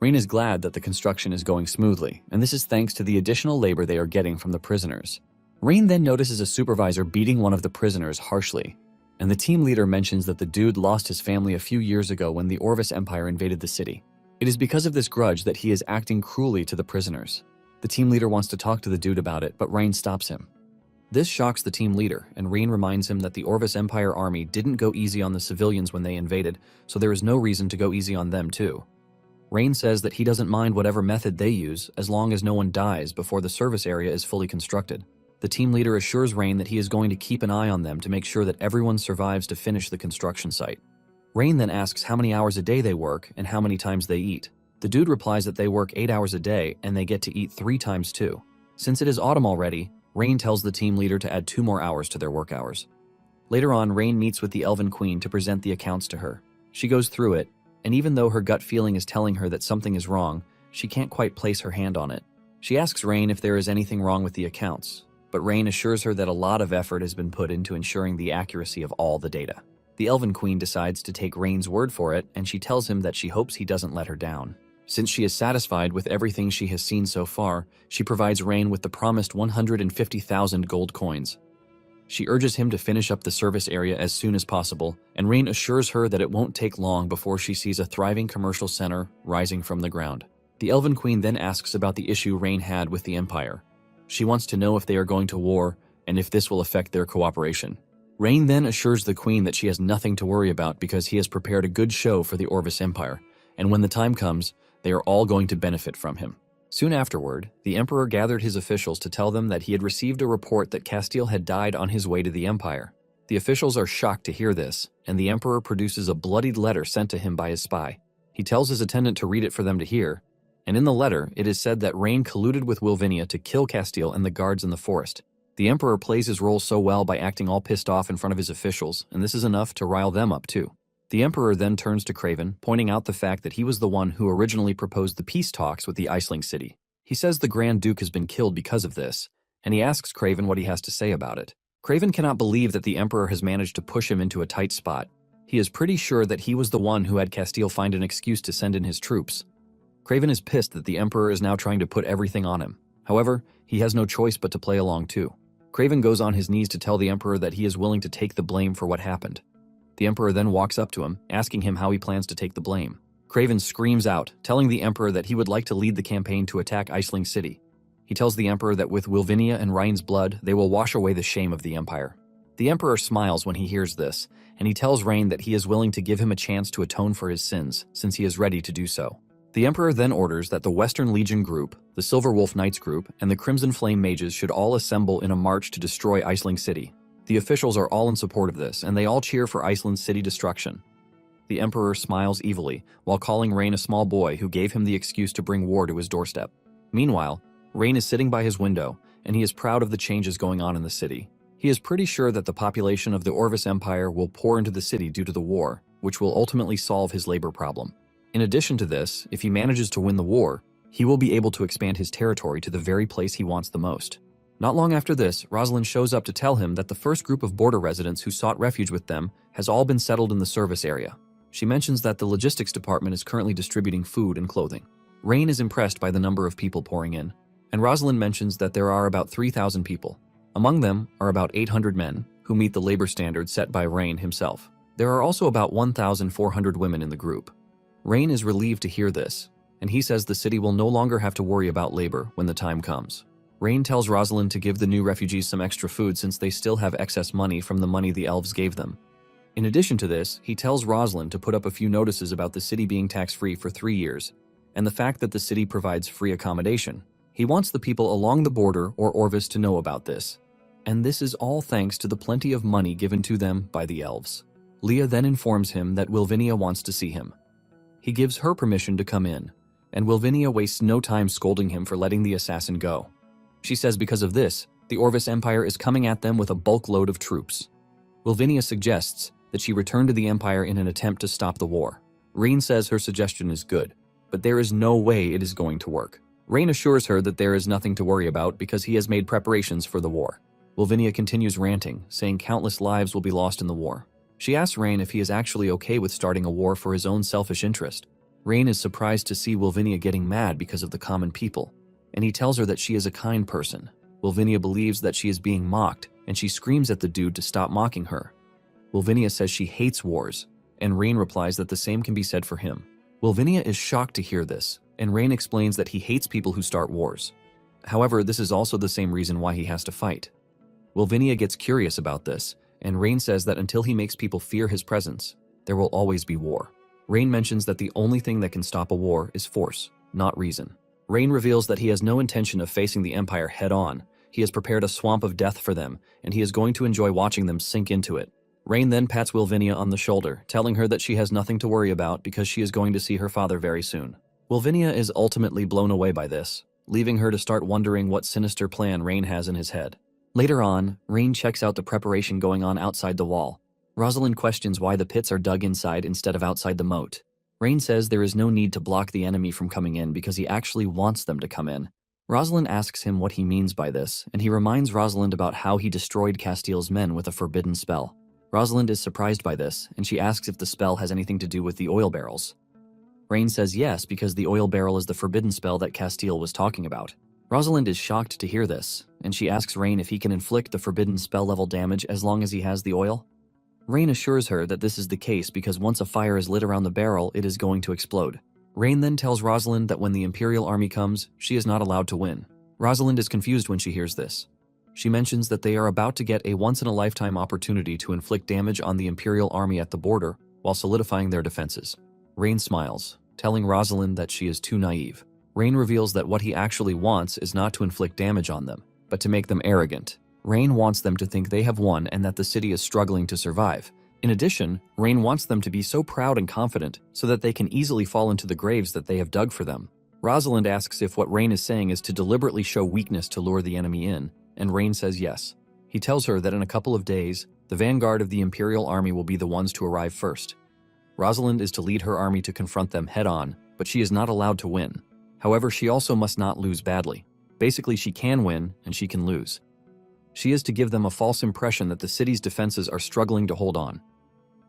Rain is glad that the construction is going smoothly, and this is thanks to the additional labor they are getting from the prisoners. Rain then notices a supervisor beating one of the prisoners harshly, and the team leader mentions that the dude lost his family a few years ago when the Orvis Empire invaded the city. It is because of this grudge that he is acting cruelly to the prisoners. The team leader wants to talk to the dude about it, but Rain stops him. This shocks the team leader, and Rain reminds him that the Orvis Empire army didn't go easy on the civilians when they invaded, so there is no reason to go easy on them too. Rain says that he doesn't mind whatever method they use as long as no one dies before the service area is fully constructed. The team leader assures Rain that he is going to keep an eye on them to make sure that everyone survives to finish the construction site. Rain then asks how many hours a day they work and how many times they eat. The dude replies that they work 8 hours a day and they get to eat 3 times too. Since it is autumn already, Rain tells the team leader to add 2 more hours to their work hours. Later on, Rain meets with the Elven Queen to present the accounts to her. She goes through it, and even though her gut feeling is telling her that something is wrong, she can't quite place her hand on it. She asks Rain if there is anything wrong with the accounts, but Rain assures her that a lot of effort has been put into ensuring the accuracy of all the data. The Elven Queen decides to take Rain's word for it, and she tells him that she hopes he doesn't let her down. Since she is satisfied with everything she has seen so far, she provides Rain with the promised 150,000 gold coins. She urges him to finish up the service area as soon as possible, and Rain assures her that it won't take long before she sees a thriving commercial center rising from the ground. The Elven Queen then asks about the issue Rain had with the Empire. She wants to know if they are going to war and if this will affect their cooperation. Rain then assures the Queen that she has nothing to worry about because he has prepared a good show for the Orvis Empire, and when the time comes, they are all going to benefit from him. Soon afterward, the Emperor gathered his officials to tell them that he had received a report that Castile had died on his way to the Empire. The officials are shocked to hear this, and the Emperor produces a bloodied letter sent to him by his spy. He tells his attendant to read it for them to hear, and in the letter, it is said that Rain colluded with Wilvinia to kill Castile and the guards in the forest. The Emperor plays his role so well by acting all pissed off in front of his officials, and this is enough to rile them up too. The Emperor then turns to Craven, pointing out the fact that he was the one who originally proposed the peace talks with the Iceling city. He says the Grand Duke has been killed because of this, and he asks Craven what he has to say about it. Craven cannot believe that the Emperor has managed to push him into a tight spot. He is pretty sure that he was the one who had Castile find an excuse to send in his troops. Craven is pissed that the Emperor is now trying to put everything on him. However, he has no choice but to play along too. Craven goes on his knees to tell the Emperor that he is willing to take the blame for what happened. The Emperor then walks up to him, asking him how he plans to take the blame. Craven screams out, telling the Emperor that he would like to lead the campaign to attack Iceling City. He tells the Emperor that with Wilvinia and Ryan's blood, they will wash away the shame of the Empire. The Emperor smiles when he hears this, and he tells Rain that he is willing to give him a chance to atone for his sins, since he is ready to do so. The Emperor then orders that the Western Legion group, the Silver Wolf Knights group, and the Crimson Flame Mages should all assemble in a march to destroy Iceling City. The officials are all in support of this, and they all cheer for Iceland's city destruction. The Emperor smiles evilly, while calling Rain a small boy who gave him the excuse to bring war to his doorstep. Meanwhile, Rain is sitting by his window, and he is proud of the changes going on in the city. He is pretty sure that the population of the Orvis Empire will pour into the city due to the war, which will ultimately solve his labor problem. In addition to this, if he manages to win the war, he will be able to expand his territory to the very place he wants the most. Not long after this, Rosalind shows up to tell him that the first group of border residents who sought refuge with them has all been settled in the service area. She mentions that the logistics department is currently distributing food and clothing. Rain is impressed by the number of people pouring in, and Rosalind mentions that there are about 3,000 people. Among them are about 800 men, who meet the labor standards set by Rain himself. There are also about 1,400 women in the group. Rain is relieved to hear this, and he says the city will no longer have to worry about labor when the time comes. Rain tells Rosalind to give the new refugees some extra food since they still have excess money from the money the elves gave them. In addition to this, he tells Rosalind to put up a few notices about the city being tax-free for 3 years, and the fact that the city provides free accommodation. He wants the people along the border or Orvis to know about this, and this is all thanks to the plenty of money given to them by the elves. Leah then informs him that Wilvinia wants to see him. He gives her permission to come in, and Wilvinia wastes no time scolding him for letting the assassin go. She says because of this, the Orvis Empire is coming at them with a bulk load of troops. Wilvinia suggests that she return to the Empire in an attempt to stop the war. Rain says her suggestion is good, but there is no way it is going to work. Rain assures her that there is nothing to worry about because he has made preparations for the war. Wilvinia continues ranting, saying countless lives will be lost in the war. She asks Rain if he is actually okay with starting a war for his own selfish interest. Rain is surprised to see Wilvinia getting mad because of the common people, and he tells her that she is a kind person. Wilvinia believes that she is being mocked, and she screams at the dude to stop mocking her. Wilvinia says she hates wars, and Rain replies that the same can be said for him. Wilvinia is shocked to hear this, and Rain explains that he hates people who start wars. However, this is also the same reason why he has to fight. Wilvinia gets curious about this, and Rain says that until he makes people fear his presence, there will always be war. Rain mentions that the only thing that can stop a war is force, not reason. Rain reveals that he has no intention of facing the Empire head-on. He has prepared a swamp of death for them, and he is going to enjoy watching them sink into it. Rain then pats Wilvinia on the shoulder, telling her that she has nothing to worry about because she is going to see her father very soon. Wilvinia is ultimately blown away by this, leaving her to start wondering what sinister plan Rain has in his head. Later on, Rain checks out the preparation going on outside the wall. Rosalind questions why the pits are dug inside instead of outside the moat. Rain says there is no need to block the enemy from coming in because he actually wants them to come in. Rosalind asks him what he means by this, and he reminds Rosalind about how he destroyed Castile's men with a forbidden spell. Rosalind is surprised by this, and she asks if the spell has anything to do with the oil barrels. Rain says yes, because the oil barrel is the forbidden spell that Castile was talking about. Rosalind is shocked to hear this, and she asks Rain if he can inflict the forbidden spell level damage as long as he has the oil. Rain assures her that this is the case because once a fire is lit around the barrel, it is going to explode. Rain then tells Rosalind that when the Imperial army comes, she is not allowed to win. Rosalind is confused when she hears this. She mentions that they are about to get a once-in-a-lifetime opportunity to inflict damage on the Imperial army at the border while solidifying their defenses. Rain smiles, telling Rosalind that she is too naive. Rain reveals that what he actually wants is not to inflict damage on them, but to make them arrogant. Rain wants them to think they have won and that the city is struggling to survive. In addition, Rain wants them to be so proud and confident so that they can easily fall into the graves that they have dug for them. Rosalind asks if what Rain is saying is to deliberately show weakness to lure the enemy in, and Rain says yes. He tells her that in a couple of days, the vanguard of the Imperial army will be the ones to arrive first. Rosalind is to lead her army to confront them head-on, but she is not allowed to win. However, she also must not lose badly. Basically, she can win and she can lose. She is to give them a false impression that the city's defenses are struggling to hold on.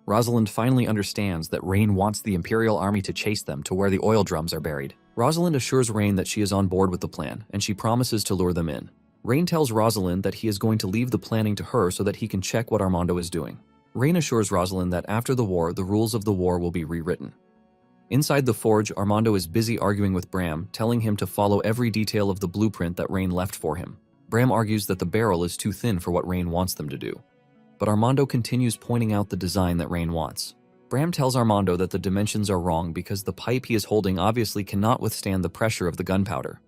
Rosalind finally understands that Rain wants the Imperial army to chase them to where the oil drums are buried. Rosalind assures Rain that she is on board with the plan, and she promises to lure them in. Rain tells Rosalind that he is going to leave the planning to her so that he can check what Armando is doing. Rain assures Rosalind that after the war, the rules of the war will be rewritten. Inside the forge, Armando is busy arguing with Bram, telling him to follow every detail of the blueprint that Rain left for him. Bram argues that the barrel is too thin for what Rain wants them to do. But Armando continues pointing out the design that Rain wants. Bram tells Armando that the dimensions are wrong because the pipe he is holding obviously cannot withstand the pressure of the gunpowder.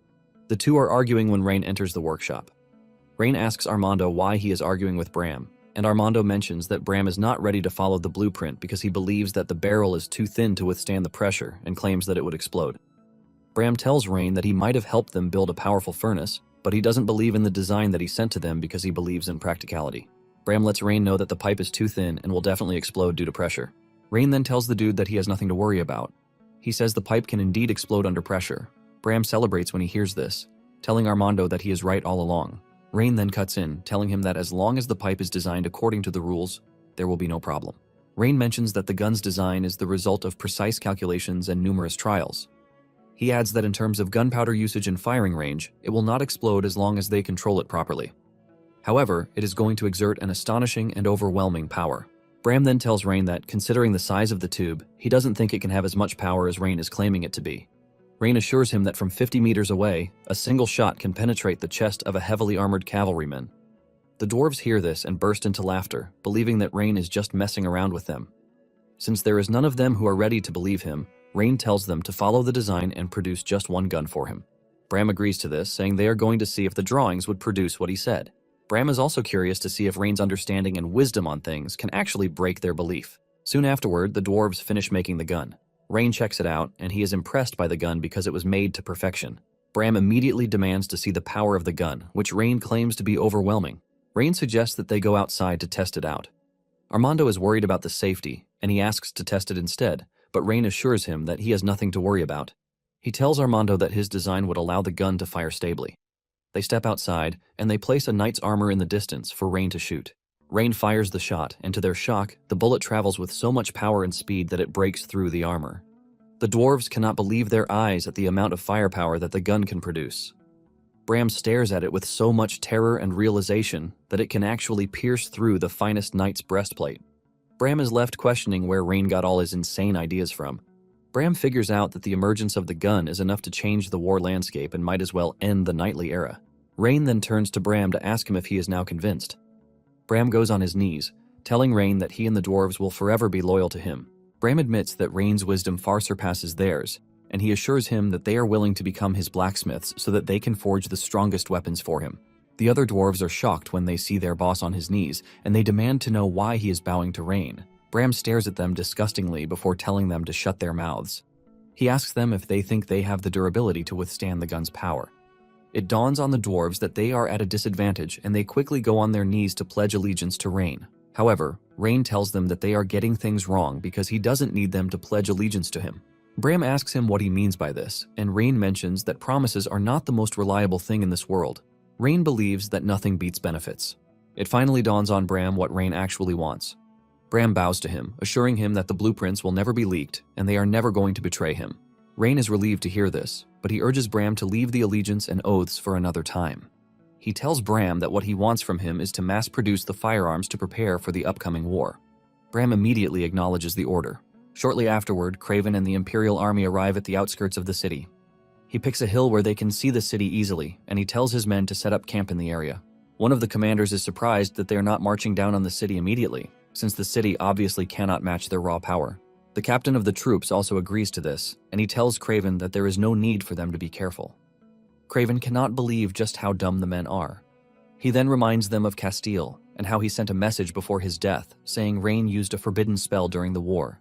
The two are arguing when Rain enters the workshop. Rain asks Armando why he is arguing with Bram, and Armando mentions that Bram is not ready to follow the blueprint because he believes that the barrel is too thin to withstand the pressure and claims that it would explode. Bram tells Rain that he might have helped them build a powerful furnace, but he doesn't believe in the design that he sent to them because he believes in practicality. Bram lets Rain know that the pipe is too thin and will definitely explode due to pressure. Rain then tells the dude that he has nothing to worry about. He says the pipe can indeed explode under pressure. Bram celebrates when he hears this, telling Armando that he is right all along. Rain then cuts in, telling him that as long as the pipe is designed according to the rules, there will be no problem. Rain mentions that the gun's design is the result of precise calculations and numerous trials. He adds that in terms of gunpowder usage and firing range, it will not explode as long as they control it properly. However, it is going to exert an astonishing and overwhelming power. Bram then tells Rain that, considering the size of the tube, he doesn't think it can have as much power as Rain is claiming it to be. Rain assures him that from 50 meters away, a single shot can penetrate the chest of a heavily armored cavalryman. The dwarves hear this and burst into laughter, believing that Rain is just messing around with them. Since there is none of them who are ready to believe him, Rain tells them to follow the design and produce just one gun for him. Bram agrees to this, saying they are going to see if the drawings would produce what he said. Bram is also curious to see if Rain's understanding and wisdom on things can actually break their belief. Soon afterward, the dwarves finish making the gun. Rain checks it out, and he is impressed by the gun because it was made to perfection. Bram immediately demands to see the power of the gun, which Rain claims to be overwhelming. Rain suggests that they go outside to test it out. Armando is worried about the safety, and he asks to test it instead, but Rain assures him that he has nothing to worry about. He tells Armando that his design would allow the gun to fire stably. They step outside, and they place a knight's armor in the distance for Rain to shoot. Rain fires the shot, and to their shock, the bullet travels with so much power and speed that it breaks through the armor. The dwarves cannot believe their eyes at the amount of firepower that the gun can produce. Bram stares at it with so much terror and realization that it can actually pierce through the finest knight's breastplate. Bram is left questioning where Rain got all his insane ideas from. Bram figures out that the emergence of the gun is enough to change the war landscape and might as well end the knightly era. Rain then turns to Bram to ask him if he is now convinced. Bram goes on his knees, telling Rain that he and the dwarves will forever be loyal to him. Bram admits that Rain's wisdom far surpasses theirs, and he assures him that they are willing to become his blacksmiths so that they can forge the strongest weapons for him. The other dwarves are shocked when they see their boss on his knees, and they demand to know why he is bowing to Rain. Bram stares at them disgustingly before telling them to shut their mouths. He asks them if they think they have the durability to withstand the gun's power. It dawns on the dwarves that they are at a disadvantage, and they quickly go on their knees to pledge allegiance to Rain. However, Rain tells them that they are getting things wrong because he doesn't need them to pledge allegiance to him. Bram asks him what he means by this, and Rain mentions that promises are not the most reliable thing in this world. Rain believes that nothing beats benefits. It finally dawns on Bram what Rain actually wants. Bram bows to him, assuring him that the blueprints will never be leaked and they are never going to betray him. Rain is relieved to hear this, but he urges Bram to leave the allegiance and oaths for another time. He tells Bram that what he wants from him is to mass-produce the firearms to prepare for the upcoming war. Bram immediately acknowledges the order. Shortly afterward, Craven and the Imperial Army arrive at the outskirts of the city. He picks a hill where they can see the city easily, and he tells his men to set up camp in the area. One of the commanders is surprised that they are not marching down on the city immediately, since the city obviously cannot match their raw power. The captain of the troops also agrees to this, and he tells Craven that there is no need for them to be careful. Craven cannot believe just how dumb the men are. He then reminds them of Castile, and how he sent a message before his death, saying Rain used a forbidden spell during the war.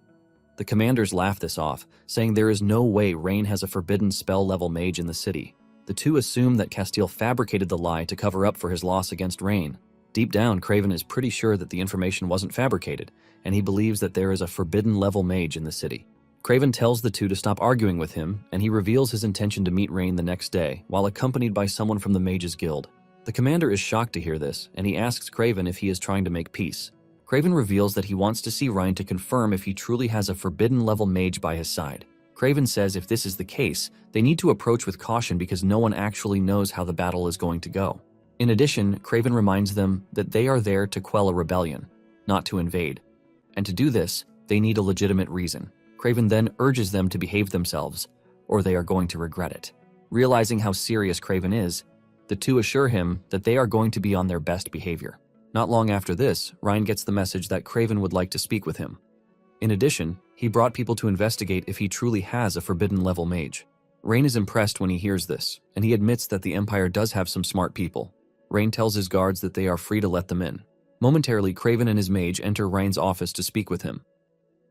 The commanders laugh this off, saying there is no way Rain has a forbidden spell-level mage in the city. The two assume that Castile fabricated the lie to cover up for his loss against Rain. Deep down, Craven is pretty sure that the information wasn't fabricated, and he believes that there is a forbidden-level mage in the city. Craven tells the two to stop arguing with him, and he reveals his intention to meet Rain the next day, while accompanied by someone from the Mages Guild. The commander is shocked to hear this, and he asks Craven if he is trying to make peace. Craven reveals that he wants to see Rain to confirm if he truly has a forbidden-level mage by his side. Craven says if this is the case, they need to approach with caution because no one actually knows how the battle is going to go. In addition, Craven reminds them that they are there to quell a rebellion, not to invade. And to do this, they need a legitimate reason. Craven then urges them to behave themselves, or they are going to regret it. Realizing how serious Craven is, the two assure him that they are going to be on their best behavior. Not long after this, Rain gets the message that Craven would like to speak with him. In addition, he brought people to investigate if he truly has a forbidden-level mage. Rain is impressed when he hears this, and he admits that the Empire does have some smart people. Rain tells his guards that they are free to let them in. Momentarily, Craven and his mage enter Rain's office to speak with him.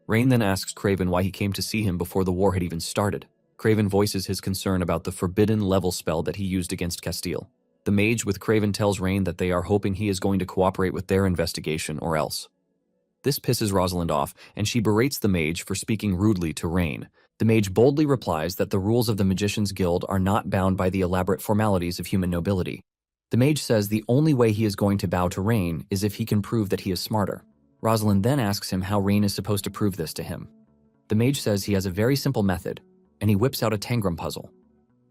Rain then asks Craven why he came to see him before the war had even started. Craven voices his concern about the forbidden-level spell that he used against Castile. The mage with Craven tells Rain that they are hoping he is going to cooperate with their investigation or else. This pisses Rosalind off, and she berates the mage for speaking rudely to Rain. The mage boldly replies that the rules of the Magicians Guild are not bound by the elaborate formalities of human nobility. The mage says the only way he is going to bow to Rain is if he can prove that he is smarter. Rosalind then asks him how Rain is supposed to prove this to him. The mage says he has a very simple method, and he whips out a tangram puzzle.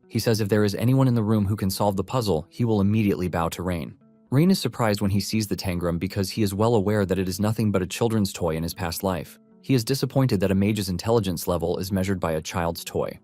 He says if there is anyone in the room who can solve the puzzle, he will immediately bow to Rain. Rain is surprised when he sees the tangram because he is well aware that it is nothing but a children's toy in his past life. He is disappointed that a mage's intelligence level is measured by a child's toy.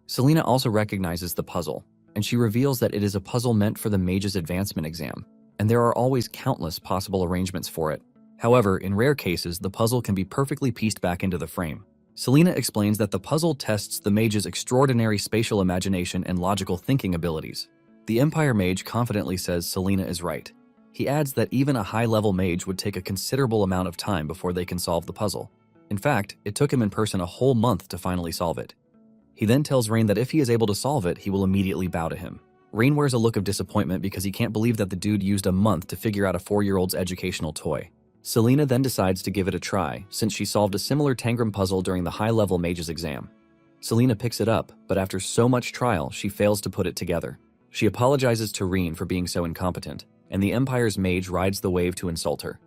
Selena also recognizes the puzzle, and she reveals that it is a puzzle meant for the mage's advancement exam, and there are always countless possible arrangements for it. However, in rare cases, the puzzle can be perfectly pieced back into the frame. Selena explains that the puzzle tests the mage's extraordinary spatial imagination and logical thinking abilities. The Empire mage confidently says Selena is right. He adds that even a high-level mage would take a considerable amount of time before they can solve the puzzle. In fact, it took him in person a whole month to finally solve it. He then tells Rain that if he is able to solve it, he will immediately bow to him. Rain wears a look of disappointment because he can't believe that the dude used a month to figure out a 4-year-old's educational toy. Selena then decides to give it a try, since she solved a similar tangram puzzle during the high-level mage's exam. Selena picks it up, but after so much trial, she fails to put it together. She apologizes to Rain for being so incompetent, and the Empire's mage rides the wave to insult her.